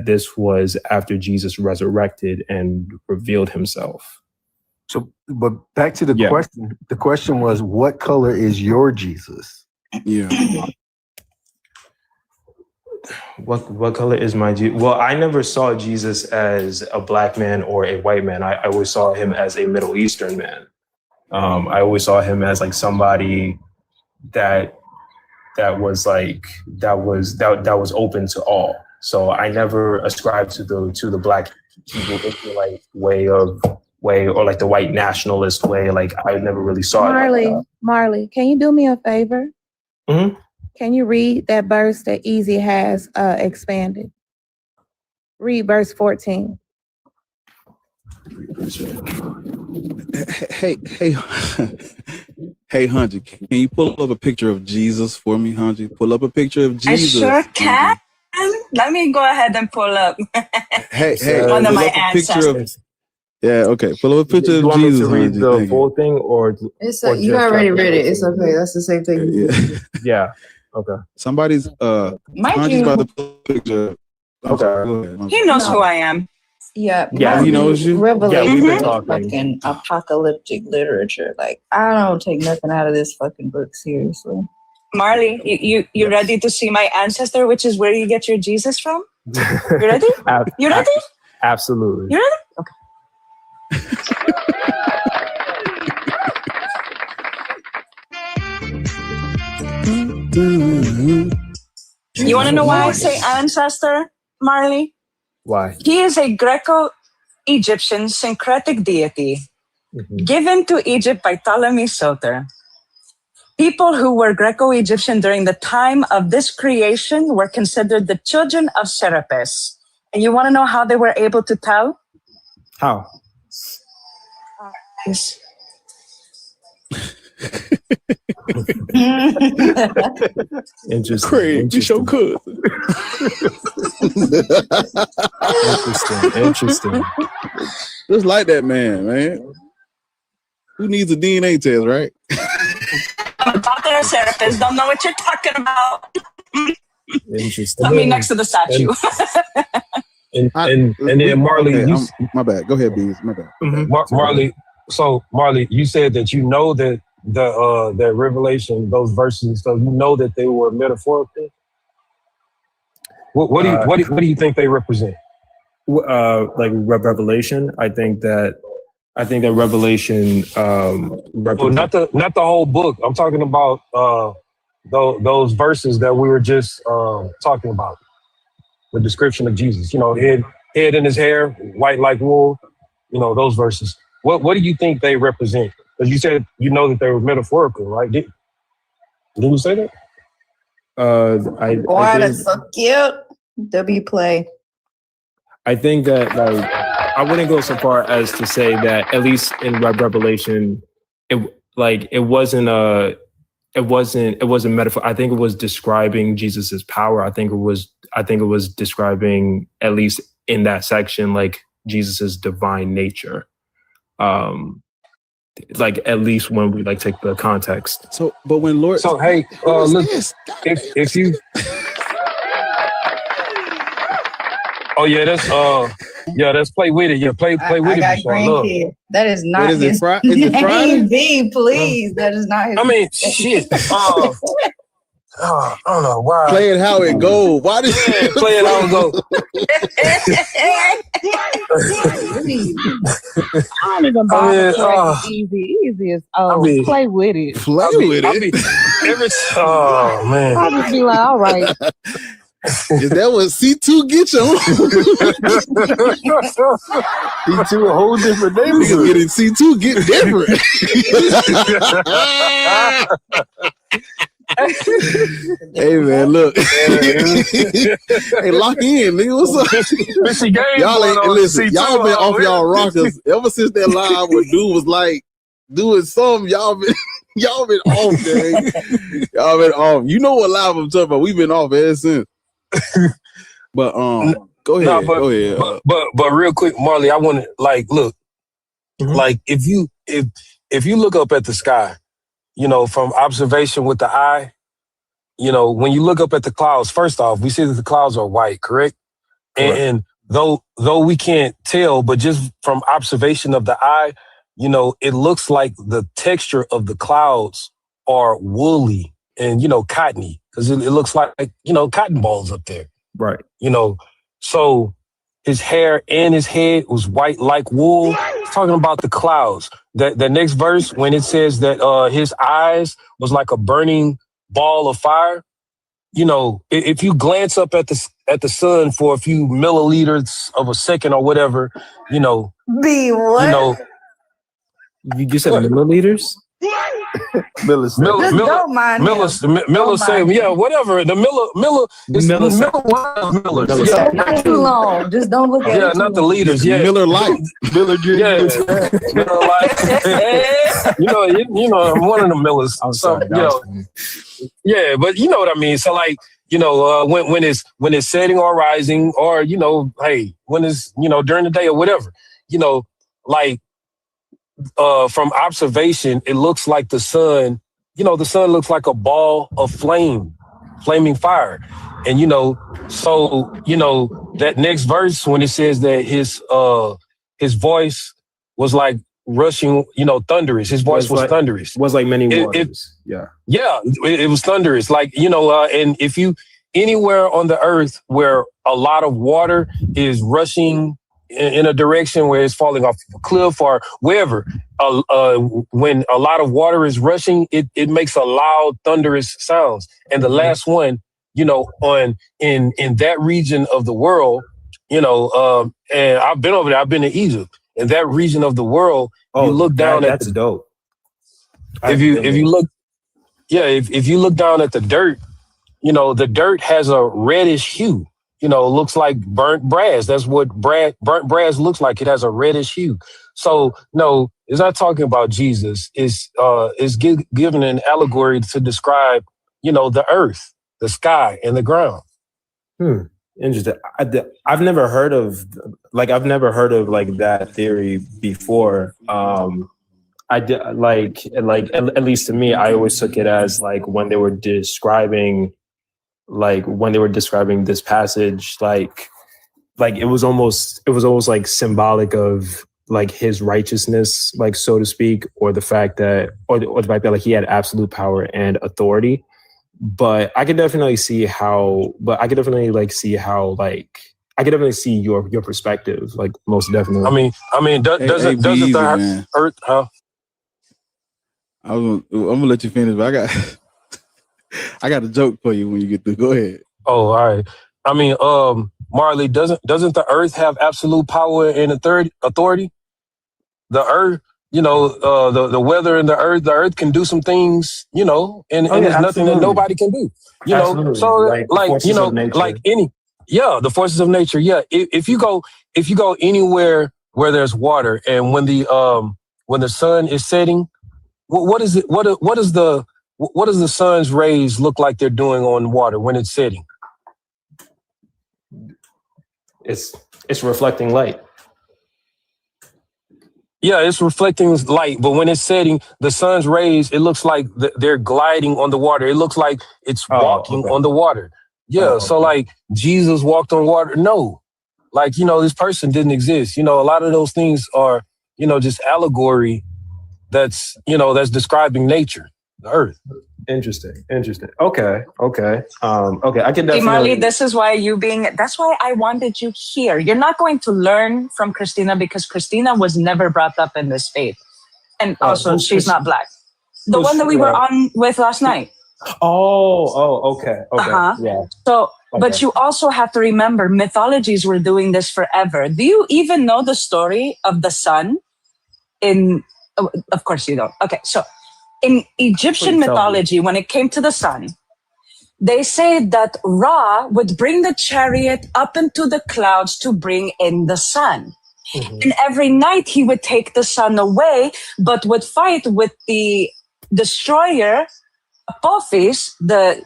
this was after Jesus resurrected and revealed himself. So, but back to the question. The question was, what color is your Jesus? Yeah. What color is my Jesus? Well, I never saw Jesus as a black man or a white man. I always saw him as a Middle Eastern man. I always saw him as like somebody that was open to all. So I never ascribed to the black Hebrew Israelite way or like the white nationalist way. Like I never really saw it. Marley, can you do me a favor? Mm-hmm. Can you read that verse that Easy has expanded? Read verse 14. Hey, Hunji, can you pull up a picture of Jesus for me, Hunji? Pull up a picture of Jesus. I sure can. Let me go ahead and pull up Hey, one of pull my up a picture of. ancestors. Yeah, okay. Pull up a picture You of want me Jesus, to read Hunji. the Thank full thing or You already read it. It's okay. That's the same thing. Yeah. Yeah. Okay. Somebody's Hunji's about to pull up a picture. Okay. Go ahead. He knows who I am. Yeah, Yeah, he knows you. Revelation we've been is talking. fucking apocalyptic literature. Like, I don't take nothing out of this fucking book seriously. Marley, you ready to see my ancestor, which is where you get your Jesus from? You ready? You ready? Absolutely. You ready? Okay. You want to know why I say ancestor, Marley? Why? He is a Greco-Egyptian syncretic deity given to Egypt by Ptolemy Soter. People who were Greco-Egyptian during the time of this creation were considered the children of Serapis. And you want to know how they were able to tell? How? Yes. Interesting. Craig, you show could. Interesting. Just like that man. Who needs a DNA test, right? I'm a daughter of Serapis. Don't know what you're talking about. Interesting. Put me next to the statue. And then Marley, okay, my bad. Go ahead, Bees. My bad. Marley. So Marley, you said that you know that that Revelation, those verses, so you know that they were metaphorical. What do you think they represent? Like Revelation, I think that Revelation. Well, not the whole book. I'm talking about those verses that we were just talking about. The description of Jesus, head in his hair, white like wool. Those verses. What do you think they represent? Because you said that they were metaphorical, right? Didn't you say that? That's so cute. W play. I think that I wouldn't go so far as to say that at least in Revelation, it wasn't metaphor. I think it was describing Jesus's power. I think it was describing, at least in that section, like Jesus's divine nature. Like at least when we take the context. So, but when Lord, so hey, look, if you, oh yeah, that's play with it. Yeah, play with it. I got grandkid. That is not his his name. B, please. That is not his. I mean, shit. I don't know why. Play it how it goes. Why did you play it how it goes? I don't even bother easy. Easy is play with it. Play with it. Oh man. I'll just be like, all right. Is that what C2 get you? C2 a whole different Niggas neighborhood. getting C2 get different. Hey man, look. Hey, lock in, nigga. What's up? Missy Game Y'all going ain't on listen. C2 Y'all been off already. y'all rockers ever since that live where dude was like doing something. Y'all been off, gang. Y'all been off. You know what live I'm talking about? We've been off ever since. But go ahead. Nah, Go ahead. but real quick, Marley, I want to look, like if you look up at the sky, from observation with the eye, when you look up at the clouds, first off, we see that the clouds are white, correct? And though we can't tell, but just from observation of the eye, it looks like the texture of the clouds are woolly and, cottony, because it looks like, cotton balls up there. Right. So his hair and his head was white like wool. It's talking about the clouds. The next verse, when it says that his eyes was like a burning ball of fire, if you glance up at the sun for a few milliliters of a second or whatever, Be what? You said milliliters? Miller don't mind him. Miller saying, yeah, whatever. The Miller is Millers. Yeah. Not too long. Just don't look at it. Yeah, not the leaders. Yeah, Miller Lite. Miller Miller Lite. I'm one of the Millers. I'm sorry. Yeah, but you know what I mean. So like, when it's setting or rising, or hey, when it's during the day or whatever, like. From observation, it looks like the sun, the sun looks like a ball of flaming fire. And, so, that next verse, when it says that his voice was like rushing, thunderous, his voice was thunderous. Was like many waters. Yeah, it was thunderous. Like, and if you anywhere on the earth where a lot of water is rushing in a direction where it's falling off a cliff or wherever, when a lot of water is rushing, it makes a loud, thunderous sounds. And the last one, in that region of the world, and I've been over there. I've been to Egypt. In that region of the world, you look down at that's dope. If you look down at the dirt, the dirt has a reddish hue. Looks like burnt brass. That's what burnt brass looks like. It has a reddish hue. So, no, it's not talking about Jesus. It's given an allegory to describe, the earth, the sky, and the ground. Interesting. I've never heard of like that theory before. I did like at least to me, I always took it as like when they were describing this passage, like it was almost like symbolic of like his righteousness, like so to speak, or the fact that like he had absolute power and authority. But I could definitely see how I could definitely see your perspective, like most definitely. I mean, doesn't the earth? Huh? I'm gonna let you finish, but I got a joke for you when you get through. Go ahead. Oh, all right. I mean, Marley, doesn't the earth have absolute power and authority? The earth, the weather and the earth can do some things, and there's nothing that nobody can do. Absolutely. So like the forces of nature. Yeah. If you go anywhere where there's water, and when the sun is setting, what is it? What does the sun's rays look like they're doing on water when it's setting? It's reflecting light. Yeah, it's reflecting light, but when it's setting, the sun's rays, it looks like they're gliding on the water. It looks like it's walking on the water. Yeah, so like Jesus walked on water. No, like, this person didn't exist. A lot of those things are, just allegory that's describing nature, the earth. Interesting. Okay. I can definitely. Marley, this is why that's why I wanted you here. You're not going to learn from Christina because Christina was never brought up in this faith. And also she's not black. The one that we were on with last night. Okay. Yeah. So, but Okay. you also have to remember, mythologies were doing this forever. Do you even know the story of the sun? Of course you don't. Okay, so in Egyptian Please tell me. mythology, when it came to the sun, they say that Ra would bring the chariot up into the clouds to bring in the sun. And every night he would take the sun away, but would fight with the destroyer, Apophis, the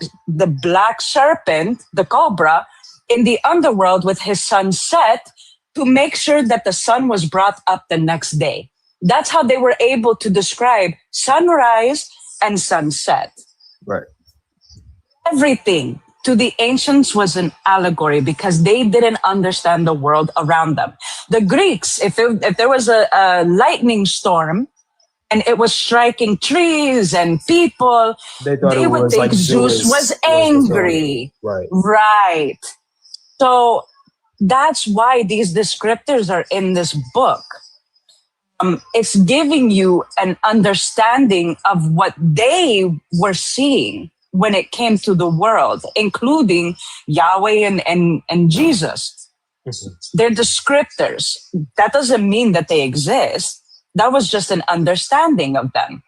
black serpent, the cobra, in the underworld with his son Set, to make sure that the sun was brought up the next day. That's how they were able to describe sunrise and sunset. Right. Everything to the ancients was an allegory because they didn't understand the world around them. The Greeks, if there was a lightning storm and it was striking trees and people, They would was think like Zeus was angry. Right. Right. So that's why these descriptors are in this book. It's giving you an understanding of what they were seeing when it came to the world, including Yahweh and Jesus. They're descriptors. That doesn't mean that they exist. That was just an understanding of them.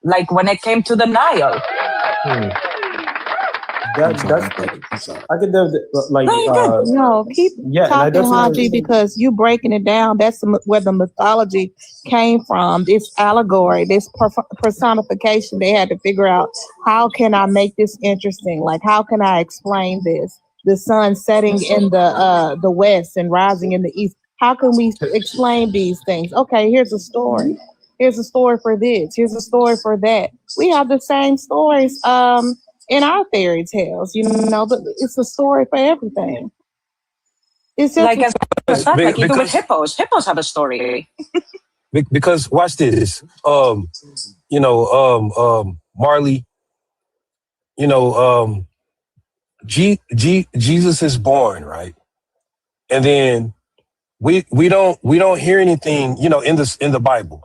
Like when it came to the Nile. That's I could do like no, keep talking, Haji, because you breaking it down. That's where the mythology came from. This allegory, this personification. They had to figure out, how can I make this interesting? Like, how can I explain this? The sun setting in the west and rising in the east. How can we explain these things? Okay, here's a story. Here's a story for this. Here's a story for that. We have the same stories in our fairy tales, but it's a story for everything. It's just like even with hippos. Hippos have a story. Because watch this. Marley, Jesus is born, right? And then we don't hear anything, in the Bible.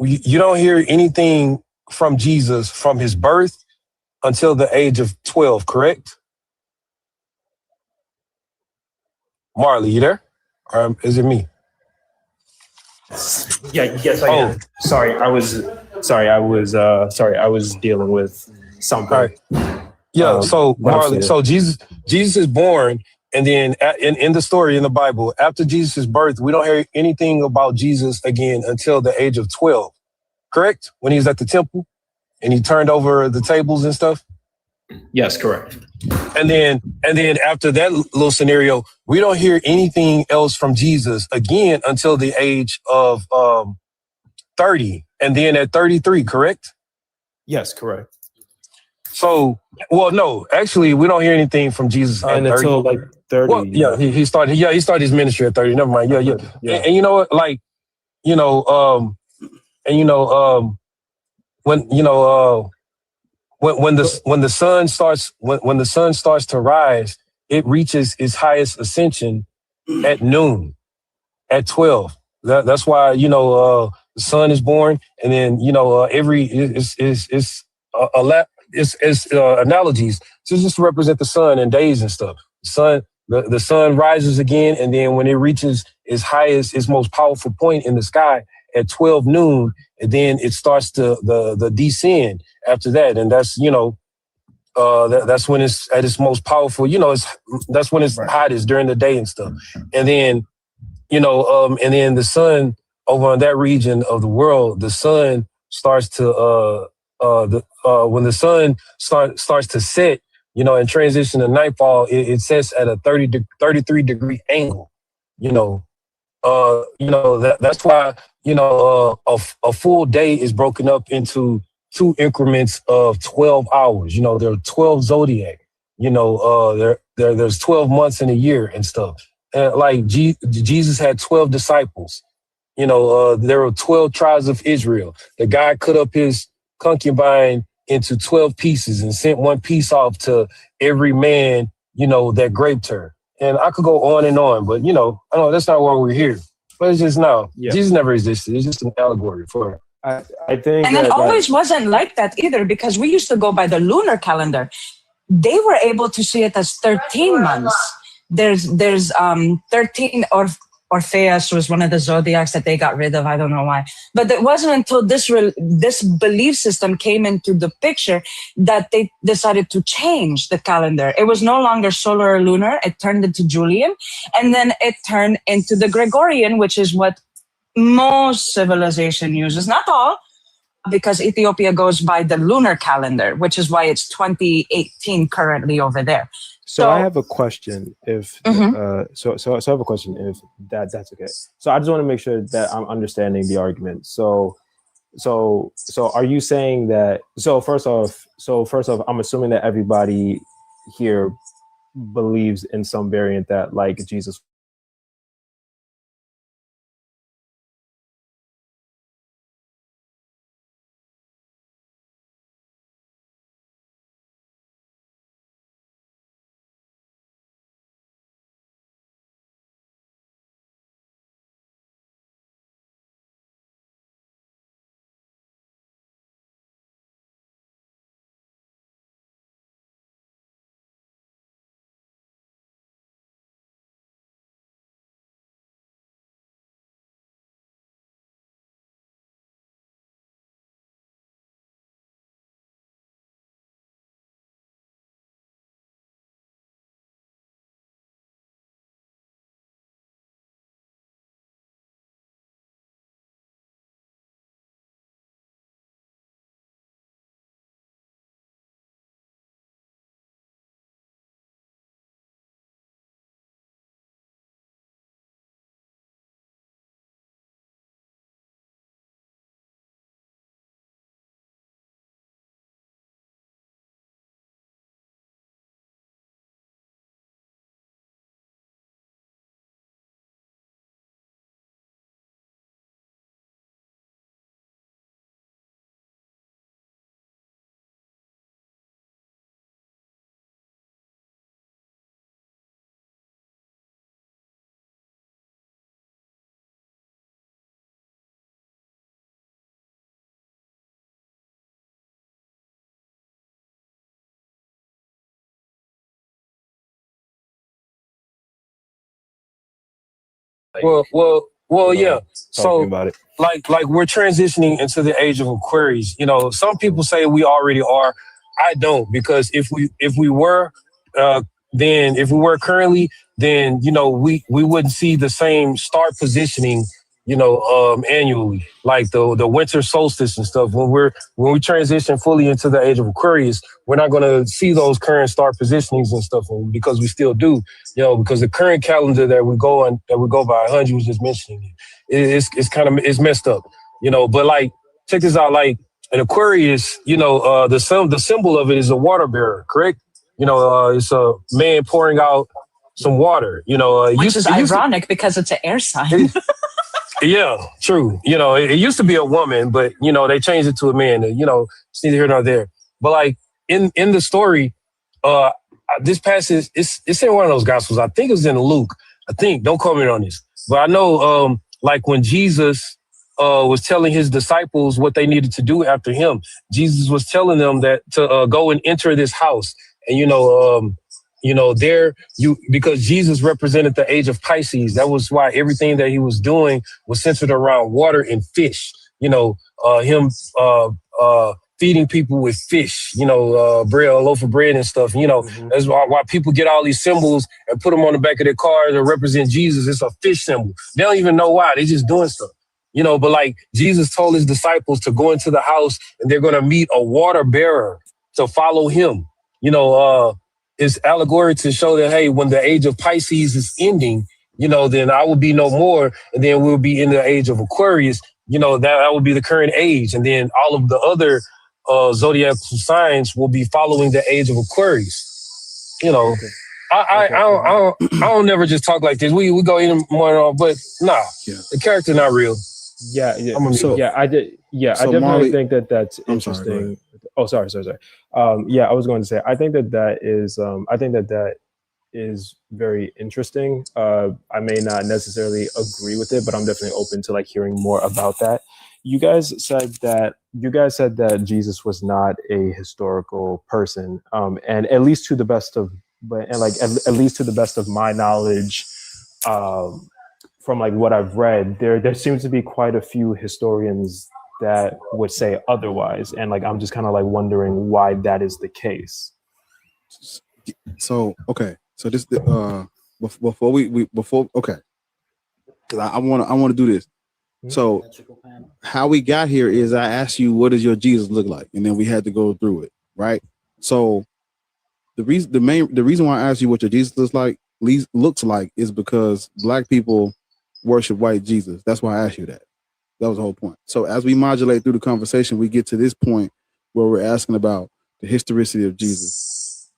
You don't hear anything from Jesus from his birth until the age of 12, correct? Marley, you there? Or is it me? Yeah, yes, I am. Sorry, I was dealing with something. Right. Yeah, so Marley, so Jesus is born, and then in the story in the Bible, after Jesus' birth, we don't hear anything about Jesus again until the age of 12, correct? When he was at the temple and he turned over the tables and stuff? Yes, correct. And then after that little scenario, we don't hear anything else from Jesus again until the age of 30, and then at 33, correct? Yes, correct. So, well, no, actually, we don't hear anything from Jesus at 30. Until like 30. Well, yeah, he started his ministry at 30. Never mind. Yeah. And you know what? Like, when the sun starts to rise, it reaches its highest ascension at noon, at 12. That's why the sun is born, and then it's analogies just to represent the sun and days and stuff. The sun rises again, and then when it reaches its most powerful point in the sky at 12 noon, and then it starts to the descend after that, and that's that's when it's at its most powerful. That's when it's hottest during the day and stuff, and then and then the sun over in that region of the world, the sun starts to when the sun starts to set, and transition to nightfall, it sets at a 33 degree angle. That's why a full day is broken up into 2 increments of 12 hours. There are 12 zodiac. There's 12 months in a year and stuff. Like Jesus had 12 disciples. There were 12 tribes of Israel. The guy cut up his concubine into 12 pieces and sent one piece off to every man, that raped her. And I could go on and on, but I know that's not why we're here. But it's just now. Yeah. Jesus never existed. It's just an allegory for I think And it always wasn't like that either, because we used to go by the lunar calendar. They were able to see it as 13 months. There's 13, or Orpheus was one of the zodiacs that they got rid of. I don't know why. But it wasn't until this belief system came into the picture that they decided to change the calendar. It was no longer solar or lunar. It turned into Julian. And then it turned into the Gregorian, which is what most civilization uses. Not all, because Ethiopia goes by the lunar calendar, which is why it's 2018 currently over there. So I have a question. If so I have a question. If that's okay. So I just want to make sure that I'm understanding the argument. So are you saying that? So first off, I'm assuming that everybody here believes in some variant that like Jesus. Well, yeah. So, about it. like we're transitioning into the age of Aquarius. You know, some people say we already are. I don't, because if we were, then if we were currently, then you know we wouldn't see the same star positioning, you know, annually, like the winter solstice and stuff. When we transition fully into the age of Aquarius, we're not going to see those current star positionings and stuff, because we still do, you know, because the current calendar that we go by, Hunji was just mentioning it's kind of, it's messed up, you know. But like, check this out, like an Aquarius, you know, the symbol of it is a water bearer, correct? You know, it's a man pouring out some water, you know. Which is ironic because it's an air sign. Yeah, true. You know, it used to be a woman, but you know, they changed it to a man. And, you know, it's neither here nor there. But like in the story, this passage, it's in one of those gospels. I think it was in Luke. I think. Don't quote me on this, but I know, like when Jesus was telling his disciples what they needed to do after him, Jesus was telling them that to go and enter this house, and there because Jesus represented the age of Pisces. That was why everything that he was doing was centered around water and fish. You know, him feeding people with fish, you know, bread, a loaf of bread and stuff. You know, that's why people get all these symbols and put them on the back of their cars to represent Jesus. It's a fish symbol. They don't even know why. They just doing stuff. You know, but like Jesus told his disciples to go into the house and they're going to meet a water bearer to follow him. You know, it's allegory to show that, hey, when the age of Pisces is ending, you know, then I will be no more. And then we'll be in the age of Aquarius. You know, that will be the current age. And then all of the other zodiac signs will be following the age of Aquarius. You know, I don't never just talk like this. We go even more, but nah, the character not real. I definitely think that that's interesting. Sorry. I was going to say, I think that is very interesting. I may not necessarily agree with it, but I'm definitely open to like hearing more about that. you guys said that Jesus was not a historical person, and at least to the best of, at least to the best of my knowledge, from like what I've read, there seems to be quite a few historians that would say otherwise, and like I'm just kind of like wondering why that is the case. So okay, so this before okay, because I want to do this. So how we got here is I asked you, what does your Jesus look like, and then we had to go through it, right? So the reason why I asked you what your Jesus looks like is because Black people worship white Jesus. That's why I asked you that. That was the whole point. So as we modulate through the conversation, we get to this point where we're asking about the historicity of Jesus.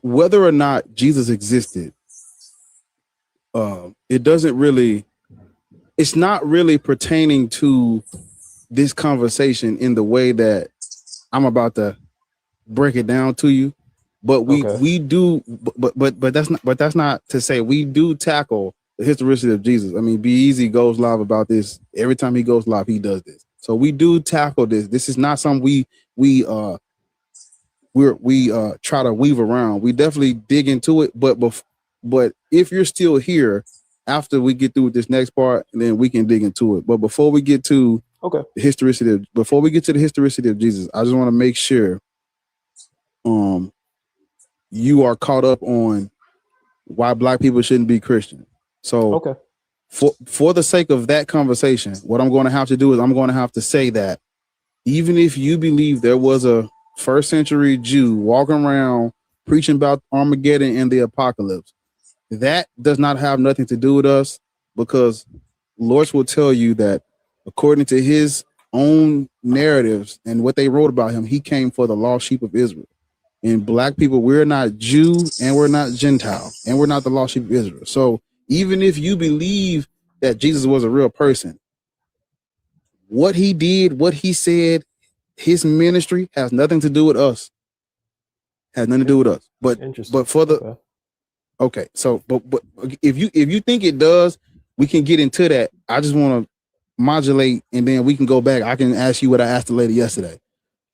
Whether or not Jesus existed, it's not really pertaining to this conversation in the way that I'm about to break it down to you. But we do, but that's not to say we do tackle the historicity of Jesus. I mean, Be Easy goes live about this every time he goes live. He does this, so we do tackle this. This is not something we try to weave around. We definitely dig into it, but if you're still here after we get through with this next part, then we can dig into it. But before we get to the historicity of Jesus, I just want to make sure you are caught up on why Black people shouldn't be Christian. So for the sake of that conversation, what I'm going to have to do is I'm going to have to say that even if you believe there was a first century Jew walking around preaching about Armageddon and the apocalypse, that does not have nothing to do with us, because Lords will tell you that according to his own narratives and what they wrote about him, he came for the lost sheep of Israel. And Black people, we're not Jew and we're not Gentile and we're not the lost sheep of Israel. So even if you believe that Jesus was a real person, what he did, what he said, his ministry has nothing to do with us. Has nothing to do with us. But for the so but if you think it does, we can get into that. I just want to modulate and then we can go back. I can ask you what I asked the lady yesterday.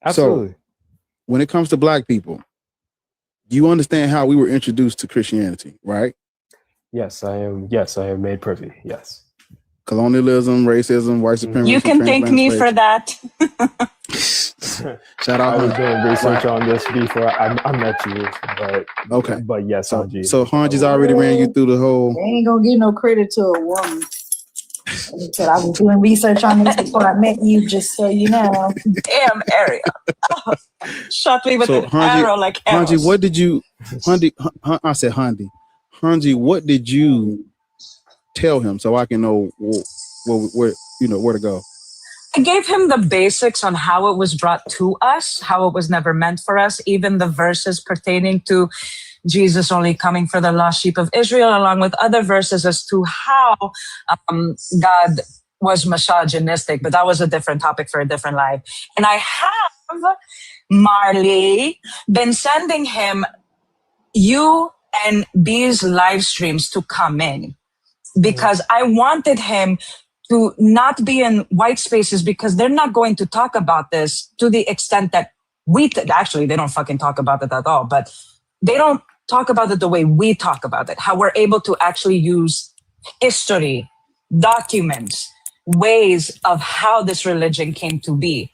Absolutely. So when it comes to Black people, you understand how we were introduced to Christianity, right? Yes, I am. Yes, I am made privy. Yes. Colonialism, racism, white supremacy. You can thank me for that. Shout out. I was doing research on this before I met you, but yes, Hanji. So Hanji's already ran you through the whole. They ain't gonna give no credit to a woman. Said I was doing research on this before I met you, just so you know. Damn, Ariel. Shot me with an arrow like arrows. Hanji, what did you, I said Hanji. Hanji, what did you tell him so I can know where to go? I gave him the basics on how it was brought to us, how it was never meant for us, even the verses pertaining to Jesus only coming for the lost sheep of Israel, along with other verses as to how God was misogynistic, but that was a different topic for a different life. And I have, Marley, been sending him you and B's live streams to come in because I wanted him to not be in white spaces because they're not going to talk about this to the extent that actually, they don't fucking talk about it at all, but they don't talk about it the way we talk about it, how we're able to actually use history, documents, ways of how this religion came to be.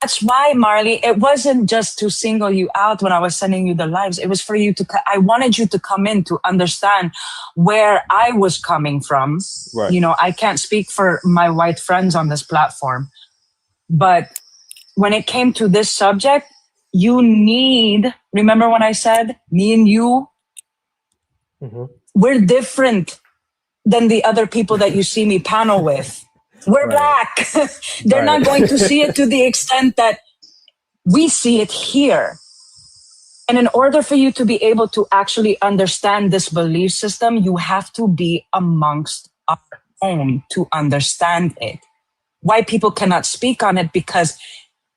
That's why, Marley, it wasn't just to single you out when I was sending you the lives. It was for you to, I wanted you to come in to understand where I was coming from. Right. You know, I can't speak for my white friends on this platform, but when it came to this subject, remember when I said, me and you, we're different than the other people that you see me panel with. We're Black. They're not going to see it to the extent that we see it here. And in order for you to be able to actually understand this belief system, you have to be amongst our own to understand it. White people cannot speak on it because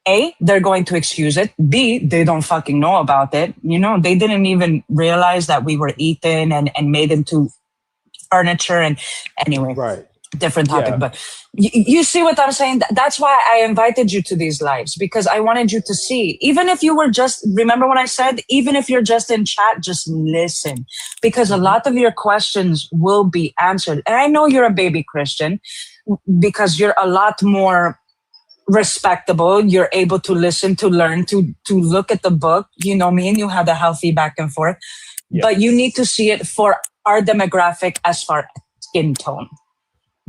A, they're going to excuse it. B, they don't fucking know about it. You know, they didn't even realize that we were eaten and made into furniture and anyway. Right. Different topic, Yeah. but you see what I'm saying? That's why I invited you to these lives, because I wanted you to see, even if you were just, remember what I said, even if you're just in chat, just listen, because a lot of your questions will be answered. And I know you're a baby Christian because you're a lot more respectable. You're able to listen, to learn, to look at the book, you know me, and you have the healthy back and forth, but you need to see it for our demographic as far as skin tone.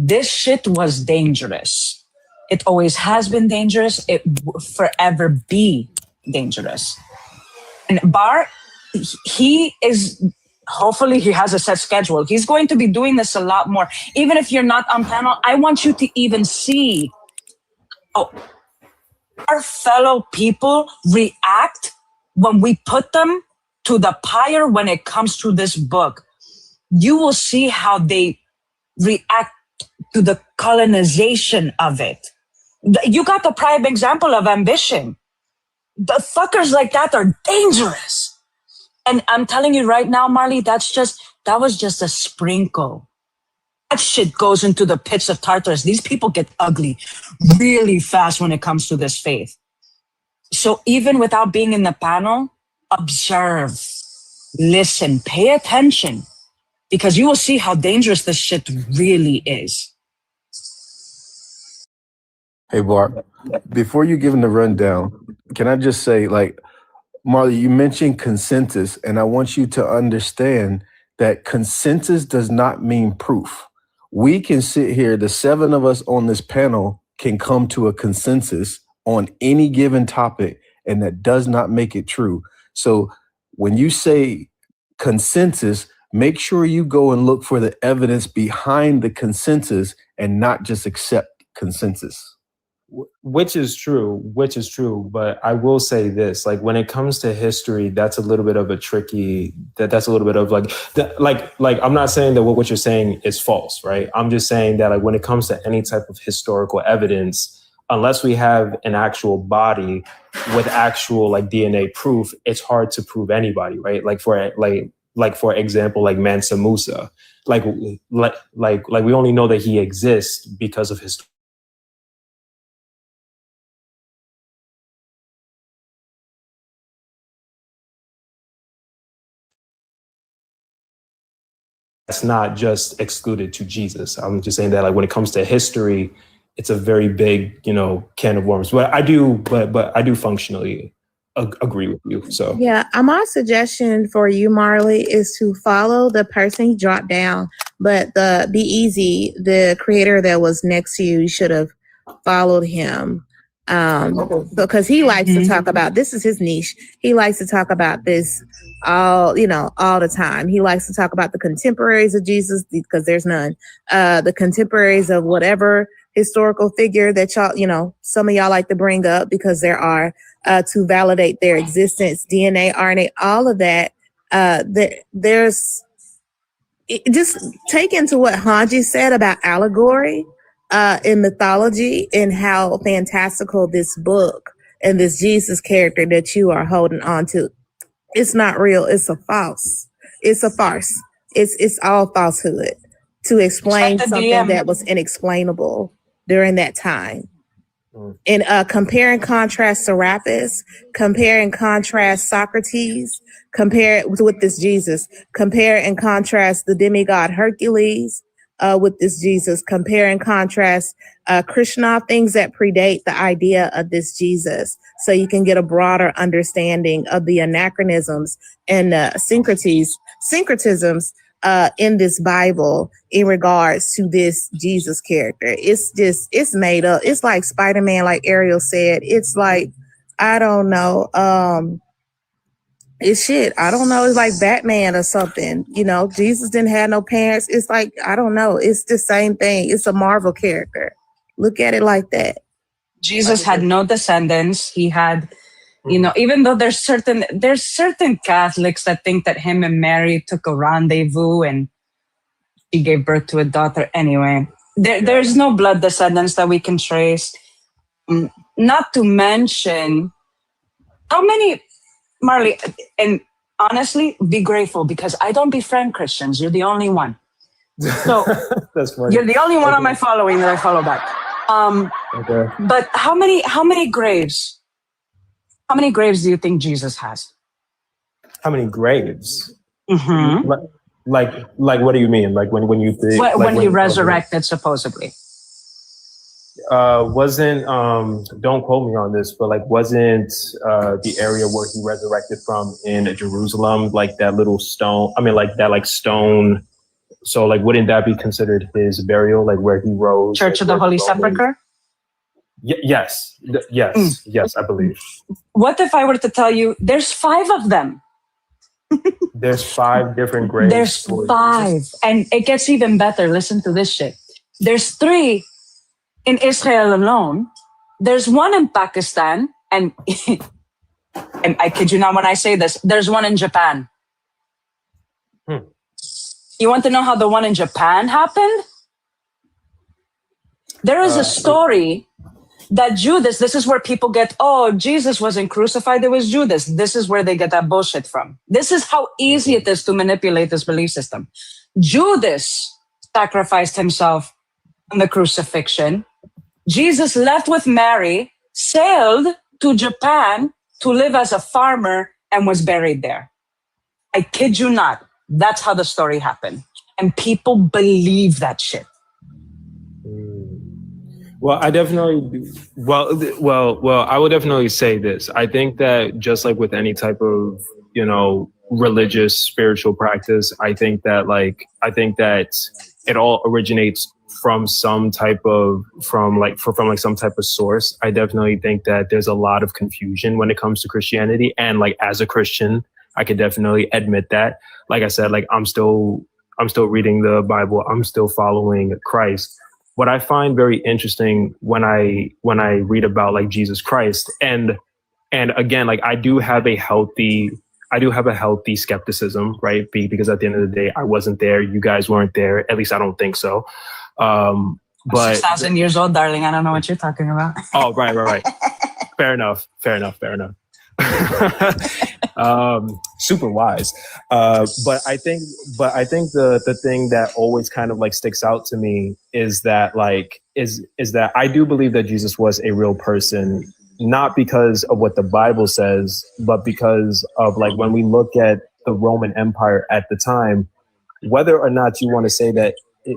This shit was dangerous. It always has been dangerous. It will forever be dangerous. And Bar, he is, hopefully he has a set schedule. He's going to be doing this a lot more. Even if you're not on panel, I want you to even see our fellow people react when we put them to the pyre when it comes to this book. You will see how they react to the colonization of it. You got the prime example of ambition. The fuckers like that are dangerous. And I'm telling you right now, Marley, that was just a sprinkle. That shit goes into the pits of Tartarus. These people get ugly really fast when it comes to this faith. So even without being in the panel, observe, listen, pay attention, because you will see how dangerous this shit really is. Hey, Bart, before you give him the rundown, can I just say, like, Marley, you mentioned consensus, and I want you to understand that consensus does not mean proof. We can sit here, the 7 of us on this panel can come to a consensus on any given topic, and that does not make it true. So when you say consensus, make sure you go and look for the evidence behind the consensus and not just accept consensus. Which is true, but I will say this, like when it comes to history, that's a little bit of a tricky, that's a little bit of like I'm not saying that what you're saying is false, right? I'm just saying that like when it comes to any type of historical evidence, unless we have an actual body with actual like DNA proof, it's hard to prove anybody, right? Like for example, like Mansa Musa, like we only know that he exists because of his. That's not just excluded to Jesus. I'm just saying that like when it comes to history, it's a very big, can of worms. But I do functionally agree with you. So yeah, my suggestion for you, Marley, is to follow the person you dropped down. But Be Easy, the creator that was next to you, you should have followed him. Because he likes to talk about, this is his niche. He likes to talk about this all the time. He likes to talk about the contemporaries of Jesus, because there's none. The contemporaries of whatever historical figure that y'all, some of y'all like to bring up, because there are, to validate their existence, DNA, RNA, all of that. Just take into what Hanji said about allegory in mythology, and how fantastical this book and this Jesus character that you are holding on to. It's not real. It's a farce. It's all falsehood to explain something that was inexplainable during that time. And compare and contrast Serapis, compare and contrast Socrates, compare it with this Jesus, compare and contrast the demigod Hercules with this Jesus, compare and contrast Krishna, things that predate the idea of this Jesus, so you can get a broader understanding of the anachronisms and syncretisms in this Bible in regards to this Jesus character. It's made up. It's like Spider-Man, like Ariel said. It's like, I don't know. It's shit. I don't know. It's like Batman or something. Jesus didn't have no parents. It's like, I don't know. It's the same thing. It's a Marvel character. Look at it like that. Jesus had no descendants. He had, even though there's certain Catholics that think that him and Mary took a rendezvous and she gave birth to a daughter. Anyway, there's no blood descendants that we can trace. Not to mention how many, Marley, and honestly, be grateful, because I don't befriend Christians. You're the only one. So That's funny. you're the only one on my following that I follow back. Okay. But how many graves? How many graves do you think Jesus has? How many graves? Mm-hmm. Like, what do you mean? Like when you think When he resurrected, supposedly. Wasn't don't quote me on this, but like wasn't the area where he resurrected from in Jerusalem like that little stone? I mean, like that like stone. So like, wouldn't that be considered his burial? Like where he rose? Church of the Holy Sepulchre? Yes, yes, I believe. What if I were to tell you there's 5 of them? There's 5 different graves. There's 5. And it gets even better. Listen to this shit. There's 3 in Israel alone. There's 1 in Pakistan. And, and I kid you not when I say this, there's 1 in Japan. You want to know how the one in Japan happened? There is a story that Judas, this is where people get, oh, Jesus wasn't crucified, it was Judas. This is where they get that bullshit from. This is how easy it is to manipulate this belief system. Judas sacrificed himself on the crucifixion. Jesus left with Mary, sailed to Japan to live as a farmer, and was buried there. I kid you not. That's how the story happened. And people believe that shit. Well, I definitely, I would definitely say this. I think that just like with any type of, religious, spiritual practice, I think that it all originates from some type of, from some type of source. I definitely think that there's a lot of confusion when it comes to Christianity. And like, as a Christian, I could definitely admit that. Like I said, like I'm still reading the Bible. I'm still following Christ. What I find very interesting when I read about like Jesus Christ, and again, like I do have a healthy skepticism, right? Because at the end of the day, I wasn't there. You guys weren't there. At least I don't think so. But 6,000 years old, darling. I don't know what you're talking about. Oh, right. Fair enough. Super wise. But I think the thing that always kind of like sticks out to me is that that I do believe that Jesus was a real person, not because of what the Bible says, but because of like when we look at the Roman Empire at the time, whether or not you want to say that it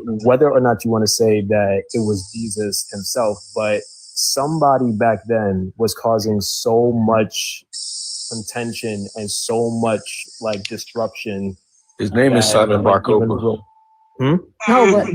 was Jesus himself, but somebody back then was causing so much contention and so much like disruption. His name is Simon Bar Kokhba. No, but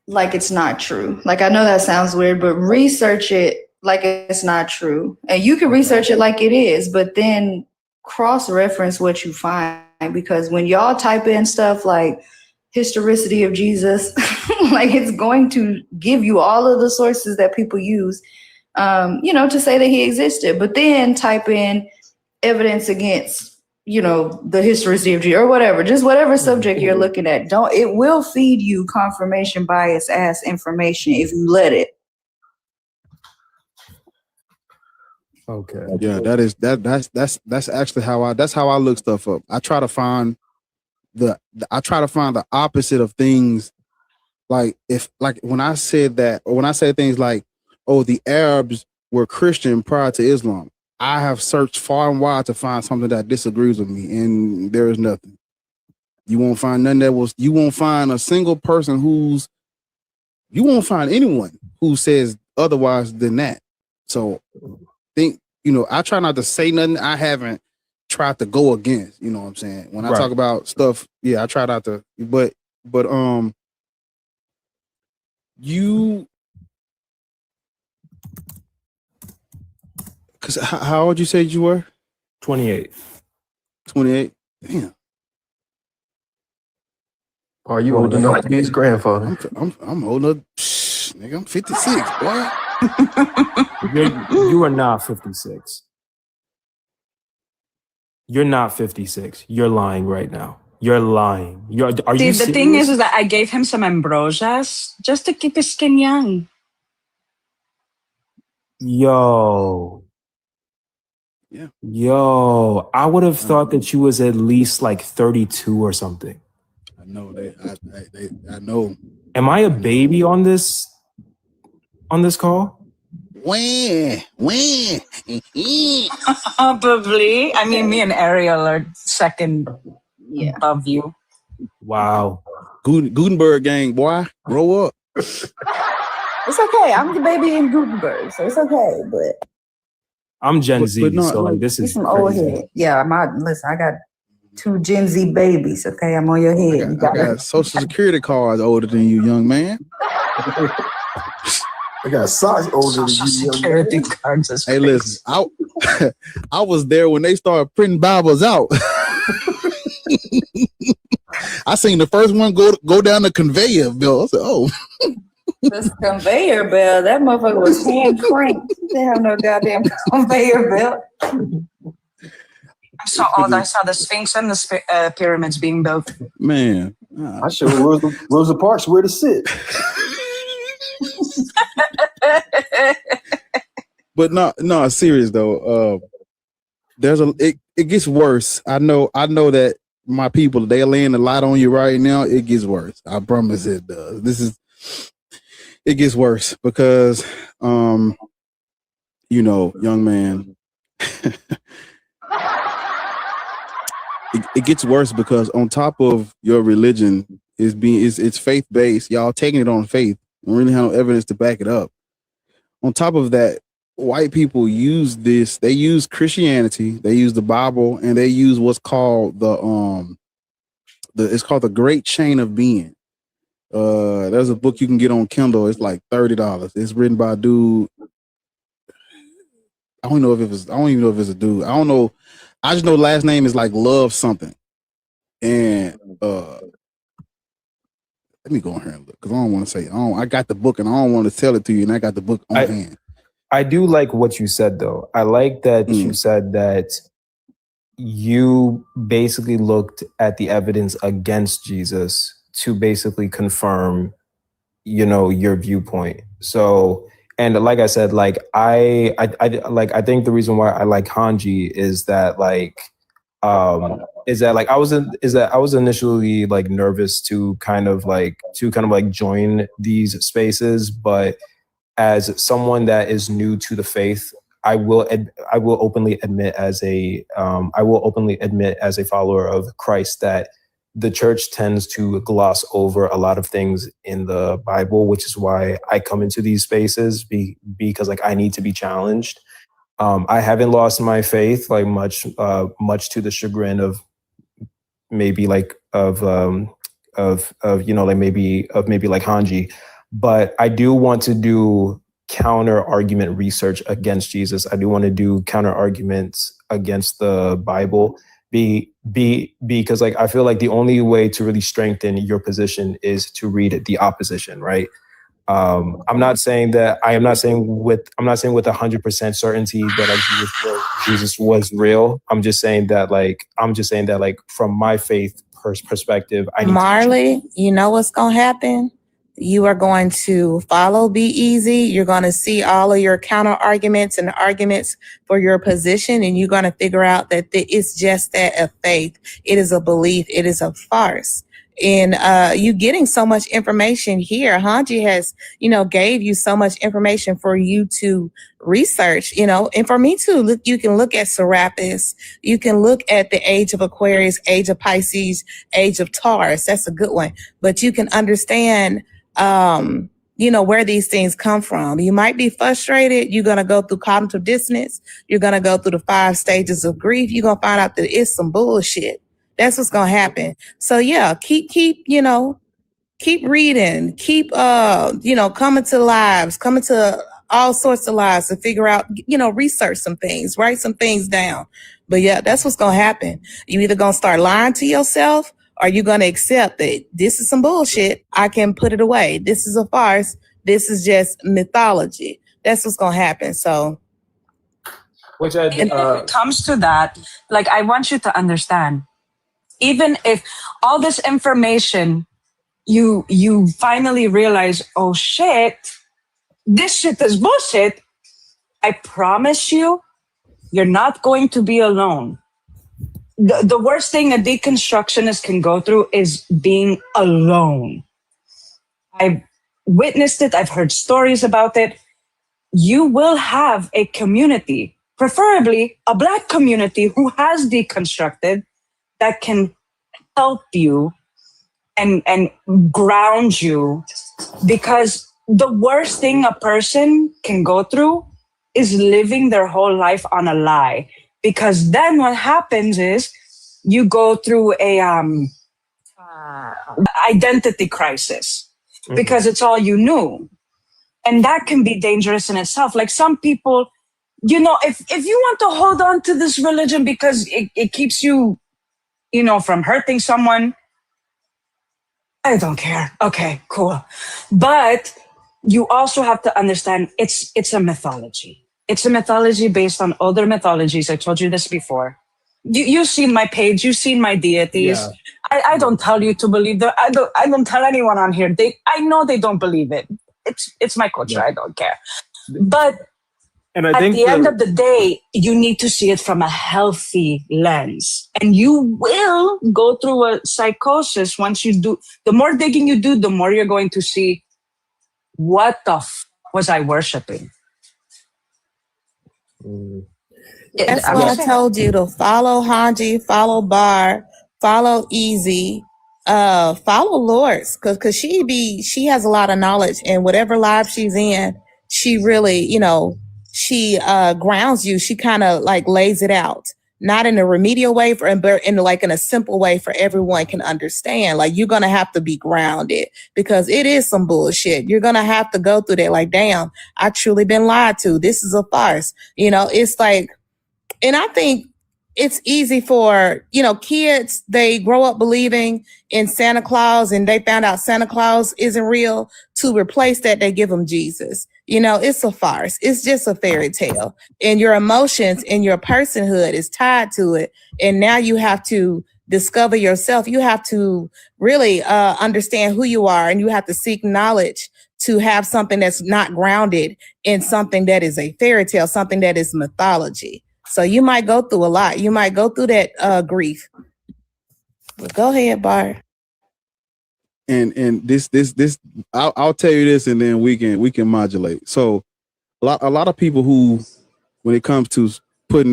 like it's not true. Like, I know that sounds weird, but research it like it's not true. And you can research it like it is, but then cross-reference what you find, because when y'all type in stuff like historicity of Jesus, like it's going to give you all of the sources that people use, to say that he existed. But then type in evidence against, the historicity of Jesus or whatever, just whatever subject you're looking at. It will feed you confirmation bias ass information if you let it. Okay. Yeah, that's actually how I look stuff up. I try to find the opposite of things. Like when I said that, or when I say things like, oh, the Arabs were Christian prior to Islam, I have searched far and wide to find something that disagrees with me, and there is nothing. You won't find nothing you won't find a single person you won't find anyone who says otherwise than that. So I try not to say nothing I haven't tried to go against, you know what I'm saying? When I talk about stuff, I try not to, but because how old you said you were? 28. 28? Damn. Are you old enough to be his grandfather? I'm old enough. Nigga, I'm 56, boy. You are not 56. You're not 56. You're lying right now. You're lying. Are See, you the serious? thing is that I gave him some ambrosias just to keep his skin young. Yo. Yeah. Yo, I would have thought that you was at least like 32 or something. I know I know. Am I a baby on this call? When? Probably. I mean, me and Ariel are second above you. Wow. Gutenberg gang, boy. Grow up. It's okay. I'm the baby in Gutenberg, so it's okay. But I'm Gen Z, no, so like this is some old crazy. head. Yeah, listen, I got 2 Gen Z babies. Okay, I'm on your head. I got social security cards older than you, young man. I got socks older than you. Security cards is Hey, listen, I was there when they started printing Bibles out. I seen the first one go down the conveyor belt. I said, oh. This conveyor belt, that motherfucker was hand cranked. They have no goddamn conveyor belt. I'm so old. I saw the Sphinx and the pyramids being built. Man. I showed Rosa Parks where to sit. But no, serious though. It gets worse. I know that my people, they're laying a lot on you right now. It gets worse. I promise it does. It gets worse because young man. It gets worse because on top of your religion it's faith based. Y'all taking it on faith and really have no evidence to back it up. On top of that, white people use this. They use Christianity, they use the Bible, and they use what's called it's called the Great Chain of Being. There's a book you can get on Kindle. It's like $30. It's written by a dude. I don't even know if it's a dude. I don't know. I just know last name is like Love something. And let me go in here and look because I don't want to say. I got the book and I don't want to tell it to you. And I got the book on hand. I do like what you said though. I like that you said that you basically looked at the evidence against Jesus to basically confirm, your viewpoint. So, and like I said, like I think the reason why I like Hanji is that I was initially like nervous to kind of like join these spaces, but as someone that is new to the faith, I will openly admit as a follower of Christ that the church tends to gloss over a lot of things in the Bible, which is why I come into these spaces because like I need to be challenged. I haven't lost my faith like much to the chagrin of maybe like of like maybe like Hanji, but I do want to do counter argument research against Jesus. I do want to do counter arguments against the Bible. Because like I feel like the only way to really strengthen your position is to read the opposition, right? I'm not saying with 100% certainty that like Jesus was real. I'm just saying that like from my faith perspective, I need Marley, you know what's going to happen? You are going to follow Be Easy. You're going to see all of your counter arguments and arguments for your position, and you're going to figure out that it's just that of faith. It is a belief. It is a farce. And you getting so much information here. Hanji has, gave you so much information for you to research, and for me too. Look, you can look at Serapis. You can look at the age of Aquarius, age of Pisces, age of Taurus. That's a good one. But you can understand, where these things come from. You might be frustrated. You're going to go through cognitive dissonance. You're going to go through the 5 stages of grief. You're going to find out that it's some bullshit. That's what's going to happen. So yeah, keep reading, keep, coming to lives, coming to all sorts of lives to figure out, research some things, write some things down. But yeah, that's what's going to happen. You either going to start lying to yourself, or you're going to accept that this is some bullshit. I can put it away. This is a farce. This is just mythology. That's what's going to happen. So. And if it comes to that, like, I want you to understand, even if all this information, you finally realize, oh shit, this shit is bullshit. I promise you, you're not going to be alone. The worst thing a deconstructionist can go through is being alone. I've witnessed it. I've heard stories about it. You will have a community, preferably a Black community who has deconstructed, that can help you and ground you, because the worst thing a person can go through is living their whole life on a lie. Because then what happens is you go through a identity crisis, because it's all you knew. And that can be dangerous in itself. Like some people, if you want to hold on to this religion because it keeps you, from hurting someone, I don't care. Okay, cool. But you also have to understand it's a mythology. It's a mythology based on other mythologies. I told you this before. You've seen my page. You've seen my deities. Yeah. I don't tell you to believe that. I don't tell anyone on here. I know they don't believe it. It's my culture. Yeah. I don't care. But and I think at the end of the day, you need to see it from a healthy lens. And you will go through a psychosis once you do. The more digging you do, the more you're going to see, what the was I worshiping? That's why I told you to follow Hanji, follow Bar, follow Easy, follow Lords, because she has a lot of knowledge, and whatever live she's in, she really, she grounds you. She kind of like lays it out, not in a remedial way, but in a simple way for everyone can understand. Like, you're gonna have to be grounded because it is some bullshit. You're gonna have to go through that. Like, damn, I truly been lied to. This is a farce. It's like, and I think it's easy for, kids, they grow up believing in Santa Claus and they found out Santa Claus isn't real. To replace that, they give them Jesus. It's a farce. It's just a fairy tale. And your emotions and your personhood is tied to it. And now you have to discover yourself. You have to really understand who you are, and you have to seek knowledge to have something that's not grounded in something that is a fairy tale, something that is mythology. So you might go through a lot. You might go through that grief. But go ahead, Bar. And this, I'll tell you this, and then we can modulate. So a lot of people who, when it comes to putting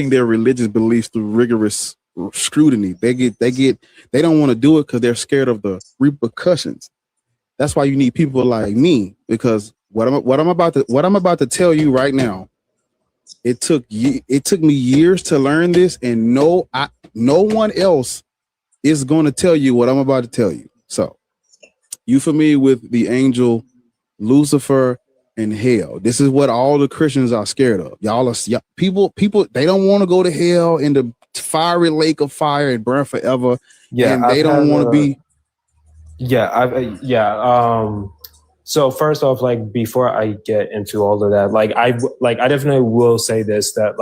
their religious beliefs through rigorous scrutiny, they don't want to do it because they're scared of the repercussions. That's why you need people like me, because what I'm about to tell you right now, it took me years to learn this, and no one else is going to tell you what I'm about to tell you. So, you familiar with the angel Lucifer and hell? This is what all the Christians are scared of. People, they don't want to go to hell in the fiery lake of fire and burn forever. Yeah, and they don't want to be. So first off, like before I get into all of that, I definitely will say this, that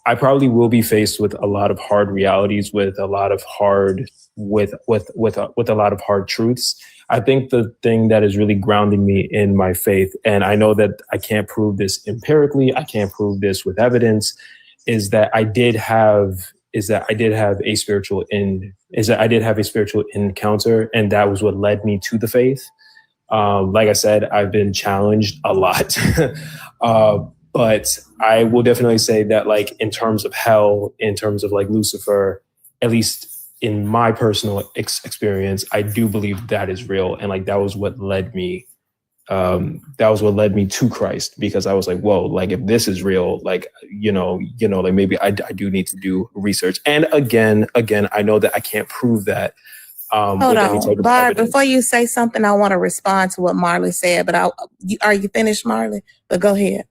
I probably will be faced with a lot of hard realities, with a lot of hard a lot of hard truths. I think the thing that is really grounding me in my faith, and I know that I can't prove this empirically, I can't prove this with evidence, is that I did have a spiritual encounter, and that was what led me to the faith. Like I said, I've been challenged a lot. But I will definitely say that, like, in terms of hell, in terms of like Lucifer, at least in my personal experience, I do believe that is real. And like, that was what led me to Christ, because I was like, whoa, like if this is real, like, like maybe I do need to do research. And again, I know that I can't prove that. Hold on, Barb, before you say something, I want to respond to what Marley said, but are you finished, Marley? But go ahead.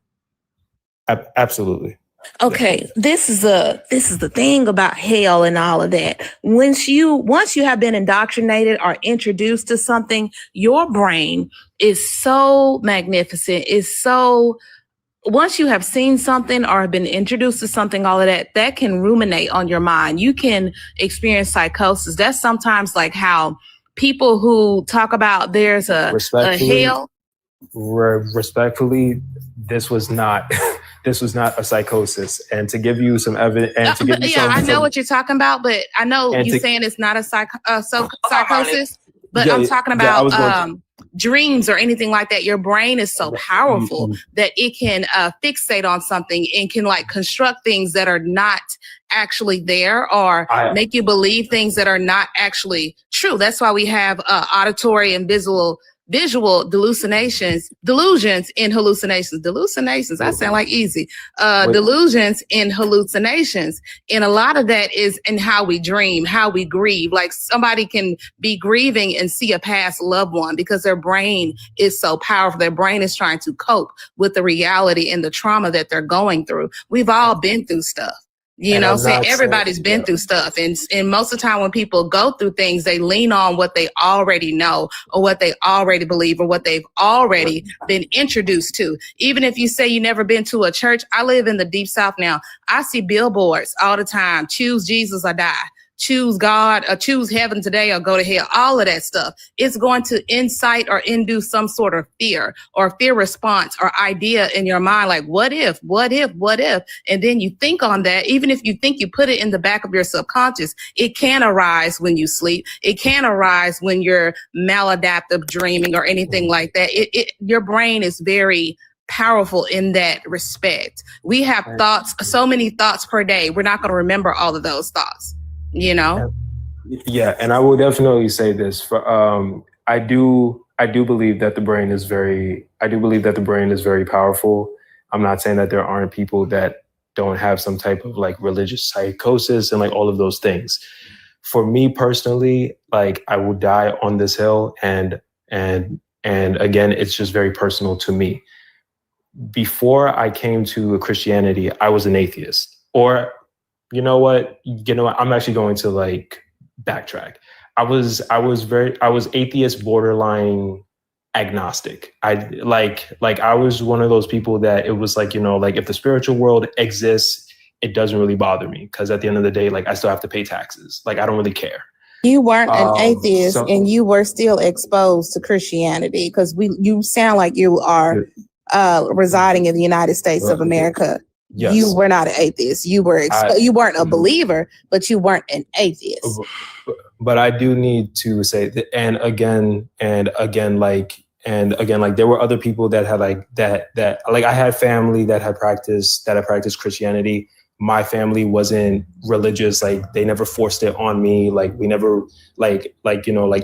Absolutely. Okay, this is the thing about hell and all of that. Once you have been indoctrinated or introduced to something, your brain is so magnificent. Once you have seen something or have been introduced to something, all of that can ruminate on your mind. You can experience psychosis. That's sometimes like how people who talk about there's a hell. Respectfully, this was not a psychosis. And to give you some evidence, and to give you I know what you're talking about, but I know you're saying it's not a psychosis. But I'm talking about dreams or anything like that. Your brain is so powerful that it can fixate on something and can like construct things that are not actually there, or make you believe things that are not actually true. That's why we have auditory and visual delusions in hallucinations. I sound like easy. Delusions in hallucinations. And a lot of that is in how we dream, how we grieve. Like somebody can be grieving and see a past loved one because their brain is so powerful. Their brain is trying to cope with the reality and the trauma that they're going through. We've all been through stuff. Everybody's been through stuff. And most of the time when people go through things, they lean on what they already know or what they already believe or what they've already been introduced to. Even if you say you never been to a church, I live in the deep South now. I see billboards all the time. Choose Jesus or die. Choose God or choose heaven today or go to hell. All of that stuff. It's going to incite or induce some sort of fear or fear response or idea in your mind. Like, what if? And then you think on that. Even if you think you put it in the back of your subconscious, it can arise when you sleep. It can arise when you're maladaptive dreaming or anything like that. Your brain is very powerful in that respect. We have thoughts, so many thoughts per day. We're not going to remember all of those thoughts. Yeah, and I will definitely say this. I do believe that the brain is very powerful. I'm not saying that there aren't people that don't have some type of like religious psychosis and like all of those things. For me personally, like I will die on this hill, and again, it's just very personal to me. Before I came to Christianity, I was an atheist. Or you know what? I'm actually going to like backtrack. I was atheist, borderline agnostic. I was one of those people that it was like, like if the spiritual world exists, it doesn't really bother me, because at the end of the day, like I still have to pay taxes. Like I don't really care. You weren't an atheist, and you were still exposed to Christianity, because you sound like you are residing in the United States of America. Yes. You were not an atheist. You weren't a believer, but you weren't an atheist. But I do need to say that, and again, there were other people that had like that like I had family that had practiced Christianity. My family wasn't religious. Like they never forced it on me. Like we never like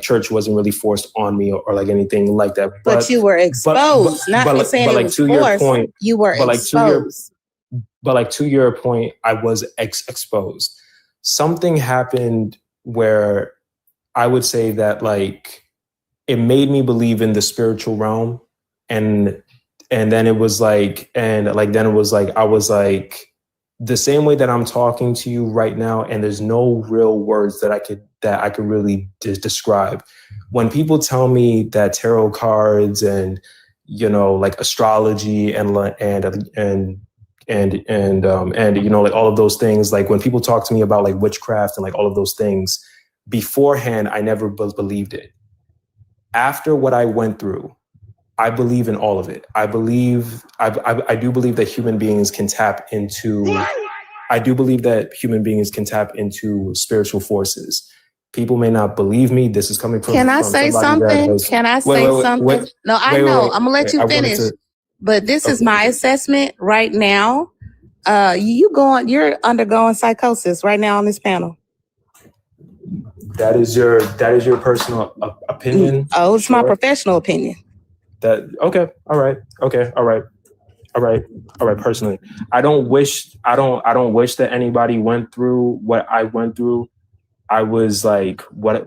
church wasn't really forced on me or like anything like that. But you were exposed. Not saying it was forced. You were exposed. But like to your point, I was exposed. Something happened where I would say that like it made me believe in the spiritual realm, and then it was like, and like then it was like I was like the same way that I'm talking to you right now, and there's no real words that I could really describe. When people tell me that tarot cards and like astrology and like all of those things, like when people talk to me about like witchcraft and like all of those things, beforehand I never believed it. After what I went through, I believe in all of it. I do believe that human beings can tap into spiritual forces. People may not believe me. This is coming from Can I say something? Can I say something? No, I know. I'm gonna let you finish. But this is my assessment right now. You're undergoing psychosis right now on this panel. That is your personal opinion. Oh, it's my professional opinion. All right. Personally, I don't wish that anybody went through what I went through. I was like, what I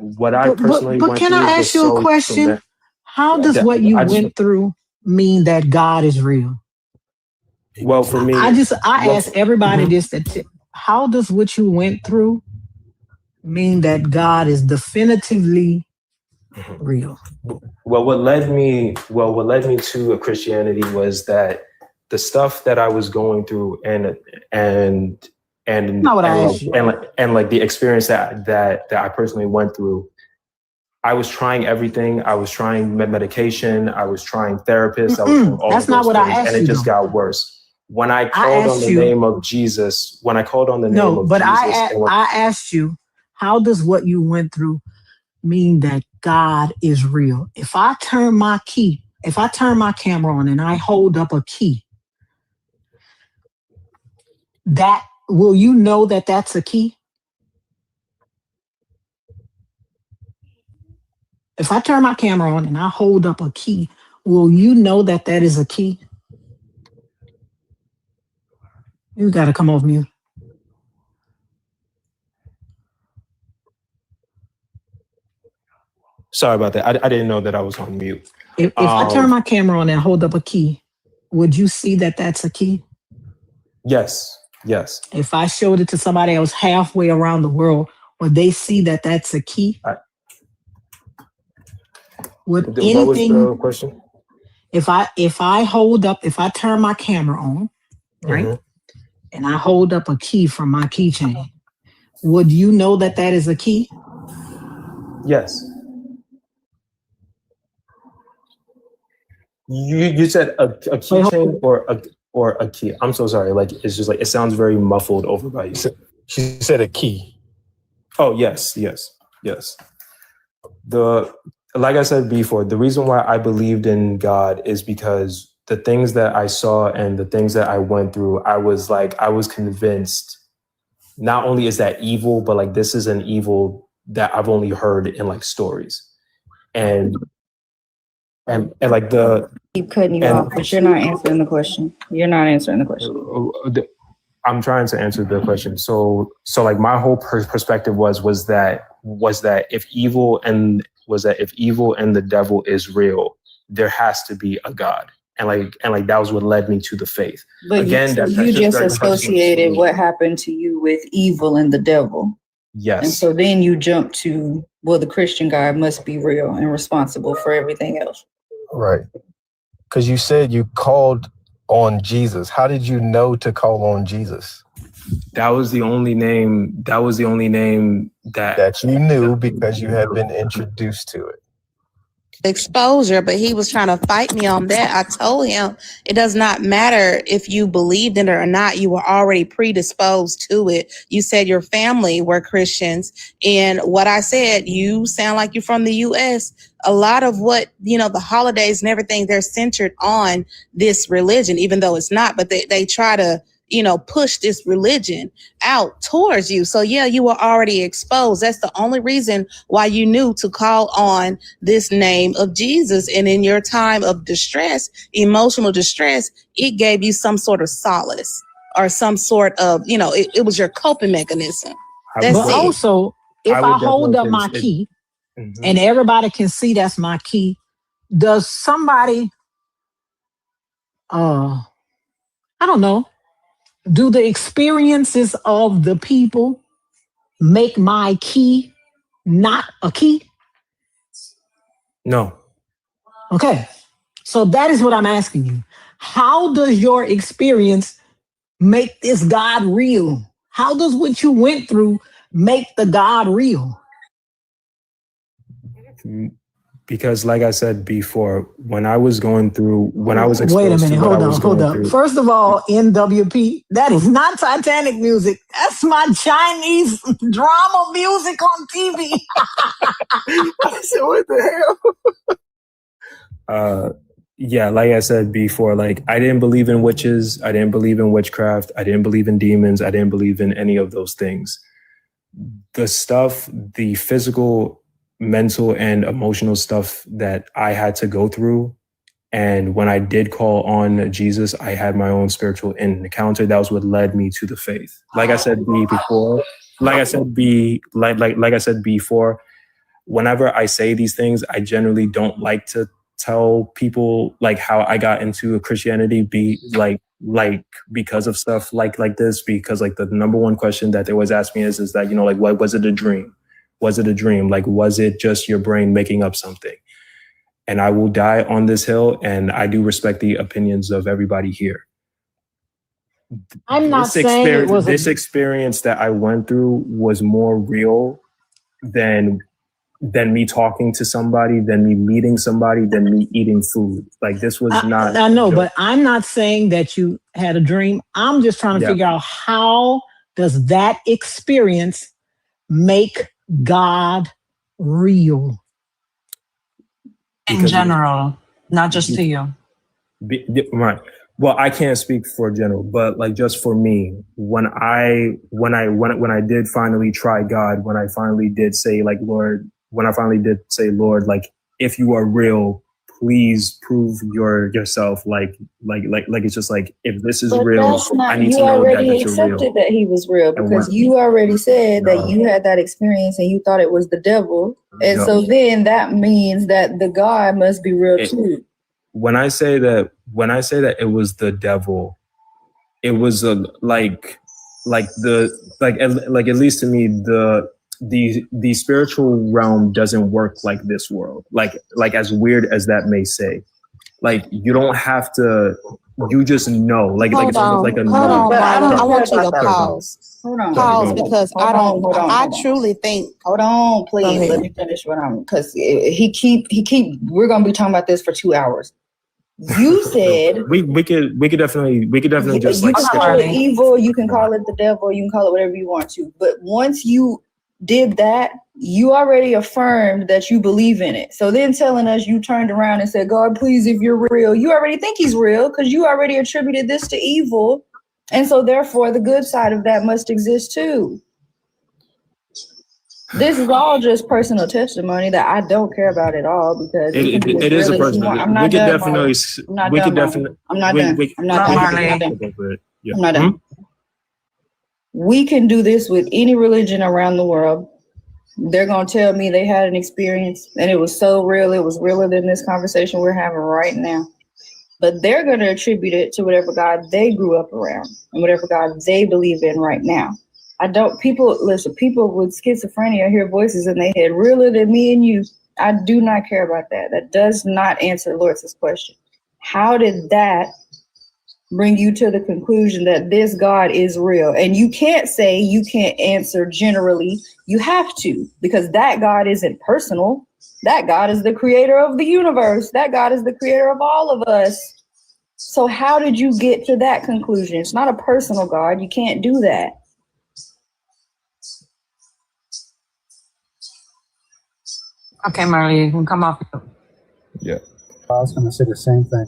personally went through. But can I ask you a question? How does what you went through mean that God is real? Well, for me, I ask everybody this: how does what you went through mean that God is definitively real? Well, what led me to a Christianity was that the stuff that I was going through and like the experience that I personally went through. I was trying everything. I was trying medication. I was trying therapists. I was trying all That's of those not what things, I asked and it you, just though. got worse. When I called on the name of Jesus, I asked you, how does what you went through mean that God is real? If I turn my camera on and I hold up a key, will you know that that's a key? If I turn my camera on and I hold up a key, will you know that that is a key? You got to come off mute. Sorry about that. I didn't know that I was on mute. If I turn my camera on and hold up a key, would you see that that's a key? Yes. If I showed it to somebody else halfway around the world, would they see that that's a key? What was the question? If I turn my camera on, right, and I hold up a key from my keychain, would you know that that is a key? Yes. You said a keychain or a key. I'm so sorry. Like it's just like it sounds very muffled over by you. She said a key. Oh yes. Like I said before, the reason why I believed in God is because the things that I saw and the things that I went through, I was convinced not only is that evil, but like this is an evil that I've only heard in like stories. And like keep cutting you off, but you're not answering the question. I'm trying to answer the question. So like my whole perspective was that if evil and the devil is real, there has to be a God. And like that was what led me to the faith. But again, you just associated what happened to you with evil and the devil. Yes. And so then you jump to, well, the Christian God must be real and responsible for everything else. Right. Because you said you called on Jesus. How did you know to call on Jesus? That was the only name that you knew because you had been introduced to it. Exposure, but he was trying to fight me on that. I told him it does not matter if you believed in it or not. You were already predisposed to it. You said your family were Christians, and what I said, you sound like you're from the U.S. A lot of what, the holidays and everything, they're centered on this religion, even though it's not, but they try to push this religion out towards you. So yeah, you were already exposed. That's the only reason why you knew to call on this name of Jesus. And in your time of distress, emotional distress, it gave you some sort of solace or some sort of, it was your coping mechanism. But also, if I hold up my key and everybody can see that's my key. Does somebody, I don't know, do the experiences of the people make my key not a key? No. Okay. So that is what I'm asking you. How does your experience make this God real? How does what you went through make the God real? Because like I said before, when I was exposed Wait a minute, to what I was hold going up. through. First of all, NWP, that is not Titanic music. That's my Chinese drama music on TV. I said, what the hell? Yeah, like I said before, like I didn't believe in witches, I didn't believe in witchcraft, I didn't believe in demons, I didn't believe in any of those things. The stuff, the physical, mental, and emotional stuff that I had to go through, and when I did call on Jesus, I had my own spiritual encounter. That was what led me to the faith. Like I said before, whenever I say these things, I generally don't like to tell people like how I got into Christianity, because of stuff like this, because like the number one question that they always ask me is that, you know, like, what was it a dream? Was it a dream? Like, was it just your brain making up something? And I will die on this hill, and I do respect the opinions of everybody here. I'm not saying it was this experience that I went through was more real than me talking to somebody, than me meeting somebody, than me eating food. Like this was not. I know, but I'm not saying that you had a dream. I'm just trying to figure out, how does that experience make God real? In general, not just to you. Right. Well, I can't speak for general, but like just for me, when I did finally try God, when I finally did say like, Lord, like, if you are real, please prove yourself. Like it's just like, if this is real, I need to know that already you're real. accepted that he was real, because you already said that you had that experience and you thought it was the devil. And so then that means that the God must be real too. When I say that it was the devil, it was at least to me, the spiritual realm doesn't work like this world. Like as weird as that may say, like you don't have to. You just know. Like it's almost like a Hold on, But I Marlon. don't I want you care to about that. pause. Hold on. Pause, because Hold on. I truly think. Hold on, please. Let me finish what I'm, because he keep. We're gonna be talking about this for 2 hours. You said we could definitely just you like can call it evil, you can call it the devil, you can call it whatever you want to. But once you did that, you already affirmed that you believe in it. So then telling us you turned around and said, God, please, if you're real, you already think he's real, because you already attributed this to evil. And so therefore the good side of that must exist too. This is all just personal testimony that I don't care about at all, because it is a personal. I'm not done. I'm not done. We can do this with any religion around the world. They're going to tell me they had an experience and it was so real, it was realer than this conversation we're having right now. But they're going to attribute it to whatever God they grew up around and whatever God they believe in right now. People with schizophrenia hear voices in their head realer than me and you. I do not care about that. That does not answer Lortz's question. How did that bring you to the conclusion that this God is real? And you can't say you can't answer generally. You have to, because that God isn't personal. That God is the creator of the universe. That God is the creator of all of us. So how did you get to that conclusion? It's not a personal God. You can't do that. Okay, Marley, you can come up. Yeah. I was going to say the same thing.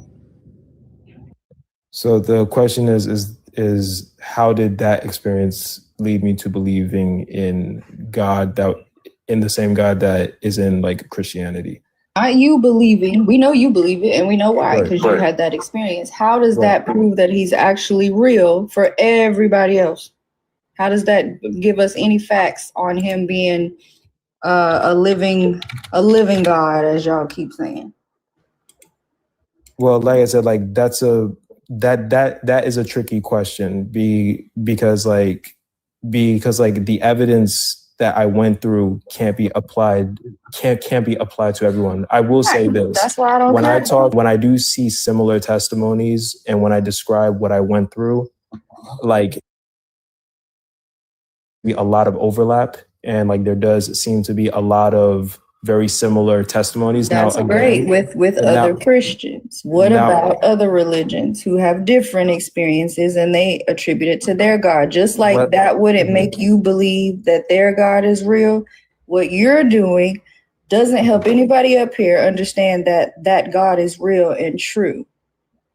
So the question is how did that experience lead me to believing in God, in the same God that is in like Christianity? Not you believing. We know you believe it, and we know why, because you had that experience. How does that prove that he's actually real for everybody else? How does that give us any facts on him being a living God, as y'all keep saying? Well, like I said, like that is a tricky question. Because the evidence that I went through can't be applied to everyone. I will say this. That's why I don't when I do see similar testimonies and when I describe what I went through, like a lot of overlap, and like there does seem to be a lot of very similar testimonies. That's great with other Christians. What about other religions who have different experiences and they attribute it to their God? Just like that wouldn't make you believe that their God is real. What you're doing doesn't help anybody up here understand that God is real and true.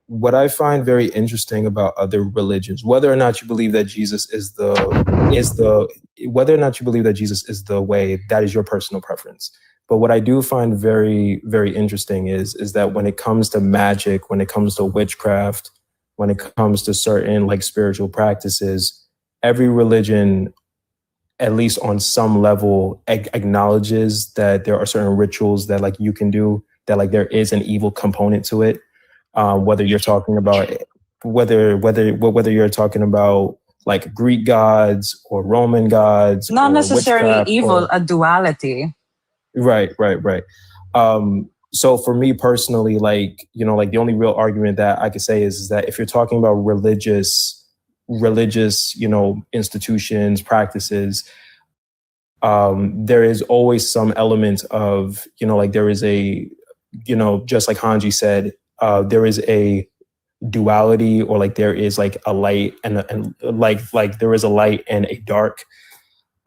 What I find very interesting about other religions, whether or not you believe that Jesus is the way, that is your personal preference. But what I do find very, very interesting is that when it comes to magic, when it comes to witchcraft, when it comes to certain like spiritual practices, every religion, at least on some level, acknowledges that there are certain rituals that like you can do, that like there is an evil component to it. Whether you're talking about like Greek gods or Roman gods, Not or necessarily evil, or, a duality. Right. So for me personally, like, you know, like the only real argument that I could say is that if you're talking about religious, you know, institutions, practices, there is always some element of, you know, like there is a, you know, just like Hanji said, there is a duality, or like there is like a light and like there is a light and a dark.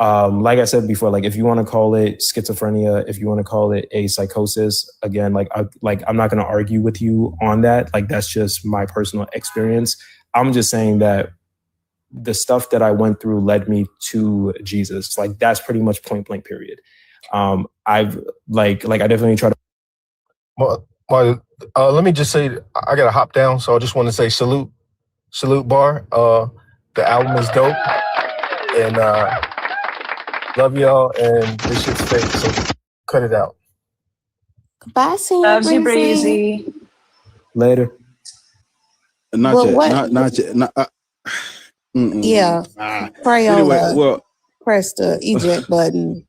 Like I said before, like if you want to call it schizophrenia, if you want to call it a psychosis, again, I'm not going to argue with you on that. Like that's just my personal experience. I'm just saying that the stuff that I went through led me to Jesus. Like that's pretty much point blank period. I've I definitely try to. Well, let me just say, I got to hop down. So I just want to say salute Bar. The album is dope. And love y'all. And this shit's fake. So cut it out. Bye, Loves you, Breezy. Breezy. Later. Yeah. Pray Anyway, over. well, Press the eject button.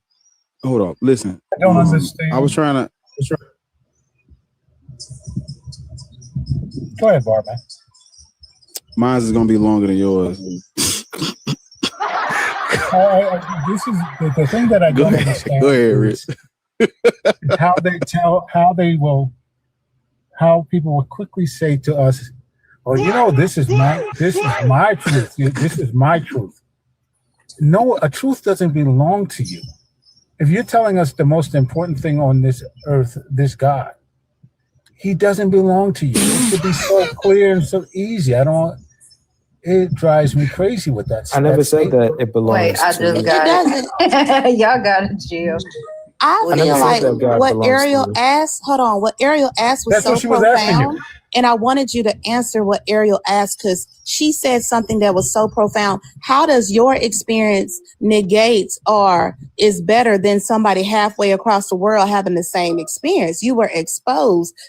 hold on. Listen. I don't understand. I was trying to. Go ahead, Bar, man. Mine is gonna be longer than yours. This is the thing that I don't understand. Go ahead, Rich. How people will quickly say to us, "Oh, you know, this is my truth. This is my truth." No, a truth doesn't belong to you. If you're telling us the most important thing on this earth, this God, he doesn't belong to you. It should be so clear and so easy. It drives me crazy with that. I never said that it belongs. Wait, I just got it. Y'all got it, Jill. I feel like what Ariel asked, what Ariel asked was so profound. And I wanted you to answer what Ariel asked, because she said something that was so profound. How does your experience negate or is better than somebody halfway across the world having the same experience? You were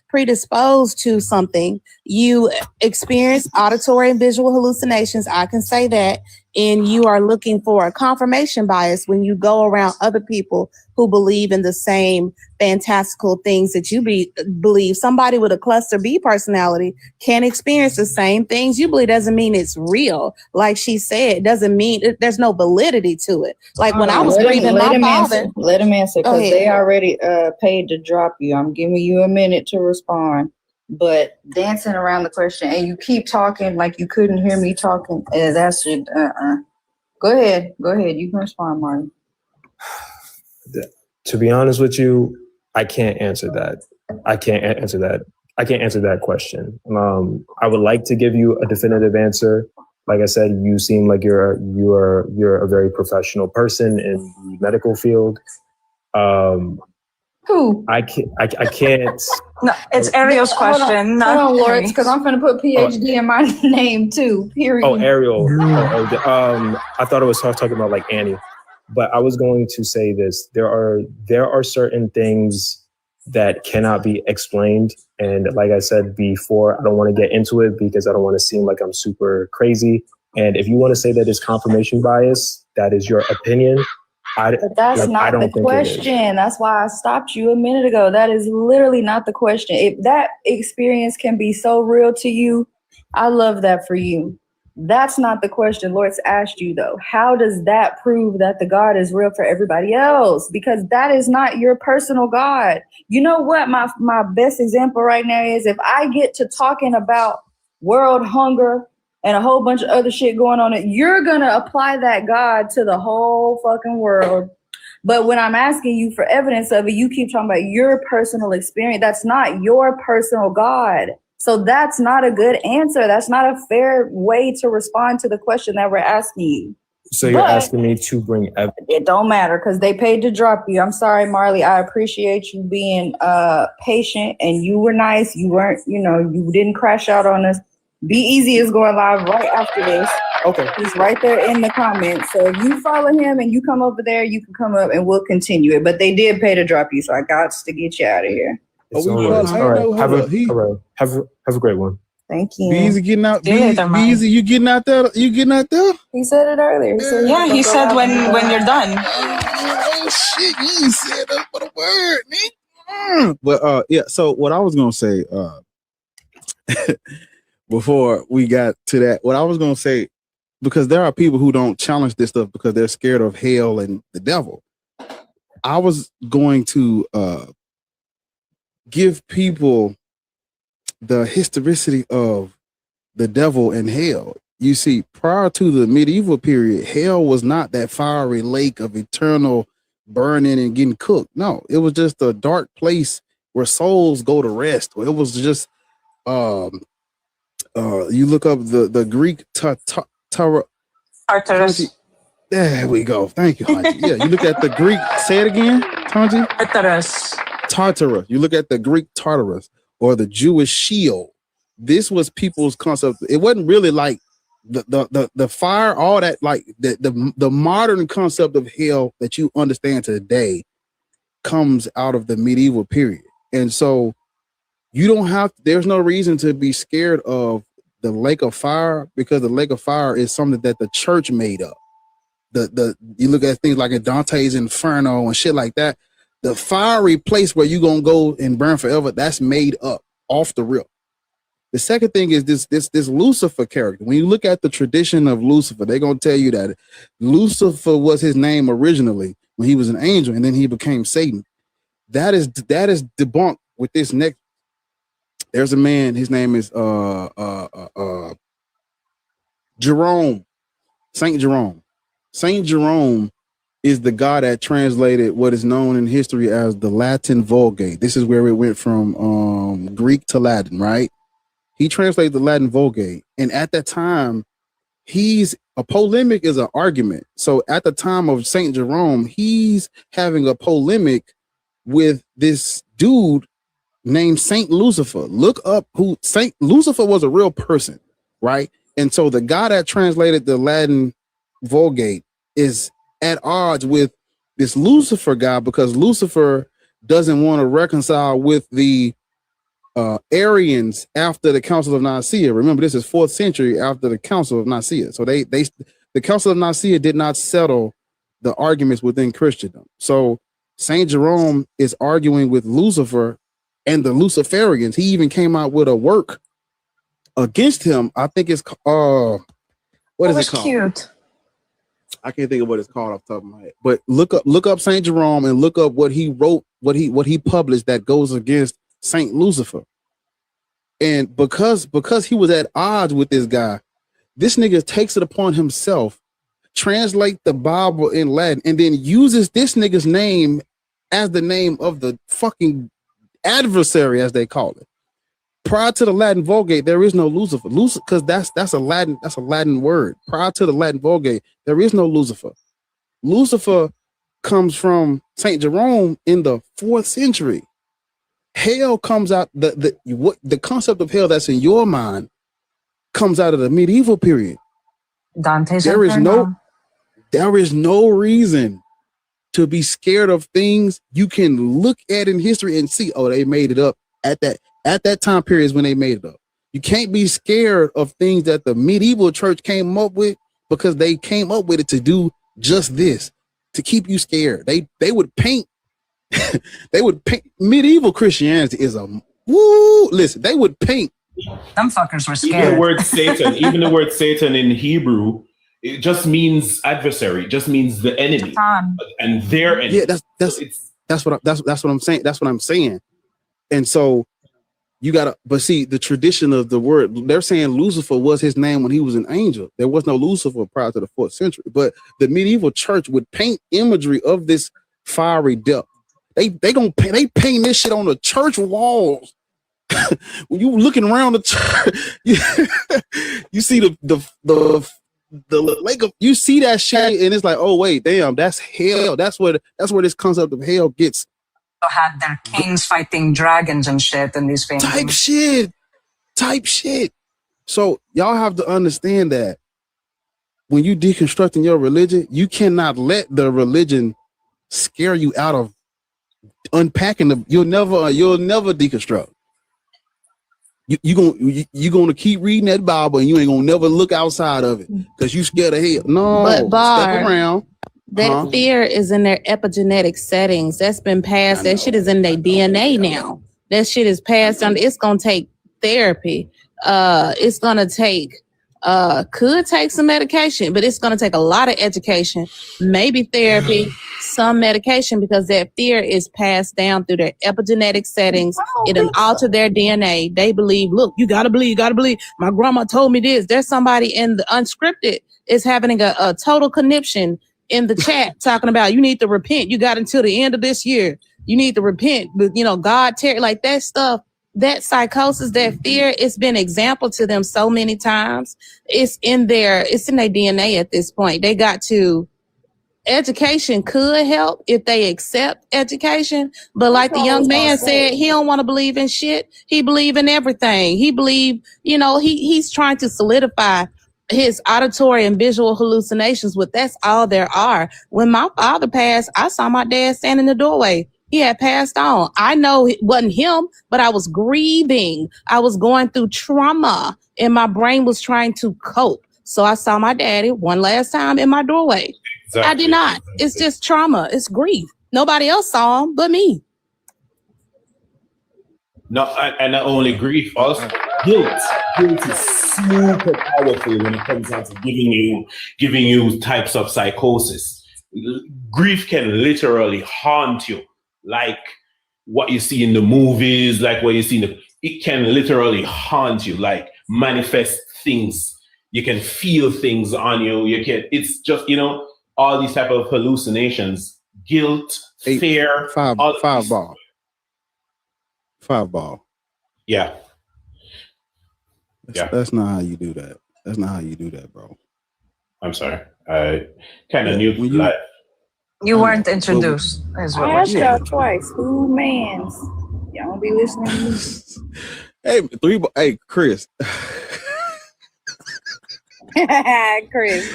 predisposed to something. You experienced auditory and visual hallucinations. I can say that. And you are looking for a confirmation bias when you go around other people who believe in the same fantastical things that you believe. Somebody with a cluster B personality can experience the same things you believe. Doesn't mean it's real. Like she said, doesn't mean there's no validity to it. Like when I was grieving my father. Let him answer, because they already paid to drop you. I'm giving you a minute to respond. But dancing around the question and you keep talking like you couldn't hear me talking, that's it. Go ahead. You can respond, Martin. To be honest with you, I can't answer that. I can't answer that question. I would like to give you a definitive answer. Like I said, you seem like you're a very professional person in the medical field. Who? I can't. No, it's Ariel's question. Hold on, Lawrence, because I'm going to put PhD in my name too. Period. Oh, Ariel. I thought it was talking about like Annie. But I was going to say this: there are certain things that cannot be explained, and like I said before, I don't want to get into it because I don't want to seem like I'm super crazy. And if you want to say that it's confirmation bias, that is your opinion. But that's I not don't the think it is. question. That's why I stopped you a minute ago. That is literally not the question. If that experience can be so real to you, I love that for you. That's not the question Lord's asked you, though. How does that prove that the God is real for everybody else? Because that is not your personal God. You know what? My best example right now is if I get to talking about world hunger and a whole bunch of other shit going on, you're going to apply that God to the whole fucking world. But when I'm asking you for evidence of it, you keep talking about your personal experience. That's not your personal God. So that's not a good answer. That's not a fair way to respond to the question that we're asking you. So you're asking me to bring evidence? It don't matter because they paid to drop you. I'm sorry, Marley. I appreciate you being patient and you were nice. You weren't, you didn't crash out on us. Be Easy is going live right after this. Okay. He's right there in the comments. So if you follow him and you come over there, you can come up and we'll continue it. But they did pay to drop you, so I got to get you out of here. All right. Have a great one. Thank you. Beezy getting out. See you later, Mike. Beezy, you getting out there? You getting out there? He said it earlier. Yeah, he said when you're done. Oh shit, you ain't said that for the word, nigga. But yeah, so what I was gonna say before we got to that, what I was gonna say, because there are people who don't challenge this stuff because they're scared of hell and the devil. I was going to give people the historicity of the devil and hell. You see, prior to the medieval period, hell was not that fiery lake of eternal burning and getting cooked. No, it was just a dark place where souls go to rest. It was just you look up the Greek Tartarus. There we go. Thank you, Hanji. Yeah, you look at the Greek. Say it again, Hanji. Tartarus. You look at the Greek Tartarus or the Jewish Sheol. This was people's concept. It wasn't really like the fire, all that, like the modern concept of hell that you understand today comes out of the medieval period. And so you don't have, there's no reason to be scared of the lake of fire, because the lake of fire is something that the church made up. You look at things like in Dante's Inferno and shit like that, the fiery place where you gonna go and burn forever, that's made up off the rip. The second thing is this Lucifer character. When you look at the tradition of Lucifer, they're gonna tell you that Lucifer was his name originally when he was an angel, and then he became Satan. That is debunked with this next. There's a man, his name is Jerome, Saint Jerome. Saint Jerome is the guy that translated what is known in history as the Latin Vulgate. This is where it went from Greek to Latin, right? He translated the Latin Vulgate. And at that time, a polemic is an argument. So at the time of Saint Jerome, he's having a polemic with this dude named Saint Lucifer. Look up who Saint Lucifer was, a real person, right? And so the guy that translated the Latin Vulgate is at odds with this Lucifer guy, because Lucifer doesn't want to reconcile with the Arians after the Council of Nicaea. Remember, this is 4th century after the Council of Nicaea. So the Council of Nicaea did not settle the arguments within Christendom. So Saint Jerome is arguing with Lucifer and the Luciferians. He even came out with a work against him. I think it's what is it called? Cute. I can't think of what it's called off the top of my head. But look up Saint Jerome and look up what he wrote, what he published that goes against Saint Lucifer. And because he was at odds with this guy, this nigga takes it upon himself, translate the Bible in Latin, and then uses this nigga's name as the name of the fucking adversary, as they call it. Prior to the Latin Vulgate, there is no Lucifer. Because that's a Latin word. Prior to the Latin Vulgate, there is no Lucifer. Lucifer comes from Saint Jerome in the 4th century. Hell comes out, the concept of hell that's in your mind comes out of the medieval period. Dante's There is Inferno. There is no reason to be scared of things you can look at in history and see, oh, they made it up at that time period is when they made it up. You can't be scared of things that the medieval church came up with because they came up with it to do just this, to keep you scared. They would paint medieval Christianity is a woo. Listen, they would paint. Them fuckers were Even the word Satan in Hebrew, it just means adversary, it just means the enemy and their enemy. Yeah, that's what I'm saying. That's what I'm saying. And so you gotta, but see the tradition of the word. They're saying Lucifer was his name when he was an angel. There was no Lucifer prior to the 4th century. But the medieval church would paint imagery of this fiery depth. They paint this shit on the church walls. When you looking around the church, you see the lake of, you see that shit and it's like, oh wait, damn, that's hell. That's where this concept of hell gets. Had their kings fighting dragons and shit in these paintings. Type shit. So y'all have to understand that when you deconstructing your religion, you cannot let the religion scare you out of unpacking the. You'll never deconstruct. You gonna keep reading that Bible and you ain't gonna never look outside of it because you scared of hell. No, But step around. That fear is in their epigenetic settings. That's been passed. That shit is in their DNA now. That shit is passed on. It's gonna take therapy. It's gonna take could take some medication, but it's gonna take a lot of education, maybe therapy, some medication, because that fear is passed down through their epigenetic settings. It'll alter their DNA. They believe, look, you gotta believe. My grandma told me this. There's somebody in the unscripted is having a total conniption in the chat talking about you need to repent. You got until the end of this year. You need to repent. But God like that stuff, that psychosis, that fear, it's been example to them so many times. It's in their DNA at this point. They got to. Education could help if they accept education, but like the young man said, he don't want to believe in shit. He believe in everything. He believe, he's trying to solidify his auditory and visual hallucinations with that's all there are. When my father passed, I saw my dad stand in the doorway. He had passed on. I know it wasn't him, but I was grieving. I was going through trauma and my brain was trying to cope. So I saw my daddy one last time in my doorway. Exactly. I did not. It's just trauma. It's grief. Nobody else saw him but me. No, and not only grief, also guilt. Guilt is super powerful when it comes down to giving you types of psychosis. Grief can literally haunt you, like what you see in the movies, like what you see it can literally haunt you, like manifest things. You can feel things on you. It's just, all these type of hallucinations, guilt, fear. Five ball. Yeah. That's not how you do that. That's not how you do that, bro. I'm sorry. I kind of knew that. You weren't introduced. I asked y'all twice. Who mans? Y'all don't be listening to me. Hey, Chris. Chris.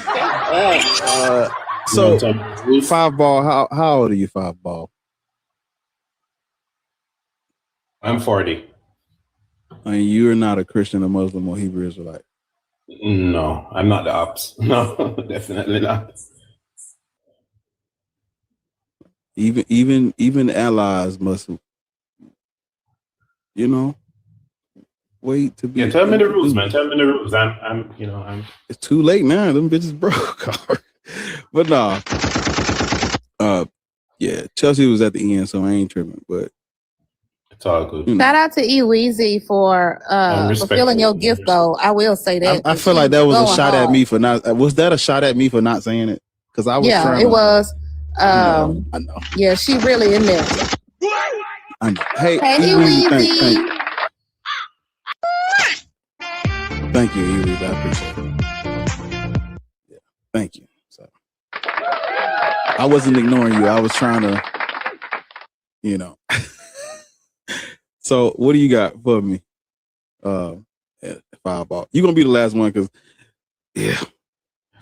So 5 ball, how old are you, 5 ball? I'm 40. And you're not a Christian, a Muslim, or Hebrew Israelite? No, I'm not the ops. No, definitely not. Even allies must, wait to be. Yeah, tell me the rules, man. Tell me the rules. I'm. It's too late now. Them bitches broke. But nah. Yeah, Chelsea was at the end, so I ain't tripping. But it's all good. Shout out to Eweezy for fulfilling your gift goal. I will say that. I feel like that was a shot at me for not. Was that a shot at me for not saying it? Because I was. Yeah, trying it was. I know. Yeah, she really in there. I know. Hey, Eweezy. Thank you, Eweezy. I appreciate it. Yeah, thank you. So I wasn't ignoring you. I was trying to, So what do you got for me? 5 ball. You're gonna be the last one because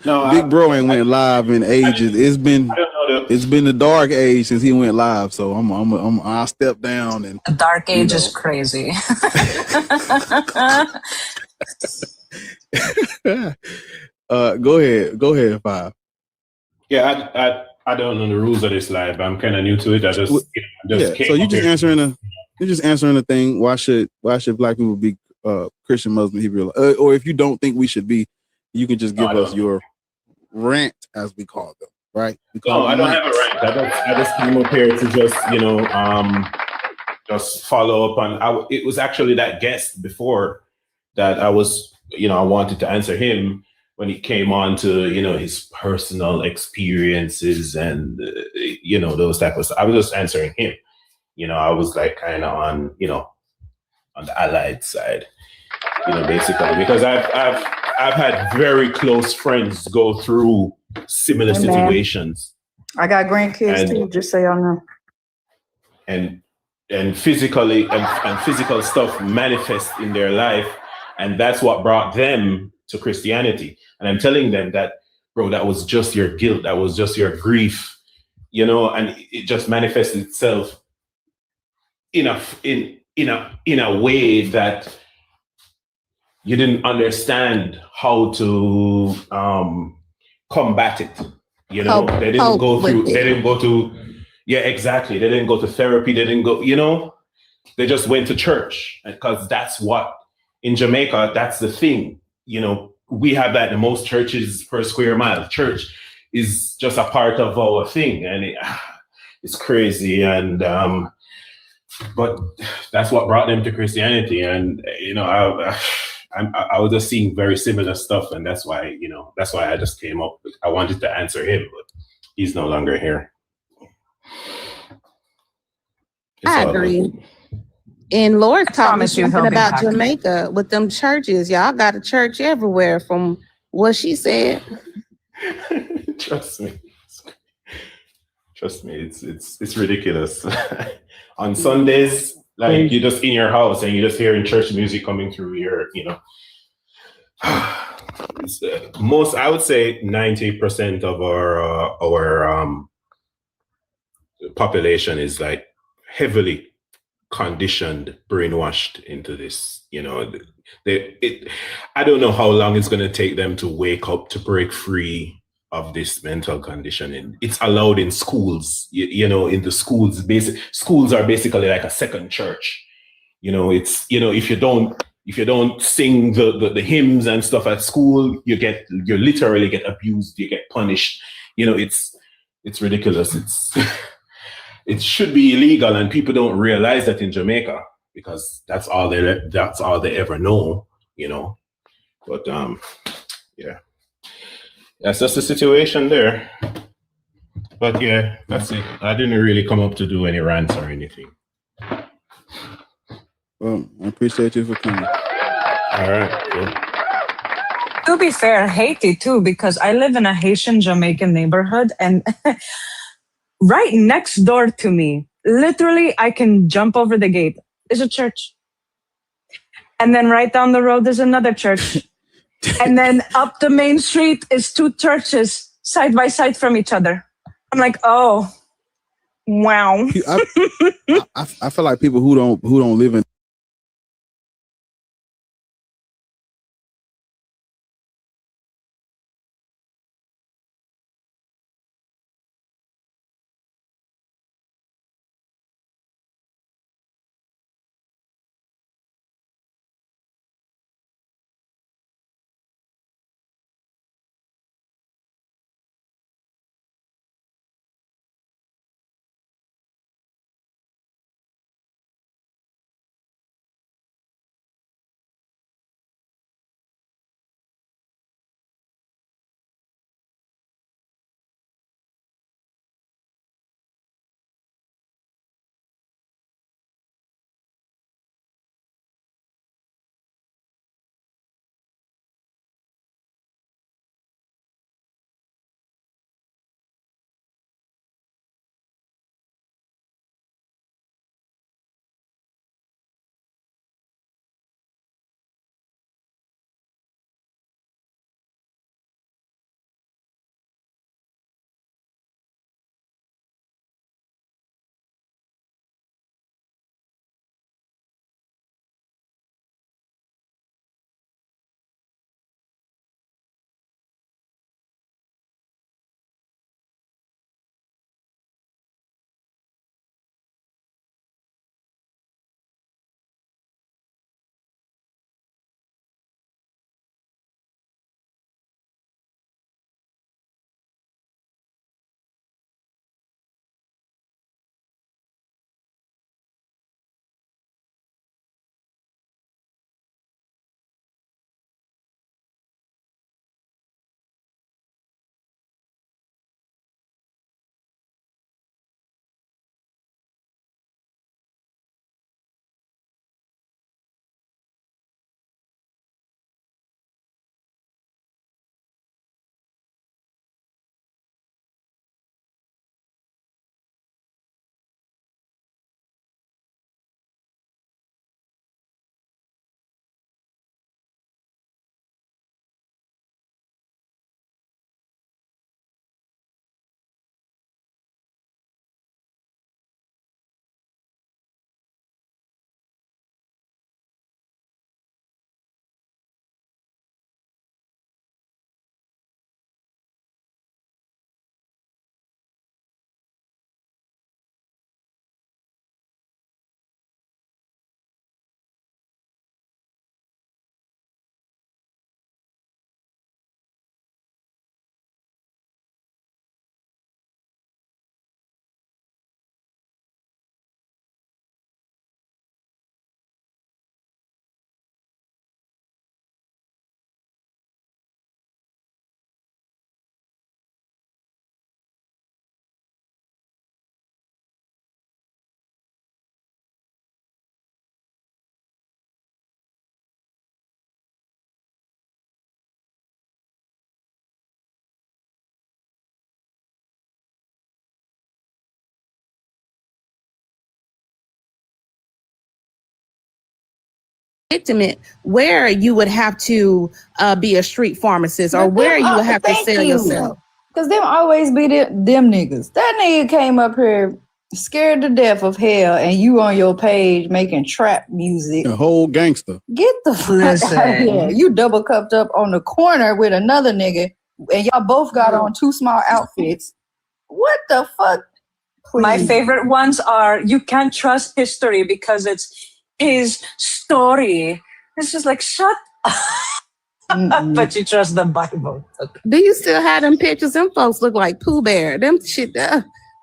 No, Big Bro ain't went live in ages. It's been the dark age since he went live. So I'll step down and The dark you age know. is crazy. Go ahead, Five. Yeah, I don't know the rules of this live. I'm kind of new to it. I just came So up here. you're just answering the thing. Why should black people be Christian, Muslim, Hebrew, or if you don't think we should be, you can just give us your rant, as we call them, right? No, I don't have a rant. I just came up here to just just follow up on. It was actually that guest before that I was I wanted to answer him when he came on to his personal experiences and those type of stuff. I was just answering him. I was like kind of on on the allied side, basically because I've had very close friends go through similar Hey, man. situations. I got grandkids too, just so y'all know. And physically and physical stuff manifest in their life, and that's what brought them to Christianity. And I'm telling them that, bro, that was just your guilt, that was just your grief, and it just manifested itself in a way that you didn't understand how to combat it. They didn't go through. They didn't go to. Yeah, exactly. They didn't go to therapy. They didn't go. They just went to church because that's what in Jamaica. That's the thing. We have that in most churches per square mile. Church is just a part of our thing, and it's crazy. And but that's what brought them to Christianity. And I was just seeing very similar stuff, and that's why I just came up. I wanted to answer him, but he's no longer here. I agree. And Lord taught me something about Jamaica with them churches. Y'all got a church everywhere from what she said. Trust me, it's ridiculous. On Sundays, like you're just in your house and you're just hearing church music coming through your, most, I would say 90% of our population is like heavily conditioned, brainwashed into this. I don't know how long it's going to take them to wake up, to break free of this mental conditioning. It's allowed in schools, in the schools. Schools are basically like a second church. It's if you don't sing the hymns and stuff at school, you literally get abused, you get punished. It's ridiculous. It should be illegal, and people don't realize that in Jamaica because that's all they ever know, But yeah, that's just the situation there. But yeah, that's it. I didn't really come up to do any rants or anything. Well, I appreciate you for coming. All right. Cool. To be fair, Haiti too, because I live in a Haitian Jamaican neighborhood, and right next door to me, literally, I can jump over the gate, is a church. And then right down the road, there's another church. And then up the main street is two churches side by side from each other. I'm like, oh, wow. I feel like people who don't live in intimate, where you would have to be a street pharmacist or where you would have to sell yourself. Because them always be them niggas. That nigga came up here scared to death of hell, and you on your page making trap music. The whole gangster. Get the fuck out of here. You double cupped up on the corner with another nigga, and y'all both got on two small outfits. What the fuck? Please. My favorite ones are you can't trust history because it's his story. It's just like, shut up. But you trust the Bible. Okay. Do you still have them pictures? Them folks look like Pooh Bear. Them shit,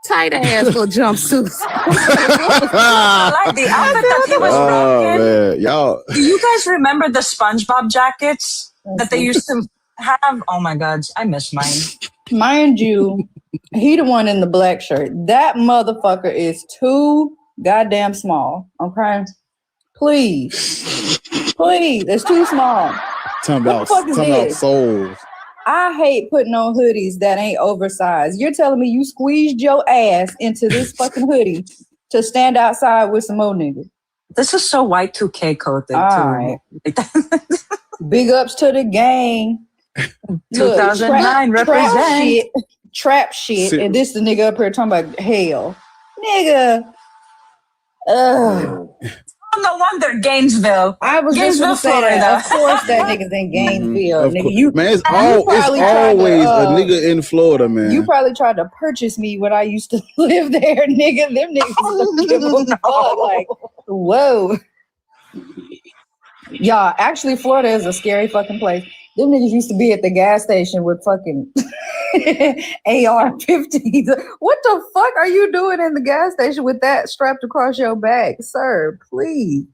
tight ass little jumpsuits. I like the outfit that he was rocking. Man, y'all. Do you guys remember the SpongeBob jackets that they used to have? Oh my God, I miss mine. Mind you, he the one in the black shirt. That motherfucker is too goddamn small. Okay? Please. Please. It's too small. Talking about souls. I hate putting on hoodies that ain't oversized. You're telling me you squeezed your ass into this fucking hoodie to stand outside with some more niggas. This is so Y2K coded All too. Right. Big ups to the gang. 2009 represent. Trap shit. And this the nigga up here talking about hell. Nigga. No wonder Gainesville. I was just gonna say that. Of course that nigga's in Gainesville. Nigga, you, man, it's always a nigga in Florida, man. You probably tried to purchase me when I used to live there, nigga. Them niggas don't give a fuck. Like, whoa. Y'all, actually, Florida is a scary fucking place. Them niggas used to be at the gas station with fucking AR-15s. What the fuck are you doing in the gas station with that strapped across your back? Sir, please.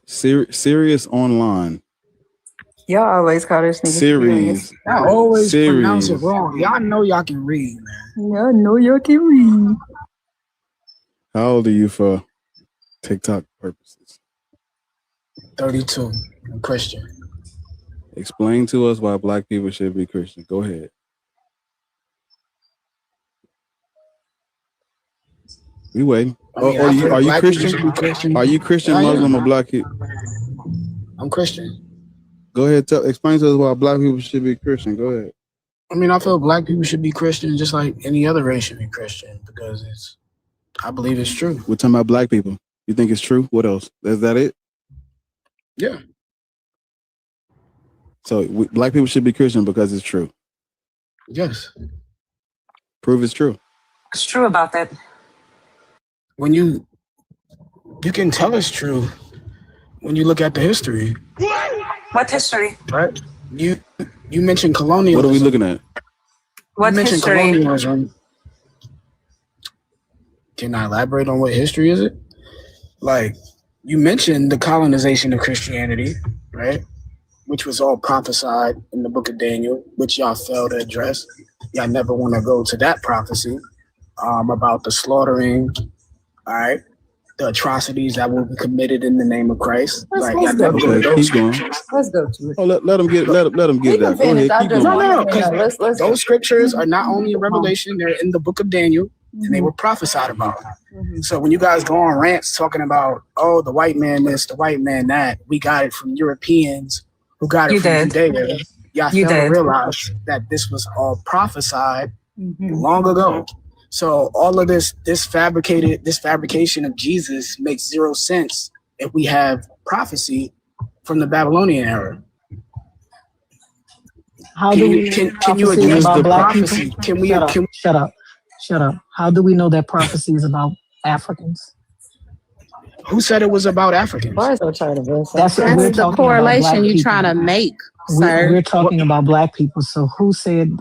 Serious Online. Y'all always call this nigga Serious. Y'all always pronounce it wrong. Y'all know y'all can read, man. Y'all know y'all can read. How old are you for TikTok purposes? 32. I'm Christian. Explain to us why black people should be Christian. Go ahead. We waiting. Are you Christian? Are you Christian, Muslim, or black people? I'm Christian. Go ahead. Explain to us why black people should be Christian. Go ahead. I mean, I feel black people should be Christian just like any other race should be Christian because I believe it's true. We're talking about black people. You think it's true? What else? Is that it? Yeah. So black people should be Christian because it's true. Yes. Prove it's true. It's true about that. When you can tell it's true when you look at the history. What history? Right. You mentioned colonialism. What are we looking at? What history? Colonialism. Can I elaborate on what history is it? Like, you mentioned the colonization of Christianity, right? Which was all prophesied in the book of Daniel, which y'all failed to address. Y'all never want to go to that prophecy about the slaughtering, all right? The atrocities that will be committed in the name of Christ. Let's y'all go never to go to it. those Keep going. scriptures. Let's go to it. Oh, let him get that. Go ahead. Keep going. No, because those scriptures are not only in Revelation, they're in the book of Daniel, and they were prophesied about. So when you guys go on rants talking about, oh, the white man this, the white man that, we got it from Europeans who got it from Judea, y'all fail to realize that this was all prophesied long ago. So all of this fabrication of Jesus makes zero sense if we have prophecy from the Babylonian era. How do we can you address the prophecy? Shut up. How do we know that prophecy is about Africans? Who said it was about Africans? That's the correlation you're trying to make, sir. We're talking about black people. So who said,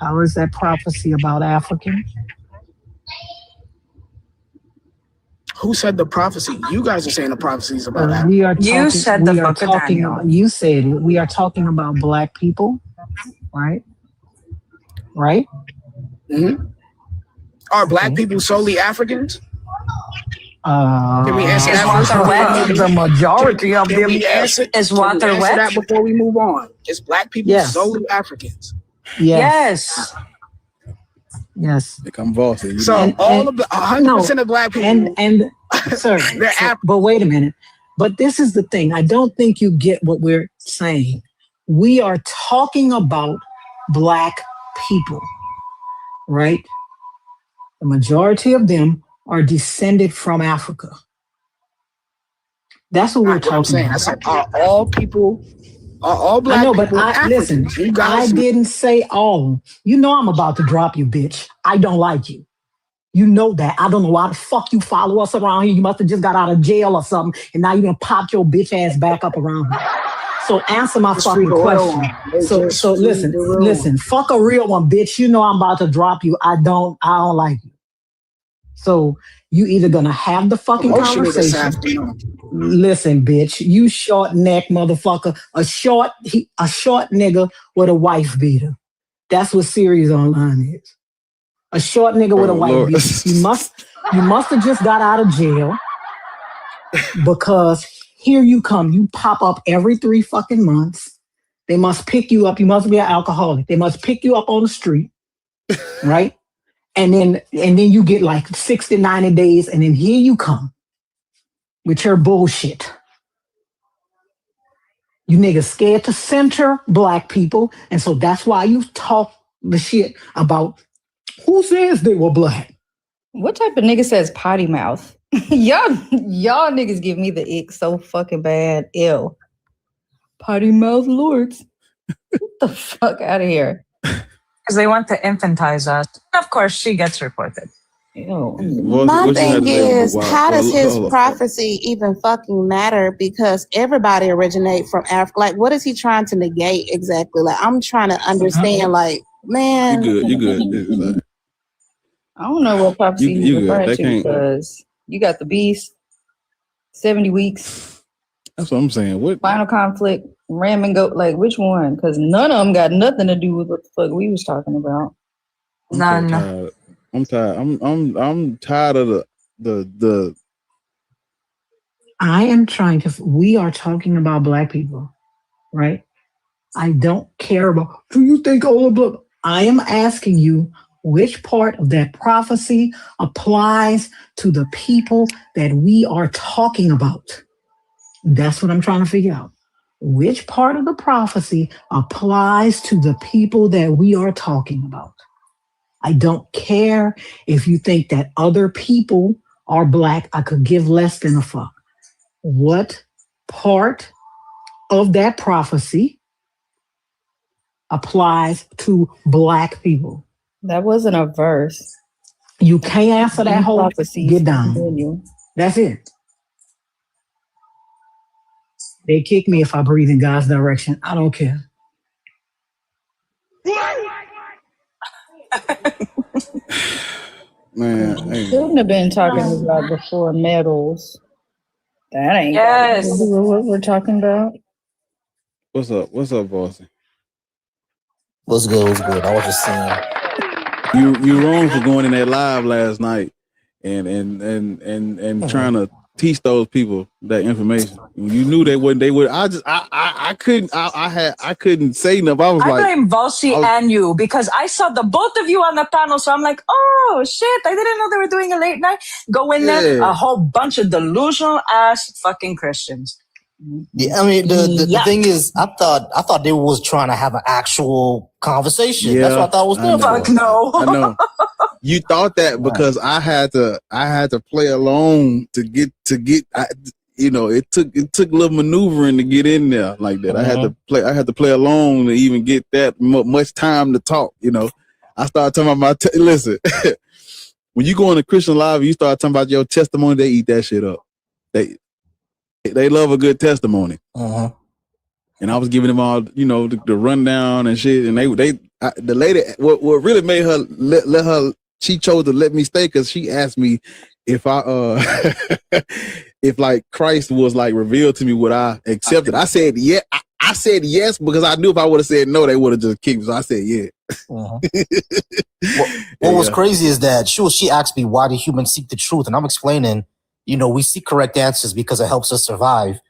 how is that prophecy about Africans? Who said the prophecy? You guys are saying the prophecy is about Africans. You said the book of Daniel. You said it. We are talking about black people, right? Right? Mm-hmm. Are black people solely Africans? Can we answer that? The majority of them is water wet. That before we move on. Is black people solely Africans? Yes. Yes. They come bossy. So all of the 100% of black people and sir, but wait a minute. But this is the thing. I don't think you get what we're saying. We are talking about black people, right? The majority of them are descended from Africa. That's what we're talking about. I said, are all people, are all black people listen, Africans? You guys, I didn't say all. You know I'm about to drop you, bitch. I don't like you. You know that. I don't know why the fuck you follow us around here. You must have just got out of jail or something, and now you done popped your bitch ass back up around here. So answer my fucking question. So listen, fuck a real one, bitch. You know I'm about to drop you. I don't like you. So you either gonna have the fucking conversation. Listen, bitch, you short neck motherfucker, a short nigga with a wife beater. That's what Series Online is. A short nigga with a wife beater. You must have just got out of jail because here you come. You pop up every 3 fucking months. They must pick you up. You must be an alcoholic. They must pick you up on the street, right? And then you get like 60, 90 days, and then here you come with your bullshit. You niggas scared to center black people, and so that's why you talk the shit about who says they were black. What type of nigga says potty mouth? y'all niggas give me the ick so fucking bad. Ew. Potty mouth lords. Get the fuck out of here. Because they want to infantize us. Of course, she gets reported. My thing is, how does his prophecy even fucking matter? Because everybody originate from Africa. Like, what is he trying to negate exactly? Like, I'm trying to understand. Like, man, You good. I don't know what prophecy you referring to because you got the beast, 70 weeks. That's what I'm saying. What final conflict, ram and goat? Like, which one? Because none of them got nothing to do with what the fuck we was talking about. None. I'm tired. I'm tired of the. I am trying to. We are talking about black people, right? I don't care about. Do you think all of black? I am asking you which part of that prophecy applies to the people that we are talking about. That's what I'm trying to figure out. Which part of the prophecy applies to the people that we are talking about? I don't care if you think that other people are black. I could give less than a fuck. What part of that prophecy applies to black people? That wasn't a verse. You can't answer that whole prophecy. Get down. That's it. They kick me if I breathe in God's direction. I don't care. Man, shouldn't have been talking about before medals. That ain't what we're talking about. What's up, Boston? What's good? I was just saying. You wrong for going in that live last night and trying to teach those people that information. You knew they wouldn't. They would. I couldn't say enough. I blame Volsi and you because I saw the both of you on the panel. So I'm like, oh shit, I didn't know they were doing a late night. Go in there, a whole bunch of delusional ass fucking Christians. Yeah, I mean the thing is, I thought they was trying to have an actual conversation. Yeah, that's what I thought was there for. Fuck no. I know. You thought that because I had to play along to get. It took a little maneuvering to get in there like that. I had to play along to even get that much time to talk. I started talking about listen. When you go on a Christian live, you start talking about your testimony. They eat that shit up. They love a good testimony. And I was giving them all, the rundown and shit. And the lady, what really made her let her. She chose to let me stay because she asked me if if like Christ was like revealed to me, would I accept it? I said yeah. I said yes because I knew if I would have said no, they would have just kicked me. So I said yeah. What was crazy is that she asked me, why do humans seek the truth? And I'm explaining, we seek correct answers because it helps us survive.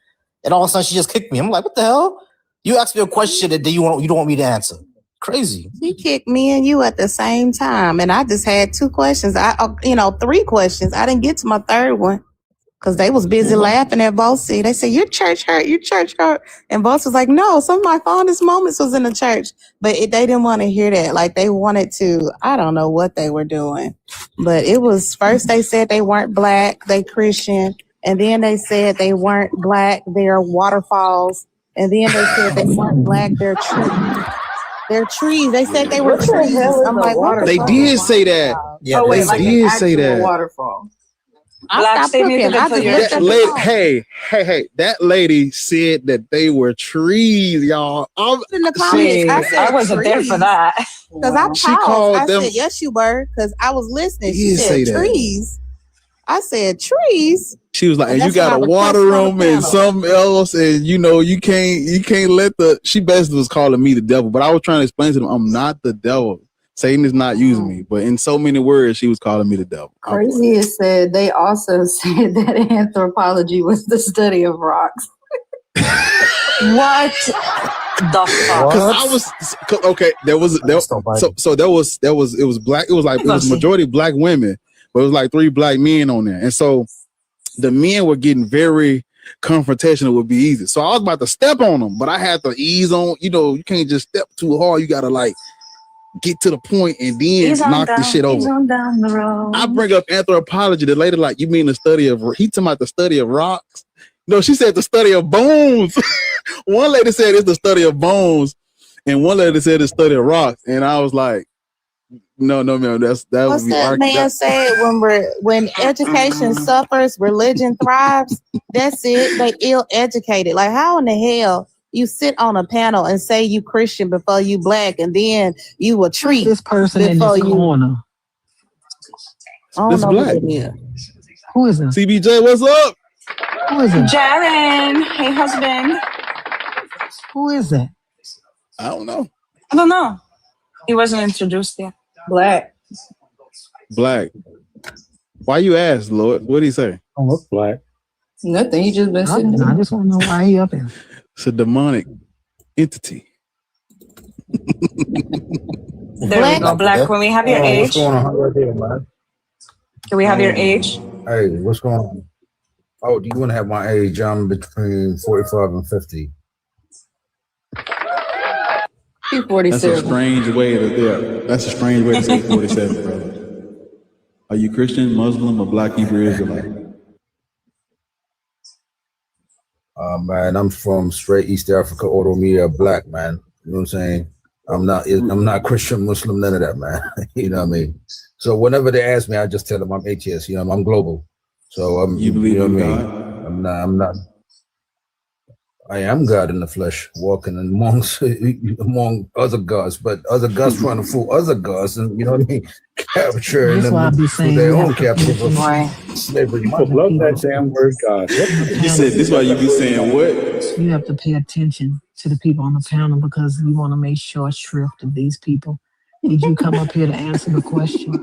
And all of a sudden she just kicked me. I'm like, what the hell? You asked me a question that you don't want me to answer. Crazy. She kicked me and you at the same time, and I just had 2 questions. 3 questions. I didn't get to my third one because they was busy laughing at Bossy. They said, "Your church hurt. Your church hurt," and Boss was like, "No, some of my fondest moments was in the church." But they didn't want to hear that. Like they wanted to. I don't know what they were doing, but it was first they said they weren't black, they Christian, and then they said they weren't black, they're waterfalls, and then they said they weren't black, they're trees. They're trees. They said they were What the trees. hell is I'm a like, what the They fuck? did say that. Yeah, Oh wait, They like an did say actual that. waterfall. I Black, stopped stay muted cooking. I until just you're looked at the Lady, phone. hey, that lady said that they were trees, y'all. In the comments, I said I wasn't there for that. because I She paused. called I them. said, "Yes, you were," because I was listening. She Did say said that. trees. I said trees. She was like, And and you that's when I got to requested water on the them and panel. something else, and you can't let the. She basically was calling me the devil, but I was trying to explain to them, I'm not the devil. Satan is not using me, but in so many words, she was calling me the devil. Crazy is said they also said that anthropology was the study of rocks. What the fuck? Because I was okay. There was it was black. It was majority black women, but it was like 3 black men on there, and so the men were getting very confrontational. Would be easy. So I was about to step on them, but I had to ease on. You can't just step too hard. You gotta like get to the point and then knock the shit over. He's on down the road. I bring up anthropology. The lady like, you mean the study of? He talking about the study of rocks? No, she said the study of bones. One lady said it's the study of bones, and one lady said it's the study of rocks. And I was like, no, man, that What's would be that man said? When education suffers, religion thrives. That's it. They ill-educated. Like, how in the hell you sit on a panel and say you Christian before you black, and then you a treat This person in before this you? corner. I don't This know black. who it is. Who is it? CBJ, what's up? Who is it? Jaren, hey husband. Who is it? I don't know. I don't know. He wasn't introduced yet. Black. Why you ask, Lord? What did he say? I look black. Nothing. He just been sitting I there. just want to know why he up here. It's a demonic entity. There we go. Black, when we have your age. What's going on right there, man? Can we have your age? Hey, what's going on? Oh, do you want to have my age? I'm between 45 and 50. He's 47. That's a strange way to say 47, brother. Are you Christian, Muslim, or Black Hebrew Israelite? Man, I'm from straight East Africa, Oromia, black, man. You know what I'm saying? I'm not Christian, Muslim, none of that, man. You know what I mean? So whenever they ask me, I just tell them I'm atheist. You know, I'm global. So You believe in what I God? mean? I'm not. I am God in the flesh, walking among other gods, but other gods trying to fool other gods, and you know what I mean, capturing That's why I them be with saying their you own have to captive of Why? slavery. People love that damn word, God. You said this why you be saying what? You have to pay attention to the people on the panel because you want to make short shrift of these people. Did you come up here to answer the question?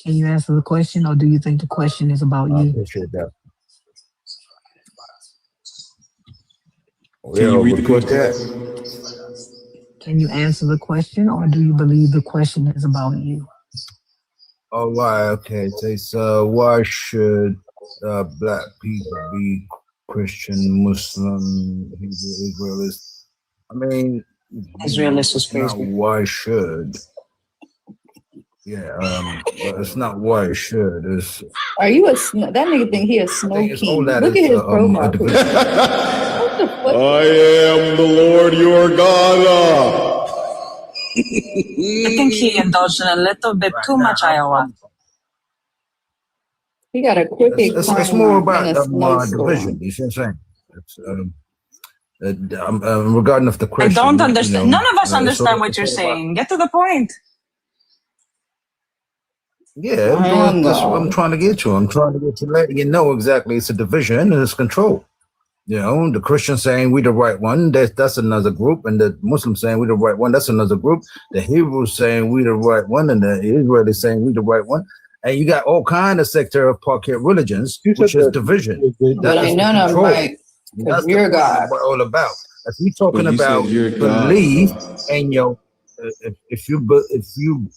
Can you answer the question, or do you think the question is about I you? appreciate that. Can you read the repeat question? Can you answer the question, or do you believe the question is about you? Oh, why? Okay, so why should black people be Christian, Muslim, Hebrew, Israelites? I mean, Israelites is not crazy. why should. Yeah, but it's not why it should. It's Are you a that nigga think he a snow king? that Look is at his a profile division. picture. What the fuck? I am the Lord your God. I think he indulged in a little bit too much ayahuasca. He got a crooked It's more crown about and a division. snowstorm. You see what I'm saying? It's, regarding of the I question. don't understand. None of us understand so what you're it's all about- saying. Get to the point. Yeah, that's what I'm trying to get to. I'm trying to get to letting you know exactly it's a division and it's control. You know, the Christians saying we the right one, that's another group, and the Muslims saying we the right one, that's another group. The Hebrews saying we the right one, and the Israelis saying we the right one. And you got all kind of sector of pocket religions, which is division. But ain't none of them right. Because you're God. What all about. If you're talking about belief and your, if you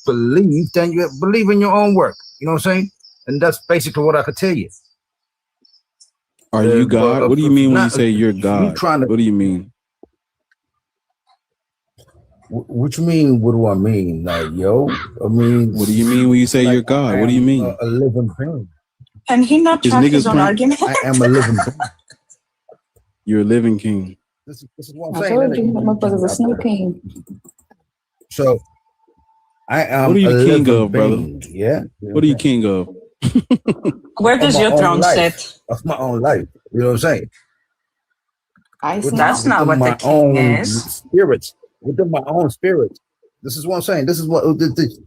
believe, then you believe in your own work. You know what I'm saying? And that's basically what I could tell you. Are you God? What do you mean when you say you're God? What do you mean? What you mean? What do I mean? Like, yo, I mean, what do you mean when you say you're God? What do you mean? A living being. Can he not track his own argument? I am a living being. You're a living king. This is what I'm I saying. told you, that motherfucker's a snow king. So, I am what are you a the king living of, brother? being. Yeah. What are you king of? Where does your throne sit? Of my own life. You know what I'm saying? That's not what the king is. Spirits. Within my own spirit. This is what I'm saying. This is what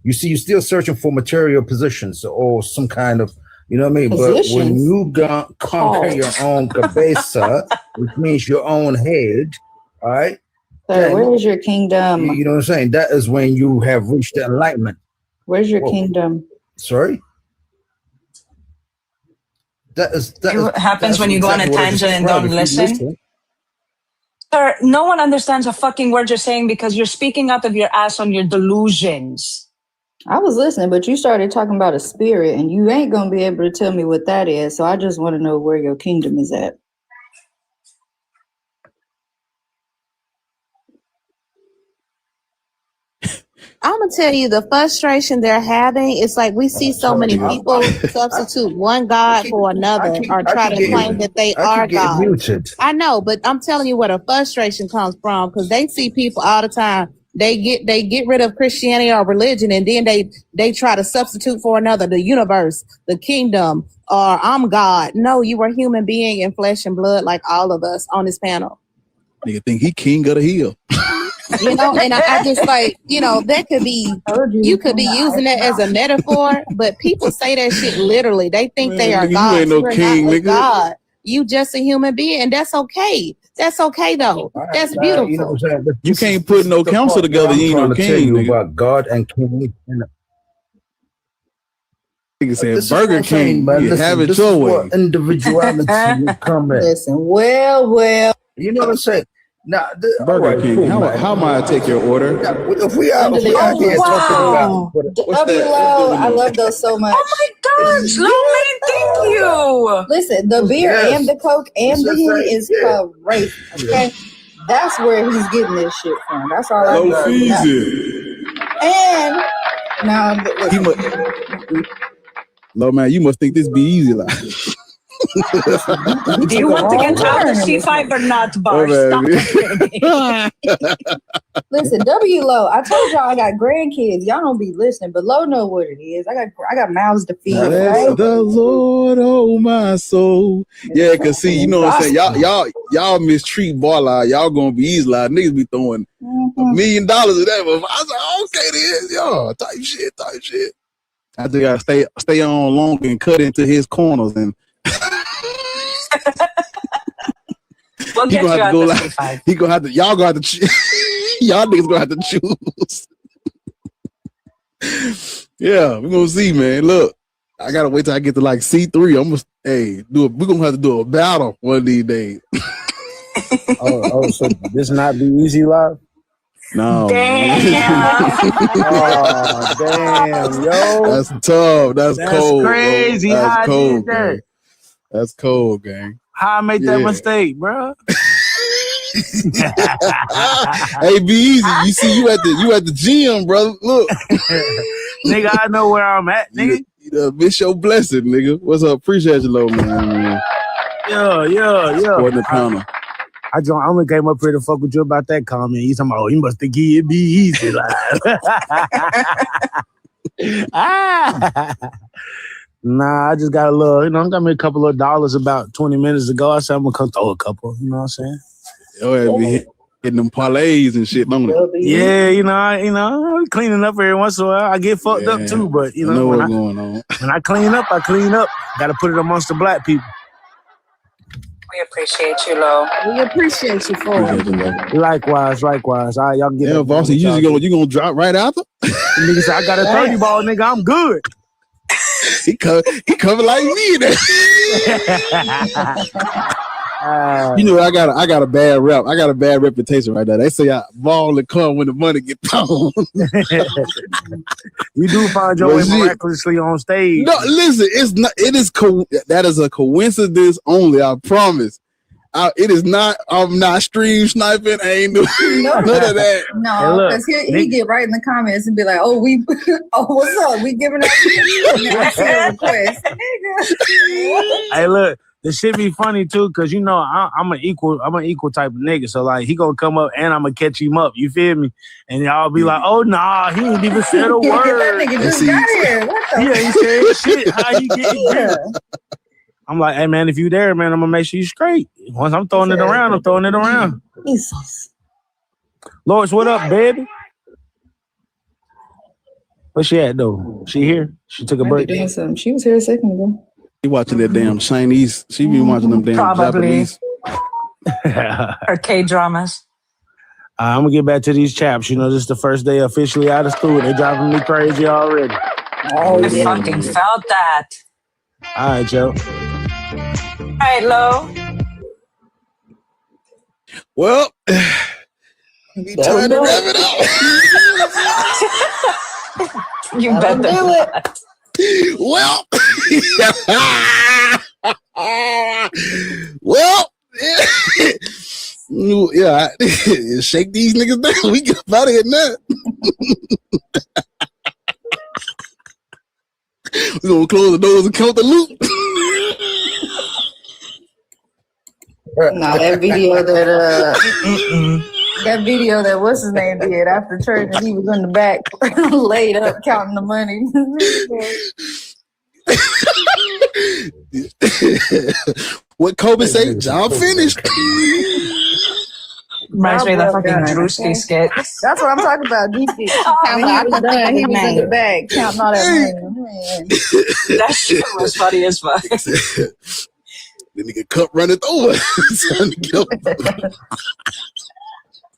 you see. You're still searching for material positions or some kind of, you know what I mean. But when you conquer your own cabeza, which means your own head, all right. Sir, where is your kingdom? You know what I'm saying. That is when you have reached the enlightenment. Where's your kingdom? Sorry. That What happens when you go on a tangent and don't listen? Sir, no one understands a fucking word you're saying because you're speaking out of your ass on your delusions. I was listening, but you started talking about a spirit, and you ain't gonna be able to tell me what that is. So I just want to know where your kingdom is at. I'm gonna tell you the frustration they're having. It's like we see so many people substitute one God for another or try to claim that they are God. I know, but I'm telling you where the frustration comes from because they see people all the time. They get rid of Christianity or religion and then they try to substitute for another, the universe, the kingdom, or I'm God. No, you are a human being in flesh and blood like all of us on this panel. Nigga think he king of the hill. You know, and I just like, you know, that could be, you could be using that as a metaphor, but people say that shit literally. They think they are God. You ain't no king, nigga. God. You just a human being, and that's okay. That's okay though. That's beautiful. You know what I'm saying? You can't put no council together. You ain't no king, nigga. About God and king. Nigga said Burger King. Have it your way. Individuality will come in. Listen, well. You know what I'm saying? Now, Burger King. How am I take your order? If we out here talking about W-Lo, I love those so much. Oh my gosh, Loman, thank you. Listen, the beer and the Coke and the Henny is crazy. Okay, that's where he's getting this shit from. That's all I know. And now, Low man, you must think this be easy, like. Do you want to get out of C5 or not, Bar? Listen, W-Lo, I told y'all I got grandkids. Y'all don't be listening, but Lo know what it is. I got mouths to feed. Right? The Lord, oh my soul. Yeah, cause see, you know what I'm saying? Y'all mistreat Barla. Y'all gonna be easy. Like niggas be throwing $1 million at that. I was like, okay, then, y'all type shit. I just gotta stay on long and cut into his corners and. We'll get you out of C5. He gonna have to. Y'all gonna have to. Y'all niggas gonna have to choose. Yeah, we're gonna see, man. Look, I gotta wait till I get to like C3. I'm gonna we're gonna have to do a battle one of these days. So this not be easy live? No. Damn. Oh, damn, yo. That's tough. That's cold. Crazy. Bro. That's cold, gang. That's cold, gang. How I make that mistake, bro? Hey, be easy. You see, you at the gym, brother. Look, nigga, I know where I'm at, nigga. You miss your blessing, nigga. What's up? Appreciate you, low man. Yeah. Supporting the panel. I only came up here to fuck with you about that comment. You talking about, you must think it'd be easy, like. Nah, I just got a little, I got me a couple of dollars about 20 minutes ago. I said I'm gonna come throw a couple, you know what I'm saying? Oh, be hitting them parlays and shit, don't it? Yeah, I cleaning up every once in a while. I get fucked up too, but I know what's going on. When I clean up, Gotta put it amongst the black people. We appreciate you, Lo. We appreciate you for it. Likewise. All right, y'all get it. Bossy, you gonna drop right after? Nigga said I got a 30 ball, nigga. I'm good. He covered like me. You know, I got a bad rep. I got a bad reputation right now. They say I ball and come when the money get thrown. You do find your way miraculously on stage. No, listen, it's not. It is that is a coincidence only. I promise. It is not. I'm not stream sniping. I ain't doing none of that. No, because he get right in the comments and be like, "Oh, what's up? We giving up request." Hey, look, the shit be funny too, cause you know I'm an equal type of nigga. So like he gonna come up and I'm gonna catch him up. You feel me? And y'all be like, "Oh nah, he ain't even said a word. That nigga just got here. What the? He ain't said shit. How you getting here?" I'm like, "Hey man, if you there, man, I'm gonna make sure you straight. Once I'm throwing it around, I'm throwing it around." Jesus. Lois, what up, baby? Where she at though? She here? She took a break. She was here a second ago. She watching that damn Chinese. She be watching them damn Probably. Japanese. Or K-dramas. I'm gonna get back to these chaps. You know, this is the first day officially out of school. They driving me crazy already. Oh, I fucking felt that. All right, Joe. All right, Lo. Well, we trying to wrap it up. You better do it. Well, well, yeah, shake these niggas down. We get out of here now. We're gonna close the doors and count the loot. Nah, that video that what's his name did after church, and he was in the back laid up counting the money. What Kobe say? Job finished. Reminds me of the fucking Drewski skit. That's what I'm talking about. Drewski. When he was done, he was in the back counting all that money. That shit was funny as fuck. The nigga cup running over.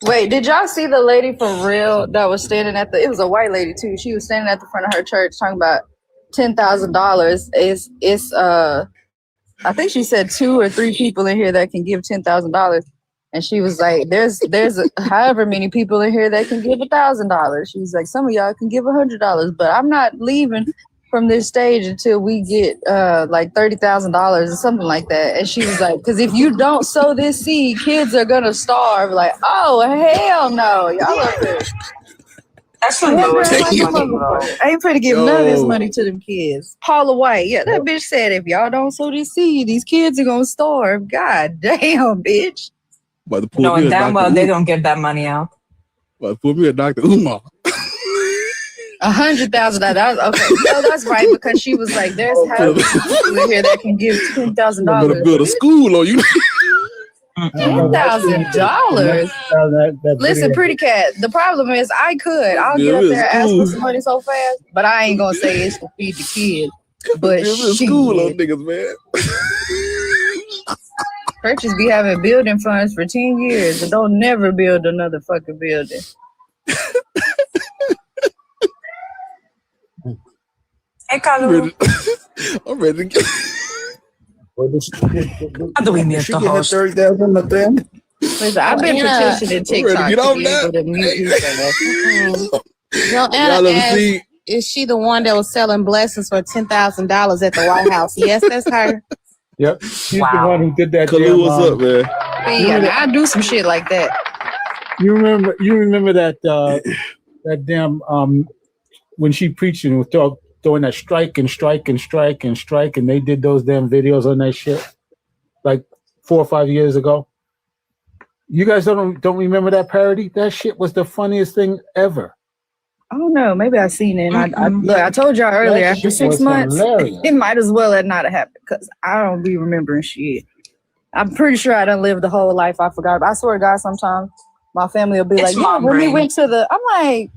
Wait, did y'all see the lady for real that was standing at it was a white lady too. She was standing at the front of her church talking about $10,000. It's I think she said 2 or 3 people in here that can give $10,000. And she was like, there's however many people in here that can give $1,000. She was like, some of y'all can give $100, but I'm not leaving from this stage until we get like $30,000 or something like that. And she was like, because if you don't sow this seed, kids are gonna starve. Like, oh hell no, y'all up there. That's the lowest. I ain't finna give none of this money to them kids. Paula White, yeah, that bitch said if y'all don't sow this seed, these kids are gonna starve. God damn, bitch. Knowing damn well they don't give that money out. Well, put me a Dr. Umar. $100,000. Okay, no, that's right, because she was like, "There's people in here that can give $10,000." Better build a school on you. $10,000. Listen, pretty cat. The problem is, I'll get up there and ask for some money so fast, but I ain't gonna say it's to feed the kids. But school on niggas, man. Churches be having building funds for 10 years and don't never build another fucking building. Hey, Kalu. I'm ready to get. How do we mute the host? Listen, I've been petitioning TikTok to be able to mute Yo, Anna asked, is she the one that was selling blessings for $10,000 at the White House? Yes, that's her. Yep, she's the one who did that. Kalu, what's up, man? Yeah, I do some shit like that. You remember that that damn when she preached and was throwing that strike, and they did those damn videos on that shit like 4 or 5 years ago. You guys don't remember that parody? That shit was the funniest thing ever. I don't know. Maybe I seen it. Look, I told y'all earlier, after 6 months, it might as well have not happened because I don't be remembering shit. I'm pretty sure I done lived the whole life I forgot. I swear to God, sometimes my family will be like, yeah, when we went to the, I'm like,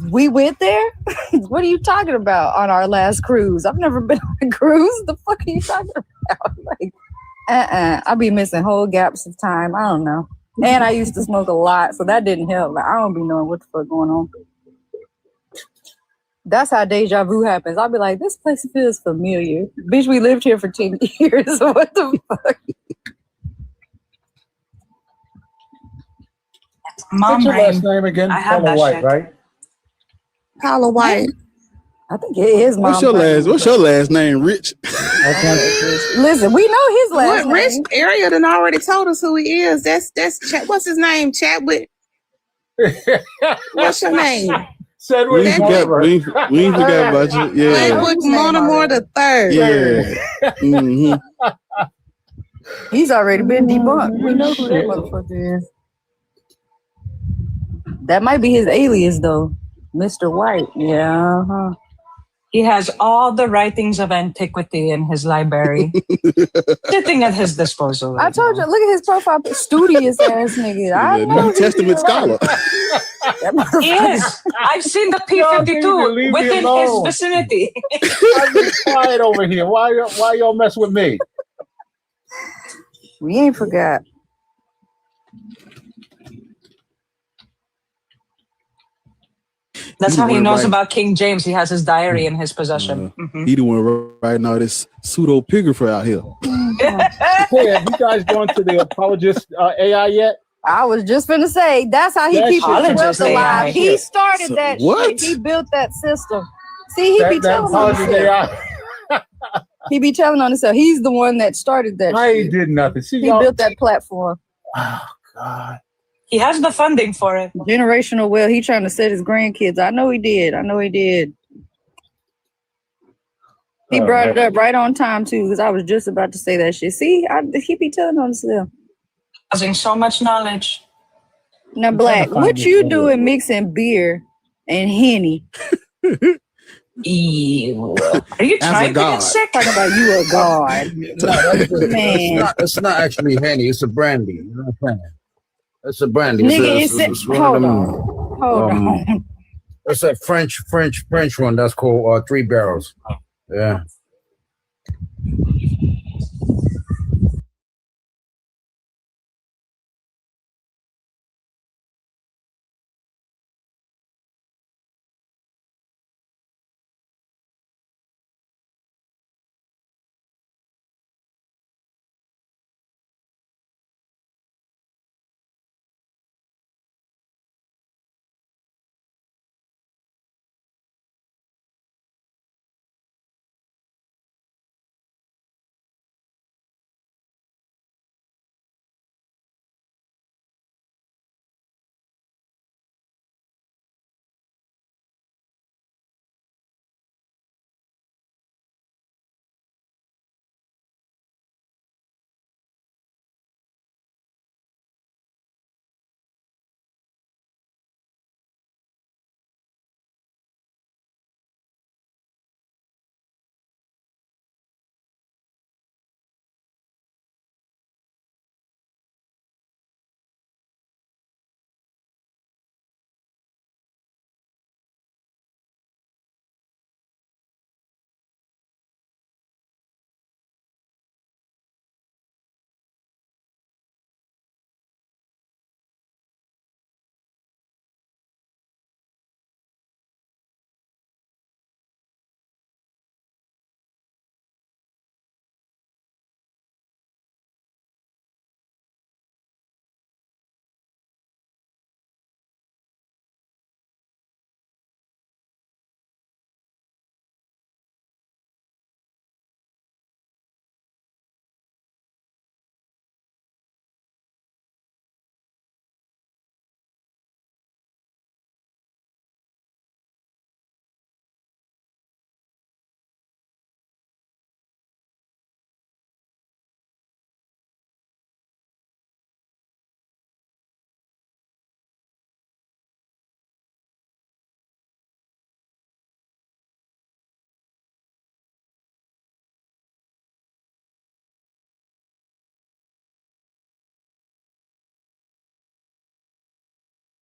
we went there? What are you talking about on our last cruise? I've never been on a cruise. The fuck are you talking about? Like, I be missing whole gaps of time. I don't know. And I used to smoke a lot, so that didn't help. Like, I don't be knowing what the fuck going on. That's how deja vu happens. I'll be like, this place feels familiar. Bitch, we lived here for 10 years. What the fuck? Mom What's your last brain. name again? I have Paula that White, shit. right? Paula White. I think it is What's mom. your last? What's your last name? Rich. Listen, we know his last What Rich name. Area done already told us who he is. That's what's his name? Chadwick. What's your name? Sedgwick We ain't forgot. We ain't forgot about you. Yeah. Chadwick Mortimer the third. Yeah. Mm-hmm. He's already been debunked. We know who that motherfucker is. That might be his alias, though. Mr. White. Yeah. Uh-huh. He has all the writings of antiquity in his library, sitting at his disposal. I told you, look at his profile. Studious ass nigga. I know New Testament scholar. He is. I've seen the P-52 within his vicinity. I've been quiet over here. Why y'all mess with me? We ain't forgot. That's how he one knows right- about King James. He has his diary in his possession. He the one right now. This pseudepigrapher out here. Hey, have you guys gone to the apologist AI yet? I was just finna say, that's how he That keeps shit his is wealth AI. alive. He started So, that what? shit. He built that system. See, he be That telling on apologist himself. AI. He be telling on himself. He's the one that started that I shit. ain't did nothing. See, He y'all. built that platform. Oh God. He has the funding for it. Generational wealth. He trying to set his grandkids. I know he did. He brought it up right on time too, because I was just about to say that shit. See, he be telling on himself. Causing so much knowledge. Now, Black, what you doing mixing beer and Henny? Ew. Are you As a trying to god. get sick? Talking about you a god. Man. It's not actually Henny. It's a brandy. You know what I'm saying? It's a brandy. Nigga, It's one of hold them. on. Hold on. It's a French one that's called 3 Barrels. Yeah.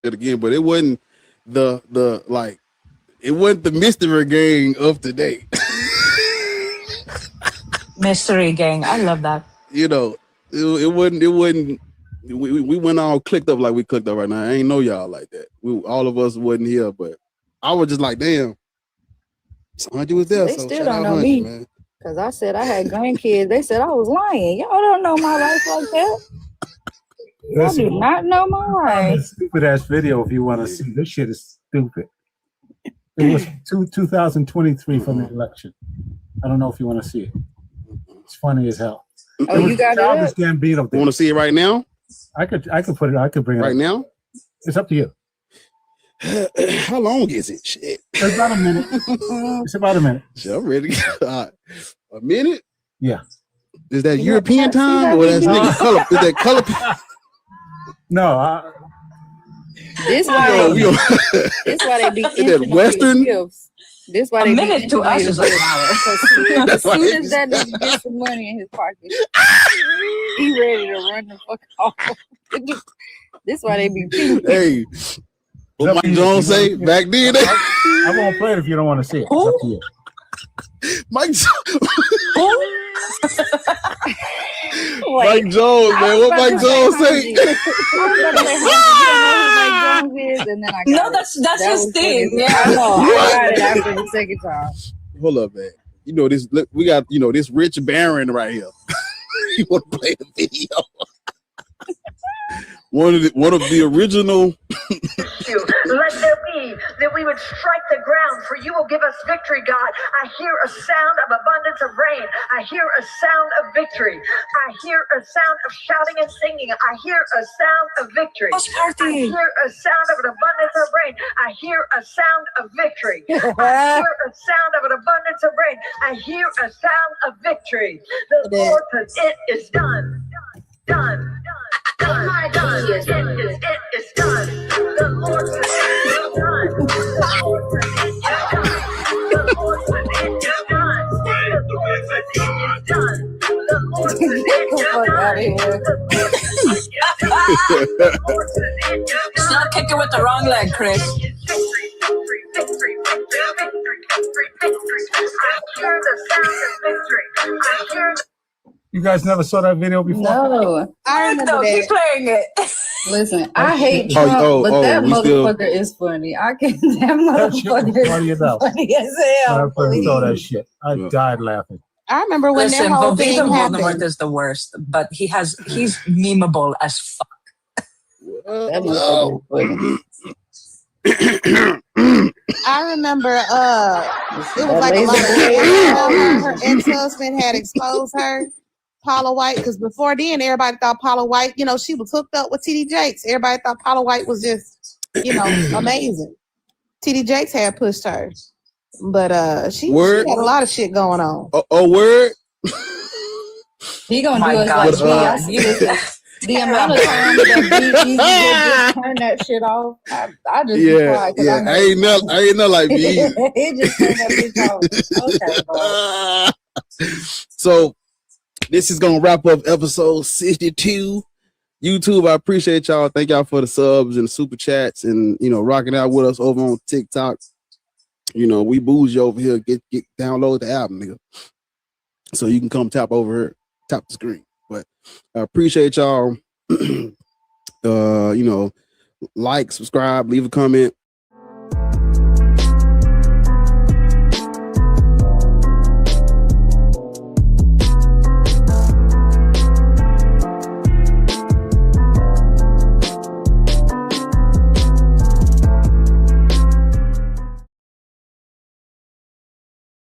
It again, but it wasn't the like. It wasn't the mystery gang of today. Mystery gang. I love that. You know, it wasn't. We went all clicked up like we clicked up right now. I ain't know y'all like that. All of us wasn't here, but I was just like, damn. Hunty was there. They So still shout don't out know Hunty, me. man. Because I said I had grandkids. They said I was lying. Y'all don't know my life like that. I do not know my way. Stupid ass video if you want to see. This shit is stupid. It was 2023 from the election. I don't know if you want to see it. It's funny as hell. Oh, you got Childish it? Gambino. You want to see it right now? I could put it. I could bring it right up. now. It's up to you. How long is it? Shit. It's about a minute. It's about a minute. Shit, I'm ready. A minute? Yeah. Is that European time or that's nigga color? Is that color? No. This why they be Is that Western? gifts. This why A they minute be to us is an hour. As soon as that nigga gets some money in his pocket, he ready to run the fuck off. This why they be cheating. Hey, what Mike Jones say back then? I won't play it if you don't want to see it. It's up to you. Mike Mike Jones, man. What Mike Jones say? No, that's his thing. Yeah, I know. I got it after the second time. Hold up, man. You know this. Look, we got this rich baron right here. You want to play the video? One of the original. Let there be that we would strike the ground, for you will give us victory, God. I hear a sound of abundance of rain. I hear a sound of victory. I hear a sound of shouting and singing. I hear a sound of victory. I hear a sound of an abundance of rain. I hear a sound of victory. I hear a sound of an abundance of rain. I hear a sound of victory. The Lord says, it is done. Done. Done. Done. It is done. The Lord says it is done. The Lord says it is done. The Lord says it is done. The Lord says it is done. The Lord says it is done. Stop kicking with the wrong leg, Chris. Victory. I hear the sound of victory. I hear the You guys never saw that video before? No, I remember that. Keep playing it. Listen, I hate Trump, but that motherfucker is funny. I can't. That motherfucker is funny enough. funny as hell. I saw that shit. I died laughing. I remember when Listen, that whole thing Voldemort happened. is the worst, but he's memeable as fuck. That motherfucker is I remember it was like a lot of her ex-husband had exposed her, Paula White, because before then everybody thought Paula White, she was hooked up with TD Jakes. Everybody thought Paula White was just, amazing. TD Jakes had pushed her. But she had a lot of shit going on. Word? He gonna do us like me. I see this. The amount of time that he just turn that shit off, I just be quiet. I ain't not like me. He just turned that bitch off. Okay, So this is gonna wrap up episode 62. YouTube, I appreciate y'all. Thank y'all for the subs and the super chats and rocking out with us over on TikTok. We booze you over here. Get download the album, nigga. So you can come tap over here, tap the screen. But I appreciate y'all. Like, subscribe, leave a comment.